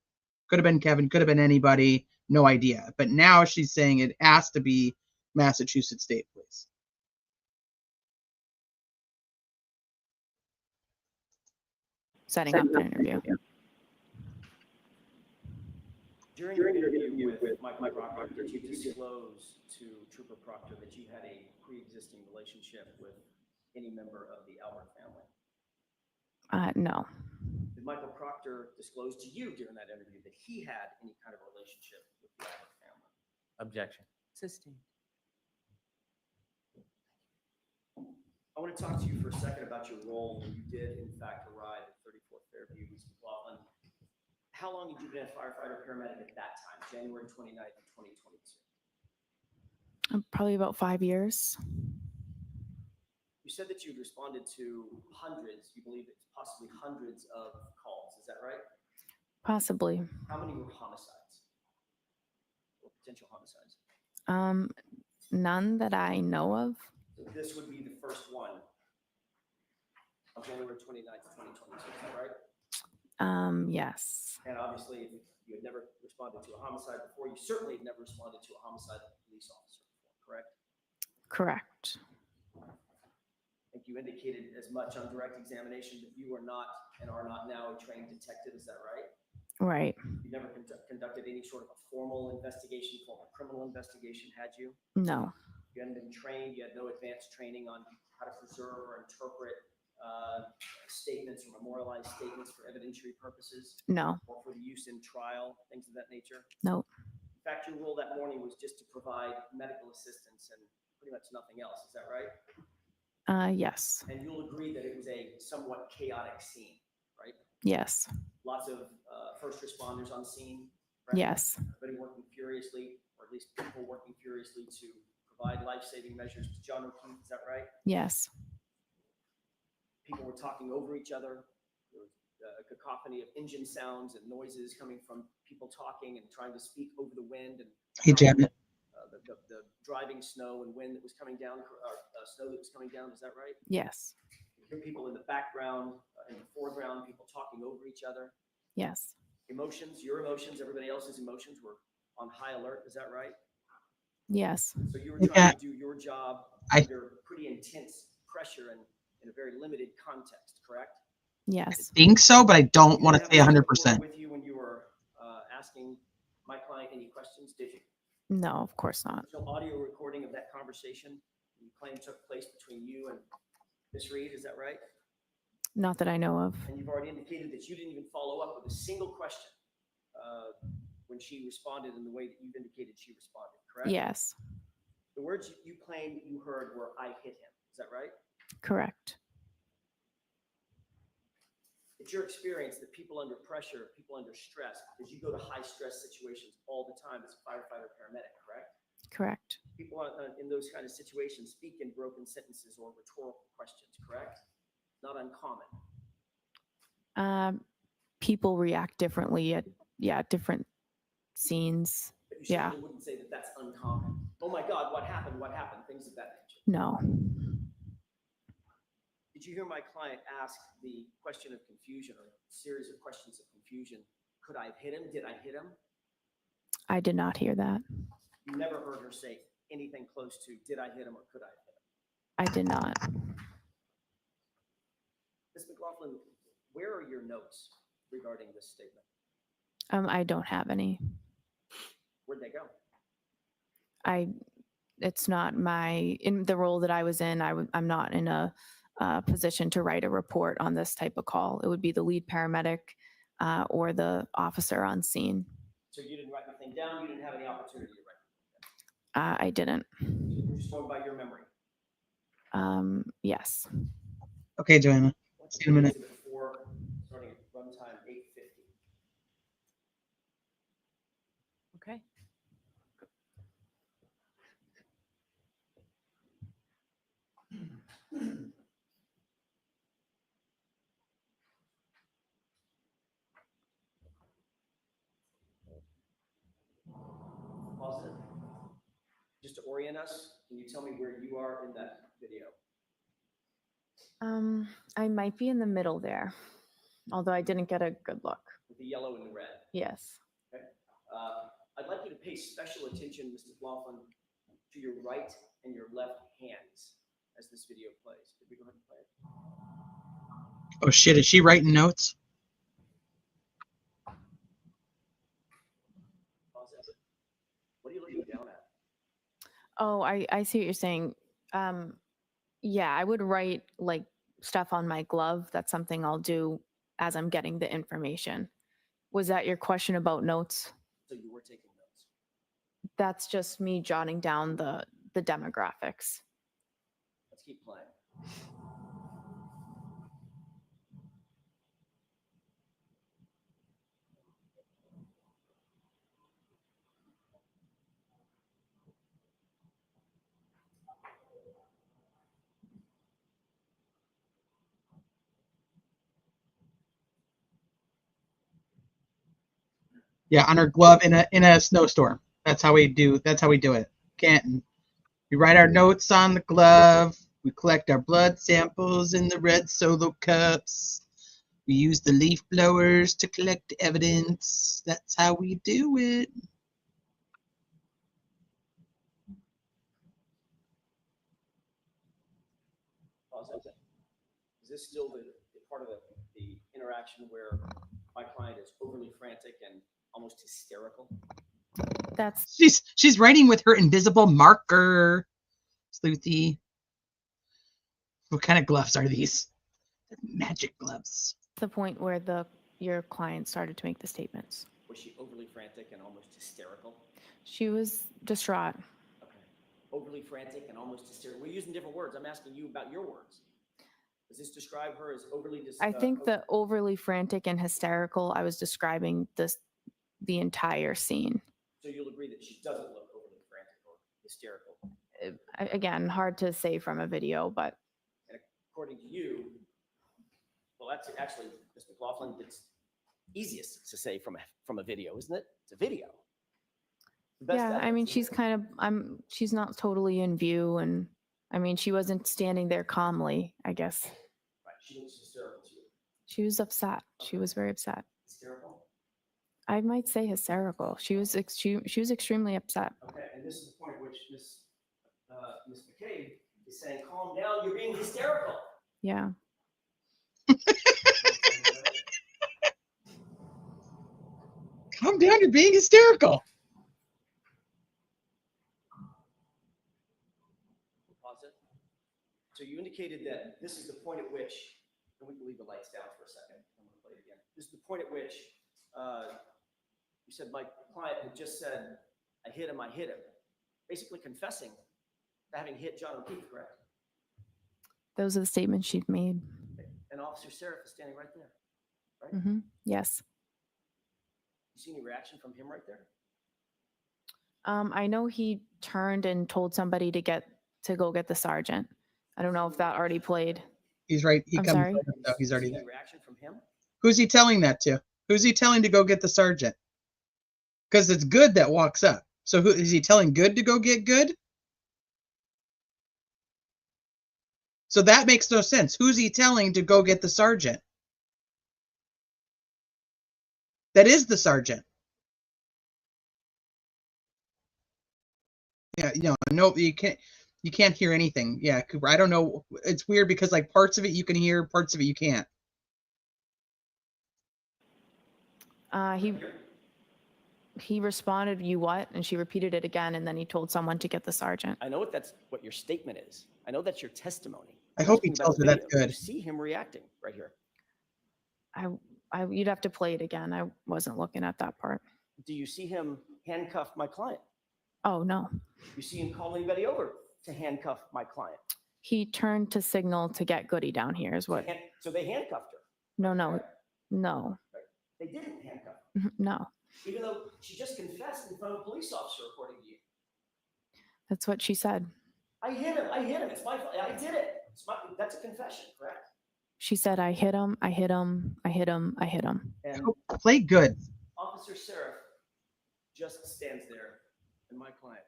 Could have been Kevin, could have been anybody, no idea. But now she's saying it has to be Massachusetts State Police. Setting up an interview. During your interview with Michael Proctor, did you disclose to Trooper Proctor that you had a pre-existing relationship with any member of the Albert family? No. Did Michael Proctor disclose to you during that interview that he had any kind of relationship with the Albert family? Objection. Sustained. I want to talk to you for a second about your role when you did, in fact, arrive at 34th Fairview, East McLaughlin. How long had you been a firefighter paramedic at that time, January 29th of 2022? Probably about 5 years. You said that you'd responded to hundreds, you believe it's possibly hundreds of calls. Is that right? Possibly. How many were homicides or potential homicides? None that I know of. So this would be the first one on January 29th, 2022. Is that right? Yes. And obviously, if you had never responded to a homicide before, you certainly had never responded to a homicide with a police officer before, correct? Correct. I think you indicated as much on direct examination that you are not and are not now a trained detective. Is that right? Right. You never conducted any sort of a formal investigation, formal criminal investigation, had you? No. You hadn't been trained, you had no advanced training on how to preserve or interpret statements or memorialize statements for evidentiary purposes? No. Or for the use in trial, things of that nature? No. In fact, your role that morning was just to provide medical assistance and pretty much nothing else. Is that right? Yes. And you'll agree that it was a somewhat chaotic scene, right? Yes. Lots of first responders on scene. Right? Yes. Everybody working furiously, or at least people working furiously to provide life-saving measures to John O'Keefe. Is that right? Yes. People were talking over each other. There was a cacophony of engine sounds and noises coming from people talking and trying to speak over the wind and Hey, Janet. the driving snow and wind that was coming down, or snow that was coming down. Is that right? Yes. You hear people in the background, in the foreground, people talking over each other. Yes. Emotions, your emotions, everybody else's emotions were on high alert. Is that right? Yes. So you were trying to do your job under pretty intense pressure and in a very limited context, correct? Yes. I think so, but I don't want to say 100%. With you when you were asking my client any questions, did you? No, of course not. There's no audio recording of that conversation you claim took place between you and Miss Reed, is that right? Not that I know of. And you've already indicated that you didn't even follow up with a single question when she responded in the way that you've indicated she responded, correct? Yes. The words you claim you heard were, "I hit him." Is that right? Correct. It's your experience that people under pressure, people under stress, because you go to high stress situations all the time as a firefighter paramedic, correct? Correct. People in those kind of situations speak in broken sentences or rhetorical questions, correct? Not uncommon. People react differently at different scenes. But you certainly wouldn't say that that's uncommon. Oh my God, what happened? What happened? Things of that nature. No. Did you hear my client ask the question of confusion, or a series of questions of confusion? Could I have hit him? Did I hit him? I did not hear that. You never heard her say anything close to, did I hit him or could I have hit him? I did not. Ms. McLaughlin, where are your notes regarding this statement? I don't have any. Where'd they go? It's not in the role that I was in, I'm not in a position to write a report on this type of call. It would be the lead paramedic or the officer on scene. So you didn't write anything down? You didn't have any opportunity to write? I didn't. You're just going by your memory? Yes. Okay, Joanna. See you in a minute. Exhibit 4, starting at runtime 8:50. Okay. Pause it. Just to orient us, can you tell me where you are in that video? I might be in the middle there, although I didn't get a good look. With the yellow and the red? Yes. Okay. I'd like you to pay special attention, Mr. McLaughlin, to your right and your left hands as this video plays. Could we go ahead and play it? Oh shit, is she writing notes? Pause it. What are you looking down at? Oh, I see what you're saying. Yeah, I would write like stuff on my glove. That's something I'll do as I'm getting the information. Was that your question about notes? So you were taking notes? That's just me jotting down the demographics. Let's keep playing. Yeah, on her glove in a snowstorm. That's how we do it. Canton. We write our notes on the glove. We collect our blood samples in the red solo cups. We use the leaf blowers to collect evidence. That's how we do it. Pause it. Is this still the part of the interaction where my client is overly frantic and almost hysterical? That's she's writing with her invisible marker. Sleuthie. What kind of gloves are these? Magic gloves. the point where your client started to make the statements. Was she overly frantic and almost hysterical? She was distraught. Okay. Overly frantic and almost hysterical. We're using different words. I'm asking you about your words. Does this describe her as overly I think the overly frantic and hysterical, I was describing the entire scene. So you'll agree that she doesn't look overly frantic or hysterical? Again, hard to say from a video, but. And according to you, well, that's actually, Ms. McLaughlin, it's easiest to say from a video, isn't it? It's a video. Yeah, I mean, she's she's not totally in view, and I mean, she wasn't standing there calmly, I guess. Right, she was hysterical to you. She was upset. She was very upset. Hysterical? I might say hysterical. She was extremely upset. Okay, and this is the point at which Ms. McCabe is saying, calm down, you're being hysterical. Yeah. Calm down, you're being hysterical. Pause it. So you indicated that this is the point at which, and we can leave the lights down for a second. I'm going to play it again. This is the point at which you said my client had just said, I hit him. Basically confessing to having hit John O'Keefe, correct? Those are the statements she made. And Officer Seraph is standing right there, right? Mm-hmm. Yes. You see any reaction from him right there? I know he turned and told somebody to go get the sergeant. I don't know if that already played. He's right. I'm sorry? No, he's already there. Any reaction from him? Who's he telling that to? Who's he telling to go get the sergeant? Because it's Good that walks up. So who is he telling Good to go get Good? So that makes no sense. Who's he telling to go get the sergeant? That is the sergeant. Yeah, no, you can't hear anything. Yeah, Cooper, I don't know. It's weird because like parts of it you can hear, parts of it you can't. He responded, "You what?" And she repeated it again, and then he told someone to get the sergeant. I know that's what your statement is. I know that's your testimony. I I'm hope he asking about tells the her that's video. good. You see him reacting right here. You'd have to play it again. I wasn't looking at that part. Do you see him handcuff my client? Oh, no. You see him call anybody over to handcuff my client? He turned to signal to get Goody down here is what. So they handcuffed her. No. They didn't handcuff her. No. Even though she just confessed in front of a police officer, according to you. That's what she said. I hit him. It's my fault. I did it. That's a confession, correct? She said, "I hit him. I hit him. I hit him. I hit him." And play good. Officer Seraph just stands there and my client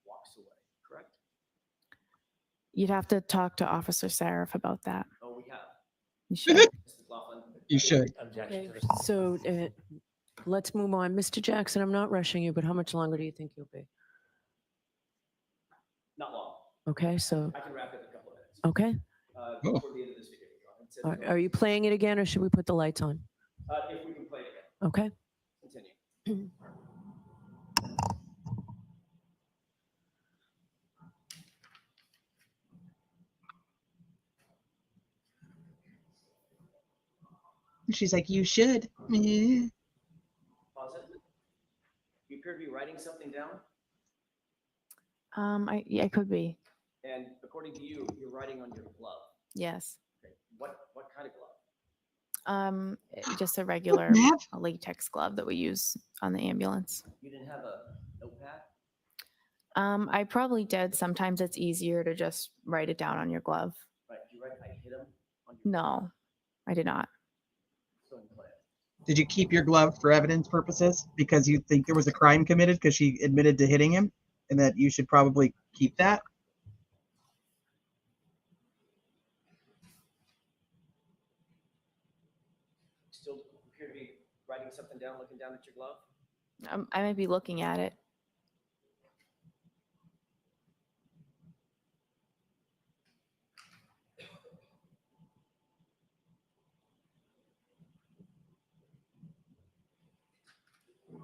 walks away, correct? You'd have to talk to Officer Seraph about that. Oh, we have. You should. Mr. McLaughlin. You should. Okay, so let's move on. Mr. Jackson, I'm not rushing you, but how much longer do you think you'll be? Not long. Okay, so, I can wrap it in a couple of minutes. okay. Before the end of this video. Are you playing it again or should we put the lights on? If we can play it again. Okay. Continue. She's like, you should. Pause it. You appear to be writing something down. I could be. And according to you, you're writing on your glove. Yes. Okay. What kind of glove? Just a regular latex glove that we use on the ambulance. You didn't have a notepad? I probably did. Sometimes it's easier to just write it down on your glove. Right. Did you write I hit him on your No, I did not. So play it. Did you keep your glove for evidence purposes because you think there was a crime committed because she admitted to hitting him, and that you should probably keep that? Still appear to be writing something down, looking down at your glove? I might be looking at it.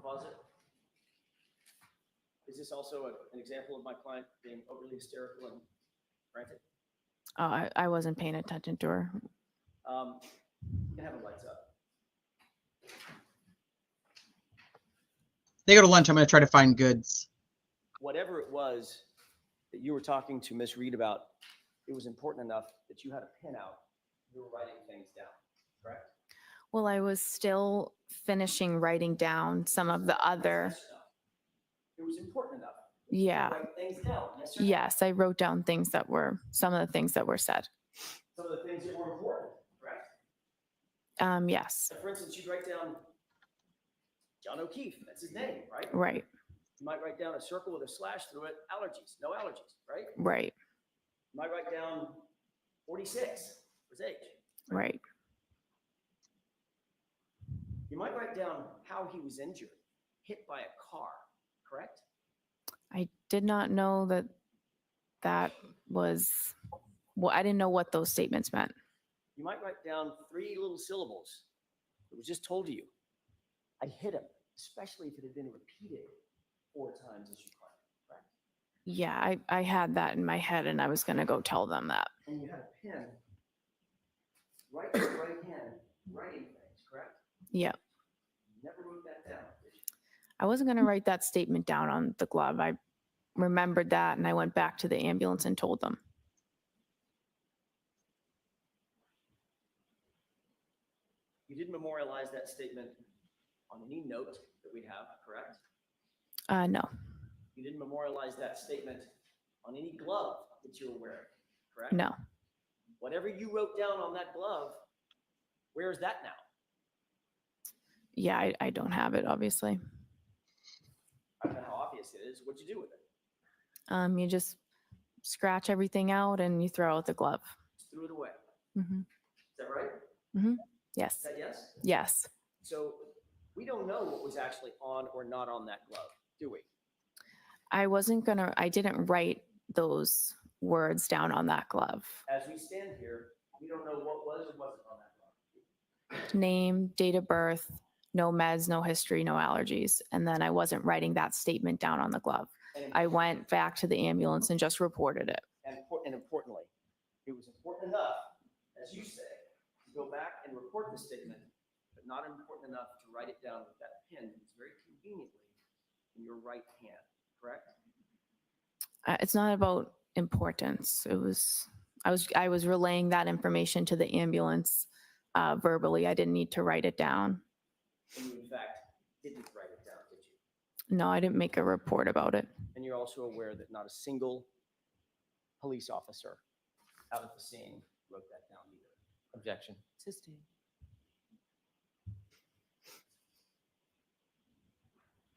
Pause it. Is this also an example of my client being overly hysterical and frantic? Oh, I wasn't paying attention to her. You can have the lights up. They go to lunch. I'm going to try to find goods. Whatever it was that you were talking to Miss Reed about, it was important enough that you had a pin out. You were writing things down, correct? Well, I was still finishing writing down some of the other. It was important enough. Yeah. To write things down. Yes, sir? Yes, I wrote down some of the things that were said. Some of the things that were important, correct? Yes. So for instance, you'd write down John O'Keefe. That's his name, right? Right. You might write down a circle with a slash through it. Allergies. No allergies, right? Right. You might write down 46 for his age. Right. You might write down how he was injured, hit by a car, correct? I did not know that was, well, I didn't know what those statements meant. You might write down 3 little syllables. It was just told to you. I hit him, especially if it had been repeated 4 times as you claimed, correct? Yeah, I had that in my head and I was going to go tell them that. And you had a pen right in your right hand writing things, correct? Yep. You never wrote that down, did you? I wasn't going to write that statement down on the glove. I remembered that and I went back to the ambulance and told them. You didn't memorialize that statement on any note that we have, correct? No. You didn't memorialize that statement on any glove that you were wearing, correct? No. Whatever you wrote down on that glove, where is that now? Yeah, I don't have it, obviously. I don't know how obvious it is. What'd you do with it? You just scratch everything out and you throw out the glove. threw it away. Mm-hmm. Is that right? Mm-hmm. Is Yes. that yes? Yes. So we don't know what was actually on or not on that glove, do we? I didn't write those words down on that glove. As we stand here, we don't know what was or wasn't on that glove. Name, date of birth, no meds, no history, no allergies. And then I wasn't writing that statement down on the glove. I went back to the ambulance and just reported it. And importantly, it was important enough, as you say, to go back and report the statement, but not important enough to write it down with that pen that was very conveniently in your right hand, correct? It's not about importance. I was relaying that information to the ambulance verbally. I didn't need to write it down. And you, in fact, didn't write it down, did you? No, I didn't make a report about it. And you're also aware that not a single police officer out at the scene wrote that down either. Objection. Sustained.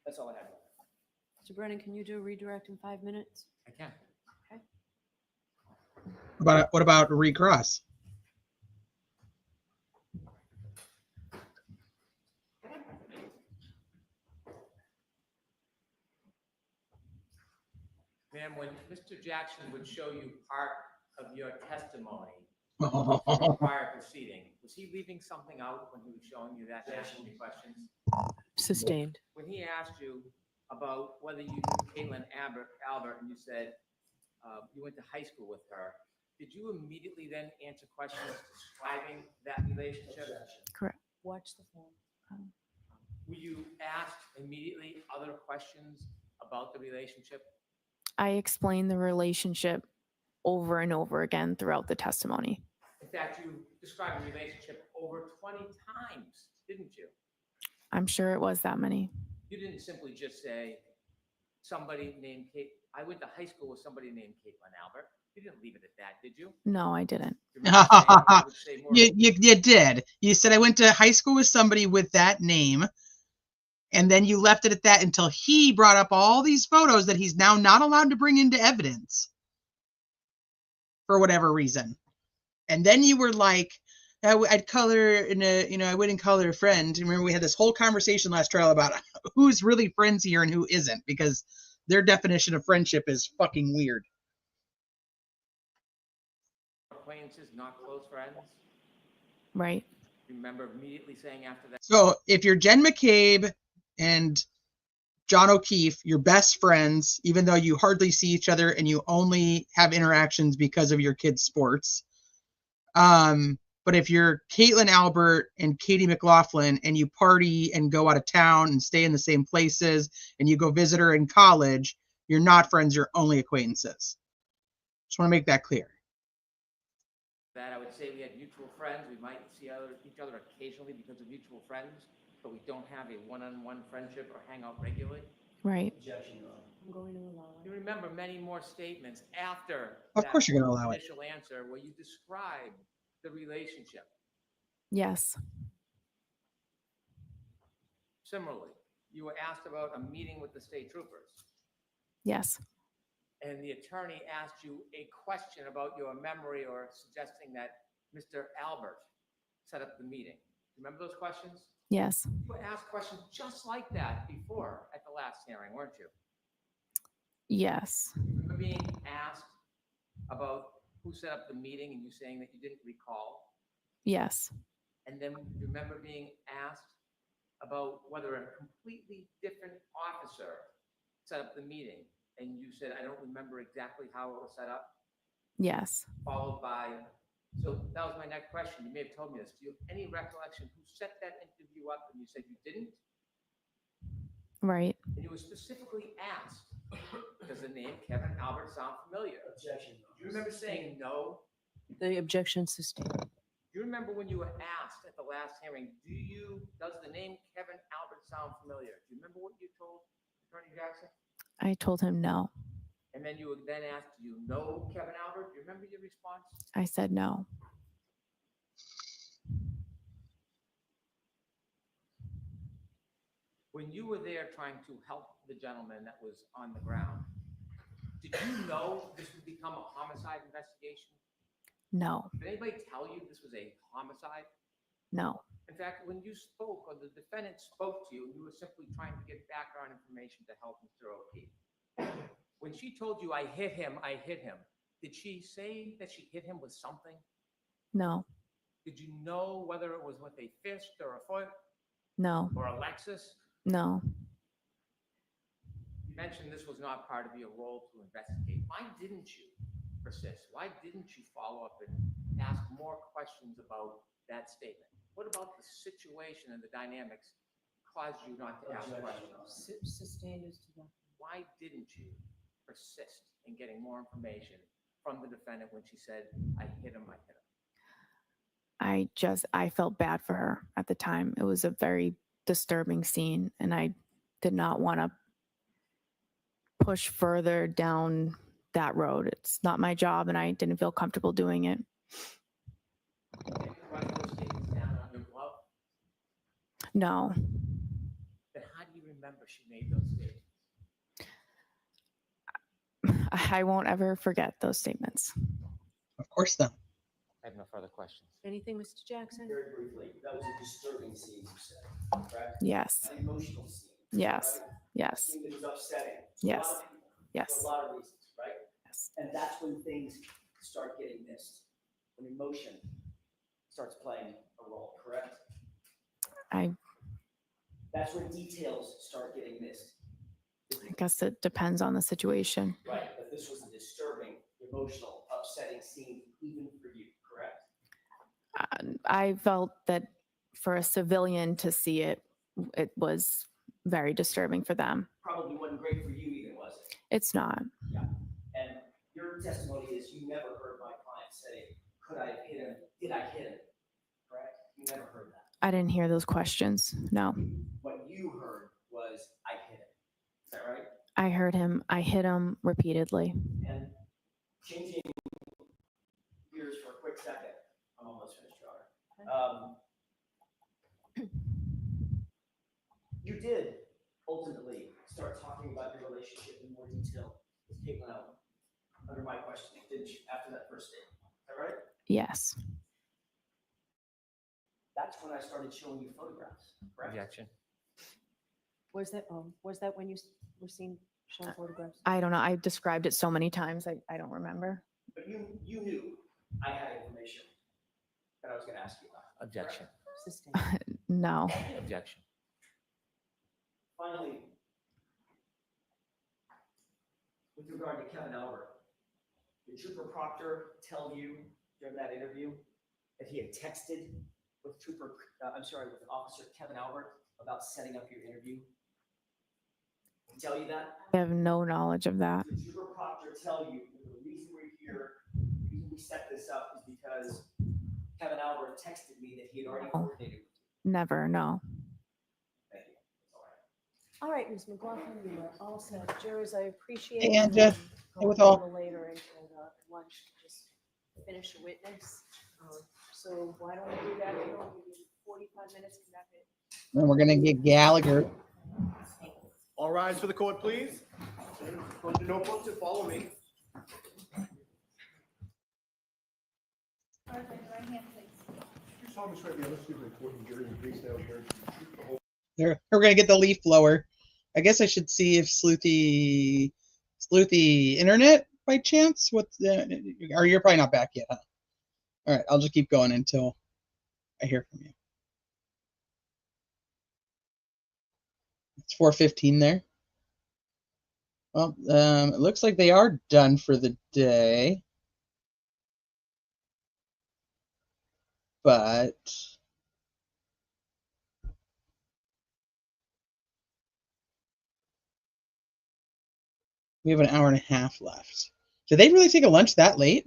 That's all I have. Mr. Brennan, can you do a redirect in 5 minutes? I can. Okay. What about recross? Ma'am, when Mr. Jackson would show you part of your testimony Oh. in the prior proceeding, was he leaving something out when he was showing you that and asking you questions? Sustained. When he asked you about whether you knew Caitlin Albert, and you said you went to high school with her, did you immediately then answer questions describing that relationship? Correct. Watch the phone. Were you asked immediately other questions about the relationship? I explained the relationship over and over again throughout the testimony. In fact, you described the relationship over 20 times, didn't you? I'm sure it was that many. You didn't simply just say somebody named Kate. I went to high school with somebody named Caitlin Albert. You didn't leave it at that, did you? No, I didn't. You did. You said I went to high school with somebody with that name, and then you left it at that until he brought up all these photos that he's now not allowed to bring into evidence for whatever reason. And then you were like, I'd color in a, I wouldn't color a friend. Remember, we had this whole conversation last trial about who's really friends here and who isn't, because their definition of friendship is fucking weird. Acquaintances, not close friends. Right. Remember immediately saying after that. So if you're Jen McCabe and John O'Keefe, you're best friends, even though you hardly see each other and you only have interactions because of your kids' sports. But if you're Caitlin Albert and Katie McLaughlin and you party and go out of town and stay in the same places and you go visit her in college, you're not friends, you're only acquaintances. Just want to make that clear. That I would say we had mutual friends. We might see each other occasionally because of mutual friends, but we don't have a one-on-one friendship or hang out regularly. Right. I'm going to allow it. You remember many more statements after Of course you're going to allow it. initial answer where you describe the relationship. Yes. Similarly, you were asked about a meeting with the state troopers, Yes. and the attorney asked you a question about your memory or suggesting that Mr. Albert set up the meeting. Remember those questions? Yes. You were asked questions just like that before at the last hearing, weren't you? Yes. You remember being asked about who set up the meeting and you saying that you didn't recall? Yes. And then you remember being asked about whether a completely different officer set up the meeting, and you said, I don't remember exactly how it was set up? Yes. Followed by, so that was my next question. You may have told me this. Do you have any recollection who set that interview up? And you said you didn't? Right. And you were specifically asked, does the name Kevin Albert sound familiar? Objection. Do you remember saying no? The objection sustained. Do you remember when you were asked at the last hearing, does the name Kevin Albert sound familiar? Do you remember what you told Attorney Jackson? I told him no. And then you were then asked, do you know Kevin Albert? Do you remember your response? I said no. When you were there trying to help the gentleman that was on the ground, did you know this would become a homicide investigation? No, Did anybody tell you this was a homicide? no, In fact, when you spoke, or the defendant spoke to you, you were simply trying to get background information to help Mr. O'Keefe. When she told you, I hit him, did she say that she hit him with something? no, Did you know whether it was with a fist or a foot no, or a Lexus? no. You mentioned this was not part of your role to investigate. Why didn't you persist? Why didn't you follow up and ask more questions about that statement? What about the situation and the dynamics caused you not to ask questions? Why didn't you persist in getting more information from the defendant when she said, I hit him, I hit him? I felt bad for her at the time. It was a very disturbing scene, and I did not want to push further down that road. It's not my job, and I didn't feel comfortable doing it. Write those statements down on your glove? No, Then how do you remember she made those statements? I won't ever forget those statements. Of course not. I have no further questions. Anything, Mr. Jackson? Very briefly, that was a disturbing scene, you said, correct? Yes. An emotional scene. Yes. Right? Yes. A scene that was upsetting. to Yes. A lot of people, Yes. For a lot of reasons, right? Yes. And that's when things start getting missed. When emotion starts playing a role, correct? That's when details start getting missed. I guess it depends on the situation. Right, but this was a disturbing, emotional, upsetting scene even for you, correct? I felt that for a civilian to see it, it was very disturbing for them. Probably wasn't great for you either, was it? It's not. Yeah. And your testimony is you never heard my client say, could I have hit him? Did I hit him? Correct? You never heard that. I didn't hear those questions. No. What you heard was, I hit him. Is that right? I heard him. I hit him repeatedly. And changing gears for a quick second. I'm almost finished, Your Honor. You did ultimately start talking about your relationship in more detail with Caitlin Allen under my questioning, didn't you, after that first statement? Is that right? Yes. That's when I started showing you photographs, correct? Objection. Was that when you were seen showing photographs? I don't know. I described it so many times. I don't remember. But you knew I had information that I was going to ask you about. Objection. No. Objection. Finally, with regard to Kevin Albert, did Trooper Proctor tell you during that interview that he had texted with with Officer Kevin Albert about setting up your interview? Did he tell you that? I have no knowledge of that. Did Trooper Proctor tell you that the reason we're here, the reason we set this up is because Kevin Albert texted me that he had already coordinated with you? Never. No. Thank you. That's all right. All right, Ms. McLaughlin, you are all set. Jurors, I appreciate Hey, it. Anja. Hey, Going with a all. little later into lunch, just finish a witness. So why don't we do that? We'll give you 45 minutes to wrap it. And we're gonna get Gallagher. All rise for the court, please. Go to notebooks and follow me. We're gonna get the leaf blower. I guess I should see if Sleuthie internet by chance. Or you're probably not back yet, huh? All right, I'll just keep going until I hear from you. It's 4:15 there. Well, it looks like they are done for the day. But we have an hour and a half left. Did they really take a lunch that late?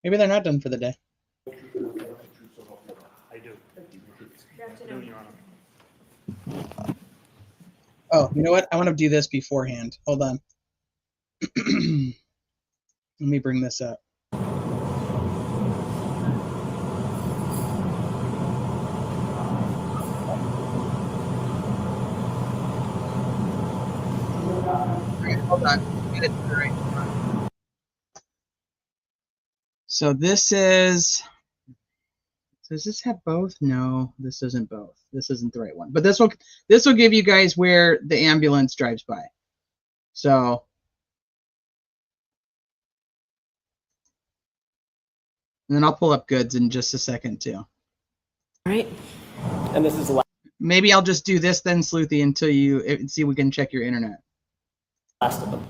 Maybe they're not done for the day. I do. Good afternoon, Your Honor. Oh, you know what? I want to do this beforehand. Hold on. Let me bring this up. Hold on. Get it to the right one. So this is. Does this have both? No, this isn't both. This isn't the right one. But this will give you guys where the ambulance drives by. So. And then I'll pull up goods in just a second too. All right. And this is the Maybe I'll just do this then, Sleuthie, until you see we can check your internet. last of them.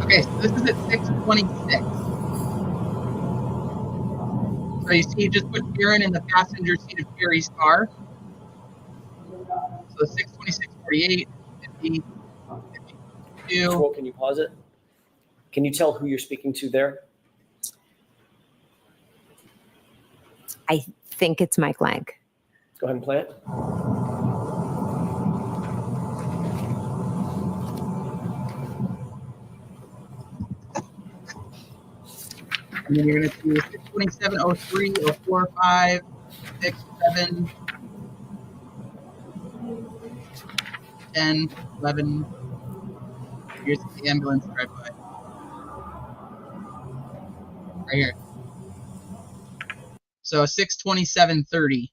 Okay, so this is at 6:26. So you see, you just put Karen in the passenger seat of Carrie's car. So 6:26:48, 50, 52. Control, can you pause it? Can you tell who you're speaking to there? I think it's Mike Lang. Go ahead and play it. And then you're going to do 6:27:03, 045, 67, 10, 11. Here's the ambulance drive by. Right here. So 6:27:30.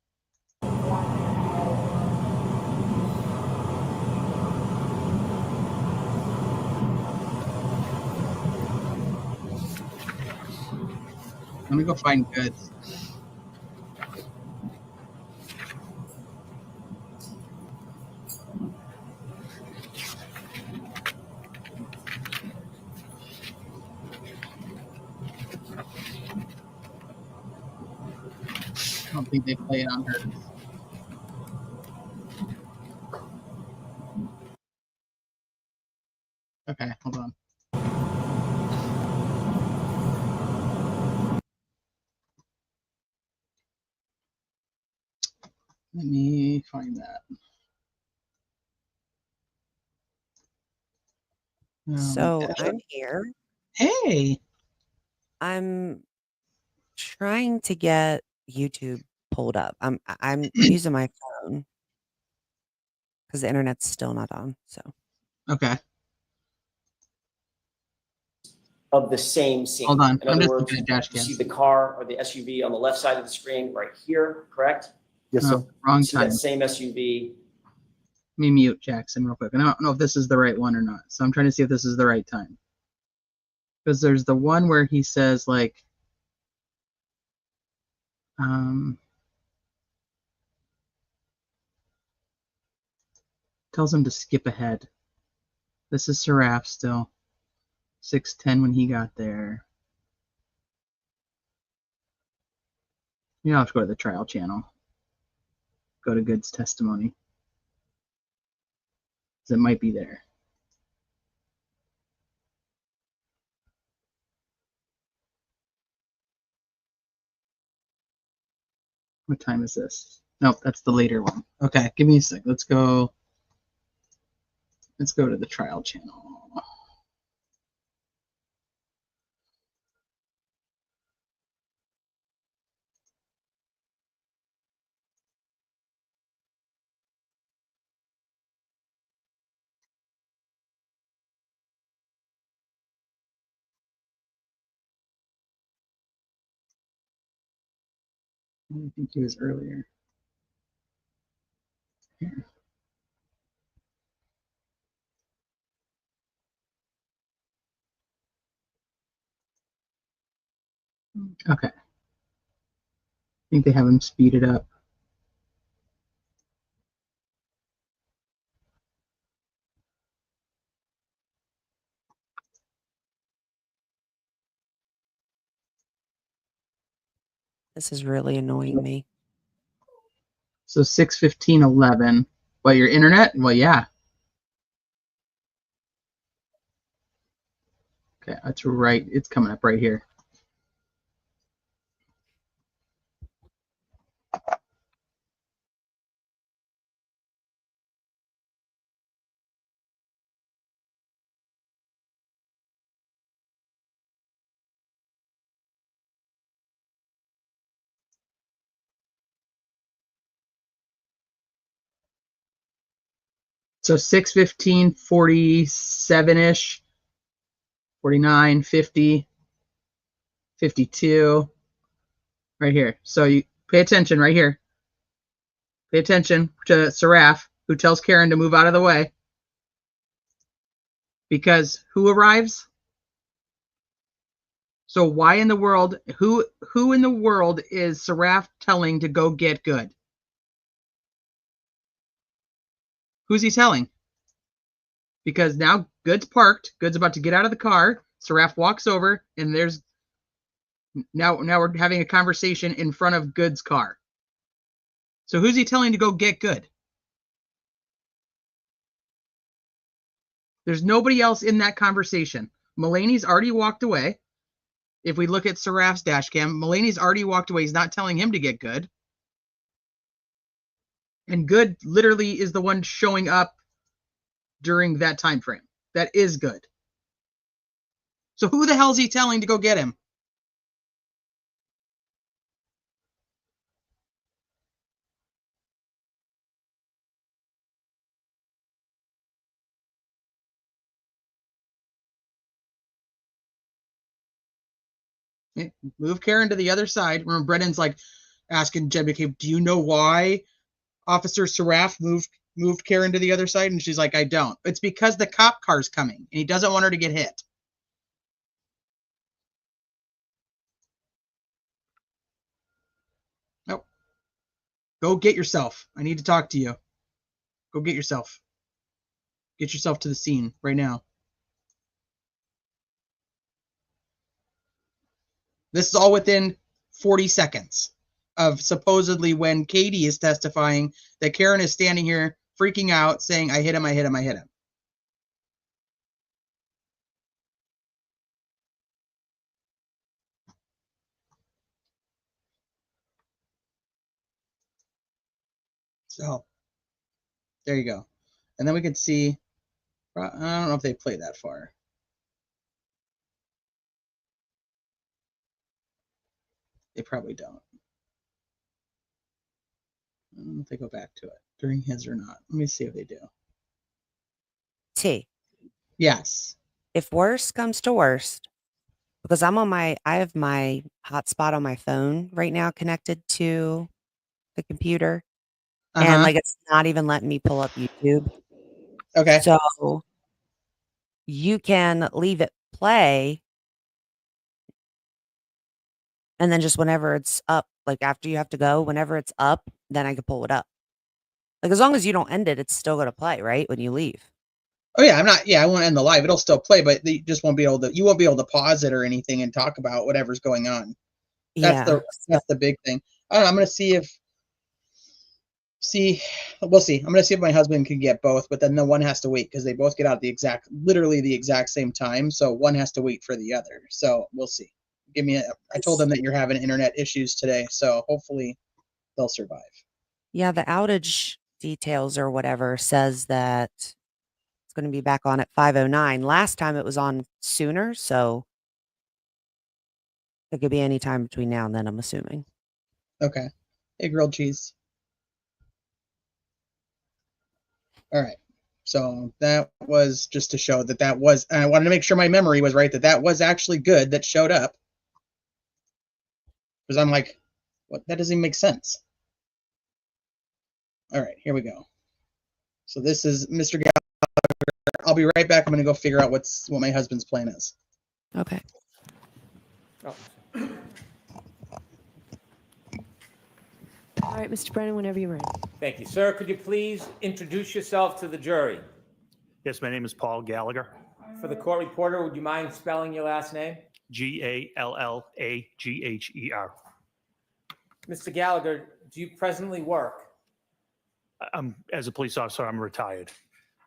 Let me go find goods. I don't think they play it on hers. Okay, hold on. Let me find that. So I'm here. Hey. I'm trying to get YouTube pulled up. I'm using my phone because the internet's still not on. So Okay. Of the same scene. Hold on. In I'm other just words, looking at dash you see cams. the car or the SUV on the left side of the screen right here, correct? Yes, Oh, sir. wrong You see time. that same SUV. Let me mute Jackson real quick. I don't know if this is the right one or not. So I'm trying to see if this is the right time. Because there's the one where he says like, tells him to skip ahead. This is Seraph still. 6:10 when he got there. You don't have to go to the trial channel. Go to Good's testimony. It might be there. What time is this? Nope, that's the later one. Okay, give me a sec. Let's go to the trial channel. I think he was earlier. Here. Okay. I think they have him speeded up. this is really annoying me. So 6:15:11. Well, your internet? Well, yeah. Okay, that's right. It's coming up right here. So 6:15, 47-ish, 49, 50, 52, right here. So you pay attention right here. Pay attention to Seraph, who tells Karen to move out of the way. Because who arrives? So why in the world, who in the world is Seraph telling to go get Good? Who's he telling? Because now Good's parked. Good's about to get out of the car. Seraph walks over, and there's now we're having a conversation in front of Good's car. So who's he telling to go get Good? There's nobody else in that conversation. Mulaney's already walked away. If we look at Seraph's dash cam, Mulaney's already walked away. He's not telling him to get Good. And Good literally is the one showing up during that time frame. That is Good. So who the hell is he telling to go get him? Move Karen to the other side. Remember, Brennan's like asking Jen McCabe, do you know why Officer Seraph moved Karen to the other side? And she's like, I don't. It's because the cop car's coming, and he doesn't want her to get hit. Nope. Go get yourself. I need to talk to you. Go get yourself. Get yourself to the scene right now. This is all within 40 seconds of supposedly when Katie is testifying that Karen is standing here freaking out saying, I hit him, I hit him, I hit him. So there you go. And then we can see, I don't know if they play that far. They probably don't. I don't know if they go back to it during his or not. Let me see if they do. T. Yes. If worst comes to worst, because I have my hotspot on my phone right now connected to the computer. And like it's not even letting me pull up YouTube. Okay. So you can leave it play. And then just whenever it's up, like after you have to go, whenever it's up, then I can pull it up. Like as long as you don't end it, it's still going to play, right? When you leave. Oh yeah, I won't end the live. It'll still play, but you just won't be able to, you won't be able to pause it or anything and talk about whatever's going on. That's the big thing. I don't know, I'm going to we'll see. I'm going to see if my husband can get both, but then the one has to wait because they both get out at literally the exact same time. So one has to wait for the other. So we'll see. I told them that you're having internet issues today. So hopefully they'll survive. Yeah. The outage details or whatever says that it's going to be back on at 5:09. Last time it was on sooner. So it could be any time between now and then, I'm assuming. Okay. Hey, grilled cheese. All right. So that was just to show that was, and I wanted to make sure my memory was right, that was actually Good that showed up. Because I'm like, what? That doesn't even make sense. All right, here we go. So this is Mr. Gallagher. I'll be right back. I'm going to go figure out what my husband's plan is. Okay. All right, Mr. Brennan, whenever you're ready. Thank you, sir. Could you please introduce yourself to the jury? Yes, my name is Paul Gallagher. For the court reporter, would you mind spelling your last name? Gallagher. Mr. Gallagher, do you presently work? As a police officer, I'm retired.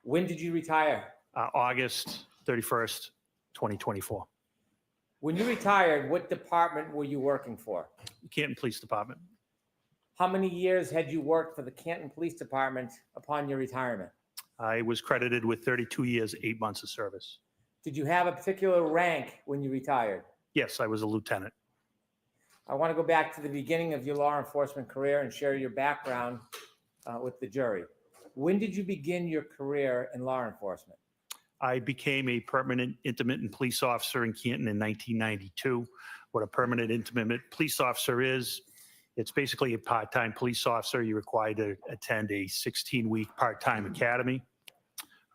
When did you retire? August 31st, 2024. When you retired, what department were you working for? Canton Police Department. How many years had you worked for the Canton Police Department upon your retirement? I was credited with 32 years, 8 months of service. Did you have a particular rank when you retired? Yes, I was a lieutenant. I want to go back to the beginning of your law enforcement career and share your background with the jury. When did you begin your career in law enforcement? I became a permanent intermittent police officer in Canton in 1992. What a permanent intermittent police officer is, it's basically a part-time police officer. You're required to attend a 16-week part-time academy.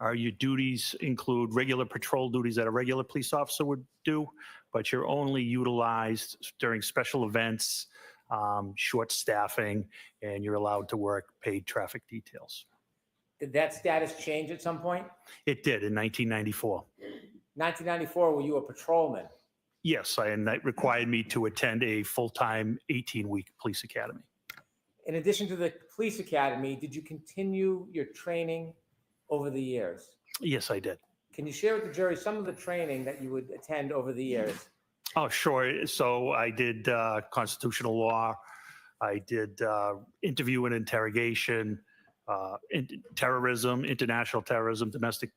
Your duties include regular patrol duties that a regular police officer would do, but you're only utilized during special events, short staffing, and you're allowed to work paid traffic details. Did that status change at some point? It did in 1994. 1994, were you a patrolman? Yes, and that required me to attend a full-time 18-week police academy. In addition to the police academy, did you continue your training over the years? Yes, I did. Can you share with the jury some of the training that you would attend over the years? Oh, sure. So I did constitutional law. I did interview and interrogation, terrorism, international terrorism, domestic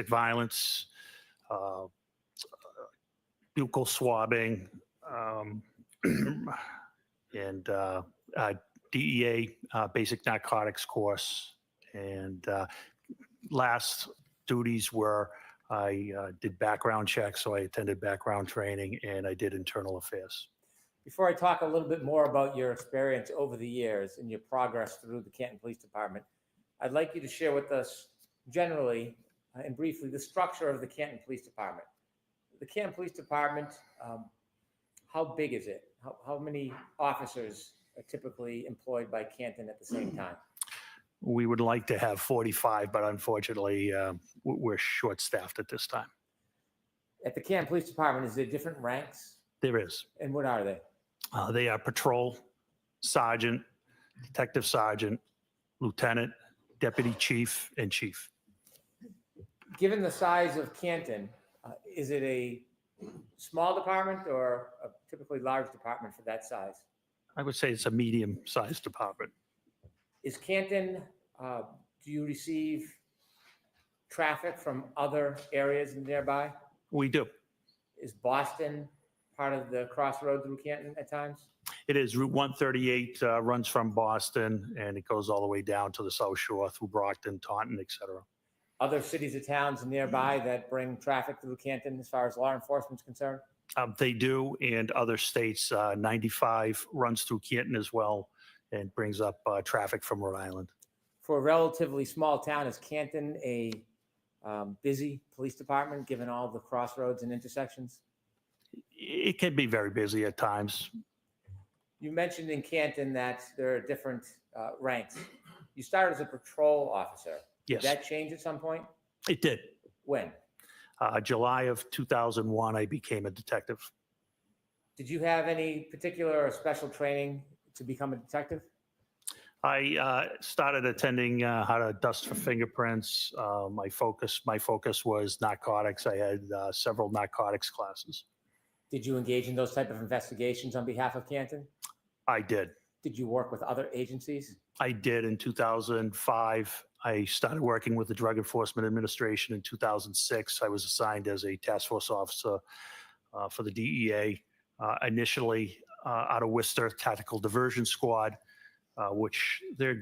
violence, buccal swabbing, and DEA basic narcotics course. And last duties were I did background checks, so I attended background training, and I did internal affairs. Before I talk a little bit more about your experience over the years and your progress through the Canton Police Department, I'd like you to share with us generally and briefly the structure of the Canton Police Department. The Canton Police Department, how big is it? How many officers are typically employed by Canton at the same time? We would like to have 45, but unfortunately, we're short-staffed at this time. At the Canton Police Department, is there different ranks? There is. And what are they? They are patrol, sergeant, detective sergeant, lieutenant, deputy chief, and chief. Given the size of Canton, is it a small department or a typically large department for that size? I would say it's a medium-sized department. Is Canton, do you receive traffic from other areas nearby? We do. Is Boston part of the crossroad through Canton at times? It is. Route 138 runs from Boston, and it goes all the way down to the South Shore through Brockton, Taunton, et cetera. Other cities or towns nearby that bring traffic through Canton as far as law enforcement is concerned? They do, and other states. 95 runs through Canton as well and brings up traffic from Rhode Island. For a relatively small town, is Canton a busy police department given all the crossroads and intersections? It can be very busy at times. You mentioned in Canton that there are different ranks. You started as a patrol officer. Yes. Did that change at some point? It did. When? July of 2001, I became a detective. Did you have any particular or special training to become a detective? I started attending how to dust for fingerprints. My focus was narcotics. I had several narcotics classes. Did you engage in those type of investigations on behalf of Canton? I did. Did you work with other agencies? I did. In 2005, I started working with the Drug Enforcement Administration. In 2006, I was assigned as a task force officer for the DEA, initially out of Worcester Tactical Diversion Squad, which their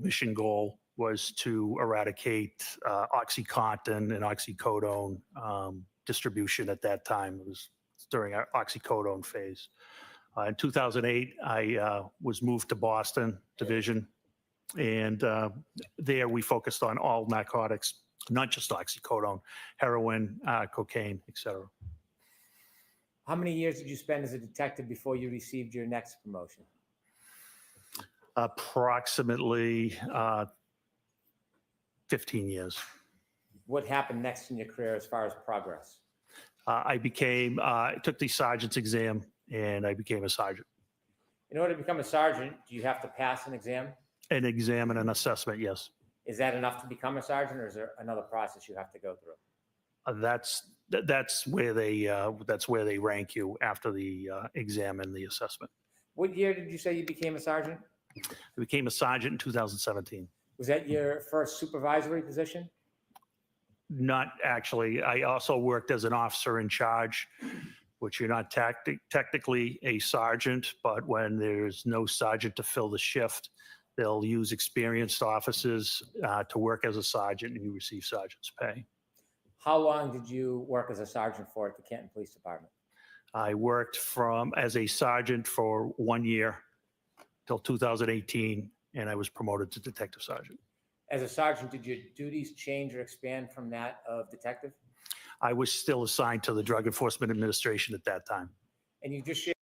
mission goal was to eradicate OxyContin and oxycodone distribution at that time. It was during our oxycodone phase. In 2008, I was moved to Boston Division, and there we focused on all narcotics, not just oxycodone, heroin, cocaine, et cetera. How many years did you spend as a detective before you received your next promotion? Approximately 15 years. What happened next in your career as far as progress? I took the sergeant's exam, and I became a sergeant. In order to become a sergeant, do you have to pass an exam? An exam and an assessment, yes. Is that enough to become a sergeant, or is there another process you have to go through? That's where they rank you after the exam and the assessment. What year did you say you became a sergeant? I became a sergeant in 2017. Was that your first supervisory position? Not actually. I also worked as an officer in charge, which you're not technically a sergeant, but when there's no sergeant to fill the shift, They'll use experienced officers to work as a sergeant, and you receive sergeant's pay. How long did you work as a sergeant for at the Canton Police Department? I worked as a sergeant for 1 year till 2018, and I was promoted to detective sergeant. As a sergeant, did your duties change or expand from that of detective? I was still assigned to the Drug Enforcement Administration at that time. And you just shared.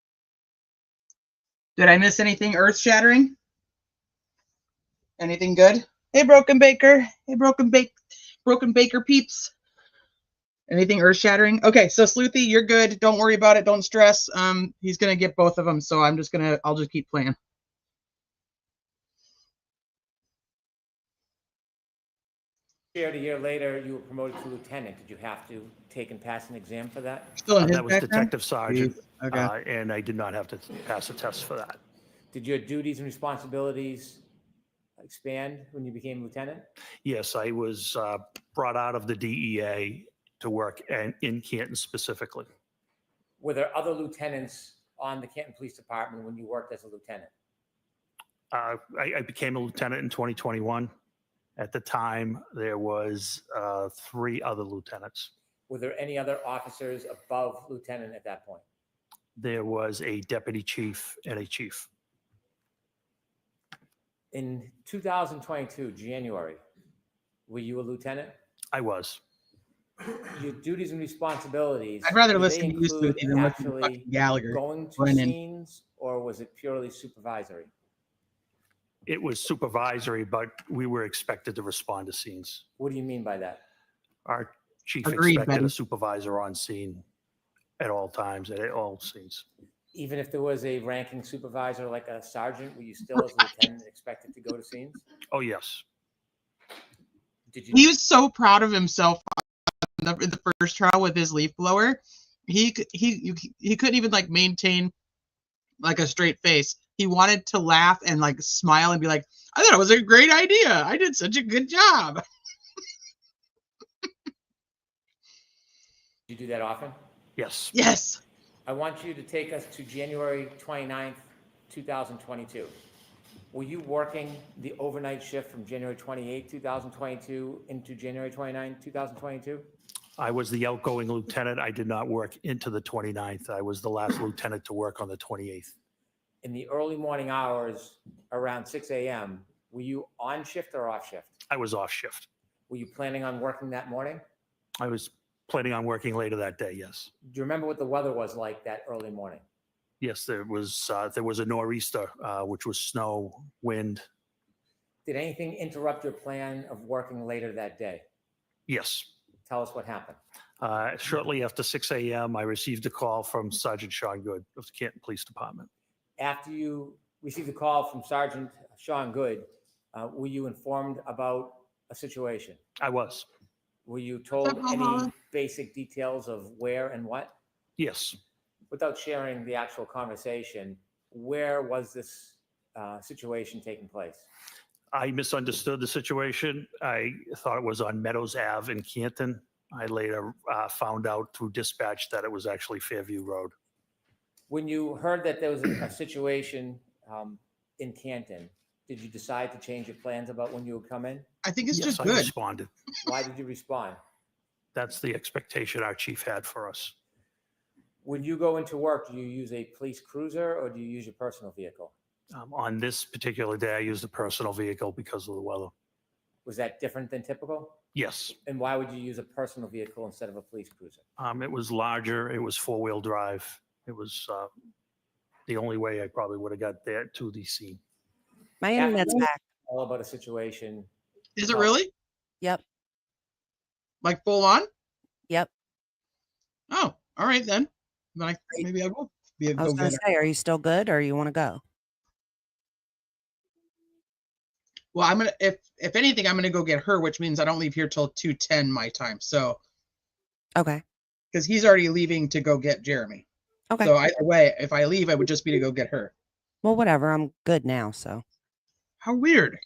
Did I miss anything earth-shattering? Anything good? Hey, Broken Baker. Hey, Broken Baker peeps. Anything earth-shattering? Okay, so Sleuthie, you're good. Don't worry about it. Don't stress. He's gonna get both of them, so I'll just keep playing. Shared a year later, you were promoted to lieutenant. Did you have to take and pass an exam for that? That was detective sergeant, Okay. and I did not have to pass a test for that. Did your duties and responsibilities expand when you became lieutenant? Yes, I was brought out of the DEA to work in Canton specifically. Were there other lieutenants on the Canton Police Department when you worked as a lieutenant? I became a lieutenant in 2021. At the time, there was 3 other lieutenants. Were there any other officers above lieutenant at that point? There was a deputy chief and a chief. In 2022, January, were you a lieutenant? I was. Your duties and responsibilities. I'd rather did listen they to you, include Sleuthie, than listen to actually fucking Gallagher. going to Running. scenes, or was it purely supervisory? It was supervisory, but we were expected to respond to scenes. What do you mean by that? Our chief Agreed, expected buddy. a supervisor on scene at all times, at all scenes. Even if there was a ranking supervisor like a sergeant, were you still as a lieutenant expected to go to scenes? Oh, yes. Did you? He was so proud of himself in the first trial with his leaf blower. He couldn't even like maintain like a straight face. He wanted to laugh and like smile and be like, I thought it was a great idea. I did such a good job. You do that often? Yes. Yes. I want you to take us to January 29th, 2022. Were you working the overnight shift from January 28th, 2022 into January 29th, 2022? I was the outgoing lieutenant. I did not work into the 29th. I was the last lieutenant to work on the 28th. In the early morning hours around 6 a.m., were you on shift or off shift? I was off shift. Were you planning on working that morning? I was planning on working later that day, yes. Do you remember what the weather was like that early morning? Yes, there was a nor'easter, which was snow, wind. Did anything interrupt your plan of working later that day? Yes. Tell us what happened. Shortly after 6 a.m., I received a call from Sergeant Sean Good of the Canton Police Department. After you received a call from Sergeant Sean Good, were you informed about a situation? I was. Were you told any basic details of where and what? Yes. Without sharing the actual conversation, where was this situation taking place? I misunderstood the situation. I thought it was on Meadows Ave in Canton. I later found out through dispatch that it was actually Fairview Road. When you heard that there was a situation in Canton, did you decide to change your plans about when you would come in? I think it's just I good. responded. Why did you respond? That's the expectation our chief had for us. When you go into work, do you use a police cruiser or do you use your personal vehicle? On this particular day, I used a personal vehicle because of the weather. Was that different than typical? Yes. And why would you use a personal vehicle instead of a police cruiser? It was larger. It was 4-wheel drive. It was the only way I probably would have got there to the scene. My internet's back. All about a situation. Is it really? Yep. Like full on? Yep. Oh, all right then. Then maybe I will be able I was to go going get to say, are you still good or you want to go? Well, I'm gonna if anything, I'm gonna go get her, which means I don't leave here till 2:10 my time. So Okay. because he's already leaving to go get Jeremy. Okay. So either way, if I leave, it would just be to go get her. Well, whatever. I'm good now, so. How weird.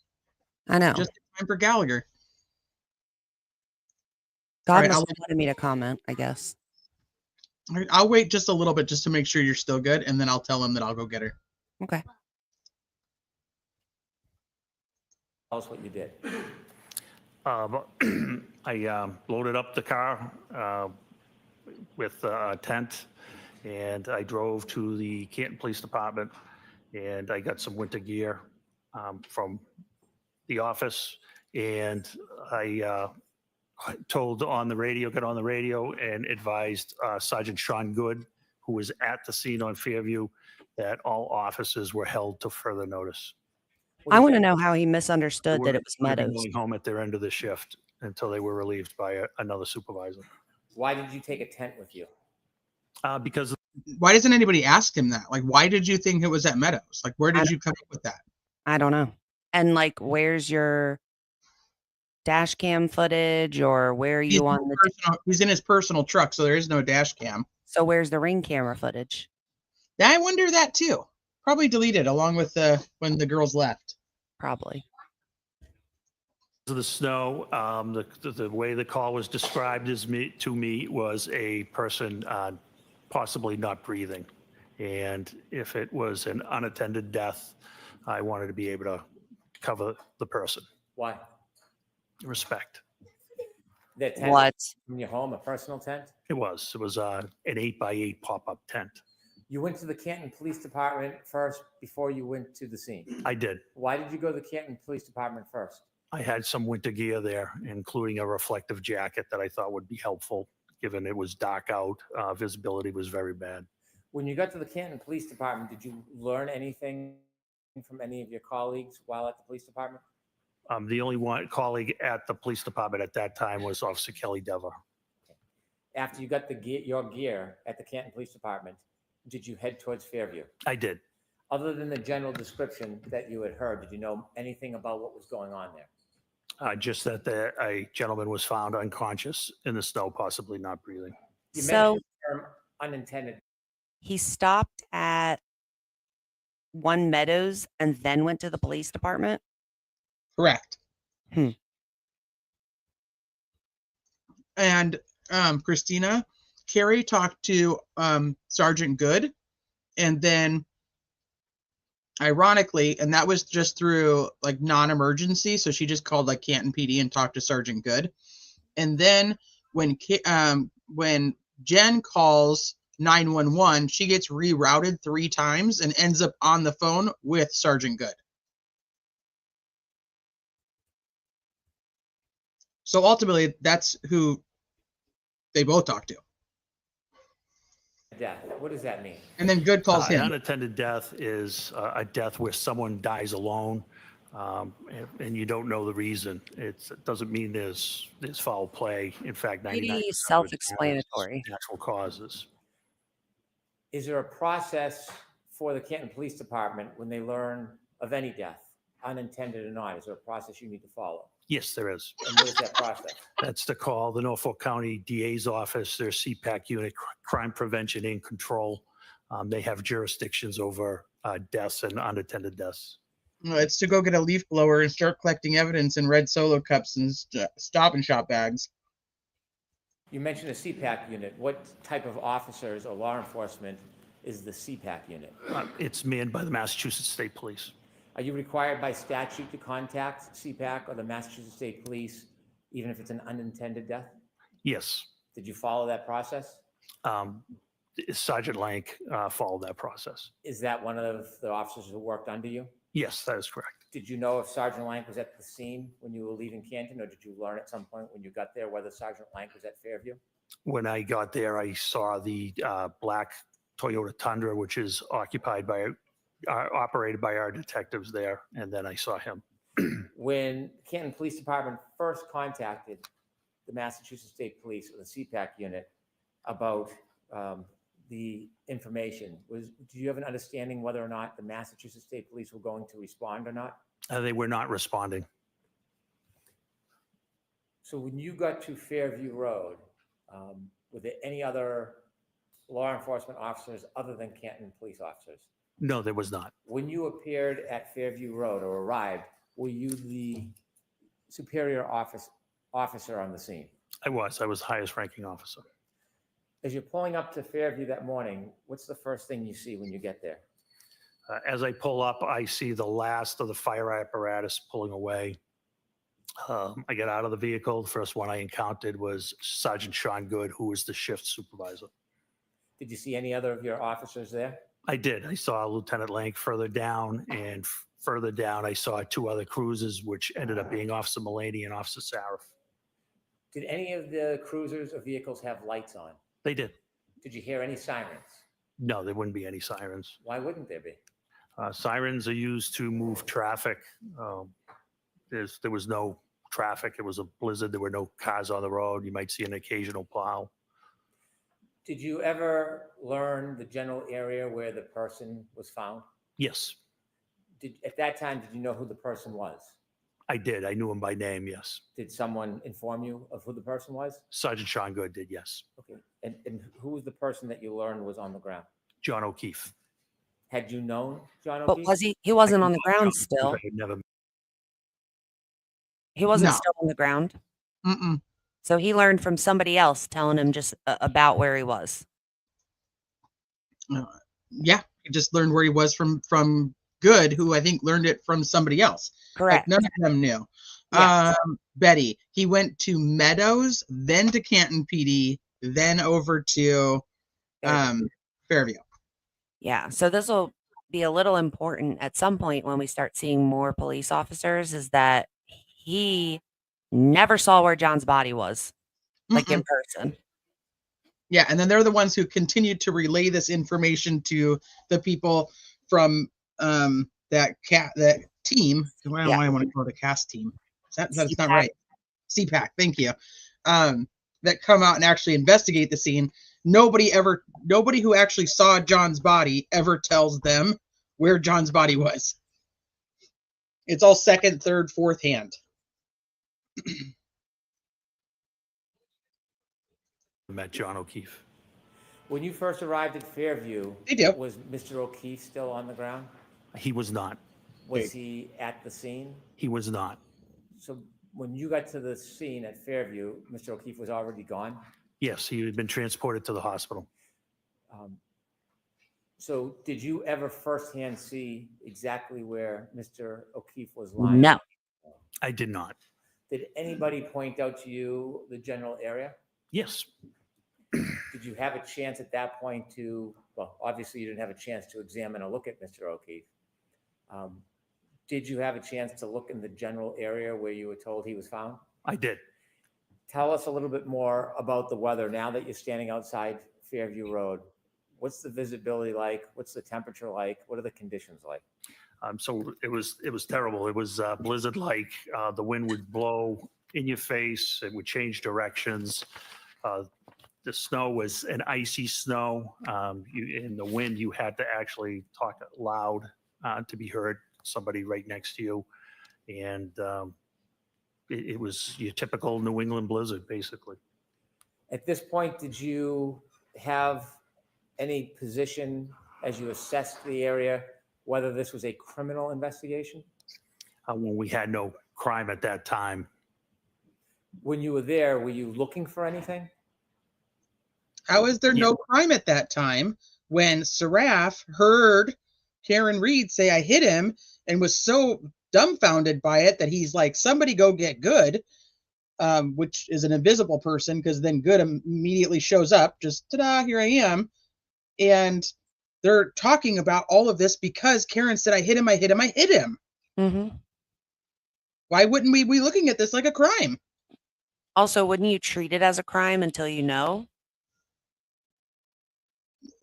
I know. Just in time for Gallagher. God All right, must I'll- have wanted me to comment, I guess. All right, I'll wait just a little bit just to make sure you're still good, and then I'll tell him that I'll go get her. Okay. us what you did. I loaded up the car with a tent, and I drove to the Canton Police Department, and I got some winter gear from the office, and I got on the radio and advised Sergeant Sean Good, who was at the scene on Fairview, that all officers were held to further notice. I want to know how he misunderstood that it was They were Meadows. going home at their end of the shift until they were relieved by another supervisor. Why did you take a tent with you? Because Why doesn't anybody ask him that? Like, why did you think it was at Meadows? Like, where did you come up with that? I don't know. And like, where's your dash cam footage, or where are you on the? He's in his personal truck, so there is no dash cam. So where's the ring camera footage? I wonder that too. Probably deleted along with when the girls left. Probably. Of the snow, the way the call was described to me was a person possibly not breathing, and if it was an unattended death, I wanted to be able to cover the person. Why? Respect. That tent What? in your home, a personal tent? It was an 8x8 pop-up tent. You went to the Canton Police Department first before you went to the scene. I did. Why did you go to the Canton Police Department first? I had some winter gear there, including a reflective jacket that I thought would be helpful, given it was dark out. Visibility was very bad. When you got to the Canton Police Department, did you learn anything from any of your colleagues while at the police department? The only one colleague at the police department at that time was Officer Kelly Dever. After you got your gear at the Canton Police Department, did you head towards Fairview? I did. Other than the general description that you had heard, did you know anything about what was going on there? Just that a gentleman was found unconscious in the snow, possibly not breathing. You So mentioned the term unintended. he stopped at One Meadows and then went to the police department? Correct. Hmm. And Christina, Carrie talked to Sergeant Good, and then ironically, and that was just through like non-emergency, so she just called like Canton PD and talked to Sergeant Good. And then when Jen calls 911, she gets rerouted 3 times and ends up on the phone with Sergeant Good. So ultimately, that's who they both talk to. Death. What does that mean? And then Good calls An him. unattended death is a death where someone dies alone, and you don't know the reason. It doesn't mean there's foul play. In fact, 99% Pretty self-explanatory. Natural causes. Is there a process for the Canton Police Department when they learn of any death, unintended or not? Is there a process you need to follow? Yes, there is. And what is that process? That's to call the Norfolk County DA's office, their CPAC unit, Crime Prevention and Control. They have jurisdictions over deaths and unattended deaths. It's to go get a leaf blower and start collecting evidence in red Solo cups and Stop and Shop bags. You mentioned a CPAC unit. What type of officers or law enforcement is the CPAC unit? It's manned by the Massachusetts State Police. Are you required by statute to contact CPAC or the Massachusetts State Police, even if it's an unintended death? Yes. Did you follow that process? Sergeant Lank followed that process. Is that one of the officers who worked under you? Yes, that is correct. Did you know if Sergeant Lank was at the scene when you were leaving Canton, or did you learn at some point when you got there whether Sergeant Lank was at Fairview? When I got there, I saw the black Toyota Tundra, which is operated by our detectives there, and then I saw him. When Canton Police Department first contacted the Massachusetts State Police or the CPAC unit about the information, do you have an understanding whether or not the Massachusetts State Police were going to respond or not? They were not responding. So when you got to Fairview Road, were there any other law enforcement officers other than Canton police officers? No, there was not. When you appeared at Fairview Road or arrived, were you the superior officer on the scene? I was the highest ranking officer. As you're pulling up to Fairview that morning, what's the first thing you see when you get there? As I pull up, I see the last of the fire apparatus pulling away. I get out of the vehicle. The first one I encountered was Sergeant Sean Good, who was the shift supervisor. Did you see any other of your officers there? I did. I saw Lieutenant Lank further down, and further down, I saw two other cruisers, which ended up being Officer Mulaney and Officer Saraf. Did any of the cruisers or vehicles have lights on? They did. Did you hear any sirens? No, there wouldn't be any sirens. Why wouldn't there be? Sirens are used to move traffic. There was no traffic. It was a blizzard. There were no cars on the road. You might see an occasional plow. Did you ever learn the general area where the person was found? Yes, At that time, did you know who the person was? I did. I knew him by name, yes. Did someone inform you of who the person was? Sergeant Sean Good did, yes. Okay. And who was the person that you learned was on the ground? John O'Keefe. Had you known John But O'Keefe? was he? He wasn't on the ground still. He wasn't No. still on the ground. Mm-mm. So he learned from somebody else telling him just about where he was. Yeah, he just learned where he was from Good, who I think learned it from somebody else. Correct. Like none of them knew. Yes. Betty, he went to Meadows, then to Canton PD, then over to Fairview. Yeah. So this will be a little important at some point when we start seeing more police officers, is that he never saw where John's body was, like in person. Yeah, and then they're the ones who continued to relay this information to the people from that team. Why do I want to call it a cast team? That's not right. CPAC, thank you. That come out and actually investigate the scene. Nobody who actually saw John's body ever tells them where John's body was. It's all second, third, fourth hand. Met John O'Keefe. When you first arrived at Fairview, was Mr. O'Keefe still on the ground? He was not. Was he at the scene? He was not. So when you got to the scene at Fairview, Mr. O'Keefe was already gone? Yes, he had been transported to the hospital. So did you ever firsthand see exactly where Mr. O'Keefe was lying? No. I did not. Did anybody point out to you the general area? Yes. Did you have a chance at that point to, well, obviously you didn't have a chance to examine or look at Mr. O'Keefe. Did you have a chance to look in the general area where you were told he was found? I did. Tell us a little bit more about the weather now that you're standing outside Fairview Road. What's the visibility like? What's the temperature like? What are the conditions like? So it was terrible. It was blizzard-like. The wind would blow in your face. It would change directions. The snow was an icy snow. In the wind, you had to actually talk loud to be heard. Somebody right next to you, and it was your typical New England blizzard, basically. At this point, did you have any position as you assessed the area, whether this was a criminal investigation? When we had no crime at that time. When you were there, were you looking for anything? How is there no crime at that time when Saraf heard Karen Reed say I hit him and was so dumbfounded by it that he's like, somebody go get Good, which is an invisible person, because then Good immediately shows up, just ta-da, here I am. And they're talking about all of this because Karen said I hit him. Mm-hmm. Why wouldn't we be looking at this like a crime? Also, wouldn't you treat it as a crime until you know?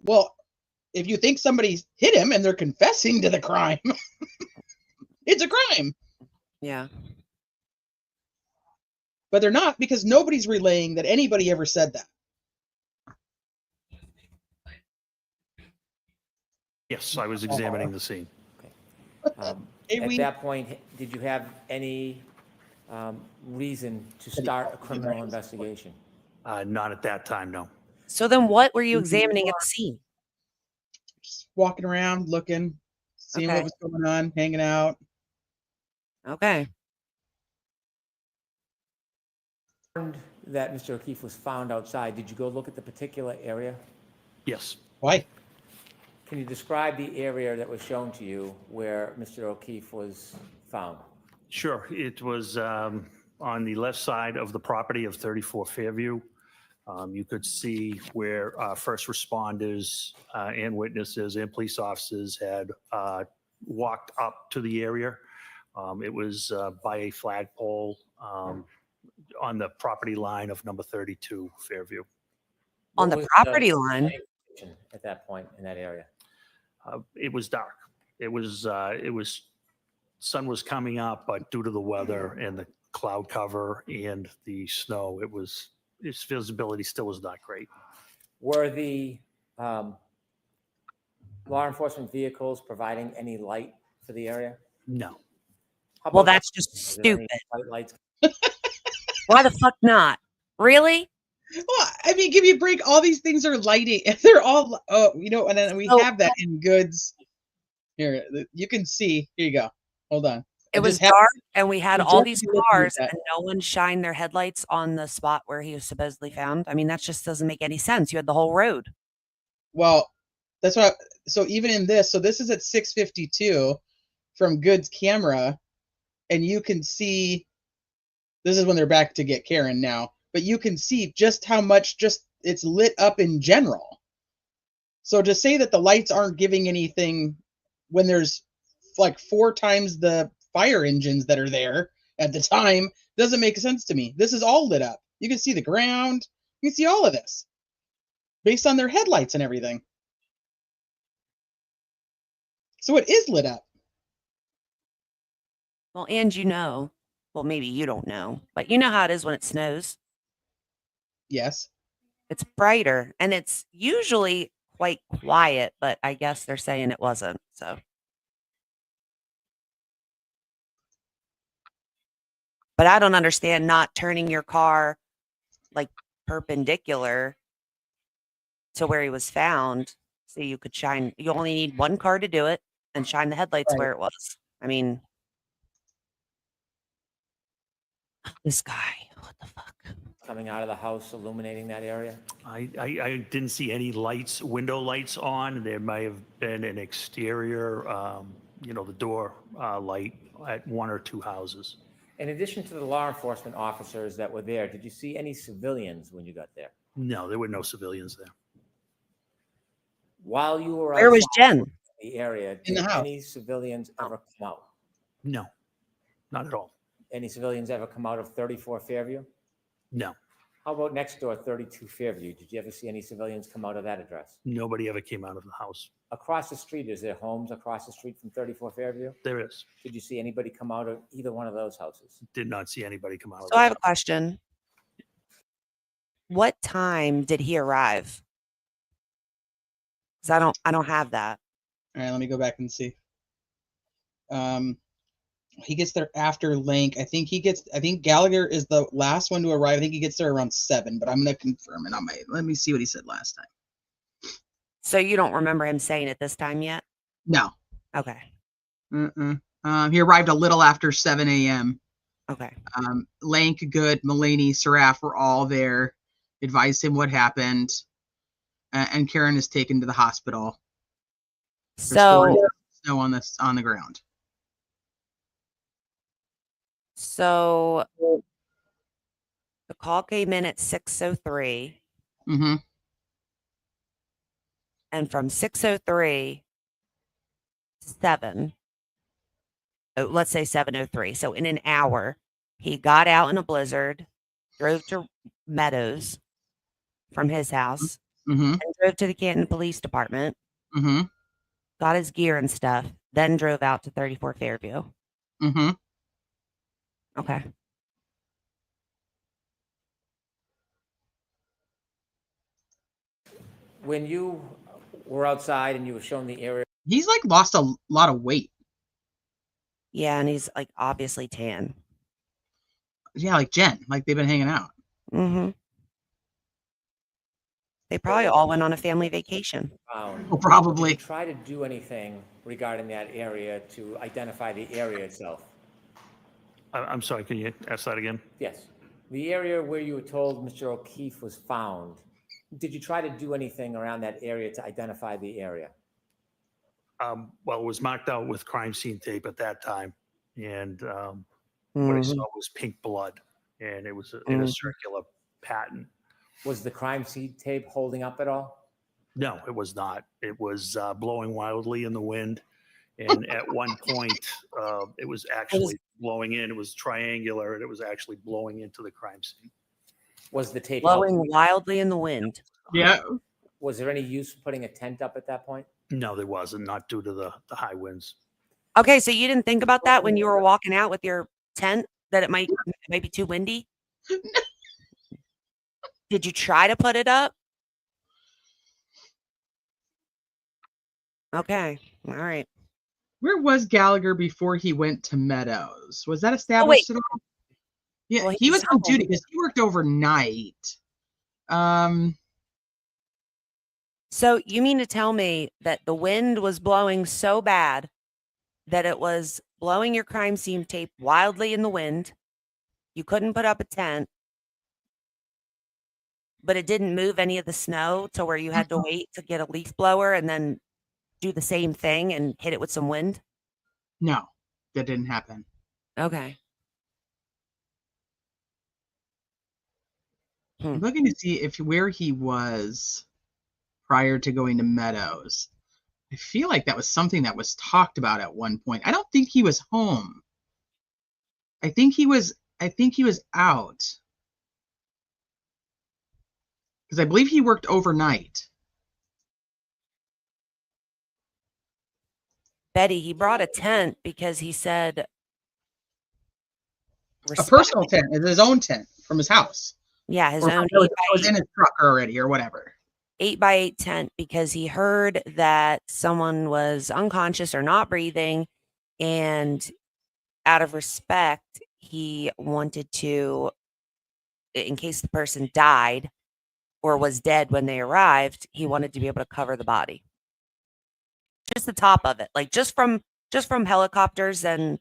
Well, if you think somebody hit him and they're confessing to the crime, it's a crime. Yeah. But they're not, because nobody's relaying that anybody ever said that. Yes, I was examining the scene. At that point, did you have any reason to start a criminal investigation? Not at that time, no. So then what were you examining at the scene? Just walking around, looking, seeing what was going on, hanging out. Okay. That Mr. O'Keefe was found outside. Did you go look at the particular area? Yes. Why? Can you describe the area that was shown to you where Mr. O'Keefe was found? Sure. It was on the left side of the property of 34 Fairview. You could see where first responders and witnesses and police officers had walked up to the area. It was by a flagpole on the property line of number 32 Fairview. On the property line? At that point in that area? It was dark. It was sun was coming up, but due to the weather and the cloud cover and the snow, its visibility still was not great. Were the law enforcement vehicles providing any light for the area? No. How Well, about- that's just is there any stupid. white lights? Why the fuck not? Really? Well, I mean, give you a break. All these things are lighting. They're all, and then we have that in goods. Here, you can see. Here you go. Hold on. It was dark, and we had all these cars, and no one shined their headlights on the spot where he was supposedly found. I mean, that just doesn't make any sense. You had the whole road. Well, that's what. So even in this, so this is at 6:52 from Good's camera, and you can see. This is when they're back to get Karen now, but you can see just how much it's lit up in general. So to say that the lights aren't giving anything when there's like 4 times the fire engines that are there at the time doesn't make sense to me. This is all lit up. You can see the ground. You can see all of this based on their headlights and everything. So it is lit up. Well, and well, maybe you don't know, but you know how it is when it snows. Yes. It's brighter, and it's usually quite quiet, but I guess they're saying it wasn't, so. But I don't understand not turning your car like perpendicular to where he was found so you could shine. You only need one car to do it and shine the headlights where it was. I mean, this guy, what the fuck? Coming out of the house, illuminating that area? I didn't see any lights, window lights on. There may have been an exterior, the door light at 1 or 2 houses. In addition to the law enforcement officers that were there, did you see any civilians when you got there? No, there were no civilians there. While you were Where was outside Jen? the area, In the did house. any civilians ever come out? No, not at all. Any civilians ever come out of 34 Fairview? No, How about next door, 32 Fairview? Did you ever see any civilians come out of that address? nobody ever came out of the house. Across the street, is there homes across the street from 34 Fairview? There is. Did you see anybody come out of either one of those houses? Did not see anybody come out of So I have a question. What time did he arrive? Because I don't have that. All right, let me go back and see. He gets there after Link. I think Gallagher is the last one to arrive. I think he gets there around 7, but I'm going to confirm it on let me see what he said last time. So you don't remember him saying it this time yet? No. Okay. He arrived a little after 7 a.m. Okay. Lank, Good, Mulaney, Seraph were all there, advised him what happened, and Karen is taken to the hospital. So snow on the ground. So the call came in at 6:03. Mm-hmm. And from 6:03 to 7, let's say 7:03. So in an hour, he got out in a blizzard, drove to Meadows from his house, and drove to the Canton Police Department, got his gear and stuff, then drove out to 34 Fairview. Okay. When you were outside and you were shown the area, He's like lost a lot of weight. Yeah, and he's like obviously tan. Yeah, like Jen. Like they've been hanging out. Mm-hmm. They probably all went on a family vacation. Probably. Did you try to do anything regarding that area to identify the area itself? I'm sorry, can you ask that again? Yes. The area where you were told Mr. O'Keefe was found, did you try to do anything around that area to identify the area? Well, it was marked out with crime scene tape at that time. And what I saw was pink blood, and it was in a circular pattern. Was the crime scene tape holding up at all? No, it was not. It was blowing wildly in the wind. And at one point, it was actually blowing in. It was triangular, and it was actually blowing into the crime scene. Was the tape Blowing wildly in the wind. Yeah. Was there any use putting a tent up at that point? No, there wasn't, not due to the high winds. Okay, so you didn't think about that when you were walking out with your tent, that it might be too windy? Did you try to put it up? Okay, all right. Where was Gallagher before he went to Meadows? Was that Oh, wait. established at all? Yeah, Well, he was on home. duty because he worked overnight. So you mean to tell me that the wind was blowing so bad that it was blowing your crime scene tape wildly in the wind? You couldn't put up a tent, but it didn't move any of the snow to where you had to wait to get a leaf blower and then do the same thing and hit it with some wind? No, that didn't happen. Okay. I'm looking to see where he was prior to going to Meadows. I feel like that was something that was talked about at one point. I don't think he was home. I think he was out. Because I believe he worked overnight. Betty, he brought a tent because he said A personal tent, his own tent from his house. Yeah, his Or own it was in his truck already or whatever. 8x8 tent because he heard that someone was unconscious or not breathing, and out of respect, he wanted to, in case the person died or was dead when they arrived, he wanted to be able to cover the body. Just the top of it, like just from helicopters and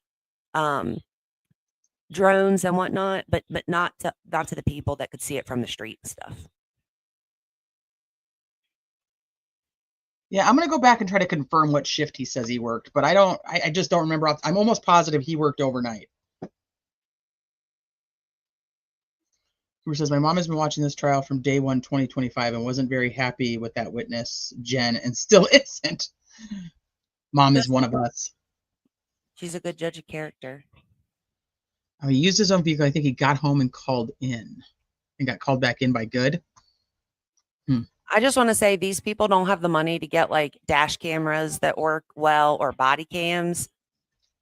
drones and whatnot, but not to the people that could see it from the street and stuff. Yeah, I'm gonna go back and try to confirm what shift he says he worked, but I just don't remember. I'm almost positive he worked overnight. Who says, my mom has been watching this trial from day one, 2025, and wasn't very happy with that witness, Jen, and still isn't. Mom is one of us. She's a good judge of character. He used his own vehicle. I think he got home and called in and got called back in by Good. I just want to say these people don't have the money to get like dash cameras that work well or body cams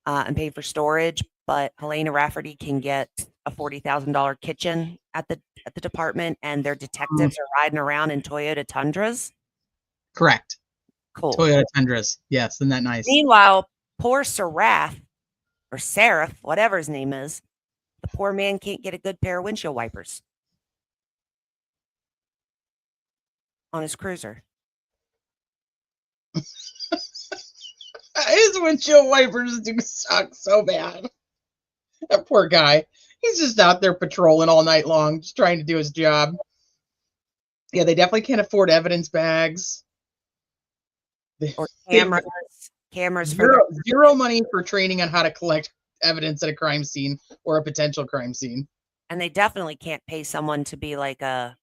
and pay for storage. But Helena Rafferty can get a $40,000 kitchen at the department, and their detectives are riding around in Toyota Tundras. Correct. Cool. Toyota Tundras. Yes, isn't that nice? Meanwhile, poor Seraph or Seraph, whatever his name is, the poor man can't get a good pair of windshield wipers on his cruiser. His windshield wipers do suck so bad. That poor guy. He's just out there patrolling all night long, just trying to do his job. Yeah, they definitely can't afford evidence bags. Or cameras zero money for training on how to collect evidence at a crime scene or a potential crime scene. And they definitely can't pay someone to be like the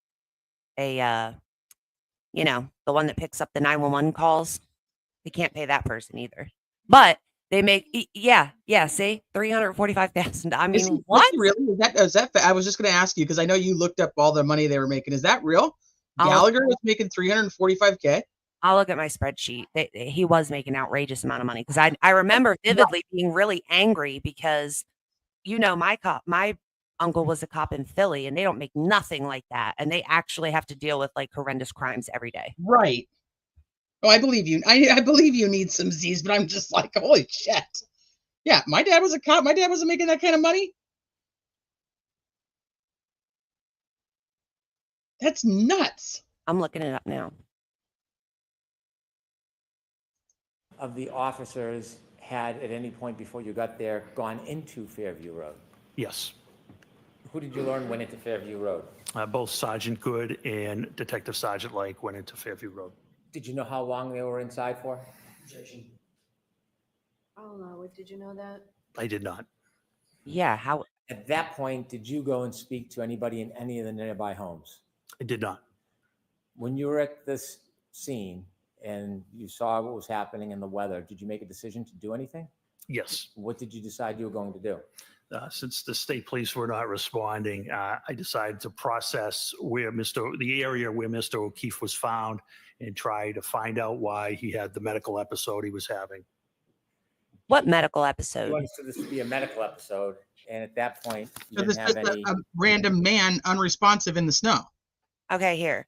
one that picks up the 911 calls. They can't pay that person either. But they make see, $345,000. I mean, what? Really? Is that I was just going to ask you because I know you looked up all the money they were making. Is that real? Gallagher was making $345K. I'll look at my spreadsheet. He was making an outrageous amount of money because I remember vividly being really angry because, my uncle was a cop in Philly and they don't make nothing like that. And they actually have to deal with like horrendous crimes every day. Right. Oh, I believe you. I believe you need some Z's, but I'm just like, holy shit. Yeah, my dad was a cop. My dad wasn't making that kind of money. That's nuts. I'm looking it up now. Of the officers had at any point before you got there gone into Fairview Road? Yes. Who did you learn went into Fairview Road? Both Sergeant Good and Detective Sergeant Lake went into Fairview Road. Did you know how long they were inside for? I'll allow it. Did you know that? I did not. Yeah. How? At that point, did you go and speak to anybody in any of the nearby homes? I did not. When you were at this scene and you saw what was happening in the weather, did you make a decision to do anything? Yes. What did you decide you were going to do? Since the state police were not responding, I decided to process the area where Mr. O'Keefe was found and try to find out why he had the medical episode he was having. What medical You episode? understood this to be a medical episode, and at that point, you So didn't this have is any. a random man unresponsive in the snow. Okay, here.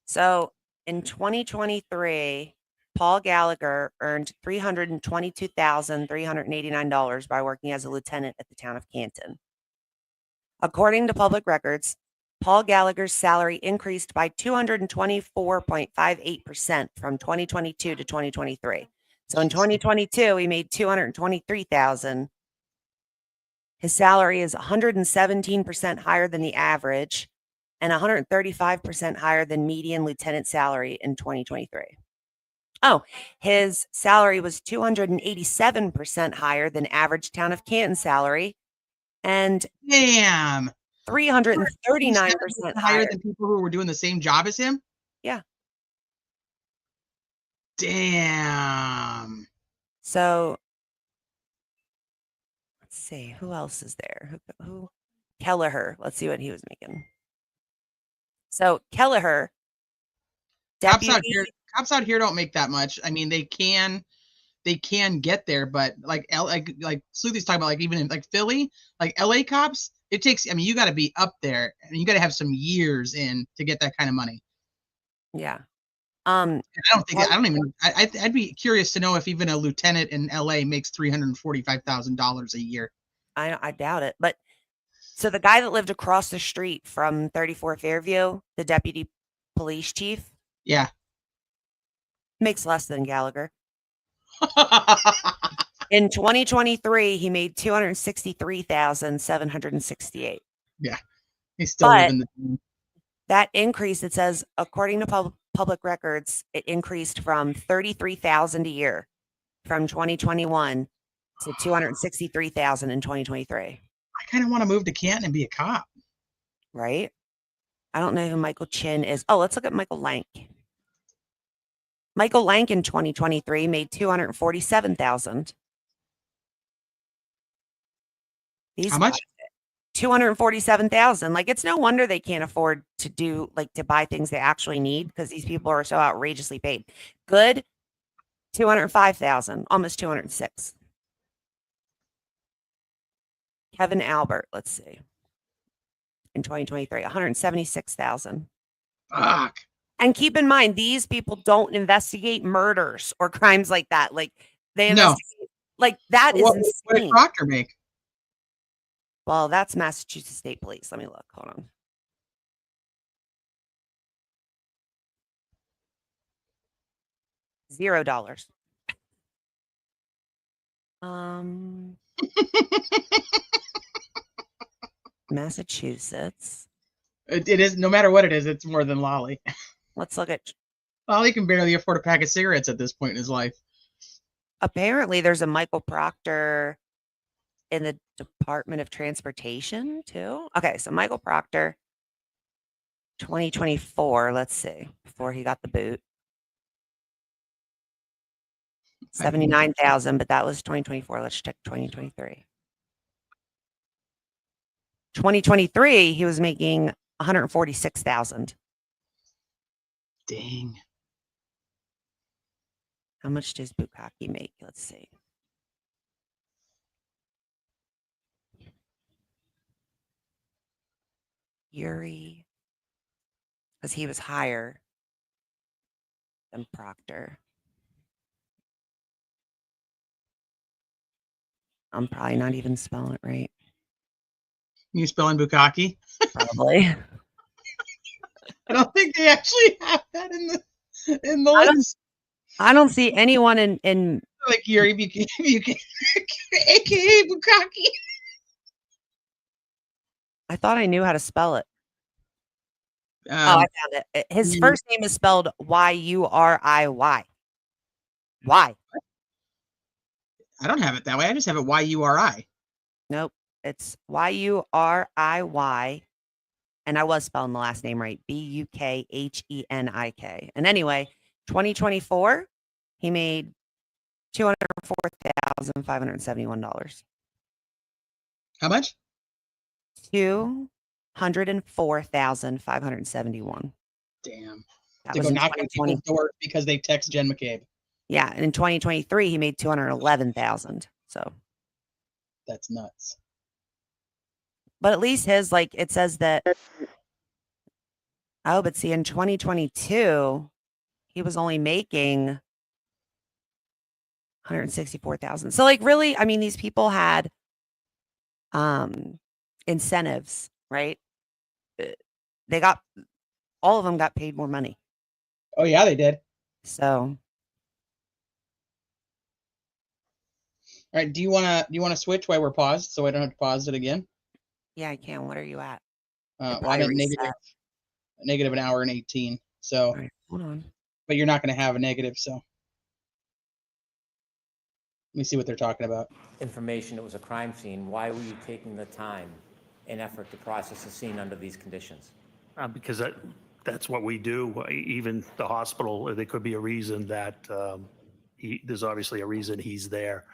So in 2023, Paul Gallagher earned $322,389 by working as a lieutenant at the town of Canton. According to public records, Paul Gallagher's salary increased by 224.58% from 2022 to 2023. So in 2022, he made $223,000. His salary is 117% higher than the average and 135% higher than median lieutenant salary in 2023. Oh, his salary was 287% higher than average town of Canton salary and Damn. 339% higher than people who were doing the same job as him? Yeah. Damn. So let's see, who else is there? Who? Kelleher. Let's see what he was making. So Kelleher, Cops out here don't make that much. I mean, they can get there, but like Sleuthie's talking about, like even in like Philly, like LA cops, it takes, I mean, you got to be up there and you got to have some years in to get that kind of money. Yeah. I'd be curious to know if even a lieutenant in LA makes $345,000 a year. I doubt it. But so the guy that lived across the street from 34 Fairview, the deputy police chief, yeah, makes less than Gallagher. In 2023, he made $263,768. Yeah, he's still living the. That increase, it says, according to public records, it increased from $33,000 a year from 2021 to $263,000 in 2023. I kind of want to move to Canton and be a cop. Right? I don't know who Michael Chin is. Oh, let's look at Michael Lank. Michael Lank in 2023 made $247,000. How much? 247,000. Like, it's no wonder they can't afford to buy things they actually need, because these people are so outrageously paid. Good, 205,000, almost 206. Kevin Albert, let's see. In 2023, 176,000. Fuck. And keep in mind, these people don't investigate murders or crimes like that. Like, they No. investigate, like, that is insane. What did Proctor make? Well, that's Massachusetts State Police. Let me look. Hold on. $0. Massachusetts. It is, no matter what it is, it's more than Lolly. Let's look at. Lolly can barely afford a pack of cigarettes at this point in his life. Apparently, there's a Michael Proctor in the Department of Transportation too. Okay, so Michael Proctor, 2024. Let's see, before he got the boot, 79,000, but that was 2024. Let's check 2023. 2023, he was making 146,000. Dang. How much does Bukaki make? Let's see. Yuri, because he was higher than Proctor. I'm probably not even spelling it right. You spelling Bukaki? Probably. I don't think they actually have that in the list. I don't see anyone in like Yuri Buchanan, aka Bukaki. I thought I knew how to spell it. I found it. His first name is spelled Yuriy. Why? I don't have it that way. I just have it Y-U-R-I. Nope. It's Yuriy. And I was spelling the last name right. Bukhenik. And anyway, 2024, he made $204,571. How much? $204,571. Damn. That To was go in knock on 2020. people's doors because they text Jen McCabe. Yeah, and in 2023, he made 211,000. So, That's nuts. but at least his, like, it says that. Oh, but see, in 2022, he was only making 164,000. So, like, really, I mean, these people had incentives, right? They got, all of them got paid more money. Oh yeah, they did. So, all right. Do you wanna switch while we're paused so I don't have to pause it again? yeah, I can. What are you at? Well, I'm at negative an hour and 18. So, right, hold on. But you're not going to have a negative. So, let me see what they're talking about. Information, it was a crime scene. Why were you taking the time and effort to process the scene under these conditions? Because that's what we do. Even the hospital, there could be a reason that there's obviously a reason he's there.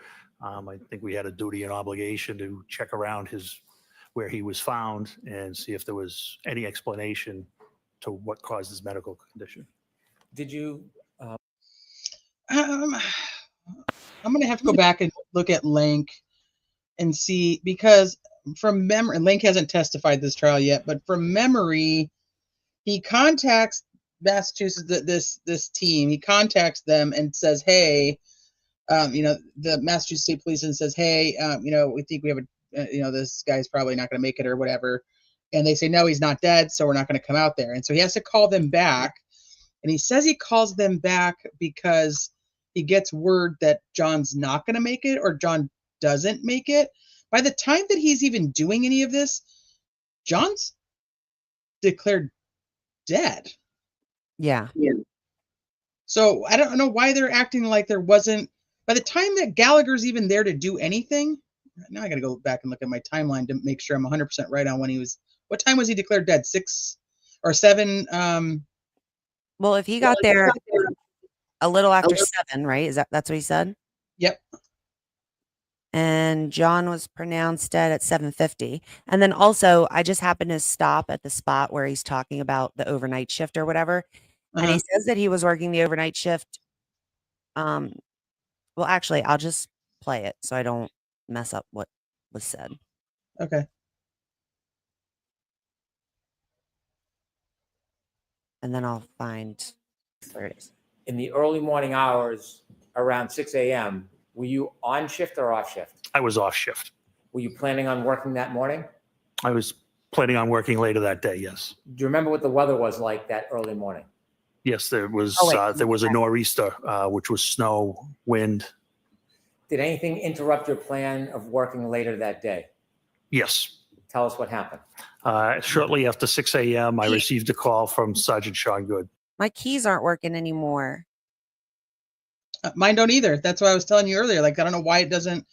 I think we had a duty and obligation to check around where he was found and see if there was any explanation to what caused his medical condition. Did you? I'm going to have to go back and look at Link and see, because from memory, Link hasn't testified this trial yet, but from memory, he contacts Massachusetts, this team. He contacts them and says, "Hey, the Massachusetts State Police, and says, hey, we think we have this guy's probably not going to make it or whatever." And they say, "No, he's not dead, so we're not going to come out there." And so he has to call them back. And he says he calls them back because he gets word that John's not going to make it, or John doesn't make it. By the time that he's even doing any of this, John's declared dead. Yeah. So I don't know why they're acting like there wasn't, by the time that Gallagher's even there to do anything. Now I got to go back and look at my timeline to make sure I'm 100% right on when he was, what time was he declared dead? 6 or 7? Well, if he got there a little after 7, right? That's what he said? Yep. And John was pronounced dead at 7:50. And then also, I just happened to stop at the spot where he's talking about the overnight shift or whatever. And he says that he was working the overnight shift. Well, actually, I'll just play it so I don't mess up what was said. Okay. And then I'll find where it is. In the early morning hours around 6 a.m., were you on shift or off shift? I was off shift. Were you planning on working that morning? I was planning on working later that day, yes. Do you remember what the weather was like that early morning? Yes, there was a nor'easter, which was snow, wind. Did anything interrupt your plan of working later that day? Yes. Tell us what happened. Shortly after 6 a.m., I received a call from Sergeant Sean Good. My keys aren't working anymore. Mine don't either. That's what I was telling you earlier. Like, I don't know why it doesn't.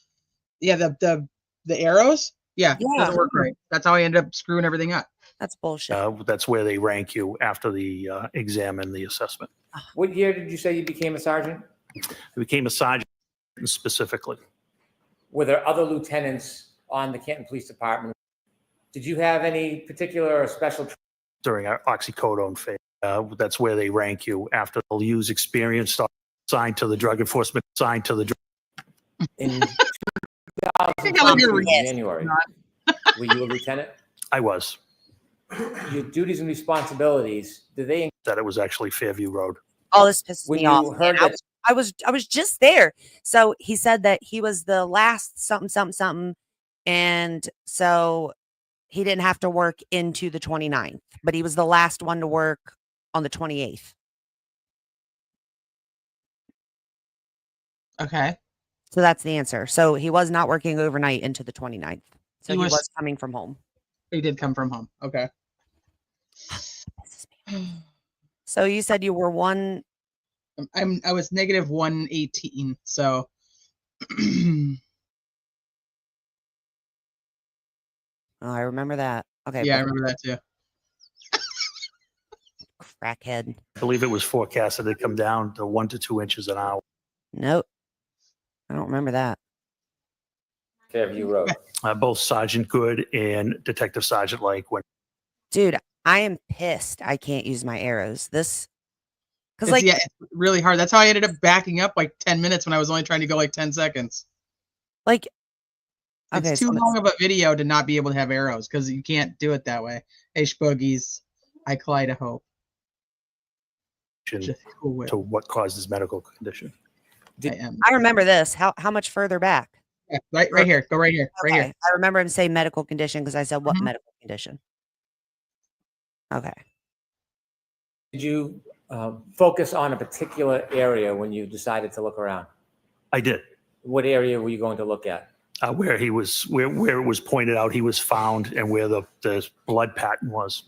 Yeah, the arrows. Yeah, it doesn't work right. That's how I ended up screwing everything up. That's bullshit. That's where they rank you after the exam and the assessment. What year did you say you became a sergeant? I became a sergeant specifically. Were there other lieutenants on the Canton Police Department? Did you have any particular or special during our oxycodone phase? That's where they rank you after they'll use experience assigned to the drug enforcement, assigned to the drug. In 2000, January, were you a lieutenant? I was. Your duties and responsibilities, did they? That it was actually Fairview Road. Oh, this pisses When me you off. heard man. that- I was just there. So he said that he was the last something, and so he didn't have to work into the 29th, but he was the last one to work on the 28th. Okay. So that's the answer. So he was not working overnight into the 29th. So he was coming from home. He did come from home. Okay. So you said you were I was negative 118. So Oh, I remember that. Okay. Yeah, I remember that too. Crackhead. I believe it was forecasted to come down to 1 to 2 inches an hour. Nope. I don't remember that. Kev, you wrote. Both Sergeant Good and Detective Sergeant Lake went. Dude, I am pissed I can't use my arrows. This, because like, yeah, it's really hard. That's how I ended up backing up like 10 minutes when I was only trying to go like 10 seconds. Like, it's too long of a video to not be able to have arrows because you can't do it that way. Hey, Spoogies, I collide a hope. To what caused his medical condition. I remember this. How much further back? Yeah, right here. Go right here. Right Okay. here. I remember him saying medical condition because I said, what medical condition? Okay. Did you focus on a particular area when you decided to look around? I did. What area were you going to look at? Where he was, where it was pointed out he was found, and where the blood pattern was.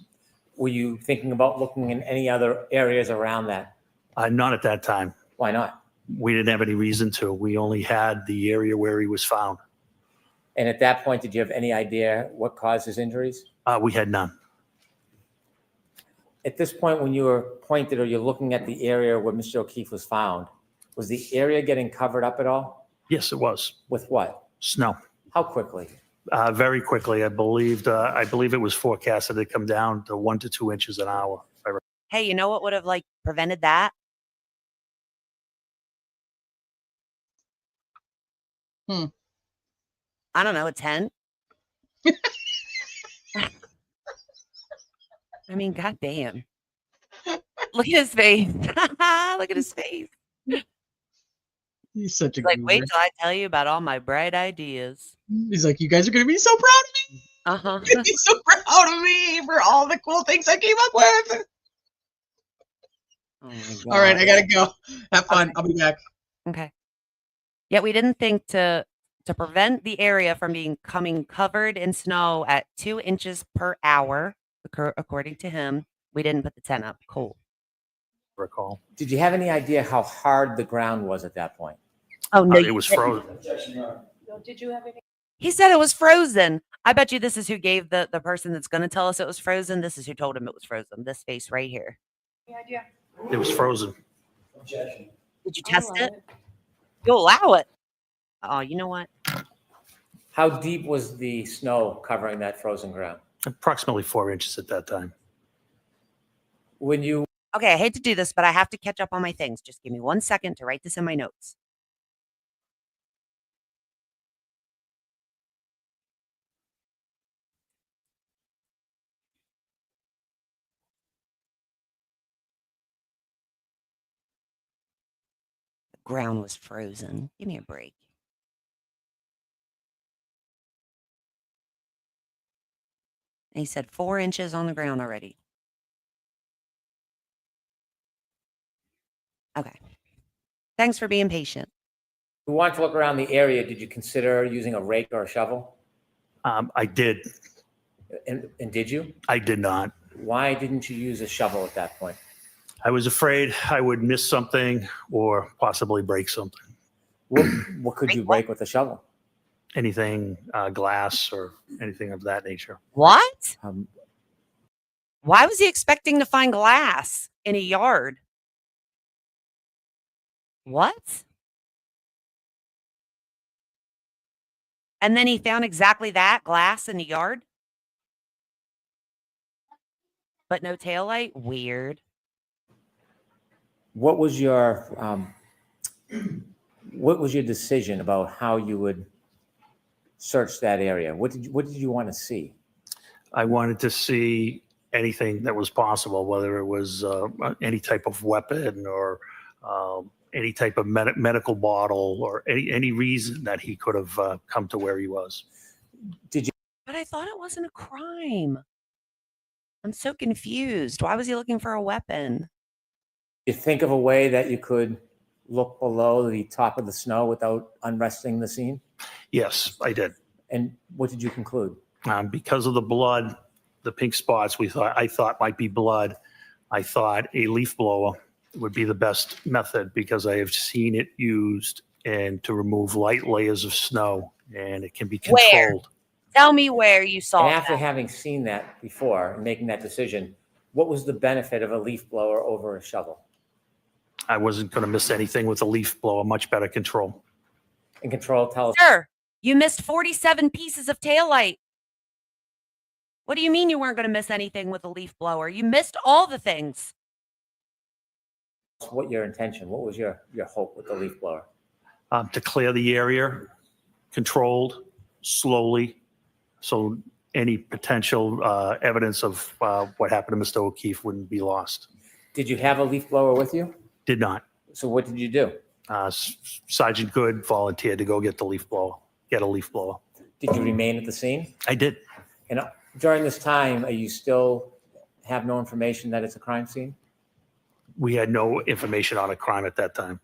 Were you thinking about looking in any other areas around that? Not at that time. Why not? We didn't have any reason to. We only had the area where he was found. And at that point, did you have any idea what caused his injuries? We had none. At this point, when you were pointed or you're looking at the area where Mr. O'Keefe was found, was the area getting covered up at all? Yes, it was. With what? Snow. How quickly? Very quickly. I believe it was forecasted to come down to 1 to 2 inches an hour. Hey, you know what would have like prevented that? I don't know, a tent. I mean, goddamn. Look at his face. Look at his face. He's such a like, goober. wait till I tell you about all my bright ideas. He's like, you guys are going to be so proud of me. Uh-huh. You're going to be so proud of me for all the cool things I came up with. Oh my God. All right, I got to go. Have fun. I'll be back. Okay. Yet we didn't think to prevent the area from becoming covered in snow at 2 inches per hour, according to him, we didn't put the tent up. Cool. Recall. Did you have any idea how hard the ground was at that point? Oh, no. It was frozen. Did you have any? He said it was frozen. I bet you this is who gave the person that's going to tell us it was frozen. This is who told him it was frozen. This face right here. Any idea? It was frozen. Objection. Did you test it? You'll allow it. Oh, you know what? How deep was the snow covering that frozen ground? Approximately 4 inches at that time. When you... Okay, I hate to do this, but I have to catch up on my things. Just give me 1 second to write this in my notes. The ground was frozen. Give me a break. And he said 4 inches on the ground already. Okay. Thanks for being patient. You want to look around the area. Did you consider using a rake or a shovel? I did. And did you? I did not. Why didn't you use a shovel at that point? I was afraid I would miss something or possibly break something. What could you break with a shovel? Anything, glass or anything of that nature. What? Why was he expecting to find glass in a yard? What? And then he found exactly that, glass in the yard? But no taillight? Weird. What was your decision about how you would search that area? What did you want to see? I wanted to see anything that was possible, whether it was any type of weapon or any type of medical bottle or any reason that he could have come to where he was. Did you? But I thought it wasn't a crime. I'm so confused. Why was he looking for a weapon? You think of a way that you could look below the top of the snow without unresting the scene? Yes, I did. And what did you conclude? Because of the blood, the pink spots, I thought might be blood. I thought a leaf blower would be the best method because I have seen it used and to remove light layers of snow, and it can be Where? controlled. Tell me where you saw And after that. having seen that before and making that decision, what was the benefit of a leaf blower over a shovel? I wasn't going to miss anything with a leaf blower, much better control. And control, tell us. Sir, you missed 47 pieces of taillight. What do you mean you weren't going to miss anything with a leaf blower? You missed all the things. What your intention? What was your hope with the leaf blower? To clear the area, controlled, slowly, so any potential evidence of what happened to Mr. O'Keefe wouldn't be lost. Did you have a leaf blower with you? Did not. So what did you do? Sergeant Good volunteered to go get a leaf blower. Did you remain at the scene? I did. And during this time, are you still have no information that it's a crime scene? We had no information on a crime at that time.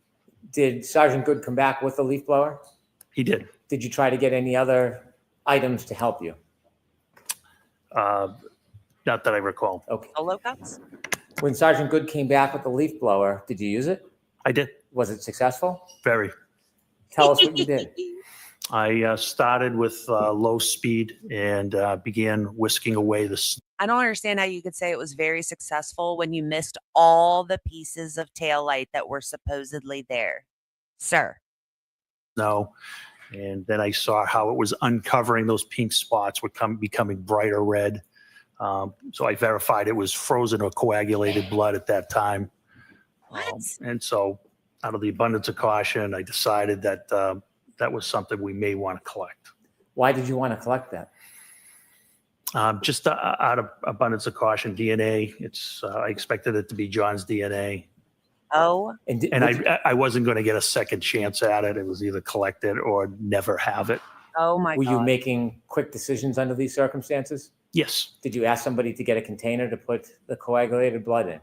Did Sergeant Good come back with a leaf blower? He did. Did you try to get any other items to help you? Not that I recall. Okay. Solo cuts? When Sergeant Good came back with the leaf blower, did you use it? I did. Was it successful? Very. Tell us what you did. I started with low speed and began whisking away the snow. I don't understand how you could say it was very successful when you missed all the pieces of taillight that were supposedly there. Sir. And then I saw how it was uncovering those pink spots were becoming brighter red. So I verified it was frozen or coagulated blood at that time. And so out of the abundance of caution, I decided that that was something we may want to collect. Why did you want to collect that? Just out of abundance of caution, DNA. I expected it to be John's DNA. Oh. And I wasn't going to get a second chance at it. It was either collect it or never have it. Oh my God. Were you making quick decisions under these circumstances? Yes. Did you ask somebody to get a container to put the coagulated blood in?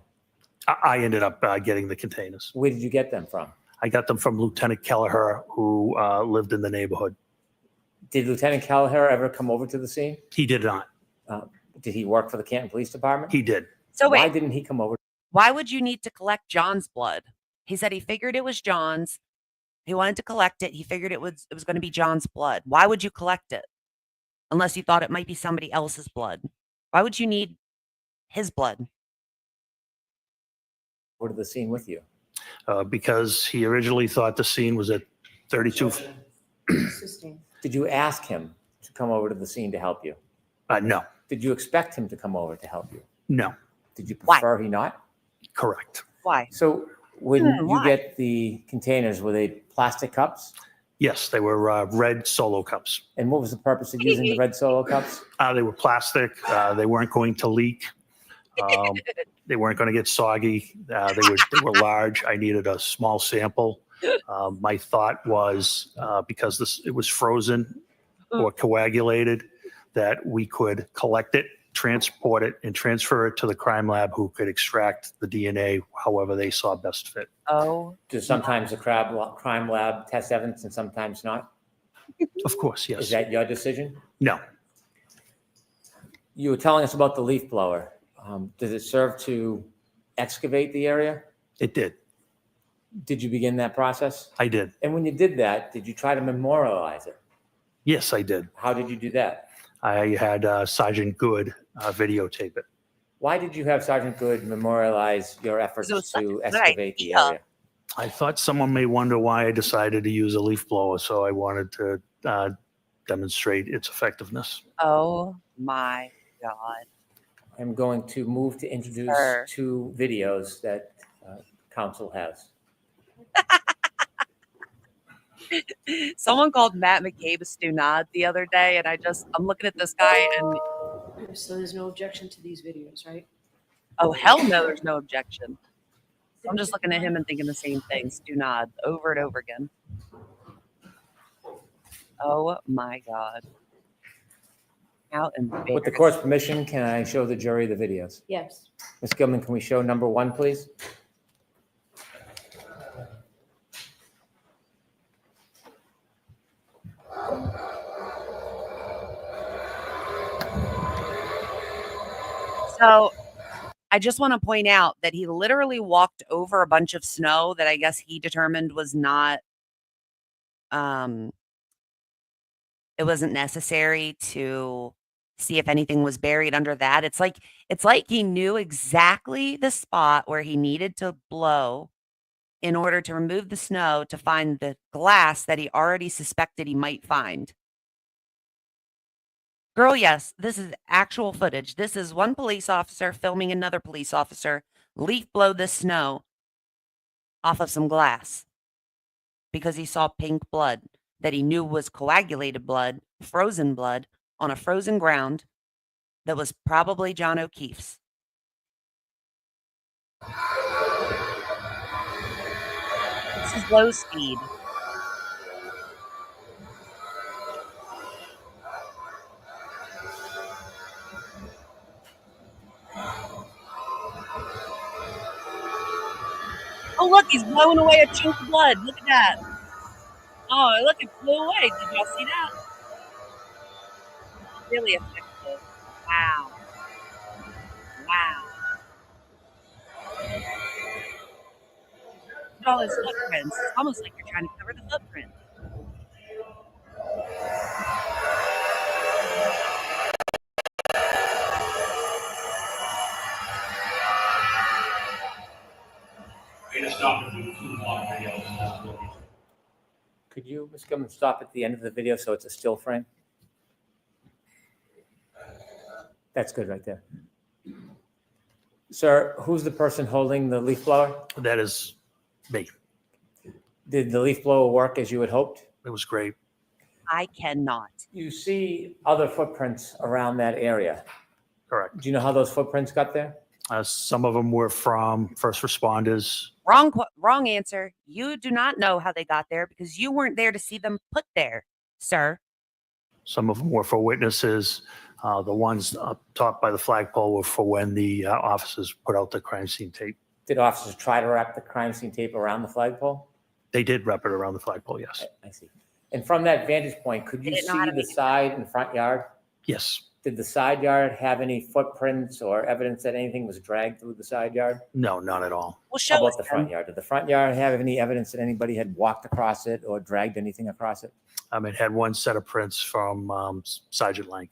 I ended up getting the containers. Where did you get them from? I got them from Lieutenant Gallagher, who lived in the neighborhood. Did Lieutenant Gallagher ever come over to the scene? He did not. Did he work for the Canton Police Department? He did. So wait. Why didn't he come over? Why would you need to collect John's blood? He said he figured it was John's. He wanted to collect it. He figured it was going to be John's blood. Why would you collect it? Unless you thought it might be somebody else's blood. Why would you need his blood? Over to the scene with you? Because he originally thought the scene was at 32. Did you ask him to come over to the scene to help you? No. Did you expect him to come over to help you? No. Did you prefer he not? Correct. Why? So when you why? get the containers, were they plastic cups? Yes, they were red Solo cups. And what was the purpose of using the red Solo cups? They were plastic. They weren't going to leak. They weren't going to get soggy. They were large. I needed a small sample. My thought was because it was frozen or coagulated, that we could collect it, transport it, and transfer it to the crime lab, who could extract the DNA however they saw best fit. Oh. Does sometimes the crime lab test evidence and sometimes not? Of course, yes. Is that your decision? No. You were telling us about the leaf blower. Does it serve to excavate the area? It did. Did you begin that process? I did. And when you did that, did you try to memorialize it? Yes, I did. How did you do that? I had Sergeant Good videotape it. Why did you have Sergeant Good memorialize your efforts to excavate the area? I thought someone may wonder why I decided to use a leaf blower, so I wanted to demonstrate its effectiveness. Oh my God. I'm going to move to introduce two videos that council has. Someone called Matt McCabe a stunad the other day, and I'm looking at this guy and. So there's no objection to these videos, right? Oh, hell no, there's no objection. I'm just looking at him and thinking the same thing. Stunad over and over again. Oh my God. Out and With the court's permission, can I show the jury the videos? Yes. Ms. Gilman, can we show number one, please? So I just want to point out that he literally walked over a bunch of snow that I guess he determined was not it wasn't necessary to see if anything was buried under that. It's like he knew exactly the spot where he needed to blow in order to remove the snow to find the glass that he already suspected he might find. Girl, yes, this is actual footage. This is one police officer filming another police officer leaf blow the snow off of some glass because he saw pink blood that he knew was coagulated blood, frozen blood on a frozen ground that was probably John O'Keefe's. This is low speed. Oh, look, he's blowing away a chunk of blood. Look at that. Oh, look, it flew away. Did y'all see that? Really effective. Wow. Wow. Look at all those footprints. It's almost like you're trying to cover the footprint. Could you, Ms. Gilman, stop at the end of the video so it's a still frame? That's good right there. Sir, who's the person holding the leaf blower? That is me. Did the leaf blower work as you had hoped? It was great. I cannot. You see other footprints around that area. Correct. Do you know how those footprints got there? Some of them were from first responders. Wrong answer. You do not know how they got there because you weren't there to see them put there, sir. Some of them were for witnesses. The ones up top by the flagpole were for when the officers put out the crime scene tape. Did officers try to wrap the crime scene tape around the flagpole? They did wrap it around the flagpole, yes. I see. And from that vantage point, could you see the side and front yard? Yes. Did the side yard have any footprints or evidence that anything was dragged through the side yard? No, not at all. Well, How about the front yard? Did the front yard have any evidence that anybody had walked across it or dragged anything across it? It had one set of prints from Sergeant Lang.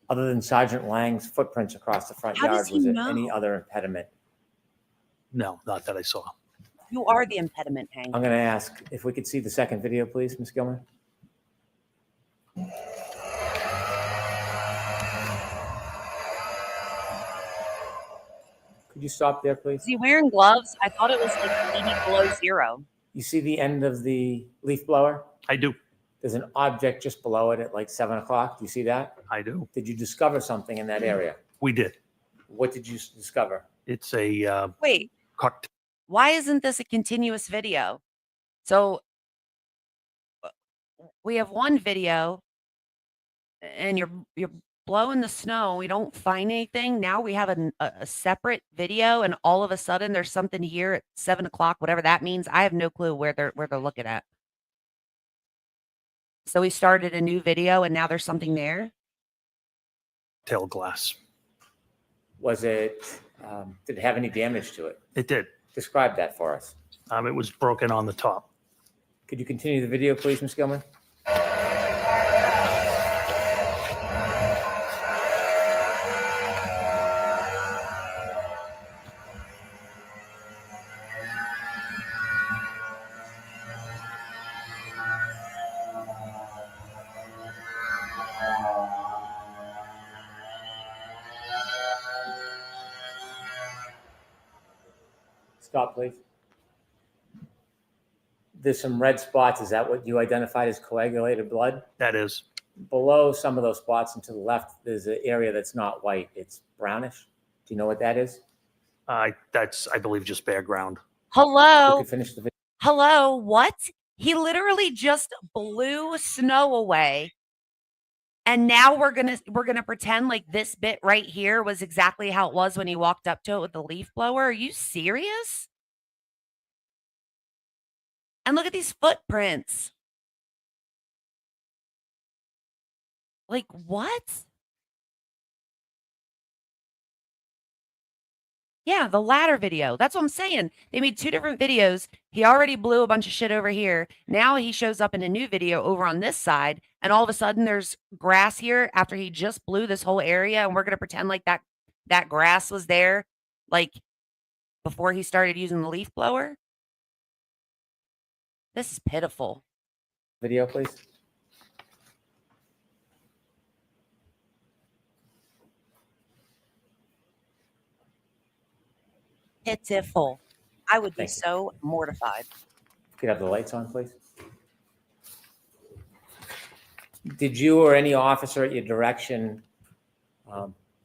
Other than Sergeant Lang's footprints across the front How yard, does he was there know? any other impediment? No, not that I saw. You are the impediment, Hank. I'm going to ask if we could see the second video, please, Ms. Gilmer. Could you stop there, please? Is he wearing gloves? I thought it was like 80 below zero. You see the end of the leaf blower? I do. There's an object just below it at like 7 o'clock. Do you see that? I do. Did you discover something in that area? We did. What did you discover? It's a Wait, cocktail. why isn't this a continuous video? So we have one video and you're blowing the snow. We don't find anything. Now we have a separate video and all of a sudden there's something here at 7 o'clock, whatever that means. I have no clue where they're looking at. So we started a new video and now there's something there. Tail glass. Was it, did it have any damage to it? It did. Describe that for us. It was broken on the top. Could you continue the video, please, Ms. Gilman? Stop, please. There's some red spots. Is that what you identified as coagulated blood? That is. Below some of those spots and to the left, there's an area that's not white. It's brownish. Do you know what that is? That's, I believe, just bare ground. Hello? You could finish the video. Hello? What? He literally just blew snow away. And now we're gonna pretend like this bit right here was exactly how it was when he walked up to it with the leaf blower. Are you serious? And look at these footprints. Like what? Yeah, the latter video. That's what I'm saying. They made 2 different videos. He already blew a bunch of shit over here. Now he shows up in a new video over on this side, and all of a sudden there's grass here after he just blew this whole area, and we're gonna pretend like that grass was there, like before he started using the leaf blower. This is pitiful. Video, please. Pitiful. I would be Thank you. so mortified. Could have the lights on, please. Did you or any officer at your direction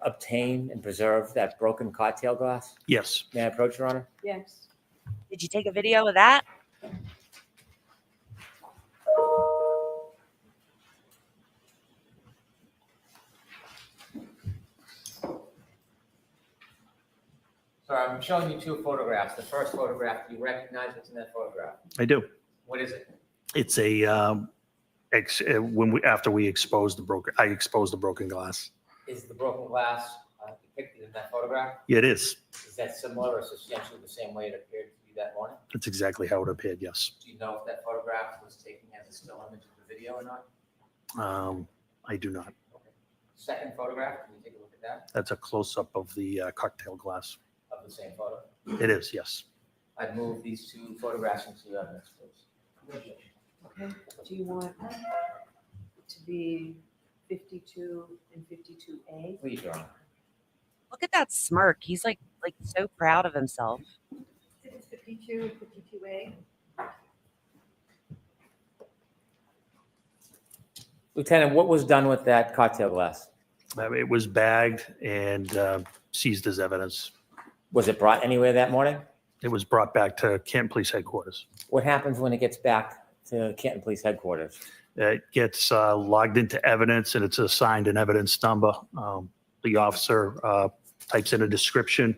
obtain and preserve that broken cocktail glass? Yes. May I approach, Your Honor? Yes. Did you take a video of that? Sorry, I'm showing you 2 photographs. The first photograph, do you recognize what's in that photograph? I do. What is it? It's a after we exposed the broken, I exposed the broken glass. Is the broken glass depicted in that photograph? Yeah, it is. Is that similar or substantially the same way it appeared to you that morning? That's exactly how it appeared. Yes. Do you know if that photograph was taken as a still image of the video or not? I do not. Okay. Second photograph, can you take a look at that? That's a close up of the cocktail glass. Of the same photo? It is. Yes. I'd move these 2 photographs into evidence, please. Okay, do you want to be 52 and 52A? Please, Your Honor. Look at that smirk. He's like so proud of himself. It's 52 and 52A. Lieutenant, what was done with that cocktail glass? It was bagged and seized as evidence. Was it brought anywhere that morning? It was brought back to Canton Police Headquarters. What happens when it gets back to Canton Police Headquarters? It gets logged into evidence and it's assigned an evidence number. The officer types in a description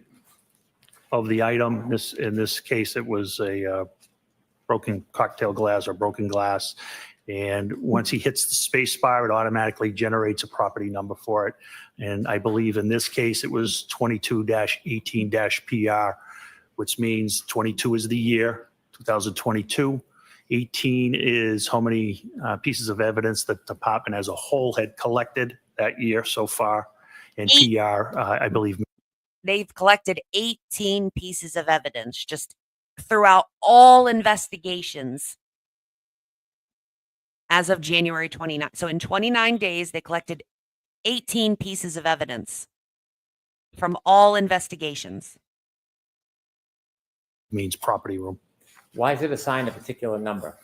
of the item. In this case, it was a broken cocktail glass or broken glass. And once he hits the space bar, it automatically generates a property number for it. And I believe in this case, it was 22-18-PR, which means 22 is the year, 2022. 18 is how many pieces of evidence the department as a whole had collected that year so far. And PR, I believe. They've collected 18 pieces of evidence just throughout all investigations as of January 29th. So in 29 days, they collected 18 pieces of evidence from all investigations. Means property room. Why is it assigned a particular number?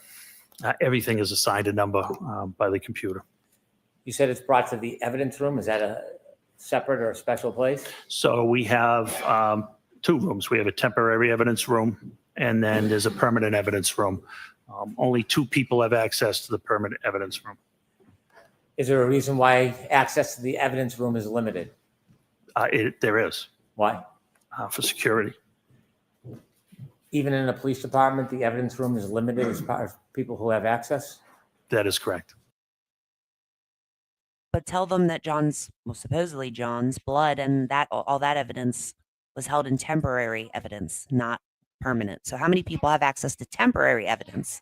Everything is assigned a number by the computer. You said it's brought to the evidence room. Is that a separate or a special place? So we have 2 rooms. We have a temporary evidence room, and then there's a permanent evidence room. Only 2 people have access to the permanent evidence room. Is there a reason why access to the evidence room is limited? There is. Why? For security. Even in a police department, the evidence room is limited as far as people who have access? That is correct. But tell them that supposedly John's blood and all that evidence was held in temporary evidence, not permanent. So how many people have access to temporary evidence,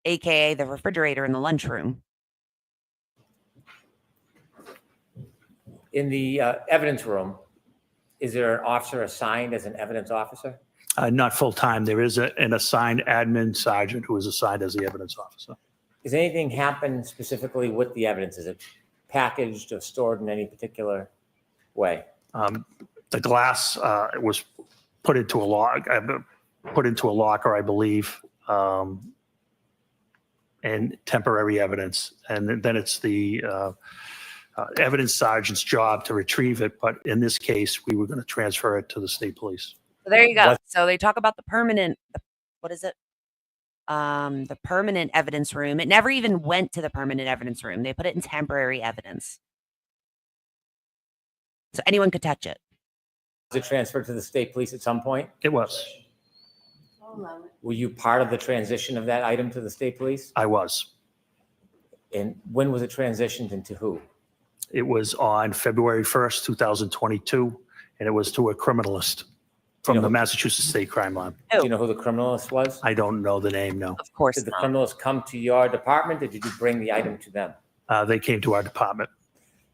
AKA the refrigerator in the lunchroom? In the evidence room, is there an officer assigned as an evidence officer? Not full-time. There is an assigned admin sergeant who is assigned as the evidence officer. Does anything happen specifically with the evidence? Is it packaged or stored in any particular way? The glass was put into a locker, I believe, and temporary evidence. And then it's the evidence sergeant's job to retrieve it. But in this case, we were going to transfer it to the state police. So there you go. So they talk about the permanent, what is it? The permanent evidence room. It never even went to the permanent evidence room. They put it in temporary evidence. So anyone could touch it. Was it transferred to the state police at some point? It was. Were you part of the transition of that item to the state police? I was. And when was it transitioned and to who? It was on February 1st, 2022. and it was to a criminalist from the Massachusetts State Crime Lab. Do you know who the criminalist was? I don't know the name, no. Of course Did the not. criminalist come to your department, or did you bring the item to them? They came to our department.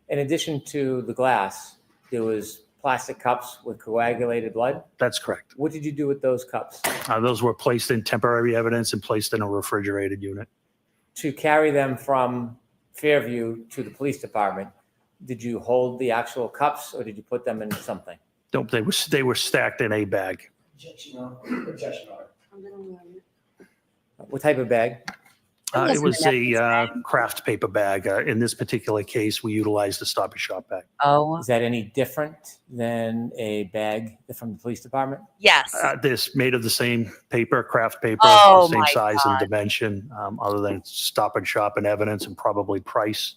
In addition to the glass, there was plastic cups with coagulated blood? That's correct. What did you do with those cups? Those were placed in temporary evidence and placed in a refrigerated unit. To carry them from Fairview to the police department, did you hold the actual cups or did you put them in something? Nope, they were stacked in a bag. What type of bag? It was a craft paper bag. In this particular case, we utilized a Stop and Shop bag. Oh. Is that any different than a bag from the police department? Yes. This made of the same paper, craft paper, Oh, the same my size and God. dimension, other than Stop and Shop and evidence and probably price.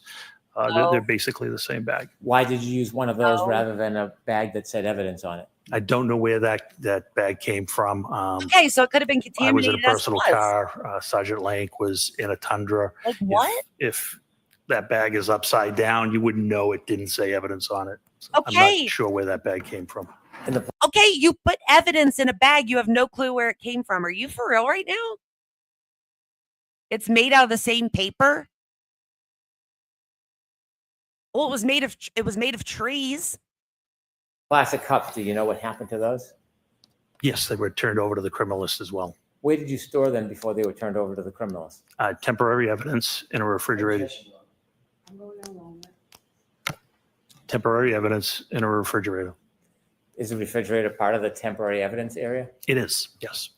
They're basically the same bag. Why did you use one of those rather than a bag that said evidence on it? I don't know where that bag came from. Okay, so it could have been I was contaminated in a personal as it was. car. Sergeant Lank was in a Tundra. Like what? If that bag is upside down, you wouldn't know it didn't say evidence on it. I'm Okay. not sure where that bag came from. Okay, you put evidence in a bag. You have no clue where it came from. Are you for real right now? It's made out of the same paper. Well, it was made of trees. Plastic cups, do you know what happened to those? Yes, they were turned over to the criminalist as well. Where did you store them before they were turned over to the criminalist? Temporary evidence in a refrigerated. Temporary evidence in a refrigerator. Is the refrigerator part of the temporary evidence area? It is, yes.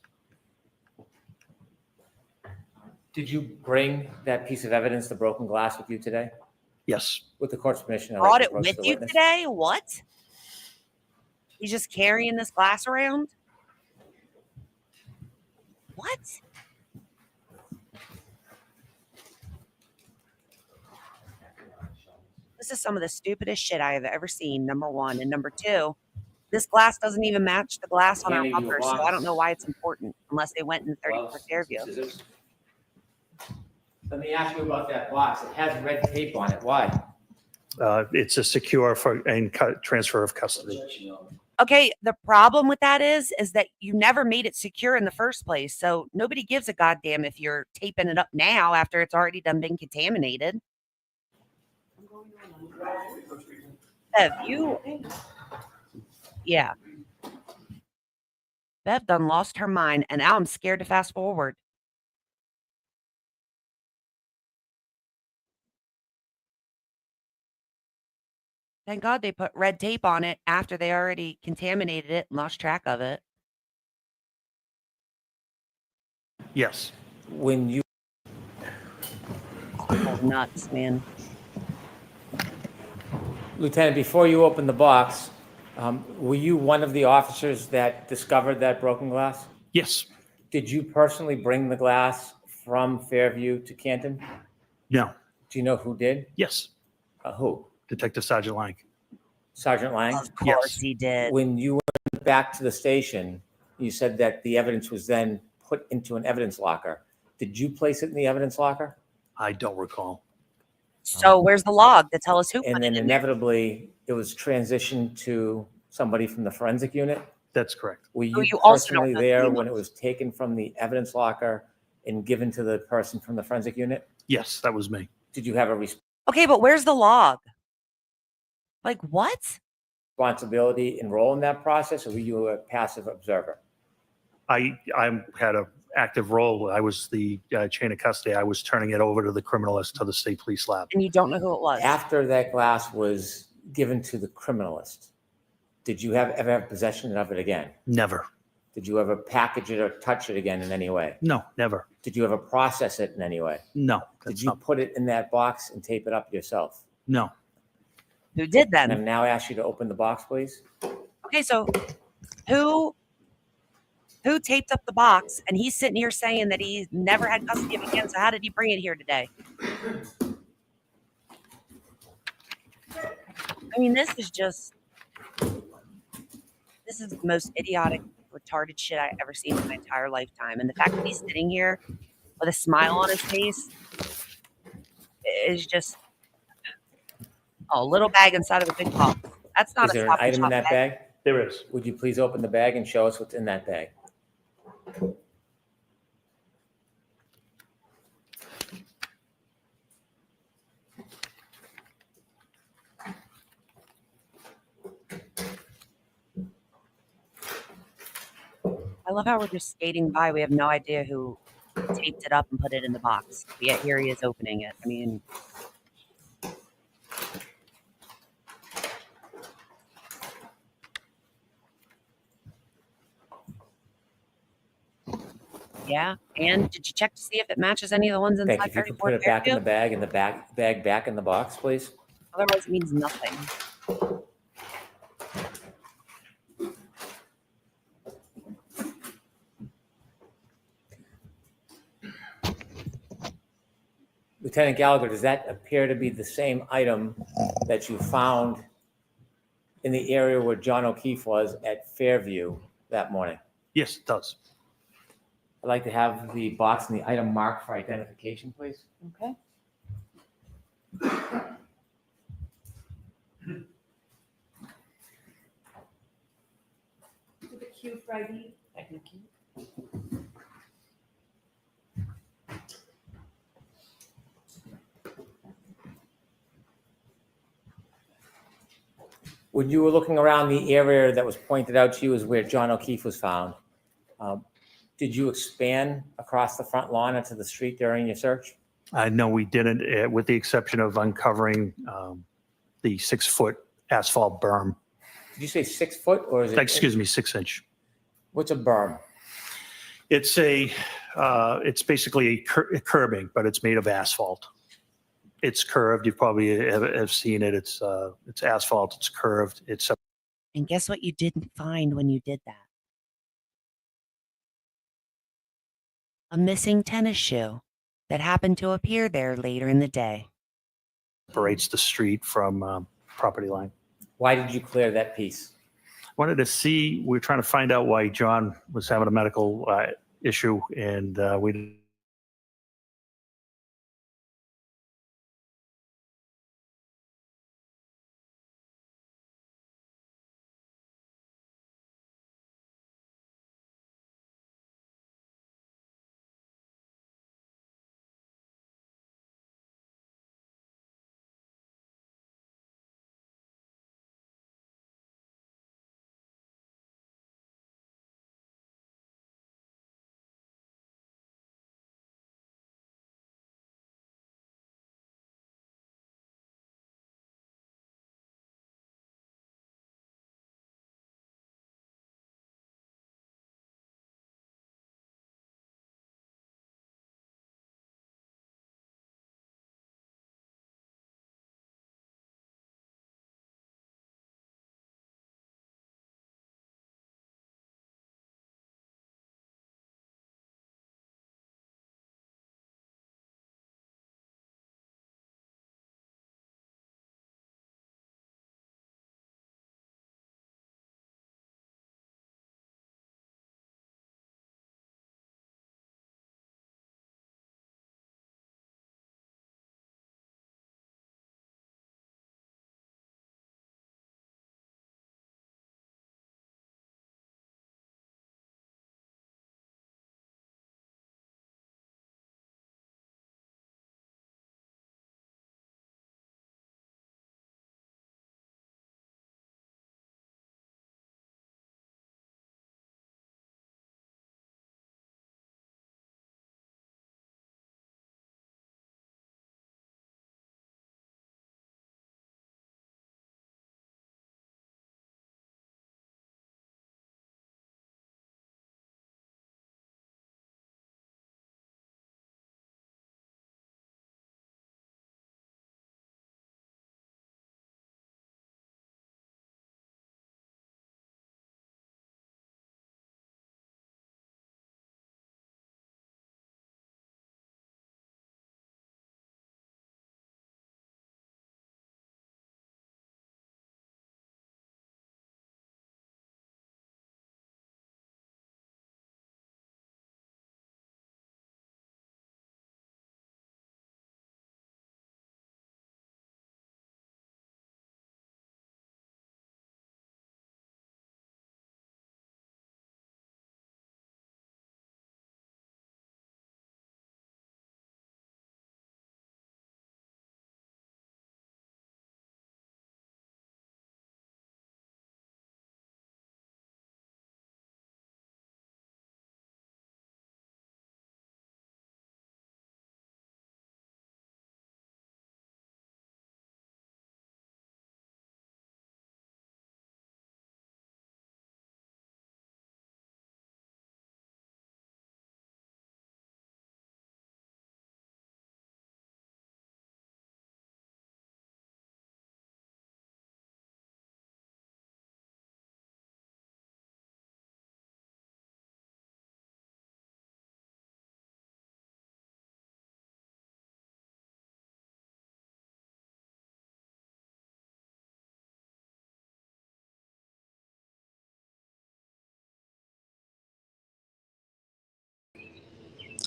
Did you bring that piece of evidence, the broken glass, with you today? Yes. With the court's permission. I'd Brought like to it approach with the you witness. today? What? He's just carrying this glass around? What? This is some of the stupidest shit I have ever seen, number one. And number two, this glass doesn't even match the glass on our Handing you a bumper, so I box. don't know why it's important unless they went in 34 Fairview. Let me ask you about that box. It has red tape on it. Why? It's a secure transfer of custody. Okay, the problem with that is that you never made it secure in the first place. So nobody gives a goddamn if you're taping it up now after it's already done been contaminated. Bev, yeah. Bev done lost her mind, and now I'm scared to fast forward. Thank God they put red tape on it after they already contaminated it and lost track of it. Yes. When you Oh, nuts, man. Lieutenant, before you opened the box, were you one of the officers that discovered that broken glass? Yes. Did you personally bring the glass from Fairview to Canton? No. Do you know who did? Yes. Who? Detective Sergeant Lank. Sergeant Lang? Of course he did. When you went back to the station, you said that the evidence was then put into an evidence locker. Did you place it in the evidence locker? I don't recall. So where's the log to tell us who And put then it in there? inevitably, it was transitioned to somebody from the forensic unit? That's correct. Were Who you you also don't personally know there who when it was taken from the evidence locker and given to the person from the forensic unit? Yes, that was me. Did you have a Okay, but where's the log? Like what? responsibility and role in that process, or were you a passive observer? I had an active role. I was the chain of custody. I was turning it over to the criminalist, to the state police lab. And you don't know who it was? After that glass was given to the criminalist, did you ever have possession of it again? Never. Did you ever package it or touch it again in any way? No, never. Did you ever process it in any way? No. Did you put it in that box and tape it up yourself? No. Who did then? And I've now asked you to open the box, please. Okay, so who taped up the box, and he's sitting here saying that he's never had custody of it again, so how did he bring it here today? I mean, this is the most idiotic, retarded shit I've ever seen in my entire lifetime. And the fact that he's sitting here with a smile on his face is just a little bag inside of a big box. That's not Is a there an Stop and item in Shop that bag? There is. Would you please open the bag and show us what's in that bag? I love how we're just skating by. We have no idea who taped it up and put it in the box. But yet here he is opening it. I mean, yeah. And did you check to see if it matches any of the ones Thank you. inside If you could 34 put it back in the Fairfield? bag and the bag back in the box, please. Otherwise, it means nothing. Lieutenant Gallagher, does that appear to be the same item that you found in the area where John O'Keefe was at Fairview that morning? Yes, it does. I'd like to have the box and the item marked for identification, please. Okay. The Q for ID. Thank you. When you were looking around the area that was pointed out to you as where John O'Keefe was found, did you expand across the front lawn into the street during your search? No, we didn't, with the exception of uncovering the 6-foot asphalt berm. Did you say 6 foot or is it? Excuse me, 6-inch. What's a berm? It's it's basically a curbing, but it's made of asphalt. It's curved. You probably have seen it. It's asphalt. It's curved. And guess what you didn't find when you did that? A missing tennis shoe that happened to appear there later in the day. Separates the street from property line. Why did you clear that piece? Wanted to see. We're trying to find out why John was having a medical issue, and we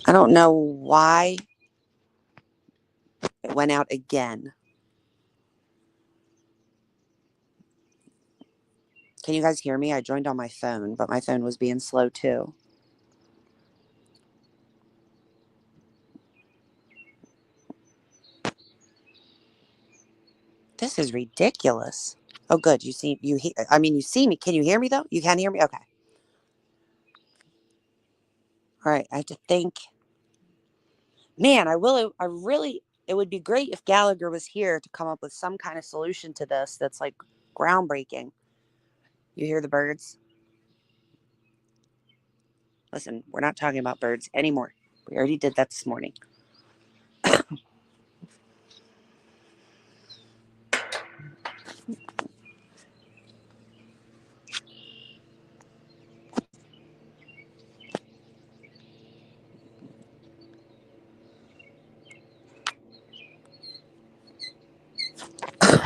I don't know why it went out again. Can you guys hear me? I joined on my phone, but my phone was being slow too. This is ridiculous. Oh, good. You see me. Can you hear me though? You can hear me? Okay. All right. I have to think. Man, it would be great if Gallagher was here to come up with some kind of solution to this that's like groundbreaking. You hear the birds? Listen, we're not talking about birds anymore. We already did that this morning.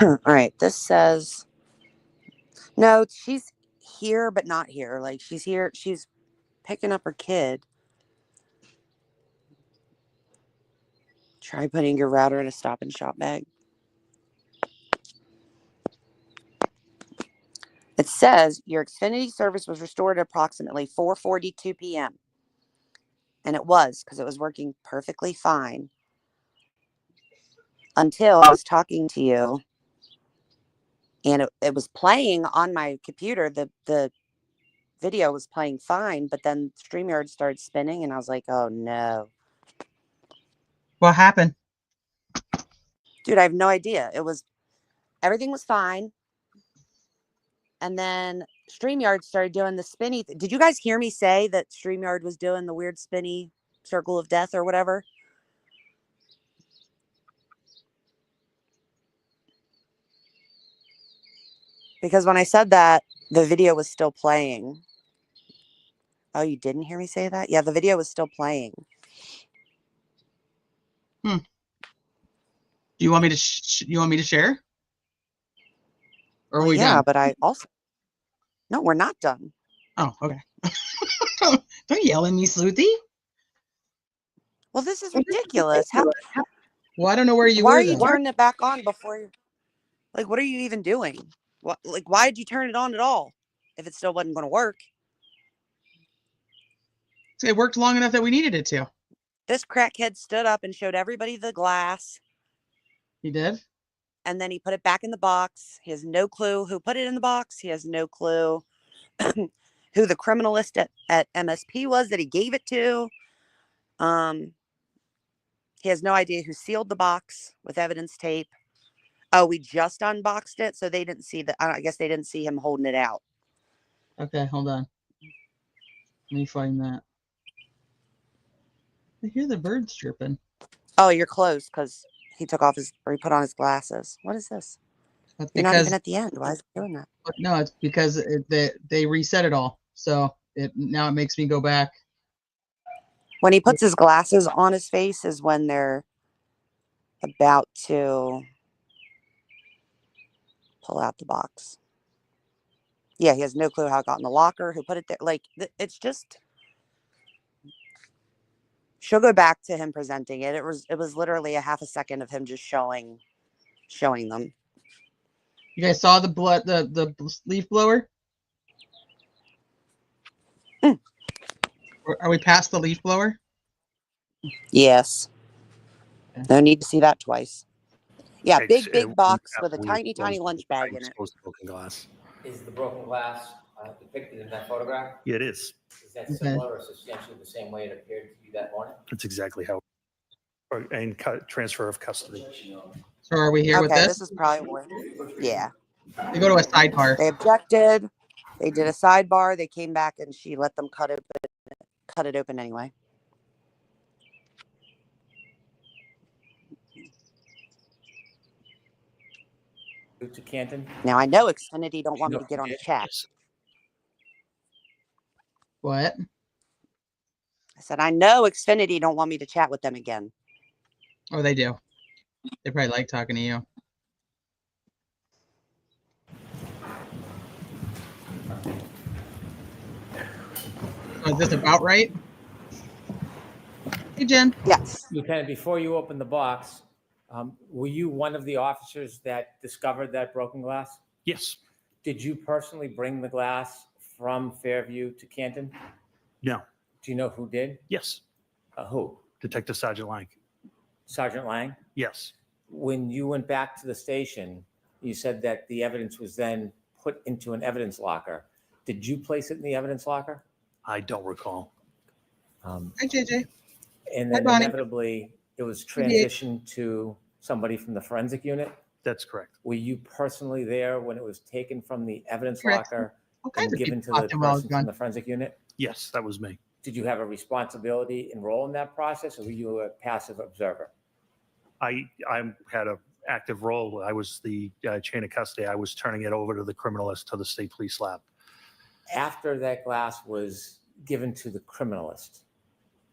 All right. This says, no, she's here, but not here. Like she's here. She's picking up her kid. Try putting your router in a Stop and Shop bag. It says your Xfinity service was restored at approximately 4:42 p.m. And it was, because it was working perfectly fine until I was talking to you and it was playing on my computer. The video was playing fine, but then StreamYard started spinning and I was like, oh no. What happened? Dude, I have no idea. Everything was fine. And then StreamYard started doing the spinny. Did you guys hear me say that StreamYard was doing the weird spinny circle of death or whatever? Because when I said that, the video was still playing. Oh, you didn't hear me say that? Yeah, the video was still playing. Do you want me to share? Or are we done? But I also... No, we're not done. Oh, okay. Don't yell at me, Sleuthie. Well, this is ridiculous. Well, I don't know where you Why were. are you Then. turning it back on before you... Like, what are you even doing? What? Like, why did you turn it on at all if it still wasn't going to work? It worked long enough that we needed it to. This crackhead stood up and showed everybody the glass. He did? And then he put it back in the box. He has no clue who put it in the box. He has no clue who the criminalist at MSP was that he gave it to. He has no idea who sealed the box with evidence tape. Oh, we just unboxed it, so they didn't see I guess they didn't see him holding it out. Okay, hold on. Let me find that. I hear the birds chirping. Oh, you're close because he took off he put on his glasses. What is this? You're not even at the end. Why is it doing that? No, it's because they reset it all. So now it makes me go back. When he puts his glasses on his face is when they're about to pull out the box. Yeah, he has no clue how it got in the locker, who put it there. Like, it's just... She'll go back to him presenting it. It was literally a half a second of him just showing them. You guys saw the leaf blower? Are we past the leaf blower? Yes. Okay. No need to see that twice. Yeah, big box with a tiny lunch bag in it. Broken glass. Is the broken glass depicted in that photograph? Yeah, it is. Is that similar or substantially the same way it appeared to you that morning? That's exactly how. And transfer of custody. So are we here with this? This is probably more. Yeah. They go to a sidebar. They objected. They did a sidebar. They came back and she let them cut it open anyway. To Canton. Now I know Xfinity don't want me to get on the chat. What? I said I know Xfinity don't want me to chat with them again. Oh, they do. They probably like talking to you. So is this about right? Hey, Jen. Yes. Lieutenant, before you open the box, were you one of the officers that discovered that broken glass? Yes. Did you personally bring the glass from Fairview to Canton? No. Do you know who did? Yes. Who? Detective Sergeant Lang. Sergeant Lang? Yes. When you went back to the station, you said that the evidence was then put into an evidence locker. Did you place it in the evidence locker? I don't recall. Hi, JJ. And Hi, then Bonnie. inevitably, it was Hi, Dave. transitioned to somebody from the forensic unit. That's correct. Were you personally there when it was taken from the evidence Correct. locker All kinds and of given people to the talked while I was person gone. from the forensic unit? Yes, that was me. Did you have a responsibility and role in that process, or were you a passive observer? I had an active role. I was the chain of custody. I was turning it over to the criminalist to the state police lab. After that glass was given to the criminalist,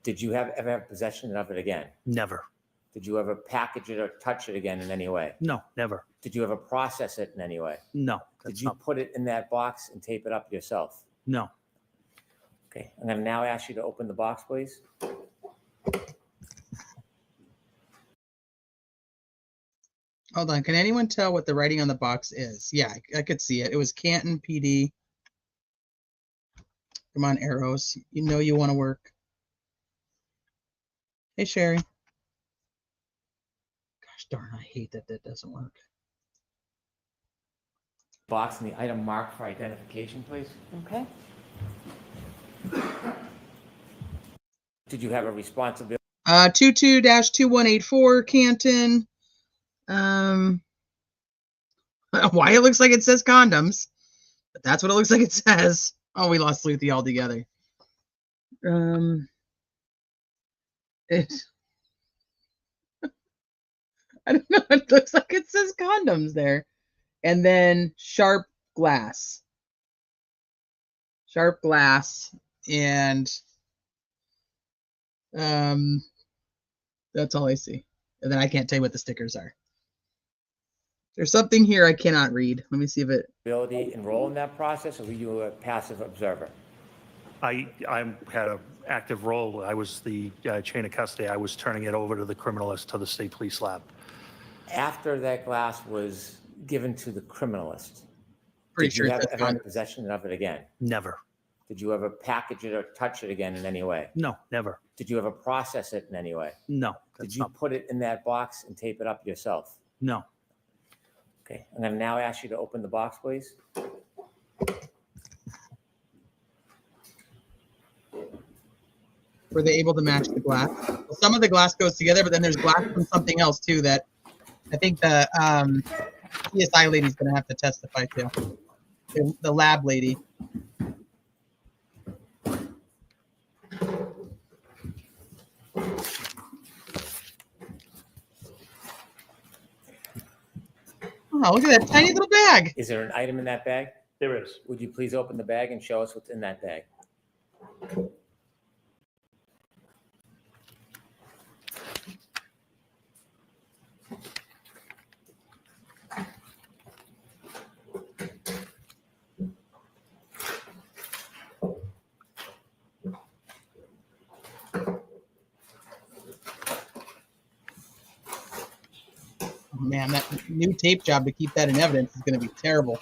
did you ever have possession of it again? Never. Did you ever package it or touch it again in any way? No, never. Did you ever process it in any way? No. Did you put it in that box and tape it up yourself? No. Okay, I'm going to now ask you to open the box, please. Hold on. Can anyone tell what the writing on the box is? Yeah, I could see it. It was Canton PD. Come on, arrows. You know you want to work. Hey, Sherry. Gosh darn, I hate that doesn't work. Box and the item marked for identification, please. Okay. Did you have a responsibility? 22-2184 Canton. Why it looks like it says condoms, but that's what it looks like it says. Oh, we lost Sleuthie altogether. I don't know. It looks like it says condoms there. And then sharp glass. Sharp glass. And that's all I see. And then I can't tell you what the stickers are. There's something here I cannot read. Let me see if it. Ability and role in that process, or were you a passive observer? I had an active role. I was the chain of custody. I was turning it over to the criminalist to the state police lab. After that glass was given to the criminalist, Pretty did sure you it ever says have condoms. possession of it again? Never. Did you ever package it or touch it again in any way? No, never. Did you ever process it in any way? No. Did you put it in that box and tape it up yourself? No. Okay, I'm going to now ask you to open the box, please. Were they able to match the glass? Well, some of the glass goes together, but then there's glass from something else too that I think the CSI lady's going to have to testify to. The lab lady. Oh, look at that tiny little bag. Is there an item in that bag? There is. Would you please open the bag and show us what's in that bag? Oh, man, that new tape job to keep that in evidence is going to be terrible.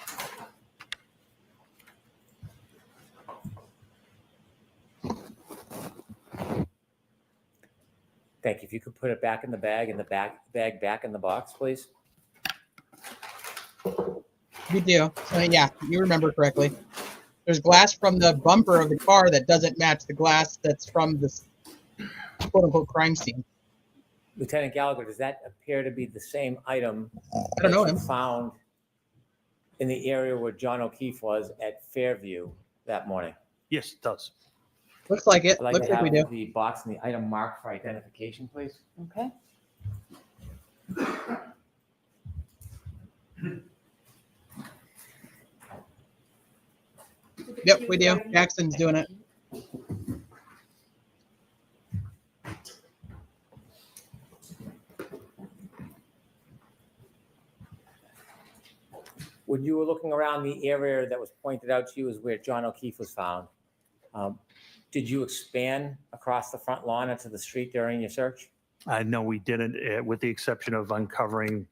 Thank you. If you could put it back in the bag and the bag back in the box, please. You do. So, yeah, you remember correctly. There's glass from the bumper of the car that doesn't match the glass that's from this quote-unquote crime scene. Lieutenant Gallagher, does that appear to be the same item I don't know that you him. found in the area where John O'Keefe was at Fairview that morning? Yes, it does. Looks like it. I'd like Looks to like we have do. the box and the item marked for identification, please. Okay. Yep, we do. Jackson's doing it. When you were looking around the area that was pointed out to you as where John O'Keefe was found, Did you expand across the front lawn into the street during your search? No, we didn't, with the exception of uncovering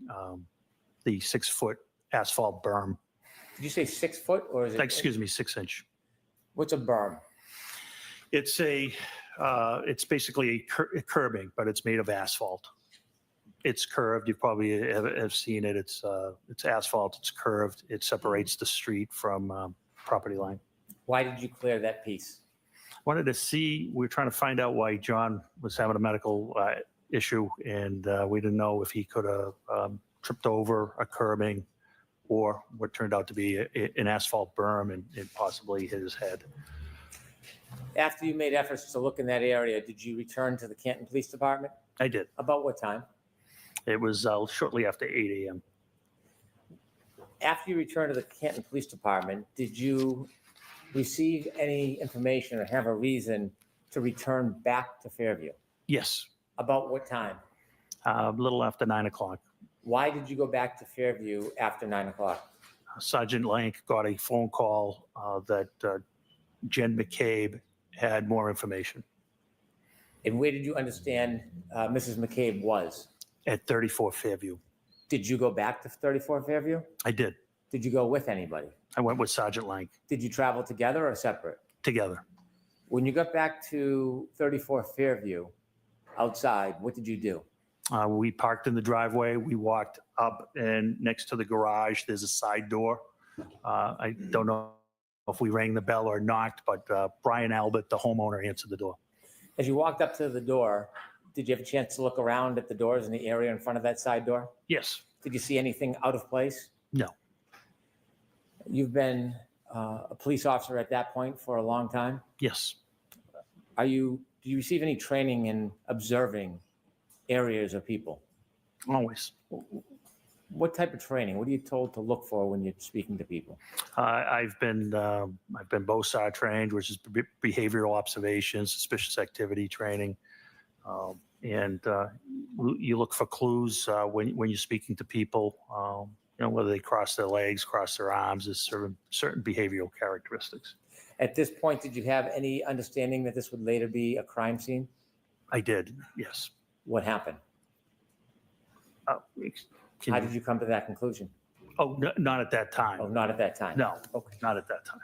the 6-foot asphalt berm. Did you say 6 foot or is it? Excuse me, 6-inch. What's a berm? It's basically a curbing, but it's made of asphalt. It's curved. You probably have seen it. It's asphalt. It's curved. It separates the street from property line. Why did you clear that piece? Wanted to see. We were trying to find out why John was having a medical issue, and we didn't know if he could have tripped over a curbing or what turned out to be an asphalt berm and possibly hit his head. After you made efforts to look in that area, did you return to the Canton Police Department? I did. About what time? It was shortly after 8 a.m. After you returned to the Canton Police Department, did you receive any information or have a reason to return back to Fairview? Yes. About what time? A little after 9 o'clock. Why did you go back to Fairview after 9 o'clock? Sergeant Lank got a phone call that Jen McCabe had more information. And where did you understand Mrs. McCabe was? At 34 Fairview. Did you go back to 34 Fairview? I did. Did you go with anybody? I went with Sergeant Lank. Did you travel together or separate? Together. When you got back to 34 Fairview outside, what did you do? We parked in the driveway. We walked up, and next to the garage, there's a side door. I don't know if we rang the bell or knocked, but Brian Albert, the homeowner, answered the door. As you walked up to the door, did you have a chance to look around at the doors in the area in front of that side door? Yes. Did you see anything out of place? No. You've been a police officer at that point for a long time? Yes. Do you receive any training in observing areas or people? Always. What type of training? What are you told to look for when you're speaking to people? I've been BOSAR trained, which is behavioral observation, suspicious activity training, and you look for clues when you're speaking to people. Whether they cross their legs, cross their arms, is certain behavioral characteristics. At this point, did you have any understanding that this would later be a crime scene? I did. Yes. What happened? How did you come to that conclusion? Oh, not at that time. Oh, not at that time. No, Okay. not at that time.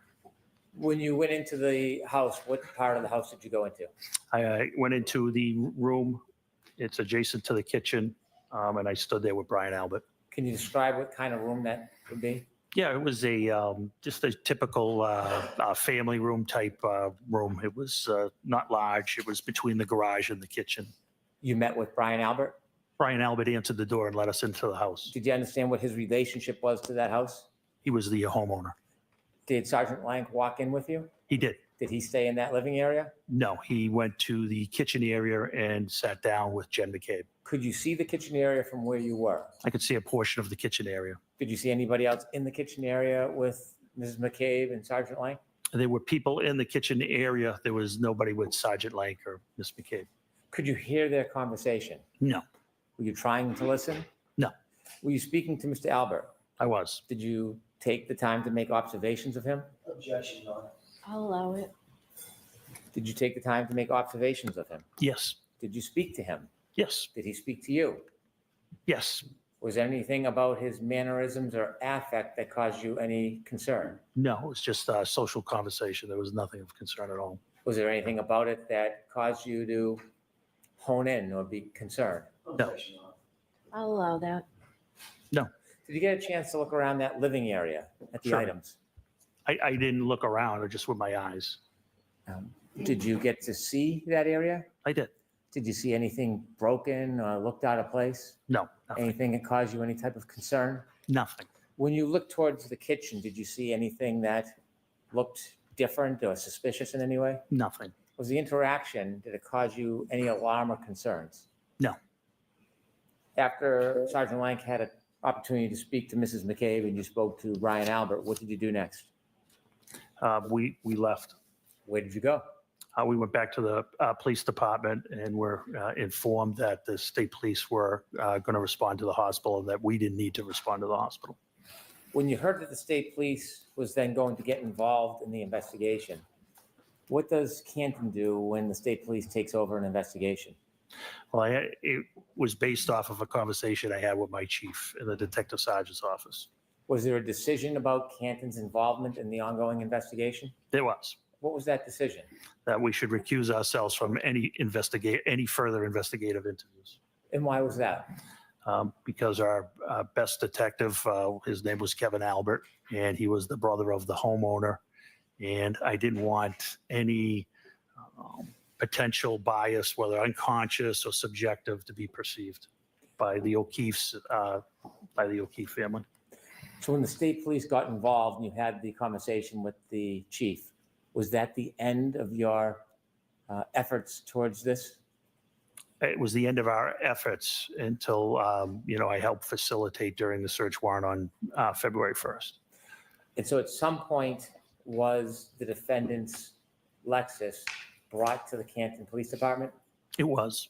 When you went into the house, what part of the house did you go into? I went into the room. It's adjacent to the kitchen, and I stood there with Brian Albert. Can you describe what kind of room that would be? Yeah, it was just a typical family room type room. It was not large. It was between the garage and the kitchen. You met with Brian Albert? Brian Albert answered the door and let us into the house. Did you understand what his relationship was to that house? He was the homeowner. Did Sergeant Lank walk in with you? He did. Did he stay in that living area? No, he went to the kitchen area and sat down with Jen McCabe. Could you see the kitchen area from where you were? I could see a portion of the kitchen area. Did you see anybody else in the kitchen area with Mrs. McCabe and Sergeant Lank? There were people in the kitchen area. There was nobody with Sergeant Lank or Miss McCabe. Could you hear their conversation? No. Were you trying to listen? No. Were you speaking to Mr. Albert? I was. Did you take the time to make observations of him? Objection, Your Honor. I'll allow it. Did you take the time to make observations of him? Yes. Did you speak to him? Yes. Did he speak to you? Yes. Was there anything about his mannerisms or affect that caused you any concern? No, it was just a social conversation. There was nothing of concern at all. Was there anything about it that caused you to hone in or be concerned? No. I'll allow that. No. Did you get a chance to look around that living area at the Sure. items? I didn't look around, just with my eyes. Did you get to see that area? I did. Did you see anything broken or looked out of place? No. Nothing. Anything that caused you any type of concern? Nothing. When you looked towards the kitchen, did you see anything that looked different or suspicious in any way? Nothing. Was the interaction, did it cause you any alarm or concerns? No. After Sergeant Lank had an opportunity to speak to Mrs. McCabe and you spoke to Brian Albert, what did you do next? We left. Where did you go? We went back to the police department and were informed that the state police were going to respond to the hospital and that we didn't need to respond to the hospital. When you heard that the state police was then going to get involved in the investigation, What does Canton do when the state police takes over an investigation? Well, it was based off of a conversation I had with my chief in the detective sergeant's office. Was there a decision about Canton's involvement in the ongoing investigation? There was. What was that decision? That we should recuse ourselves from any further investigative interviews. And why was that? Because our best detective, his name was Kevin Albert, and he was the brother of the homeowner. And I didn't want any potential bias, whether unconscious or subjective, to be perceived by the O'Keefe's, by the O'Keefe family. So when the state police got involved and you had the conversation with the chief, was that the end of your efforts towards this? It was the end of our efforts until, I helped facilitate during the search warrant on February 1st. And so at some point, was the defendant's Lexus brought to the Canton Police Department? It was.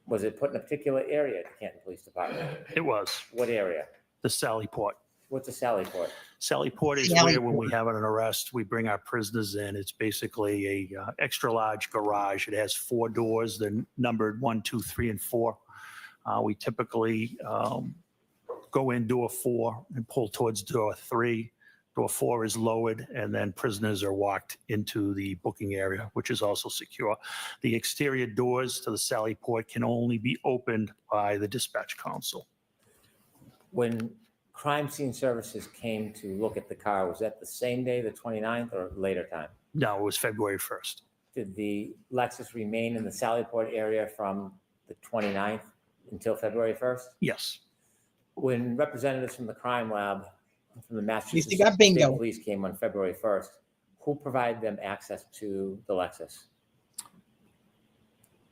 Was it put in a particular area at the Canton Police Department? It was. What area? The Sally Port. What's a Sally Port? Sally Port is where when we have an arrest, we bring our prisoners in. It's basically a extra large garage. It has 4 doors. They're numbered 1, 2, 3, and 4. We typically go in door 4 and pull towards door 3. Door 4 is lowered, and then prisoners are walked into the booking area, which is also secure. The exterior doors to the Sally Port can only be opened by the dispatch council. When crime scene services came to look at the car, was that the same day, the 29th, or later time? No, it was February 1st. Did the Lexus remain in the Sallyport area from the 29th until February 1st? Yes. When representatives from the crime lab, from the Massachusetts You got State bingo. Police came on February 1st, who provided them access to the Lexus?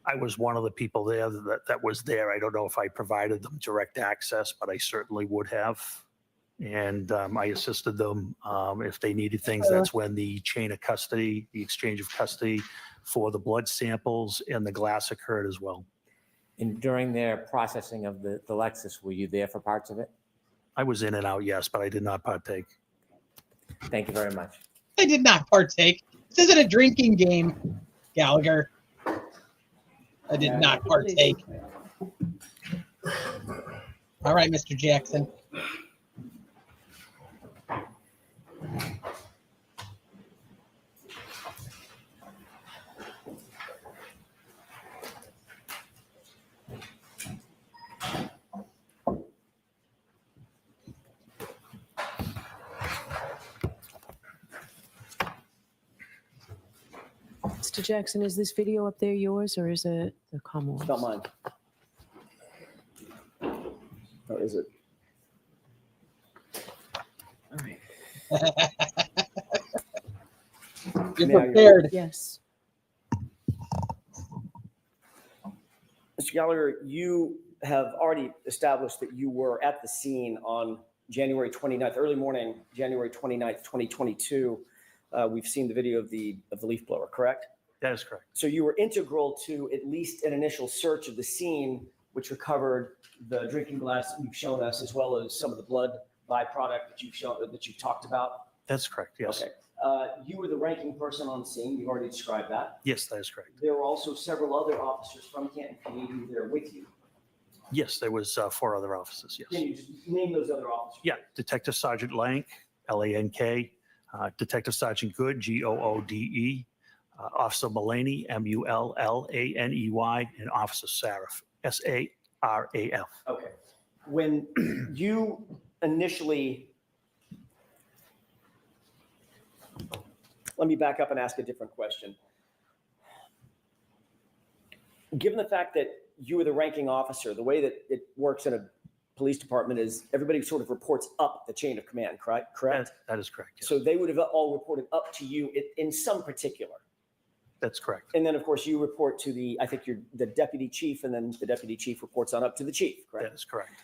I was one of the people there that was there. I don't know if I provided them direct access, but I certainly would have. And I assisted them if they needed things. That's when the chain of custody, the exchange of custody for the blood samples and the glass occurred as well. And during their processing of the Lexus, were you there for parts of it? I was in and out, yes, but I did not partake. Thank you very much. I did not partake. This isn't a drinking game, Gallagher. I did not partake. All right, Mr. Jackson. Mr. Jackson, is this video up there yours or is it the Commonwealth? It's not mine. Or is it? All right. You're Now prepared. Yes. Mr. Gallagher, you have already established that you were at the scene on January 29th, early morning, January 29th, 2022. We've seen the video of the leaf blower, correct? That is correct. So you were integral to at least an initial search of the scene, which recovered the drinking glass that you've shown us, as well as some of the blood byproduct that you've talked about. That's correct, yes. Okay. You were the ranking person on the scene. You've already described that. Yes, that is correct. There were also several other officers from Canton PD who were there with you. Yes, there was 4 other officers, yes. Can you just name those other officers? Yeah, Detective Sergeant Lank, Lank, Detective Sergeant Good, Goode, Officer Mullaney, Mullaney, and Officer Saraf, Saraf. Okay. When you initially, let me back up and ask a different question. Given the fact that you were the ranking officer, the way that it works in a police department is everybody sort of reports up the chain of command, correct? That is correct. Yes. So they would have all reported up to you in some particular. That's correct. And then, of course, you report to you're the deputy chief, and then the deputy chief reports on up to the chief, correct? That is correct.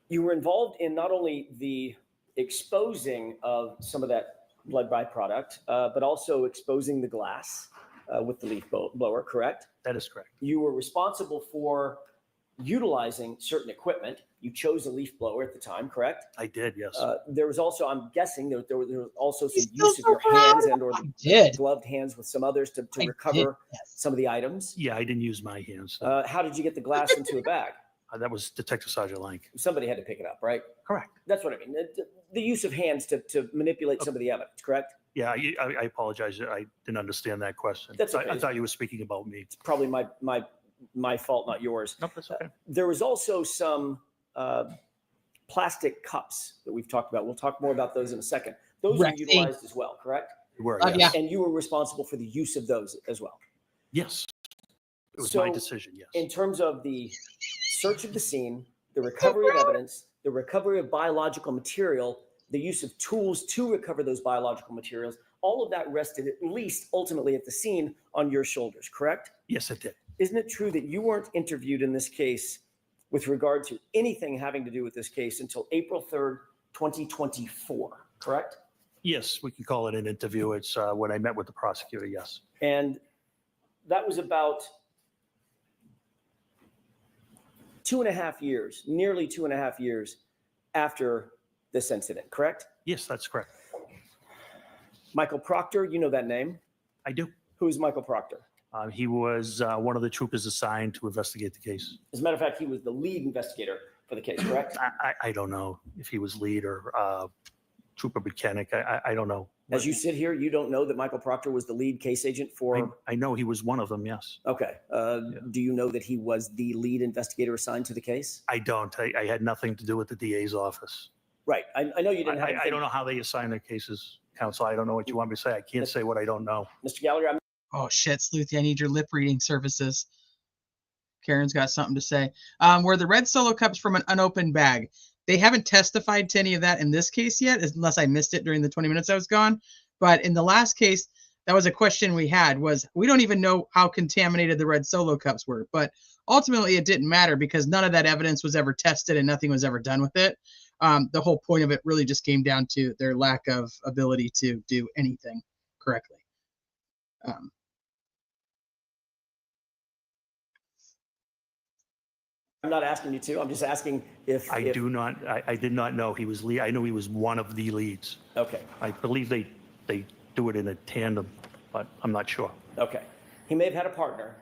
You were involved in not only the exposing of some of that blood byproduct, but also exposing the glass with the leaf blower, correct? That is correct. You were responsible for utilizing certain equipment. You chose a leaf blower at the time, correct? I did, yes. There was also, I'm guessing, there was also some use of your hands and or gloved hands with some others to recover some of the items. Yeah, I didn't use my hands. How did you get the glass into a bag? That was Detective Sergeant Lank. Somebody had to pick it up, right? Correct. That's what I mean. The use of hands to manipulate some of the evidence, correct? Yeah, I apologize. I didn't understand that question. That's okay. I thought you were speaking about me. It's probably my fault, not yours. Nope, that's okay. There was also some plastic cups that we've talked about. We'll talk more about those in a second. Those were utilized as well, correct? You were, yes. yeah. And you were responsible for the use of those as well. Yes. It was my decision, yes. In terms of the search of the scene, the recovery of evidence, the recovery of biological material, the use of tools to recover those biological materials, all of that rested at least ultimately at the scene on your shoulders, correct? Yes, it did. Isn't it true that you weren't interviewed in this case with regard to anything having to do with this case until April 3rd, 2024, correct? Yes, we can call it an interview. It's when I met with the prosecutor, yes. And that was about 2.5 years, nearly 2.5 years after this incident, correct? Yes, that's correct. Michael Proctor, you know that name? I do. Who is Michael Proctor? He was one of the troopers assigned to investigate the case. As a matter of fact, he was the lead investigator for the case, correct? I don't know if he was lead or trooper mechanic. I don't know. As you sit here, you don't know that Michael Proctor was the lead case agent for... I know he was one of them, yes. Okay. Do you know that he was the lead investigator assigned to the case? I don't. I had nothing to do with the DA's office. Right. I know you didn't have... I don't know how they assign their cases, counsel. I don't know what you want me to say. I can't say what I don't know. Mr. Gallagher, Oh shit, Sleuthie, I need your lip reading services. Karen's got something to say. Were the red Solo cups from an unopened bag? They haven't testified to any of that in this case yet, unless I missed it during the 20 minutes I was gone. But in the last case, that was a question we had, was we don't even know how contaminated the red Solo cups were. But ultimately, it didn't matter because none of that evidence was ever tested and nothing was ever done with it. The whole point of it really just came down to their lack of ability to do anything correctly. I'm not asking you to. I'm just asking if... I did not know he was lead. I know he was one of the leads. Okay. I believe they do it in a tandem, but I'm not sure. Okay. He may have had a partner,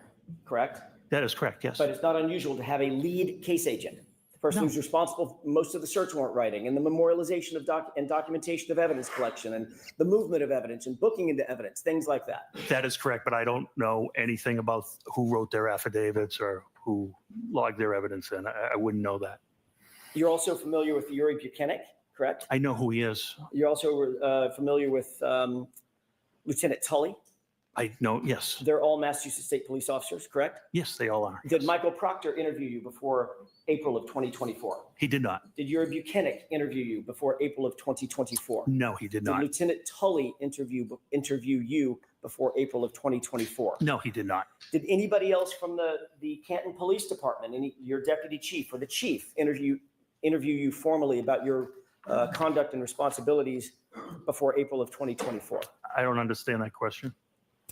correct? That is correct, yes. But it's not unusual to have a lead case agent, the person who's responsible for most of the search warrant writing and the memorialization of documentation of evidence collection and the movement of evidence and booking into evidence, things like that. That is correct, but I don't know anything about who wrote their affidavits or who logged their evidence in. I wouldn't know that. You're also familiar with Yuri Buchanan, correct? I know who he is. You're also familiar with Lieutenant Tully? I know, yes. They're all Massachusetts State Police officers, correct? Yes, they all are. Did Michael Proctor interview you before April of 2024? He did not. Did Yuri Buchanan interview you before April of 2024? No, he did not. Did Lieutenant Tully interview you before April of 2024? No, he did not. Did anybody else from the Canton Police Department, your deputy chief or the chief, interview you formally about your conduct and responsibilities before April of 2024? I don't understand that question.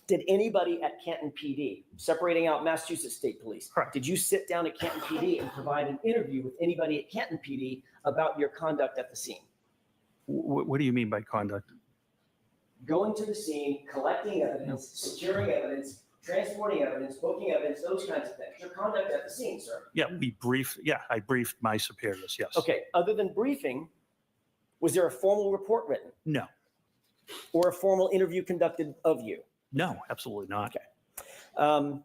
Did anybody at Canton PD, separating out Massachusetts State Police, did you sit down at Canton PD and provide an interview with anybody at Canton PD about your conduct at the scene? What do you mean by conduct? Going to the scene, collecting evidence, securing evidence, transporting evidence, booking evidence, those kinds of things. Your conduct at the scene, sir. Yeah, I briefed my superiors, yes. Okay, other than briefing, was there a formal report written? No. Or a formal interview conducted of you? No, absolutely not. Okay.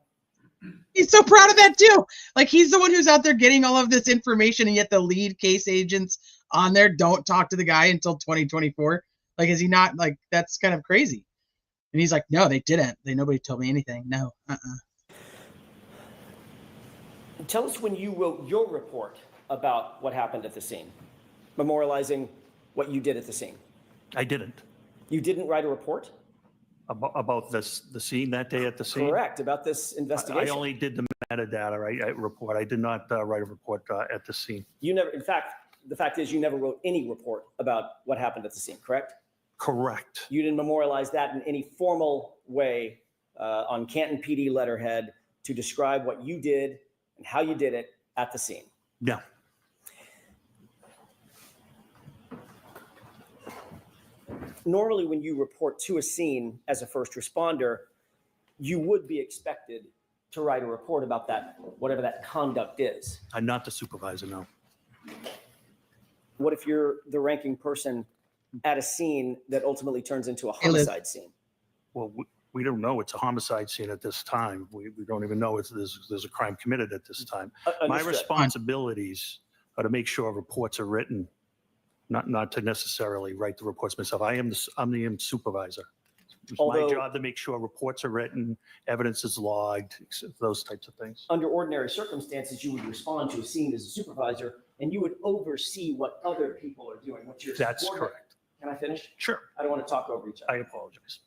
He's so proud of that too. Like he's the one who's out there getting all of this information, and yet the lead case agents on there don't talk to the guy until 2024. Like, is he not like, that's kind of crazy? And he's like, no, they didn't. Nobody told me anything. No. Tell us when you wrote your report about what happened at the scene, memorializing what you did at the scene. I didn't. You didn't write a report? About the scene that day at the scene? Correct, about this investigation. I only did the metadata report. I did not write a report at the scene. You never, in fact, the fact is you never wrote any report about what happened at the scene, correct? Correct. You didn't memorialize that in any formal way on Canton PD letterhead to describe what you did and how you did it at the scene? No. Normally, when you report to a scene as a first responder, you would be expected to write a report about that, whatever that conduct is. I'm not the supervisor, no. What if you're the ranking person at a scene that ultimately turns into a homicide scene? Well, we don't know it's a homicide scene at this time. We don't even know there's a crime committed at this time. My Understood. responsibilities are to make sure reports are written, not to necessarily write the reports myself. I'm the supervisor. It's my job to make sure reports are written, evidence is logged, those types of things. Under ordinary circumstances, you would respond to a scene as a supervisor, and you would oversee what other people are doing. That's correct. Can I finish? Sure. I don't want to talk over each other. I apologize.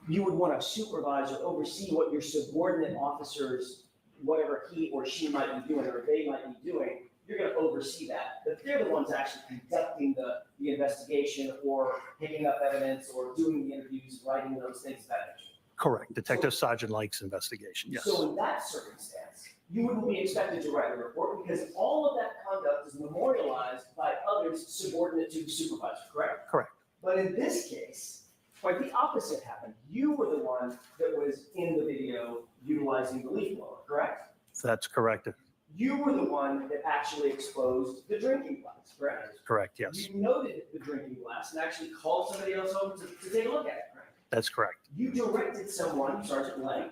You would want a supervisor oversee what your subordinate officers, whatever he or she might be doing or they might be doing. You're going to oversee that. But they're the ones actually conducting the investigation or picking up evidence or doing the interviews, writing those things of that nature. Correct. Detective Sergeant Lake's investigation, yes. So in that circumstance, you wouldn't be expected to write a report because all of that conduct is memorialized by others subordinate to the supervisor, correct? Correct. But in this case, quite the opposite happened. You were the one that was in the video utilizing the leaf blower, correct? That's correct. You were the one that actually exposed the drinking glass, correct? Correct, yes. You noted the drinking glass and actually called somebody else over to take a look at it, correct? That's correct. You directed someone, Sergeant Lang,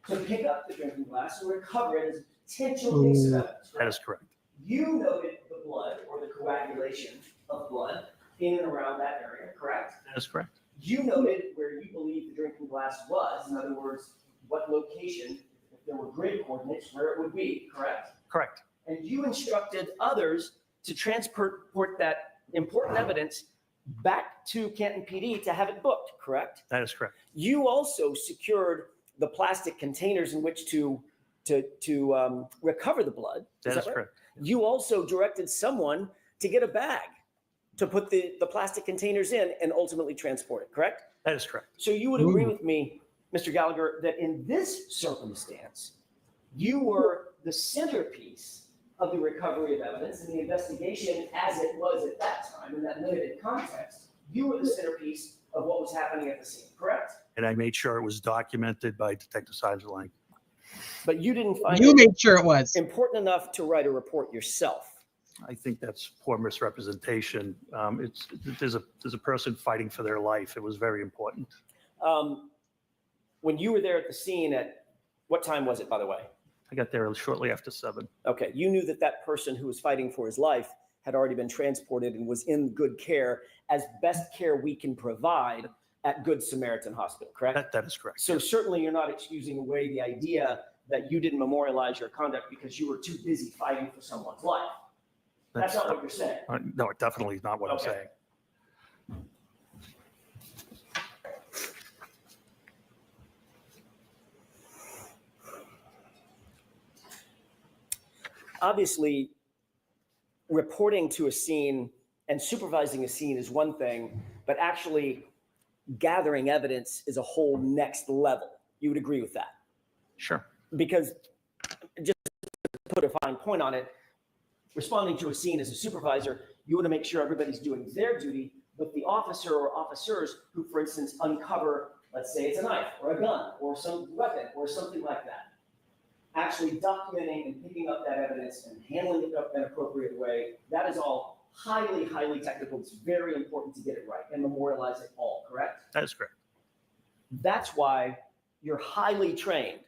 to pick up the drinking glass and recover it as a potential piece of evidence. That is correct. You noted the blood or the coagulation of blood in and around that area, correct? That is correct. You noted where you believe the drinking glass was, in other words, what location, if there were grid coordinates, where it would be, correct? Correct. And you instructed others to transport that important evidence back to Canton PD to have it booked, correct? That is correct. You also secured the plastic containers in which to recover the blood. That is right? correct. You also directed someone to get a bag to put the plastic containers in and ultimately transport it, correct? That is correct. So you would agree with me, Mr. Gallagher, that in this circumstance, you were the centerpiece of the recovery of evidence and the investigation as it was at that time in that limited context. You were the centerpiece of what was happening at the scene, correct? And I made sure it was documented by Detective Sergeant Lang. But you didn't find You it made sure it was important enough to write a report yourself. I think that's poor misrepresentation. There's a person fighting for their life. It was very important. When you were there at the scene at what time was it, by the way? I got there shortly after 7. Okay, you knew that person who was fighting for his life had already been transported and was in good care, as best care we can provide at Good Samaritan Hospital, correct? That is correct. So certainly you're not excusing away the idea that you didn't memorialize your conduct because you were too busy fighting for someone's life. That's not what you're saying. No, it definitely is not what I'm saying. Obviously, reporting to a scene and supervising a scene is one thing, but actually gathering evidence is a whole next level. You would agree with that? Sure. Because just to put a fine point on it, responding to a scene as a supervisor, you want to make sure everybody's doing their duty, but the officer or officers who, for instance, uncover, let's say it's a knife or a gun or some weapon or something like that, actually documenting and picking up that evidence and handling it up in an appropriate way, that is all highly, highly technical. It's very important to get it right and memorialize it all, correct? That is correct. That's why you're highly trained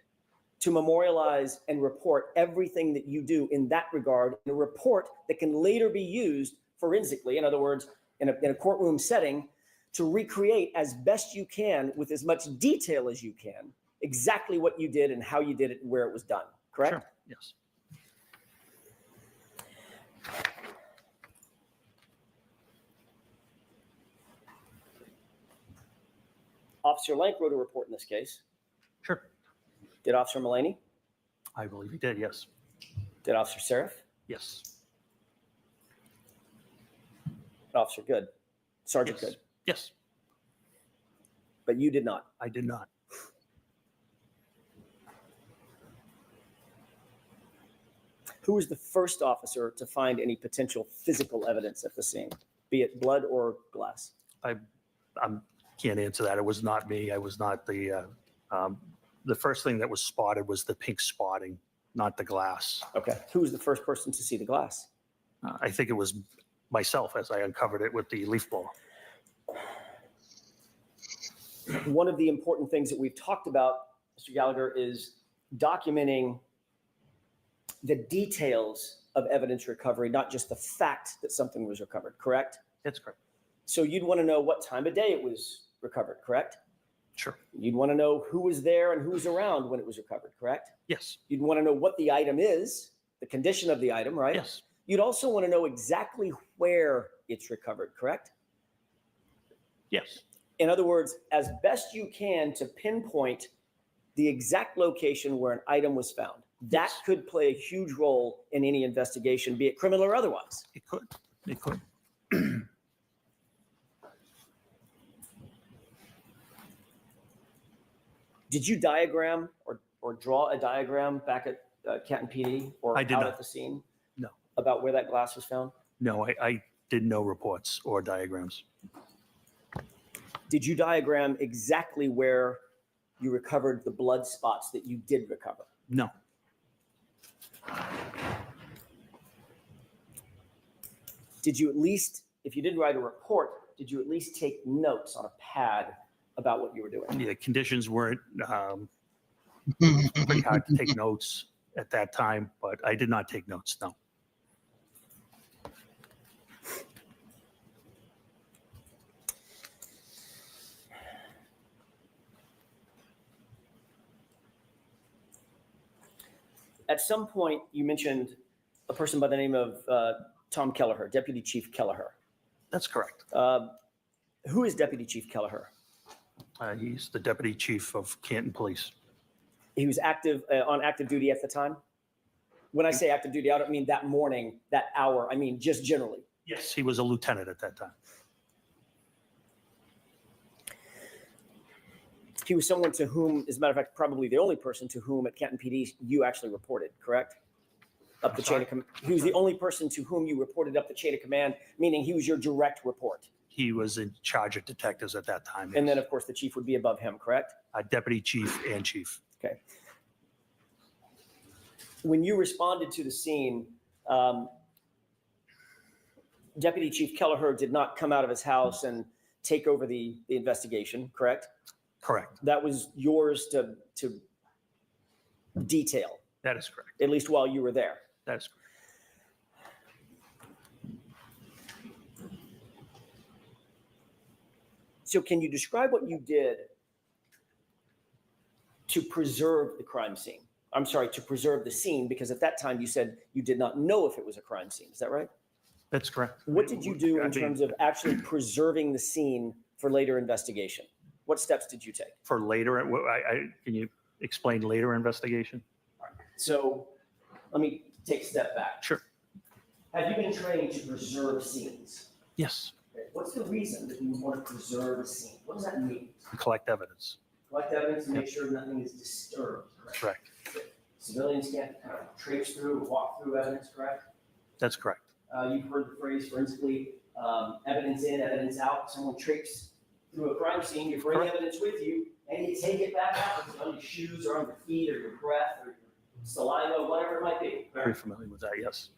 to memorialize and report everything that you do in that regard, in a report that can later be used forensically, in other words, in a courtroom setting, to recreate as best you can with as much detail as you can exactly what you did and how you did it and where it was done, correct? Sure. Yes. Officer Lank wrote a report in this case. Sure. Did Officer Mulaney? I believe he did, yes. Did Officer Seraph? Yes. Officer Good? Sergeant Yes. Good? Yes. But you did not? I did not. Who was the first officer to find any potential physical evidence at the scene, be it blood or glass? I can't answer that. It was not me. I was not the first thing that was spotted was the pink spotting, not the glass. Okay. Who was the first person to see the glass? I think it was myself as I uncovered it with the leaf blower. One of the important things that we've talked about, Mr. Gallagher, is documenting the details of evidence recovery, not just the fact that something was recovered, correct? That's correct. So you'd want to know what time of day it was recovered, correct? Sure. You'd want to know who was there and who was around when it was recovered, correct? Yes. You'd want to know what the item is, the condition of the item, right? Yes. You'd also want to know exactly where it's recovered, correct? Yes. In other words, as best you can to pinpoint the exact location where an item was found. That could play a huge role in any investigation, be it criminal or otherwise. It could. It could. Did you diagram or draw a diagram back at Canton PD or I did out not. at the scene? No. About where that glass was found? No, I did no reports or diagrams. Did you diagram exactly where you recovered the blood spots that you did recover? No. Did you at least, if you didn't write a report, did you at least take notes on a pad about what you were doing? Yeah, conditions weren't pretty hard to take notes at that time, but I did not take notes, no. At some point, you mentioned a person by the name of Tom Kelleher, Deputy Chief Kelleher. That's correct. Who is Deputy Chief Kelleher? He's the Deputy Chief of Canton Police. He was active on active duty at the time? When I say active duty, I don't mean that morning, that hour. I mean just generally. Yes, he was a lieutenant at that time. He was someone to whom, as a matter of fact, probably the only person to whom at Canton PD you actually reported, correct? Up the chain of command. He was the only person to whom you reported up the chain of command, meaning he was your direct report. He was in charge of detectives at that time. And then, of course, the chief would be above him, correct? Deputy Chief and Chief. Okay. When you responded to the scene, Deputy Chief Kelleher did not come out of his house and take over the investigation, correct? Correct. That was yours to detail. That is correct. At least while you were there. That is correct. So can you describe what you did to preserve the crime scene? I'm sorry, to preserve the scene, because at that time you said you did not know if it was a crime scene. Is that right? That's correct. What did you do in terms of actually preserving the scene for later investigation? What steps did you take? For later, can you explain later investigation? So let me take a step back. Sure. Have you been trained to preserve scenes? Yes. Okay. What's the reason that you want to preserve a scene? What does that mean? Collect evidence. Collect evidence to make sure nothing is disturbed, correct? Correct. Civilians can't kind of traipse through or walk through evidence, correct? That's correct. You've heard the phrase forensically, evidence in, evidence out. Someone traipses through a crime scene, you bring evidence with you, and you take it back out. It's on your shoes or on your feet or your breath or your saliva, whatever it might be. Very familiar with that, yes.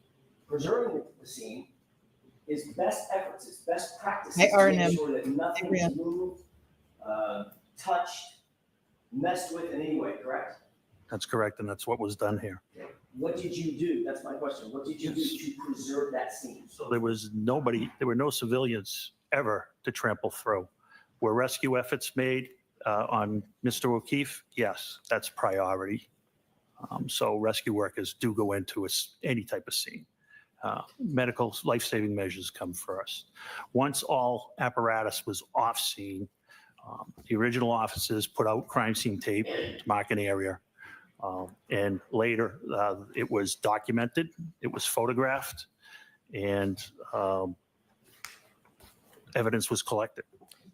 Preserving the scene is best efforts, it's best practices Hi, to Arnhem. make sure that nothing is moved, touched, messed with in any way, correct? That's correct, and that's what was done here. What did you do? That's my question. What did you do to preserve that scene? So there were no civilians ever to trample through. Were rescue efforts made on Mr. O'Keefe? Yes, that's priority. So rescue workers do go into any type of scene. Medical life-saving measures come first. Once all apparatus was off scene, the original officers put out crime scene tape to mark an area. And later it was documented, it was photographed, and evidence was collected.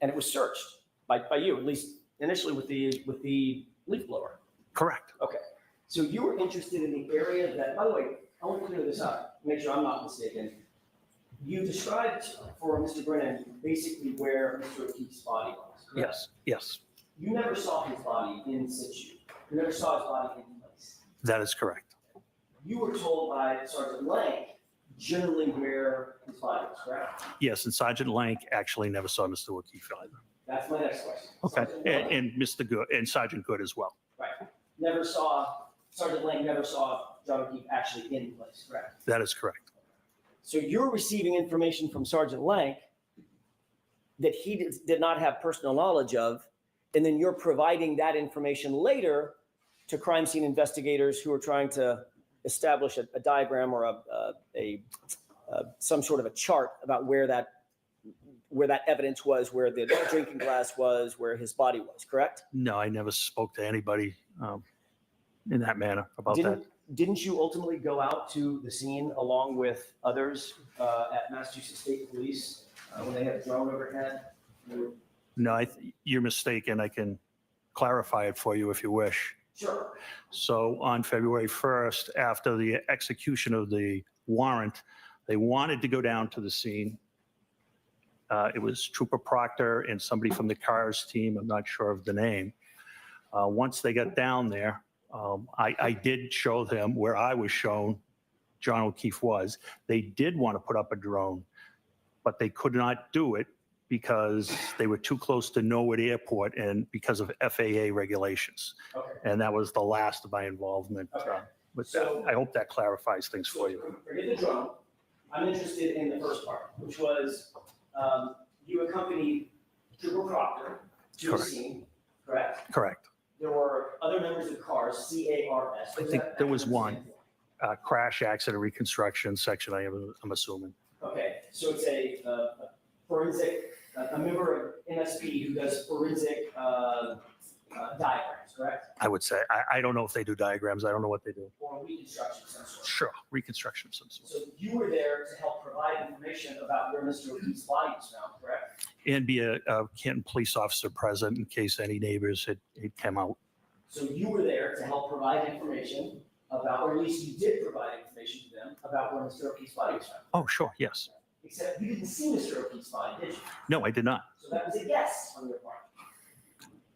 And it was searched by you, at least initially with the leaf blower. Correct. Okay. So you were interested in the area that, by the way, I want to clear this up, make sure I'm not mistaken. You described for Mr. Brennan basically where Mr. O'Keefe's body was, correct? Yes, yes, You never saw his body in situ. You never saw his body in place. that is correct. You were told by Sergeant Lank generally where his body was, correct? Yes, and Sergeant Lank actually never saw Mr. O'Keefe either. That's my next question. Okay, Sergeant Lank, and Mr. Good, and Sergeant Good as well. right, never saw, Sergeant Lank never saw John O'Keefe actually in place, correct? That is correct. So you're receiving information from Sergeant Lank that he did not have personal knowledge of, and then you're providing that information later to crime scene investigators who are trying to establish a diagram or some sort of a chart about where that evidence was, where the drinking glass was, where his body was, correct? No, I never spoke to anybody in that manner about that. Didn't you ultimately go out to the scene along with others at Massachusetts State Police when they had a drone overhead? No, you're mistaken. I can clarify it for you if you wish. Sure. So on February 1st, after the execution of the warrant, they wanted to go down to the scene. It was Trooper Proctor and somebody from the CARS team. I'm not sure of the name. Once they got down there, I did show them where I was shown John O'Keefe was. They did want to put up a drone, but they could not do it because they were too close to Norwood Airport and because of FAA regulations. Okay. And that was the last of my involvement with that. I hope that clarifies things for you. Forget the drone. I'm interested in the first part, which was you accompanied Trooper Proctor to the scene, correct? Correct. There were other members of CARS, C-A-R-S. I think there was one crash accident reconstruction section, I'm assuming. Okay, so it's a forensic, a member of MSP who does forensic diagrams, correct? I would say. I don't know if they do diagrams. I don't know what they do. Or reconstruction of some sort. Sure, reconstruction of some sort. So you were there to help provide information about where Mr. O'Keefe's body was found, correct? And be a Canton police officer present in case any neighbors had come out. So you were there to help provide information about, or at least you did provide information to them about where Mr. O'Keefe's body was found. Oh, sure, yes. Except you didn't see Mr. O'Keefe's body, did you? No, I did not. So that was a guess on your part.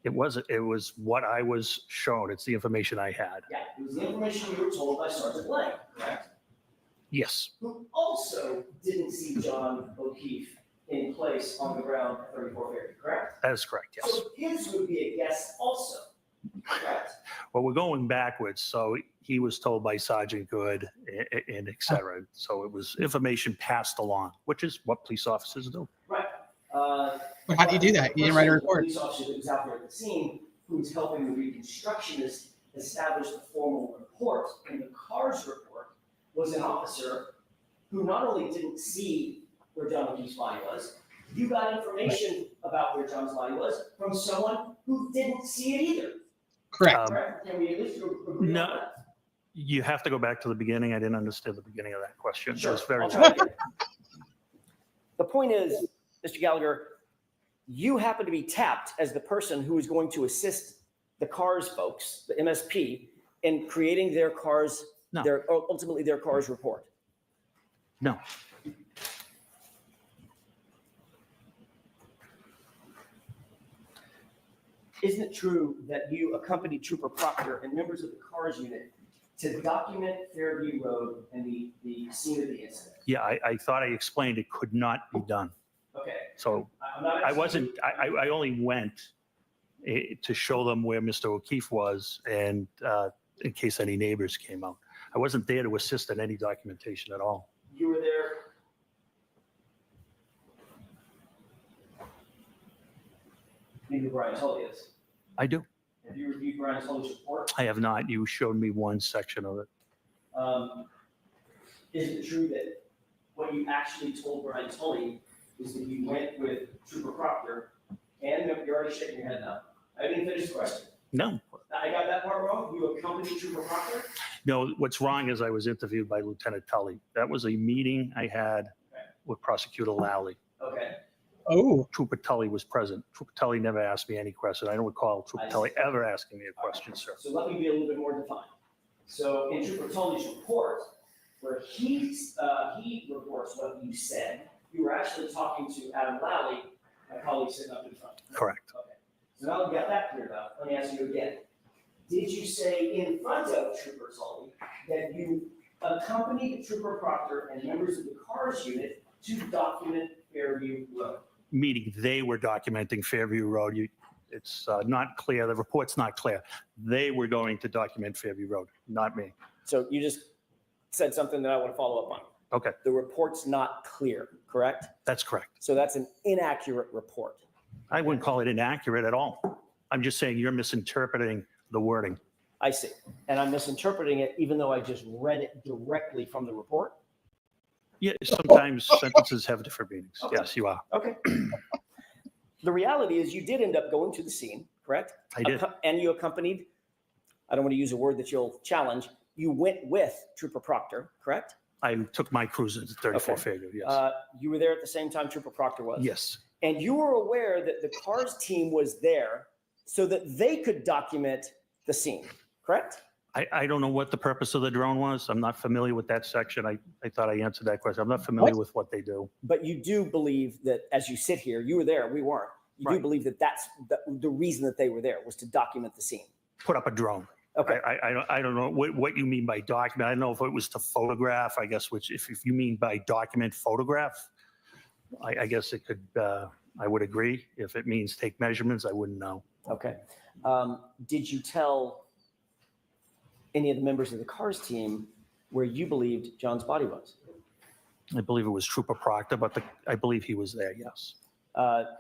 It was what I was shown. It's the information I had. Yeah, it was the information you were told by Sergeant Blank, correct? Yes, Who also didn't see John O'Keefe in place on the ground at 34 Ferry, correct? that is correct, yes. So his would be a guess also, correct? Well, we're going backwards. So he was told by Sergeant Good and et cetera. So it was information passed along, which is what police officers do. Right. But how do you do that? You didn't write a report. The police officer that was out there at the scene, who was helping the reconstructionist establish the formal report, and the CARS report was an officer who not only didn't see where John O'Keefe's body was, you got information about where John's body was from someone who didn't see it either. Correct. Can we at least agree on No, that? you have to go back to the beginning. I didn't understand the beginning of that question. Sure. It was very. I'll try again. The point is, Mr. Gallagher, you happen to be tapped as the person who is going to assist the CARS folks, the MSP, in creating their CARS, ultimately their CARS report. No. Isn't it true that you accompanied Trooper Proctor and members of the CARS unit to document Fairview Road and the scene of the incident? Yeah, I thought I explained it could not be done. Okay. So I'm not I wasn't, I only went to show them where Mr. O'Keefe was and in case any neighbors came out. I wasn't there to assist in any documentation at all. You were there. You knew who Brian Tully is. I do. Have you reviewed Brian Tully's report? I have not. You showed me one section of it. Is it true that what you actually told Brian Tully is that you went with Trooper Proctor and you're already shaking your head now. I didn't finish the question. No. I got that part wrong. You accompanied Trooper Proctor? No, what's wrong is I was interviewed by Lieutenant Tully. That was a meeting I had with Prosecutor Lally. Okay. Oh. Trooper Tully was present. Trooper Tully never asked me any question. I don't recall Trooper Tully ever asking me a question, sir. So let me be a little bit more defined. So in Trooper Tully's report, where he reports what you said. You were actually talking to Adam Lally, my colleague sitting up in front. Correct. Okay. So now we got that cleared up. Let me ask you again. Did you say in front of Trooper Tully that you accompanied Trooper Proctor and members of the CARS unit to document Fairview Road? Meaning they were documenting Fairview Road. It's not clear. The report's not clear. They were going to document Fairview Road, not me. So you just said something that I want to follow up on. Okay. The report's not clear, correct? That's correct. So that's an inaccurate report. I wouldn't call it inaccurate at all. I'm just saying you're misinterpreting the wording. I see. And I'm misinterpreting it even though I just read it directly from the report? Yeah, sometimes sentences have different meanings. Okay. Yes, you are. Okay. The reality is you did end up going to the scene, correct? I did. And you accompanied, I don't want to use a word that you'll challenge, you went with Trooper Proctor, correct? I took my cruiser to 34 Okay. Fairview, yes. You were there at the same time Trooper Proctor was? Yes. And you were aware that the CARS team was there so that they could document the scene, correct? I don't know what the purpose of the drone was. I'm not familiar with that section. I thought I answered that question. I'm not familiar with what they do. But you do believe that as you sit here, you were there, we weren't. You do Right. believe that that's the reason that they were there was to document the scene. Put up a drone. Okay. I don't know what you mean by document. I don't know if it was to photograph, I guess, which if you mean by document photograph, I guess it could, I would agree. If it means take measurements, I wouldn't know. Okay. Did you tell any of the members of the CARS team where you believed John's body was? I believe it was Trooper Proctor, but I believe he was there, yes.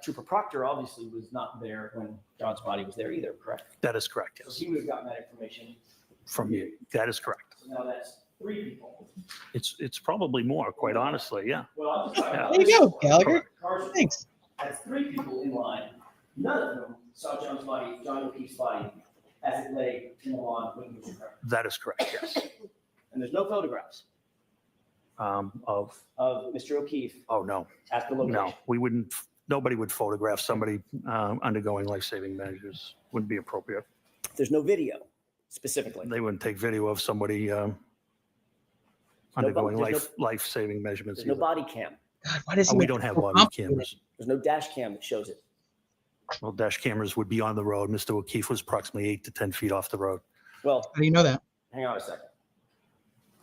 Trooper Proctor obviously was not there when John's body was there either, correct? That is correct, So yes. he would have gotten that information. From you. That is correct. So now that's 3 people. It's probably more, quite honestly, yeah. Well, I'm just talking about There you go, Gallagher. CARS report. Thanks. That's 3 people in line. None of them saw John's body, John O'Keefe's body, as it lay in the lawn when he was recovered. That is correct, yes. And there's no photographs Of, of Mr. O'Keefe oh, no. at the location. No, we wouldn't, nobody would photograph somebody undergoing life-saving measures. Wouldn't be appropriate. There's no video specifically. They wouldn't take video of somebody undergoing life-saving measurements. There's no either. body cam. God, why does he We make don't it have so body complicated? cameras. There's no dash cam that shows it. Well, dash cameras would be on the road. Mr. O'Keefe was approximately 8 to 10 feet off the road. Well, How do you know that? hang on a second.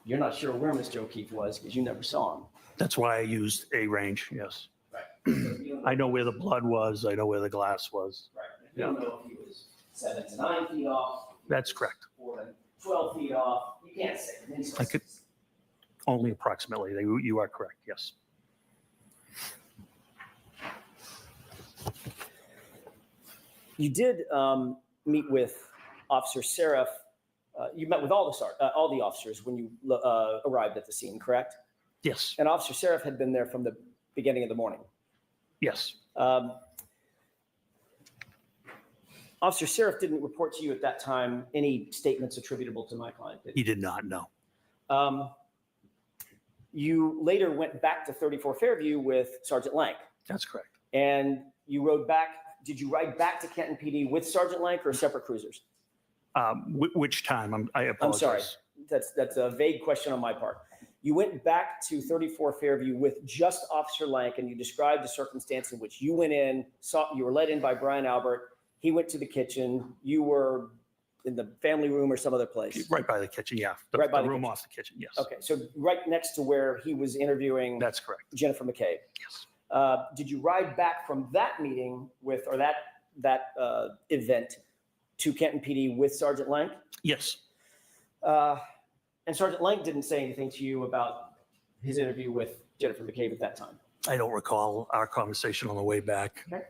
You're not sure where Mr. O'Keefe was because you never saw him. That's why I used a range, yes. Right. So you don't know- I know where the blood was. I know where the glass was. Right. You don't know if he was 7 to 9 feet off. That's correct. 4 to 12 feet off. You can't say. I could, only approximately. You are correct, yes. You did meet with Officer Seraph. You met with all the officers when you arrived at the scene, correct? Yes. And Officer Seraph had been there from the beginning of the morning. Yes. Officer Seraph didn't report to you at that time any statements attributable to my client, did he? He did not know. You later went back to 34 Fairview with Sergeant Lank. That's correct. And you rode back. Did you ride back to Kenton PD with Sergeant Lank or separate cruisers? Which time? I apologize. I'm sorry. That's a vague question on my part. You went back to 34 Fairview with just Officer Lank, and you described the circumstance in which you went in, you were let in by Brian Albert. He went to the kitchen. You were in the family room or some other place. Right by the kitchen, yeah. Right by the the room kitchen. off the kitchen, yes. Okay, so right next to where he was interviewing. That's correct. Jennifer McCabe. Yes. Did you ride back from that meeting with, or that event to Kenton PD with Sergeant Lank? Yes. And Sergeant Lank didn't say anything to you about his interview with Jennifer McCabe at that time. I don't recall our conversation on the way back. Okay.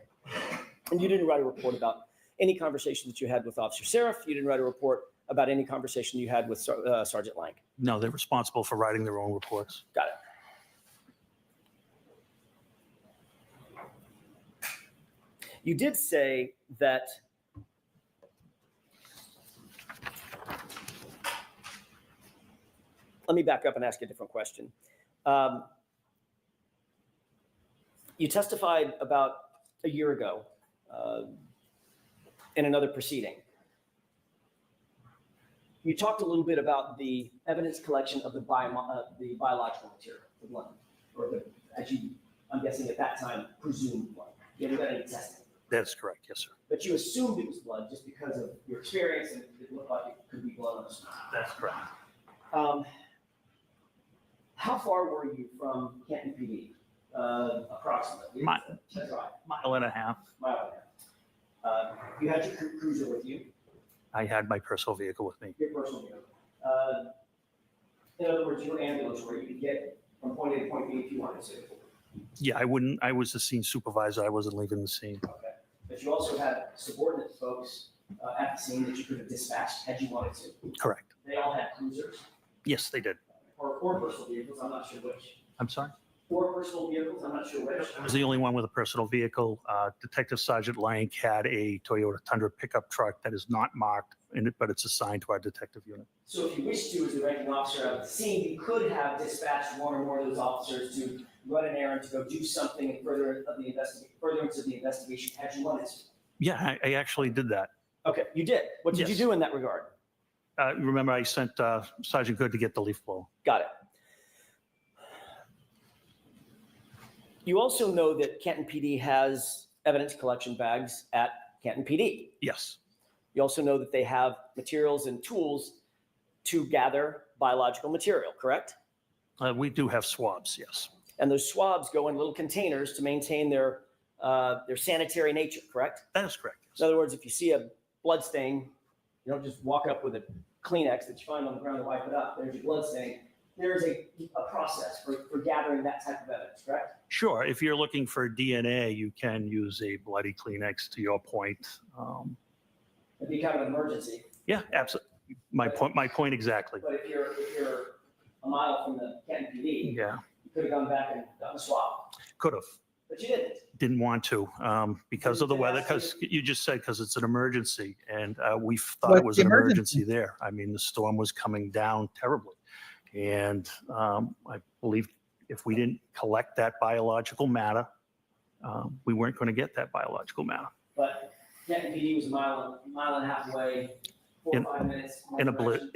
And you didn't write a report about any conversation that you had with Officer Seraph. You didn't write a report about any conversation you had with Sergeant Lank. No, they're responsible for writing their own reports. Got it. You did say that let me back up and ask you a different question. You testified about a year ago in another proceeding You talked a little bit about the evidence collection of the biological material, the blood, or the, as you, I'm guessing at that time, presumed blood. You haven't done any testing. That's correct. Yes, sir. But you assumed it was blood just because of your experience and it looked like it could be blood on the street. That's correct. How far were you from Canton PD? Approximately. Mile That's right. and a half. Mile and a half. You had your cruiser with you, I had my personal vehicle with me. your personal vehicle. In other words, your ambulance where you could get from point A to point B if you wanted to. Yeah, I was the scene supervisor. I wasn't leaving the scene. Okay. But you also had subordinate folks at the scene that you could have dispatched had you wanted to. Correct. They all had cruisers Yes, they did. or personal vehicles, I'm not sure which. I'm sorry? Or personal vehicles, I'm not sure which. I was the only one with a personal vehicle. Detective Sergeant Lank had a Toyota Tundra pickup truck that is not marked in it, but it's assigned to our detective unit. So if you wish to, as the ranking officer at the scene, you could have dispatched one or more of those officers to run an errand, to go do something in furtherance of the investigation, had you wanted to. Yeah, I actually did that. Okay, you did. What did you Yes. do in that regard? Remember, I sent Sergeant Good to get the leaf blower. Got it. You also know that Canton PD has evidence collection bags at Canton PD. Yes. You also know that they have materials and tools to gather biological material, correct? We do have swabs, yes. And those swabs go in little containers to maintain their sanitary nature, correct? That is correct. In other words, if you see a blood stain, you don't just walk up with a Kleenex that you find on the ground and wipe it up. There's your blood stain. There is a process for gathering that type of evidence, correct? Sure. If you're looking for DNA, you can use a bloody Kleenex, to your point. It'd be kind of an emergency. Yeah, absolutely. My point exactly. But if you're a mile from the Canton PD, Yeah, you could have gone back and done the swab, could have. but you didn't. Didn't want to because of the weather, because you just said because it's an emergency, and we thought What's it was the an emergency? emergency there. I mean, the storm was coming down terribly. And I believe if we didn't collect that biological matter, we weren't going to get that biological matter. But Canton PD was a mile and a half away, 4 or 5 minutes. In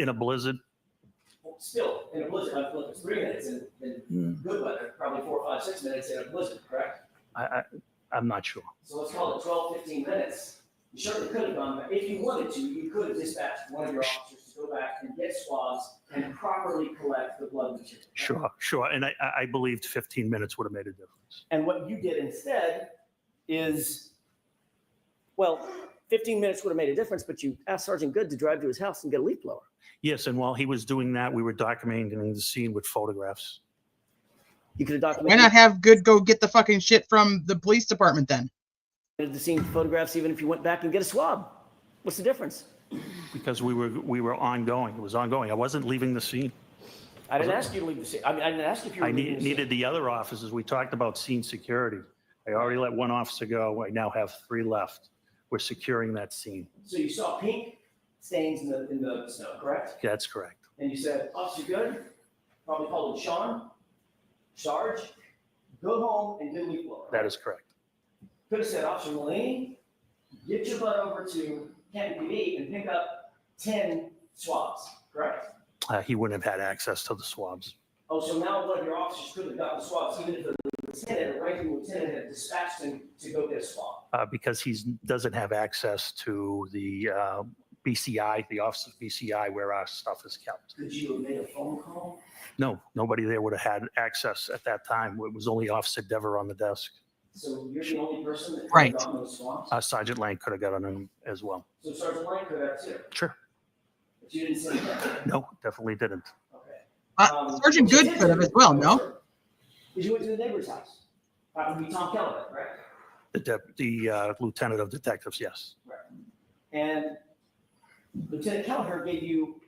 a blizzard, Still, in a blizzard, I feel like it's 3 minutes in good weather, probably 4, 5, 6 minutes in a blizzard, correct? I'm not sure. So let's call it 12, 15 minutes. You certainly could have gone back. If you wanted to, you could have dispatched one of your officers to go back and get swabs and properly collect the blood material. Sure. And I believed 15 minutes would have made a difference. And what you did instead is, well, 15 minutes would have made a difference, but you asked Sergeant Good to drive to his house and get a leaf blower. Yes, and while he was doing that, we were documenting the scene with photographs. You could have documented. Why not have Good go get the fucking shit from the police department then? The scene photographs, even if you went back and get a swab. What's the difference? Because we were ongoing. It was ongoing. I wasn't leaving the scene. I didn't ask you to leave the scene. I mean, I didn't ask if you were I leaving the scene. needed the other officers. We talked about scene security. I already let one officer go. I now have 3 left. We're securing that scene. So you saw pink stains in the snow, correct? That's correct. And you said, Officer Good, probably called him Sean, Sarge, go home and get a leaf blower. That is correct. Could have said, Officer Mulaney, get your butt over to Canton PD and pick up 10 swabs, correct? He wouldn't have had access to the swabs. Oh, so now one of your officers could have gotten the swabs, even if the lieutenant, or ranking lieutenant, had dispatched him to go get a swab. Because he doesn't have access to the BCI, the Office of BCI, where our stuff is kept. Could you have made a phone call? No, nobody there would have had access at that time. It was only Officer Dever on the desk. So you're the only person that could Right. have gotten those swabs? Sergeant Lang could have gotten them as well. So Sergeant Lang could have too, Sure. but you didn't say that. No, definitely didn't. Okay. Sergeant Good could have as well, no? Because you went to the neighbor's house. That would be Tom Keller, right? The lieutenant of detectives, yes. Right. And Lieutenant Keller gave you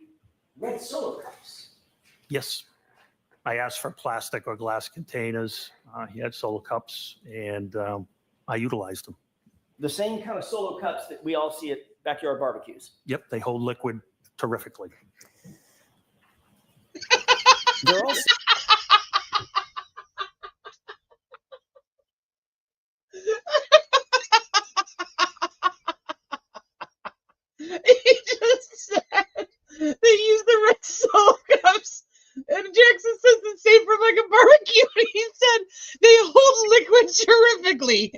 red Solo cups. Yes. I asked for plastic or glass containers. He had Solo cups, and I utilized them. The same kind of Solo cups that we all see at backyard barbecues. Yep, they hold liquid terrifically. They're also He just said terrifically.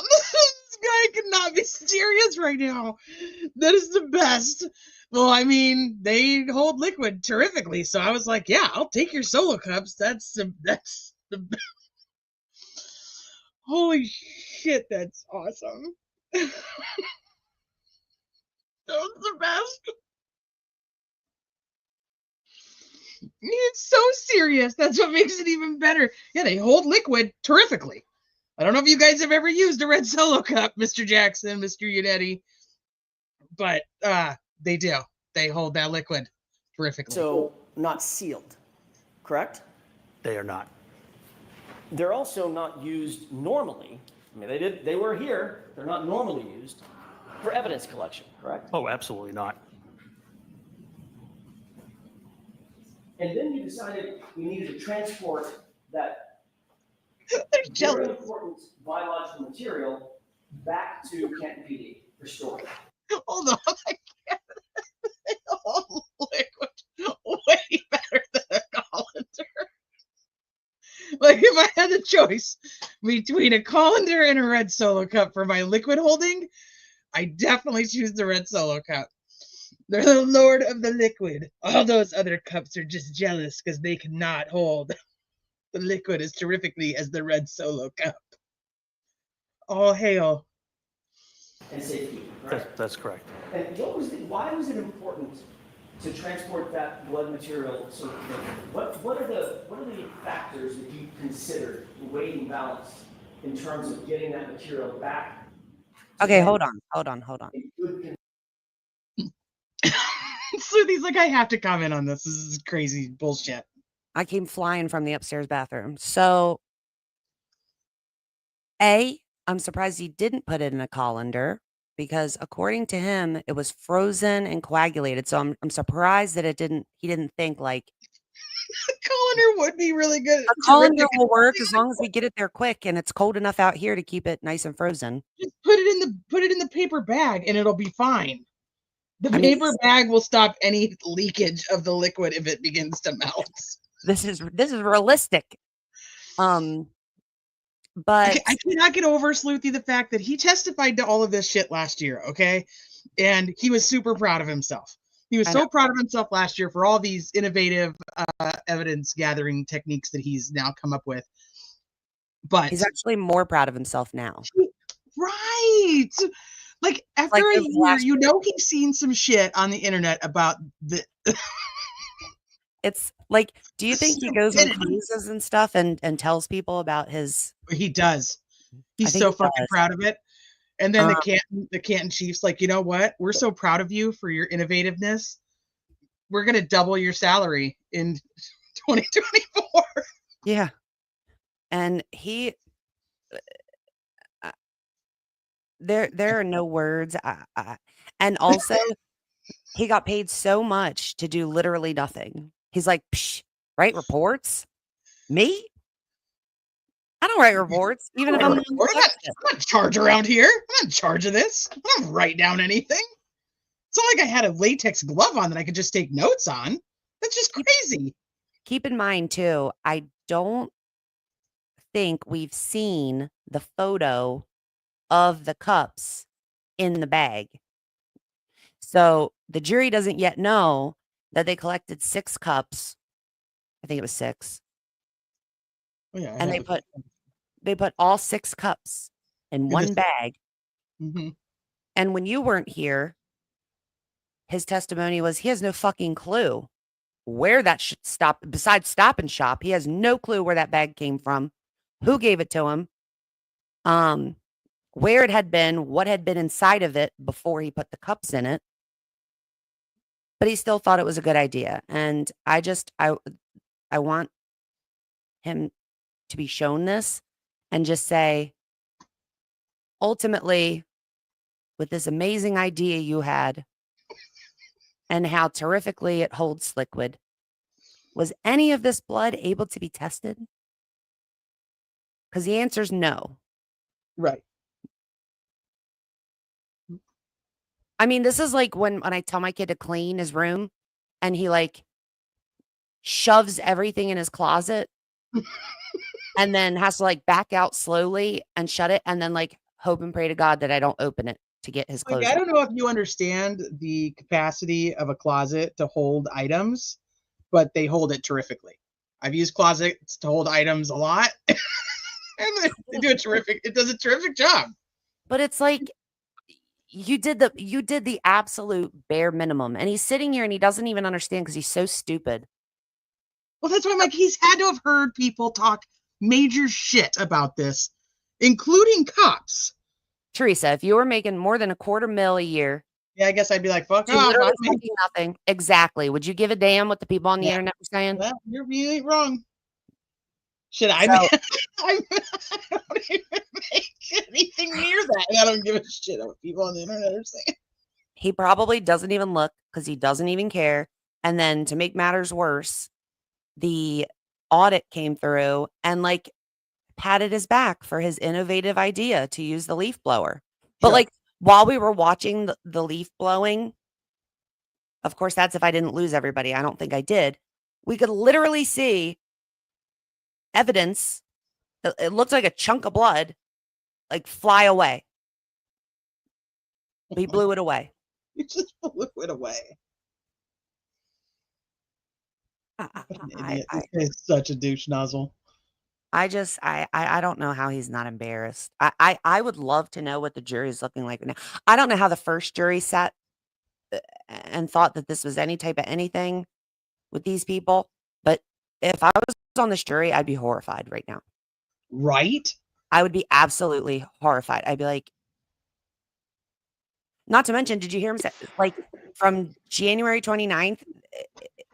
This guy cannot be serious right now. That is the best. Well, I mean, they hold liquid terrifically, so I was like, yeah, I'll take your solo cups. That's the holy shit, that's awesome. That was the best. It's so serious. That's what makes it even better. Yeah, they hold liquid terrifically. I don't know if you guys have ever used a red solo cup, Mr. Jackson, Mr. Unetti, but they do. They hold that liquid terrifically. So not sealed, correct? They are not. They're also not used normally. I mean, they were here. They're not normally used for evidence collection, correct? Oh, absolutely not. And then you decided you needed to transport that very important biological material back to Canton PD for storage. Hold on, I can't. They hold liquid way better than a colander. Like if I had a choice between a colander and a red solo cup for my liquid holding, I definitely choose the red solo cup. They're the lord of the liquid. All those other cups are just jealous because they cannot hold the liquid as terrifically as the red solo cup. All hail. And safety, right? That's correct. And why was it important to transport that blood material so quickly? What are the factors that you considered, weighed and balanced, in terms of getting that material back? Okay, hold on. Sleuthie's like, I have to comment on this. This is crazy bullshit. I came flying from the upstairs bathroom. So, I'm surprised he didn't put it in a colander because according to him, it was frozen and coagulated. So I'm surprised that he didn't think like a colander would be really good. A colander will work as long as we get it there quick and it's cold enough out here to keep it nice and frozen. Just put it in the paper bag and it'll be fine. The paper bag will stop any leakage of the liquid if it begins to melt. This is realistic. But I cannot get over, Sleuthie, the fact that he testified to all of this shit last year, okay? And he was super proud of himself. He was so proud of himself last year for all these innovative evidence gathering techniques that he's now come up with. But he's actually more proud of himself now. Right. Like after a year, you know he's seen some shit on the internet about the It's like, do you think he goes on cruises and stuff and tells people about his? He does. He's so fucking proud of it. And then the Canton Chiefs, like, you know what? We're so proud of you for your innovativeness. We're gonna double your salary in 2024. Yeah, and he. There are no words. And also, he got paid so much to do literally nothing. He's like, psh, write reports? Me? I don't write reports. Even if I'm not in charge around here. I'm not in charge of this. I don't write down anything. It's not like I had a latex glove on that I could just take notes on. That's just crazy. Keep in mind, too, I don't think we've seen the photo of the cups in the bag. So the jury doesn't yet know that they collected 6 cups. I think it was 6. Oh, yeah, and they put all 6 cups in one bag. Mm-hmm. And when you weren't here, his testimony was he has no fucking clue where that should stop. Besides Stop and Shop, he has no clue where that bag came from, who gave it to him, where it had been, what had been inside of it before he put the cups in it. But he still thought it was a good idea. And I want him to be shown this and just say, ultimately, with this amazing idea you had and how terrifically it holds liquid, was any of this blood able to be tested? Because the answer is no. Right. I mean, this is like when I tell my kid to clean his room and he like shoves everything in his closet and then has to like back out slowly and shut it and then like hope and pray to God that I don't open it to get his clothes. Like, I don't know if you understand the capacity of a closet to hold items, but they hold it terrifically. I've used closets to hold items a lot. And they do it does a terrific job. But it's like you did the absolute bare minimum. And he's sitting here and he doesn't even understand because he's so stupid. Well, that's why I'm like, he's had to have heard people talk major shit about this, including cops. Teresa, if you were making more than $250,000 a year. Yeah, I guess I'd be like, fuck to off. literally fucking nothing. Exactly. Would you give a damn what the people on the internet were saying? Well, you ain't wrong. Should I? I don't even make anything near that. And I don't give a shit what people on the internet are saying. He probably doesn't even look because he doesn't even care. And then to make matters worse, the audit came through and like patted his back for his innovative idea to use the leaf blower. But like while we were watching the leaf blowing, of course, that's if I didn't lose everybody. I don't think I did. We could literally see evidence. It looked like a chunk of blood, like fly away. He blew it away. He just blew it away. This guy's such a douche nozzle. I don't know how he's not embarrassed. I would love to know what the jury's looking like now. I don't know how the first jury sat and thought that this was any type of anything with these people. But if I was on this jury, I'd be horrified right now. Right? I would be absolutely horrified. I'd be like, not to mention, did you hear him say, like, from January 29th,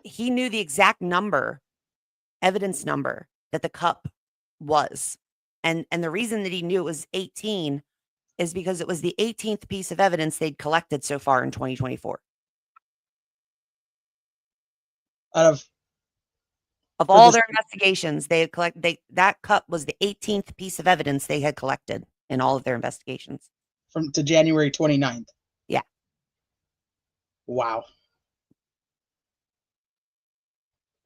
he knew the exact number, evidence number that the cup was. And the reason that he knew it was 18 is because it was the 18th piece of evidence they'd collected so far in 2024. Out of all their investigations, they had collected that cup was the 18th piece of evidence they had collected in all of their investigations. From to January 29th. Yeah. Wow.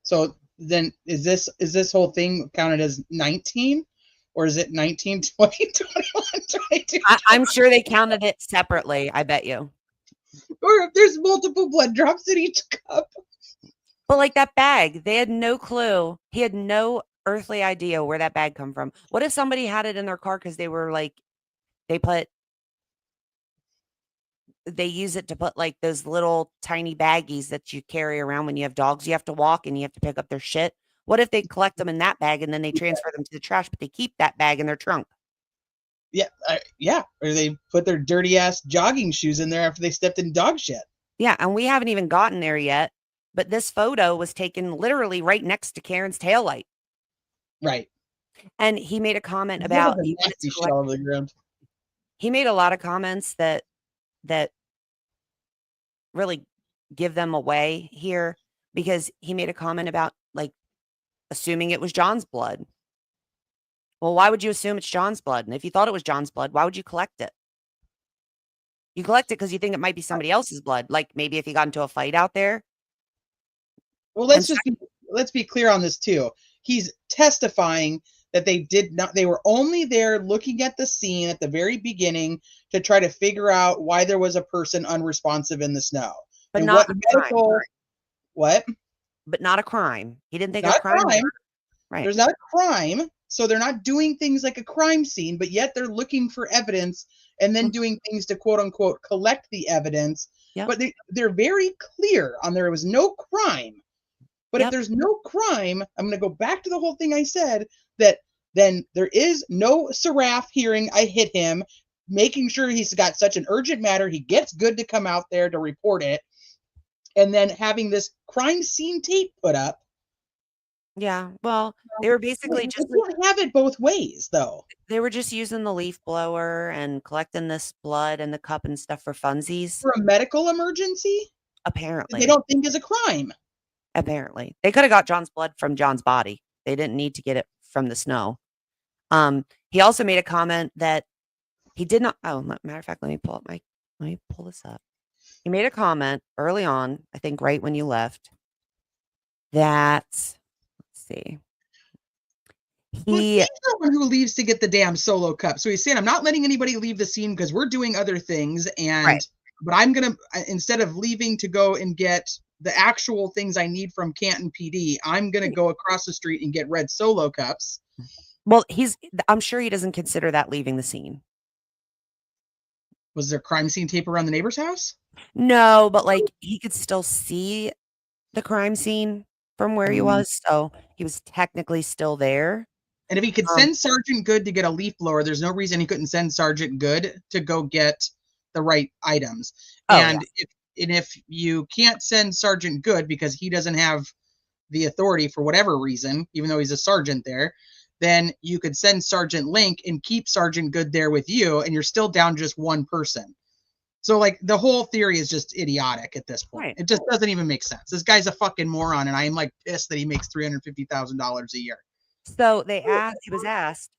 So then is this whole thing counted as 19? Or is it 19, 20, 21, 22? I'm sure they counted it separately, I bet you. Or if there's multiple blood drops in each cup. But like that bag, they had no clue. He had no earthly idea where that bag come from. What if somebody had it in their car because they were like, they use it to put like those little tiny baggies that you carry around when you have dogs. You have to walk and you have to pick up their shit. What if they collect them in that bag and then they transfer them to the trash, but they keep that bag in their trunk? Yeah, yeah. Or they put their dirty ass jogging shoes in there after they stepped in dog shit. Yeah, and we haven't even gotten there yet. But this photo was taken literally right next to Karen's taillight. Right. And he made a comment about he made a lot of comments that really give them away here, because he made a comment about like assuming it was John's blood. Well, why would you assume it's John's blood? And if you thought it was John's blood, why would you collect it? You collect it because you think it might be somebody else's blood. Like maybe if you got into a fight out there. Well, let's be clear on this too. He's testifying that they were only there looking at the scene at the very beginning to try to figure out why there was a person unresponsive in the snow. But and not what? But not a crime. He didn't think Not a crime. Right. There's not a crime. So they're not doing things like a crime scene, but yet they're looking for evidence and then doing things to quote unquote collect the evidence. Yep. But they're very clear on there was no crime. But if there's no crime, I'm going to go back to the whole thing I said, that then there is no Seraph hearing I hit him, making sure he's got such an urgent matter. He gets good to come out there to report it. And then having this crime scene tape put up. Yeah. Well, they were basically just don't have it both ways, though. They were just using the leaf blower and collecting this blood and the cup and stuff for funsies. For a medical emergency? Apparently. They don't think it's a crime. Apparently. They could have got John's blood from John's body. They didn't need to get it from the snow. He also made a comment that he did not. Oh, matter of fact, let me pull this up. He made a comment early on, I think right when you left. that, let's see. Well, He, he's the one who leaves to get the damn solo cup. So he's saying, I'm not letting anybody leave the scene because we're doing other things. Right. But I'm going to, instead of leaving to go and get the actual things I need from Canton PD, I'm going to go across the street and get red solo cups. well, I'm sure he doesn't consider that leaving the scene. Was there crime scene tape around the neighbor's house? No, but like he could still see the crime scene from where he was. So he was technically still there. And if he could send Sergeant Good to get a leaf blower, there's no reason he couldn't send Sergeant Good to go get the right items. And if you can't send Sergeant Good because he doesn't have the authority for whatever reason, even though he's a sergeant there, then you could send Sergeant Link and keep Sergeant Good there with you, and you're still down just one person. So, like, the whole theory is just idiotic at this point. Right. It just doesn't even make sense. This guy's a fucking moron, and I am, like, pissed that he makes $350,000 a year. So he was asked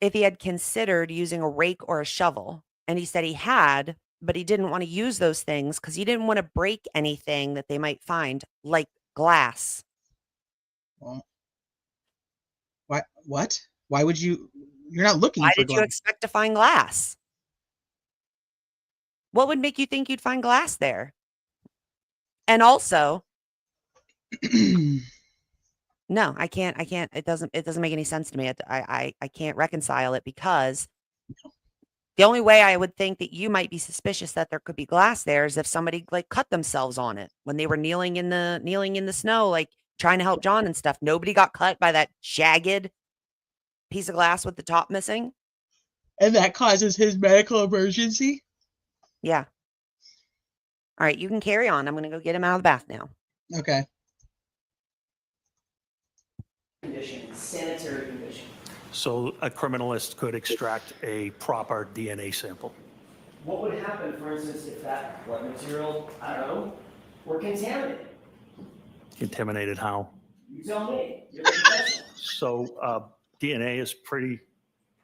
if he had considered using a rake or a shovel, and he said he had, but he didn't want to use those things because he didn't want to break anything that they might find, like glass. Well, what? Why would you? You're not looking for glass. Why did you expect to find glass? What would make you think you'd find glass there? And also, no, I can't. It doesn't make any sense to me. I can't reconcile it because the only way I would think that you might be suspicious that there could be glass there is if somebody like cut themselves on it when they were kneeling in the snow, like trying to help John and stuff. Nobody got cut by that jagged piece of glass with the top missing. And that causes his medical emergency? Yeah. All right, you can carry on. I'm going to go get him out of the bath now. Okay. Condition, sanitary condition. So a criminalist could extract a proper DNA sample. What would happen, for instance, if that blood material, I don't know, were contaminated? Contaminated how? You tell me. You're the professional. So DNA is pretty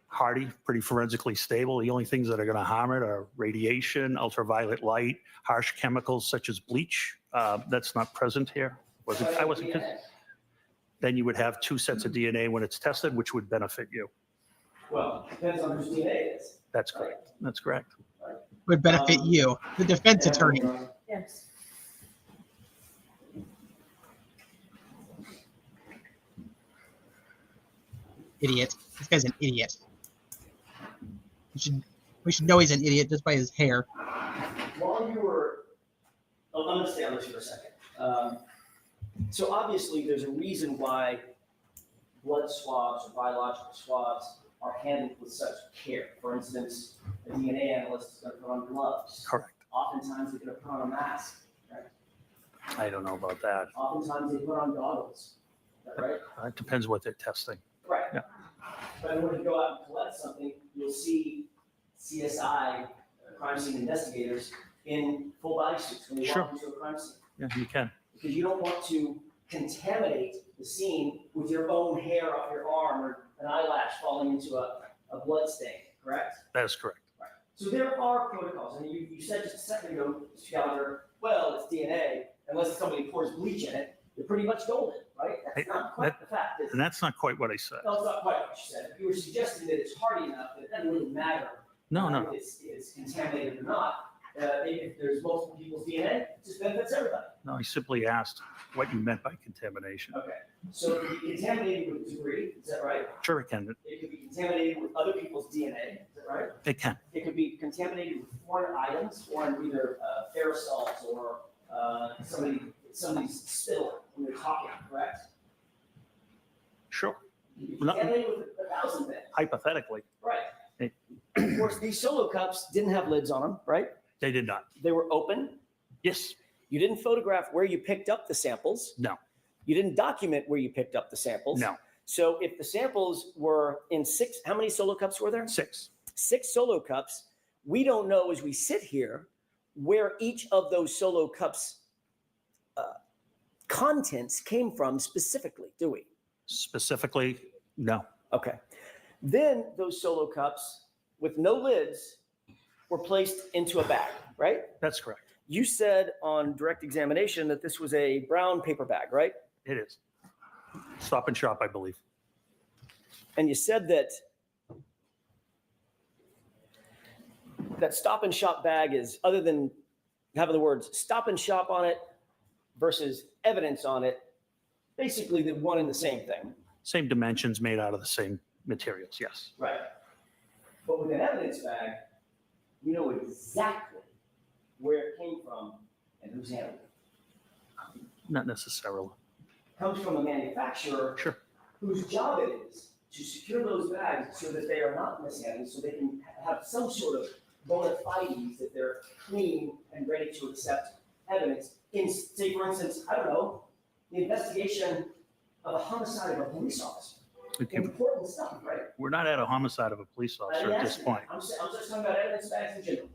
hardy, pretty forensically stable. The only things that are going to harm it are radiation, ultraviolet light, harsh chemicals such as bleach. That's not present here. I wasn't. Then you would have two sets of DNA when it's tested, which would benefit you. Well, depends on whose DNA it is. That's correct. That's correct. Would benefit you, the defense attorney. Yes. Idiot. This guy's an idiot. We should know he's an idiot just by his hair. While you were, I'm going to stay on this for a second. So obviously there's a reason why blood swabs or biological swabs are handled with such care. For instance, a DNA analyst is going to put on gloves. Correct. Oftentimes they're going to put on a mask, right? I don't know about that. Oftentimes they put on goggles, is that right? It depends what they're testing. Right. Yeah. But when you go out and collect something, you'll see CSI, crime scene investigators, in full body suits when they walk into a crime scene. Yeah, you can. Because you don't want to contaminate the scene with your own hair off your arm or an eyelash falling into a blood stain, correct? That is correct. Right. So there are protocols, and you said just a second ago, Mr. Gallagher, well, it's DNA, unless somebody pours bleach in it, you're pretty much golden, right? That's not quite the fact. And that's not quite what I said. No, it's not quite what you said. You were suggesting that it's hardy enough that it doesn't really matter No. if it's contaminated or not. If there's multiple people's DNA, it just benefits everybody. No, I simply asked what you meant by contamination. Okay. So it could be contaminated with debris, is that right? Sure, it can. It could be contaminated with other people's DNA, is that right? It can. It could be contaminated with foreign items, foreign either aerosols or somebody's spittle when they're talking, correct? Sure. Contaminated with 1,000 things. Hypothetically. Right. Of course, these solo cups didn't have lids on them, right? They did not. They were open. Yes. You didn't photograph where you picked up the samples. No. You didn't document where you picked up the samples. No. So if the samples were in how many solo cups were there? 6. 6 solo cups. We don't know as we sit here where each of those solo cups contents came from specifically, do we? Specifically, no. Okay. Then those solo cups with no lids were placed into a bag, right? That's correct. You said on direct examination that this was a brown paper bag, right? It is. Stop and Shop, I believe. And you said that that Stop and Shop bag is, other than having the words Stop and Shop on it versus evidence on it, basically the one and the same thing. Same dimensions, made out of the same materials, yes. Right. But with an evidence bag, you know exactly where it came from and who's handling it. Not necessarily. Comes from a manufacturer whose job it is to secure those bags so that they are not mishandled, so they can have some sort of bona fides that they're clean and ready to accept evidence in, say, for instance, I don't know, the investigation of a homicide of a police officer. Okay. Important stuff, right? We're not at a homicide of a police officer at this point. I'm just talking about evidence bags in general.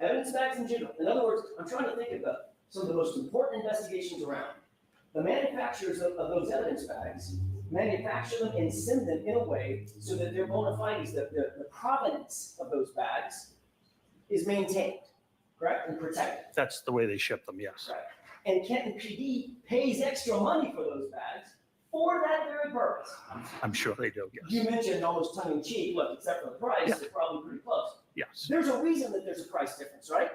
Evidence bags in general. In other words, I'm trying to think of some of the most important investigations around. The manufacturers of those evidence bags manufacture them and send them in a way so that their bona fides, the provenance of those bags is maintained, correct, and protected. That's the way they ship them, yes. Right. And Kenton PD pays extra money for those bags for that very purpose. I'm sure they do, yes. You mentioned almost tongue in cheek, look, except for the price, Yeah. they're probably pretty close. Yes. There's a reason that there's a price difference, right?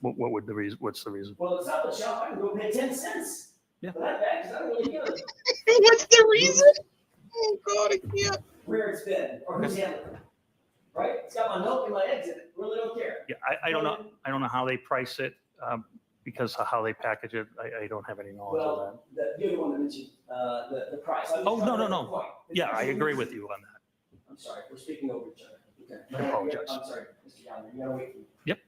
What would the reason? What's the reason? Well, it's not the shop, I can go pay 10 cents Yeah. for that bag, because I don't really give it. What's the reason? Oh God, I can't. Where it's been, or who's handling it, right? It's got my milk and my eggs in it, really don't care. Yeah, I don't know. I don't know how they price it because of how they package it. I don't have any knowledge of that. Well, you're the one that mentioned the price. Oh, no. Yeah, I agree with you on that. I'm sorry, we're speaking over each other. Okay. I apologize. I'm sorry, Mr. Gallagher, you gotta wait for me. Yep.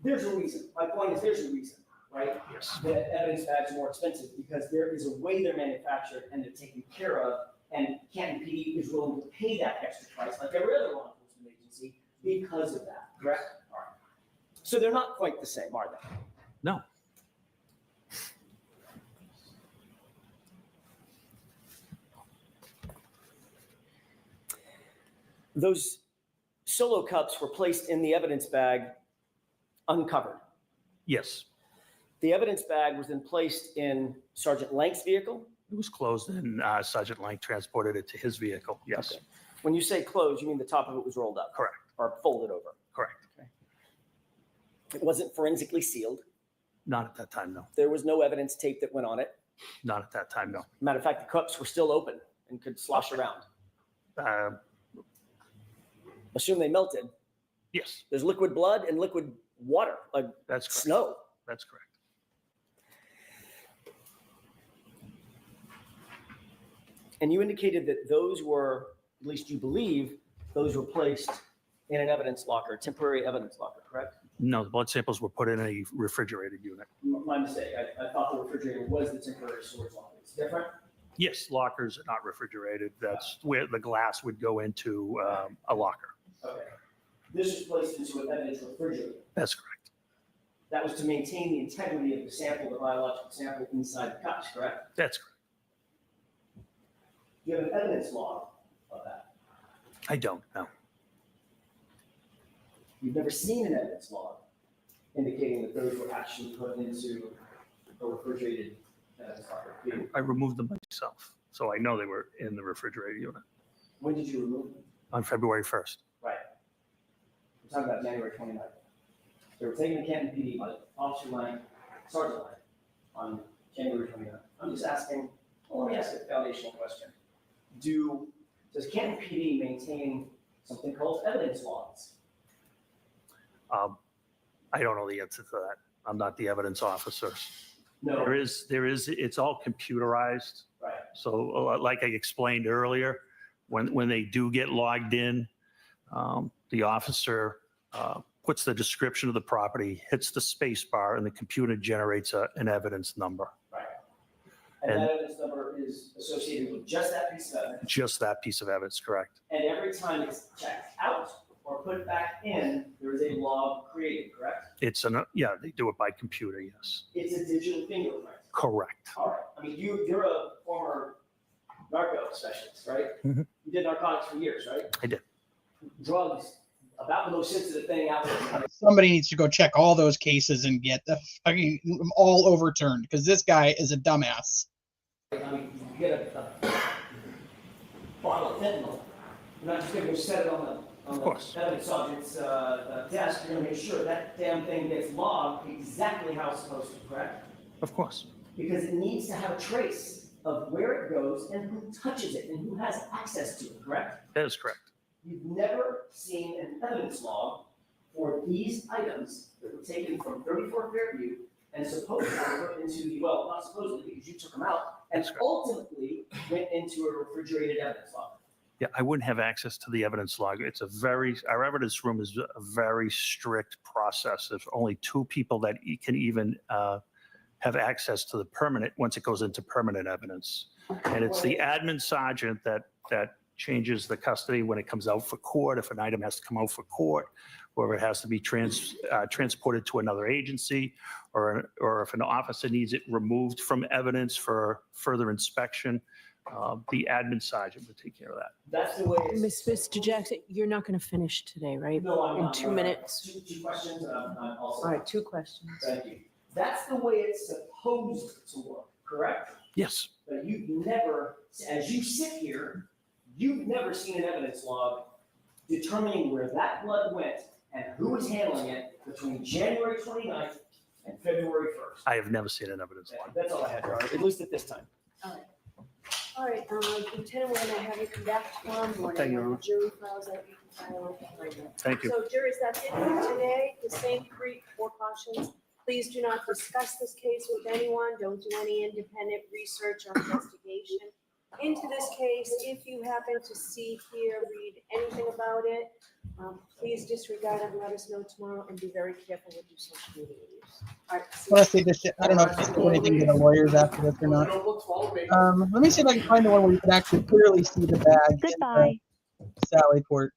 There's a reason. My point is, there's a reason, right? Yes. That evidence bags are more expensive because there is a way they're manufactured and they're taken care of, and Canton PD is willing to pay that extra price like every other law enforcement agency because of that, correct? All right. So they're not quite the same, are they? No. Those solo cups were placed in the evidence bag uncovered. Yes. The evidence bag was then placed in Sergeant Lank's vehicle. It was closed and Sergeant Lang transported it to his vehicle. Yes. Okay. When you say closed, you mean the top of it was rolled up? Correct. Or folded over? Correct. Okay. It wasn't forensically sealed. Not at that time, no. There was no evidence tape that went on it. Not at that time, no. Matter of fact, the cups were still open and could slosh around. Assume they melted. Yes. There's liquid blood and liquid water, like That's correct. snow. That's correct. And you indicated that those were, at least you believe, those were placed in an evidence locker, a temporary evidence locker, correct? No, the blood samples were put in a refrigerated unit. My mistake. I thought the refrigerator was the temporary storage locker. It's different? Yes, lockers are not refrigerated. That's where the glass would go into a locker. Okay. This was placed into an evidence refrigerator. That's correct. That was to maintain the integrity of the sample, the biological sample inside the cups, correct? That's correct. Do you have an evidence log of that? I don't know. You've never seen an evidence log indicating that those were actually put into a refrigerated evidence locker. I removed them myself, so I know they were in the refrigerated unit When did you remove them? on February 1st. Right. We're talking about January 29th. They were taken to Canton PD by Officer Lang, Sergeant Lang, on January 29th. I'm just asking, well, let me ask a foundational question. Does Canton PD maintain something called evidence logs? I don't know the answer to that. I'm not the evidence officer. No. There is, it's all computerized. Right. So like I explained earlier, when they do get logged in, the officer puts the description of the property, hits the space bar, and the computer generates an evidence number. Right. And that evidence number is associated with just that piece of evidence. Just that piece of evidence, correct? And every time it's checked out or put back in, there is a log created, correct? Yeah, they do it by computer, yes. It's a digital fingerprint. Correct. All right. I mean, you're a former narco specialist, right? Mhm. You did narcotics for years, right? I did. Drugs, a about the most sensitive thing out there. Somebody needs to go check all those cases and get the fucking all overturned because this guy is a dumbass. I mean, you get a bottle of fentanyl. You're not just going to go set it on the evidence subject's desk. You're going to make sure that damn thing gets logged exactly how it's supposed to, correct? Of course. Because it needs to have a trace of where it goes and who touches it and who has access to it, correct? That is correct. You've never seen an evidence log for these items that were taken from 34 Fairview and supposedly put into, well, not supposedly because you took them out, and ultimately went into a refrigerated evidence log. Yeah, I wouldn't have access to the evidence log. It's our evidence room is a very strict process. There's only 2 people that can even have access to the permanent once it goes into permanent evidence. And it's the admin sergeant that changes the custody when it comes out for court, if an item has to come out for court, or if it has to be transported to another agency, or if an officer needs it removed from evidence for further inspection. The admin sergeant would take care of that. That's the way it's. Mr. Jackson, you're not going to finish today, right? No, I'm not. In 2 minutes. Two questions, and I'm also. All right, 2 questions. Thank you. That's the way it's supposed to work, correct? Yes. But you've never, as you sit here, you've never seen an evidence log determining where that blood went and who was handling it between January 29th and February 1st. I have never seen an evidence log. That's all I had, Your Honor, at least at this time. All right, Lieutenant, we're going to have you come back tomorrow morning. Thank you, Your Honor. The jury files that you can file right now. Thank you. So jurors, that's it for today. The same 4 cautions. Please do not discuss this case with anyone. Don't do any independent research or investigation into this case. If you happen to see, hear, read anything about it, please disregard it and let us know tomorrow, and be very careful with your social media use. All right. Honestly, this shit, I don't know if there's anything to the lawyers after this or not. Let me see if I can find the one where you can actually clearly see the bag. Goodbye. Sally Port.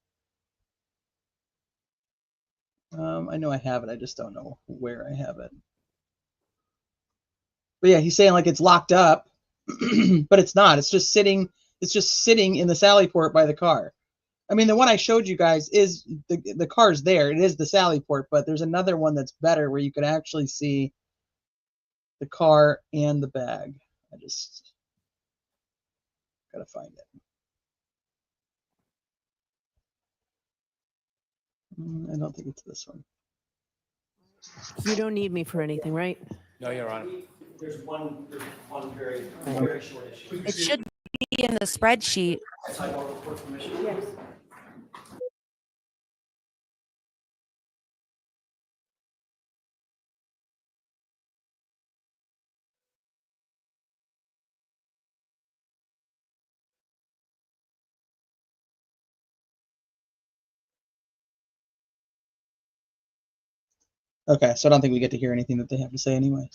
I know I have it. I just don't know where I have it. But yeah, he's saying like it's locked up, but it's not. It's just sitting. It's just sitting in the Sally Port by the car. I mean, the one I showed you guys is the car's there. It is the Sally Port, but there's another one that's better where you could actually see the car and the bag. I just gotta find it. I don't think it's this one. You don't need me for anything, right? No, Your Honor. There's one very short issue. It should be in the spreadsheet. Yes. Okay, so I don't think we get to hear anything that they have to say anyway.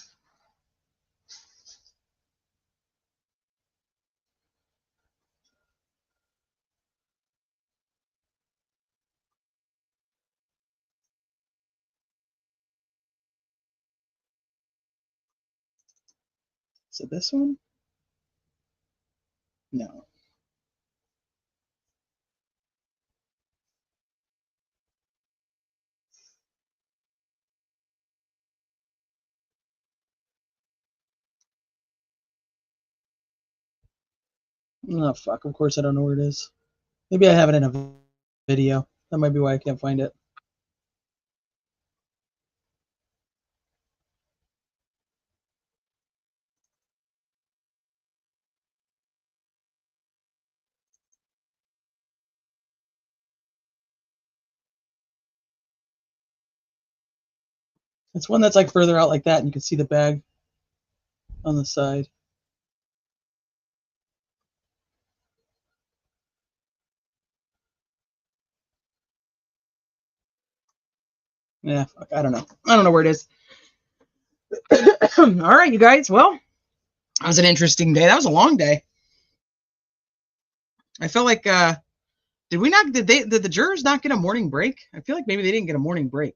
So this one? No. Oh, fuck. Of course I don't know where it is. Maybe I have it in a video. That might be why I can't find it. It's one that's like further out like that, and you can see the bag on the side. Yeah, fuck, I don't know. I don't know where it is. All right, you guys. Well, that was an interesting day. That was a long day. I felt like, did the jurors not get a morning break? I feel like maybe they didn't get a morning break.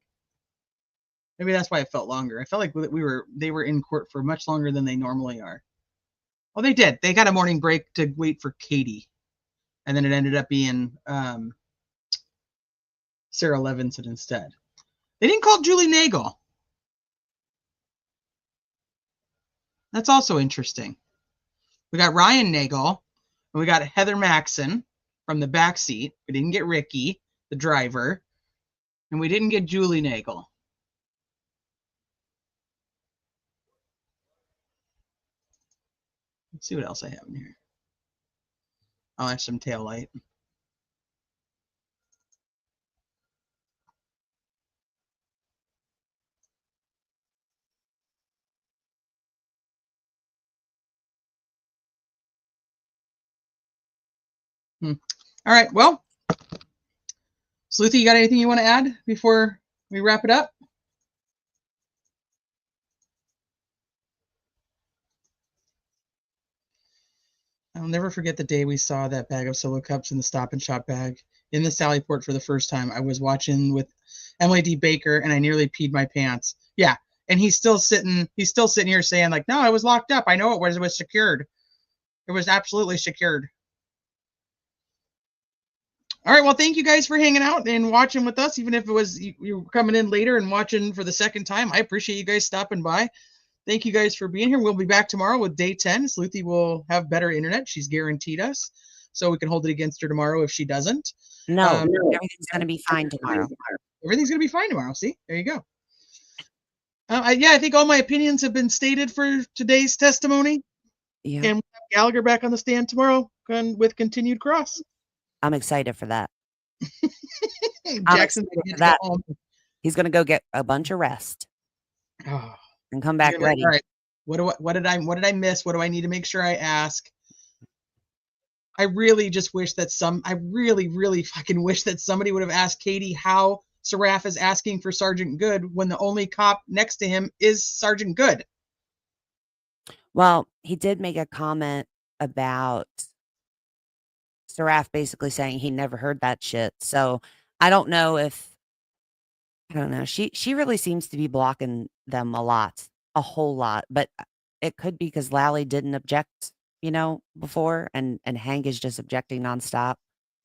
Maybe that's why it felt longer. I felt like they were in court for much longer than they normally are. Oh, they did. They got a morning break to wait for Katie. And then it ended up being Sarah Levenson instead. They didn't call Julie Nagel. That's also interesting. We got Ryan Nagel, and we got Heather Maxon from the back seat. We didn't get Ricky, the driver, and we didn't get Julie Nagel. Let's see what else I have in here. I'll have some tail light. All right. Well, Sleuthie, you got anything you want to add before we wrap it up? I'll never forget the day we saw that bag of Solo Cups in the Stop and Shop bag in the Sallyport for the first time. I was watching with Emily D. Baker, and I nearly peed my pants. Yeah, and he's still sitting here saying, like, no, I was locked up. I know it was secured. It was absolutely secured. All right, well, thank you guys for hanging out and watching with us, even if it was you were coming in later and watching for the second time. I appreciate you guys stopping by. Thank you guys for being here. We'll be back tomorrow with day 10. Sleuthie will have better internet. She's guaranteed us, so we can hold it against her tomorrow if she doesn't. No, everything's going to be fine tomorrow. Everything's going to be fine tomorrow. See, there you go. Yeah, I think all my opinions have been stated for today's testimony. Yeah. And we'll have Gallagher back on the stand tomorrow with continued cross. I'm excited for that. Jackson, he's going to go get a bunch of rest and come back ready. All right. What did I miss? What do I need to make sure I ask? I really just wish that I really fucking wish that somebody would have asked Katie how Seraph is asking for Sergeant Good when the only cop next to him is Sergeant Good. Well, he did make a comment about Seraph basically saying he never heard that shit. So I don't know. She really seems to be blocking them a whole lot, but it could be because Lally didn't object, before, and Hank is just objecting nonstop.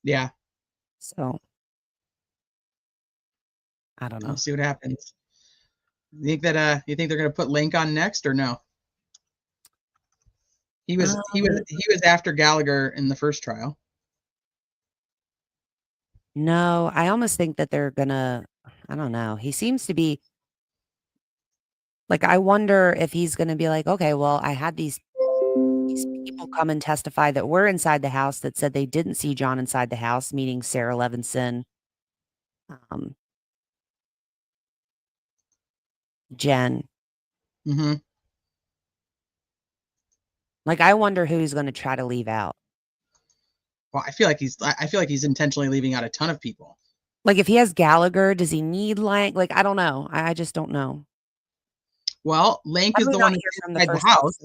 Yeah. So I don't know. We'll see what happens. You think they're going to put Link on next or no? He was after Gallagher in the first trial. No, I almost think that they're gonna, I don't know. He seems to be like, I wonder if he's gonna be like, okay, well, I had these people come and testify that were inside the house that said they didn't see John inside the house, meaning Sarah Levenson, Jen. Mm-hmm. Like, I wonder who he's going to try to leave out. Well, I feel like he's intentionally leaving out a ton of people. Like, if he has Gallagher, does he need Lank? Like, I don't know. I just don't know. Well, Lank is the one who's inside the house.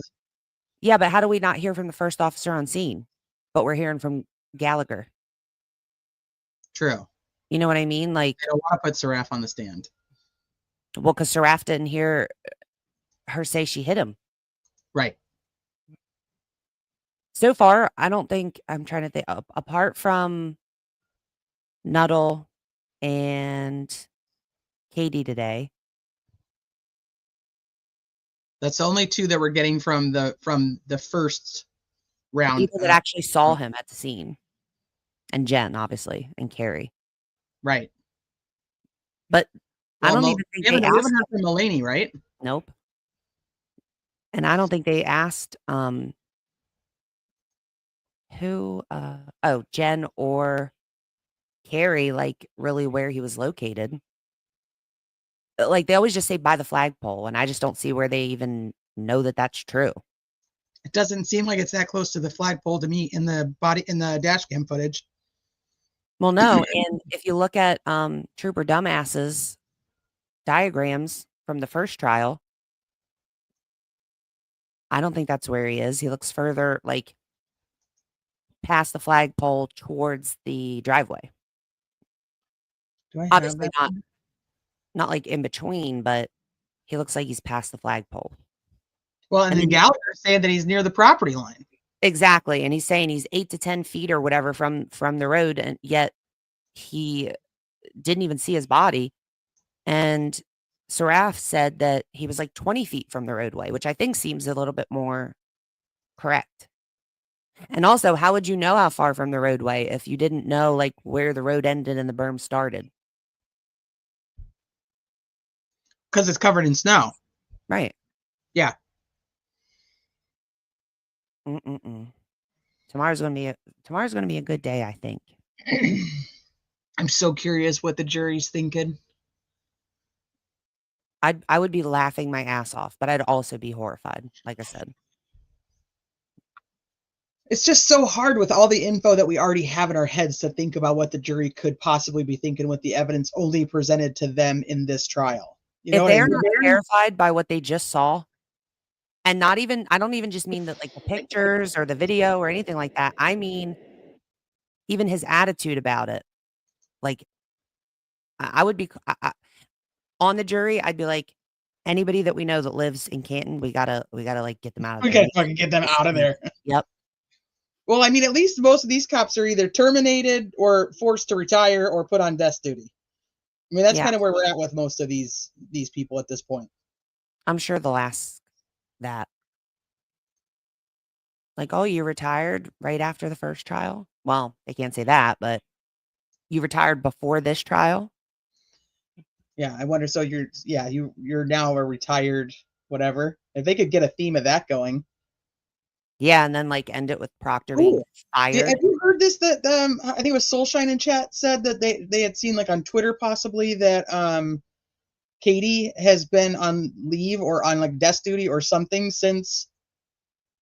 Yeah, but how do we not hear from the first officer on scene? But we're hearing from Gallagher. True. You know what I mean? Like, they don't want to put Seraph on the stand. Well, because Seraph didn't hear her say she hit him. Right. So far, I don't think, I'm trying to think, apart from Nuttall and Katie today. That's the only two that we're getting from the first round. People that actually saw him at the scene. And Jen, obviously, and Carrie. Right. But I don't even think we haven't heard from Mulaney, right? Nope. And I don't think they asked Jen or Carrie, like, really where he was located. Like, they always just say by the flagpole, and I just don't see where they even know that that's true. It doesn't seem like it's that close to the flagpole to me in the dash cam footage. Well, no, and if you look at Trooper Dumbass's diagrams from the first trial, I don't think that's where he is. He looks further, like, past the flagpole towards the driveway. Do I have Obviously that? not like in between, but he looks like he's past the flagpole. Well, and then Gallagher saying that he's near the property line. Exactly, and he's saying he's 8 to 10 feet or whatever from the road, and yet he didn't even see his body. And Saraf said that he was like 20 feet from the roadway, which I think seems a little bit more correct. And also, how would you know how far from the roadway if you didn't know like where the road ended and the berm started? Because it's covered in snow. Right. Yeah. Tomorrow's gonna be a good day, I think. I'm so curious what the jury's thinking. I would be laughing my ass off, but I'd also be horrified, like I said. It's just so hard with all the info that we already have in our heads to think about what the jury could possibly be thinking with the evidence only presented to them in this trial. You know If what I they're mean? not terrified by what they just saw, and I don't even just mean that like the pictures or the video or anything like that. I mean, even his attitude about it. Like, I would be on the jury. I'd be like, anybody that we know that lives in Canton, we gotta like get them out of We there. gotta fucking get them out of there. Yep. Well, I mean, at least most of these cops are either terminated or forced to retire or put on desk duty. I mean, that's Yeah. kind of where we're at with most of these people at this point. I'm sure they'll ask that. Like, oh, you retired right after the first trial? Well, they can't say that, but you retired before this trial? Yeah, I wonder. So you're now a retired whatever. If they could get a theme of that going. Yeah, and then like end it with Proctor being fired. Have you heard this? That I think it was Soulshine in chat said that they had seen like on Twitter possibly that Katie has been on leave or on like desk duty or something since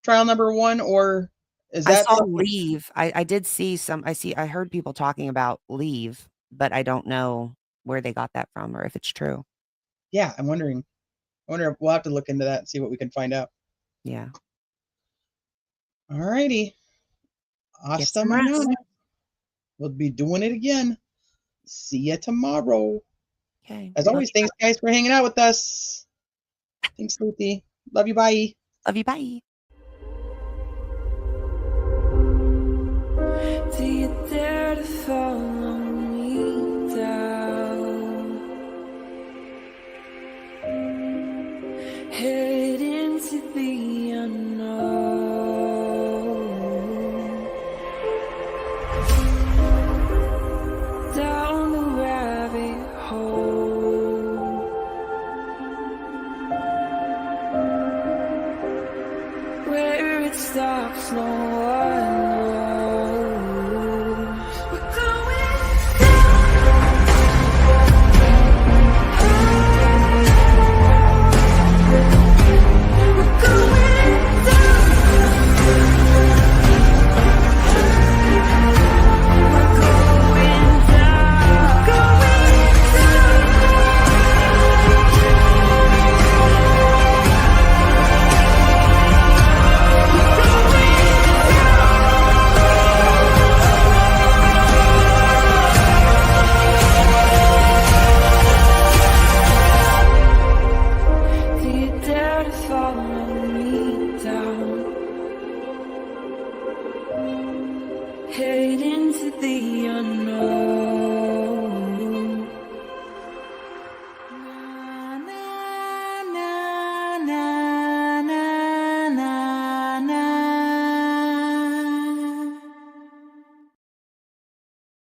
trial number 1, or is that I saw something? leave. I did see some. I heard people talking about leave, but I don't know where they got that from or if it's true. Yeah, I'm wondering. I wonder if we'll have to look into that and see what we can find out. Yeah. All righty. Hasta mañana. We'll be doing it again. See you tomorrow. Okay. As always, thanks guys for hanging out with us. Thanks, Sleuthie. Love you. Bye. Love you. Bye. Do you dare to fall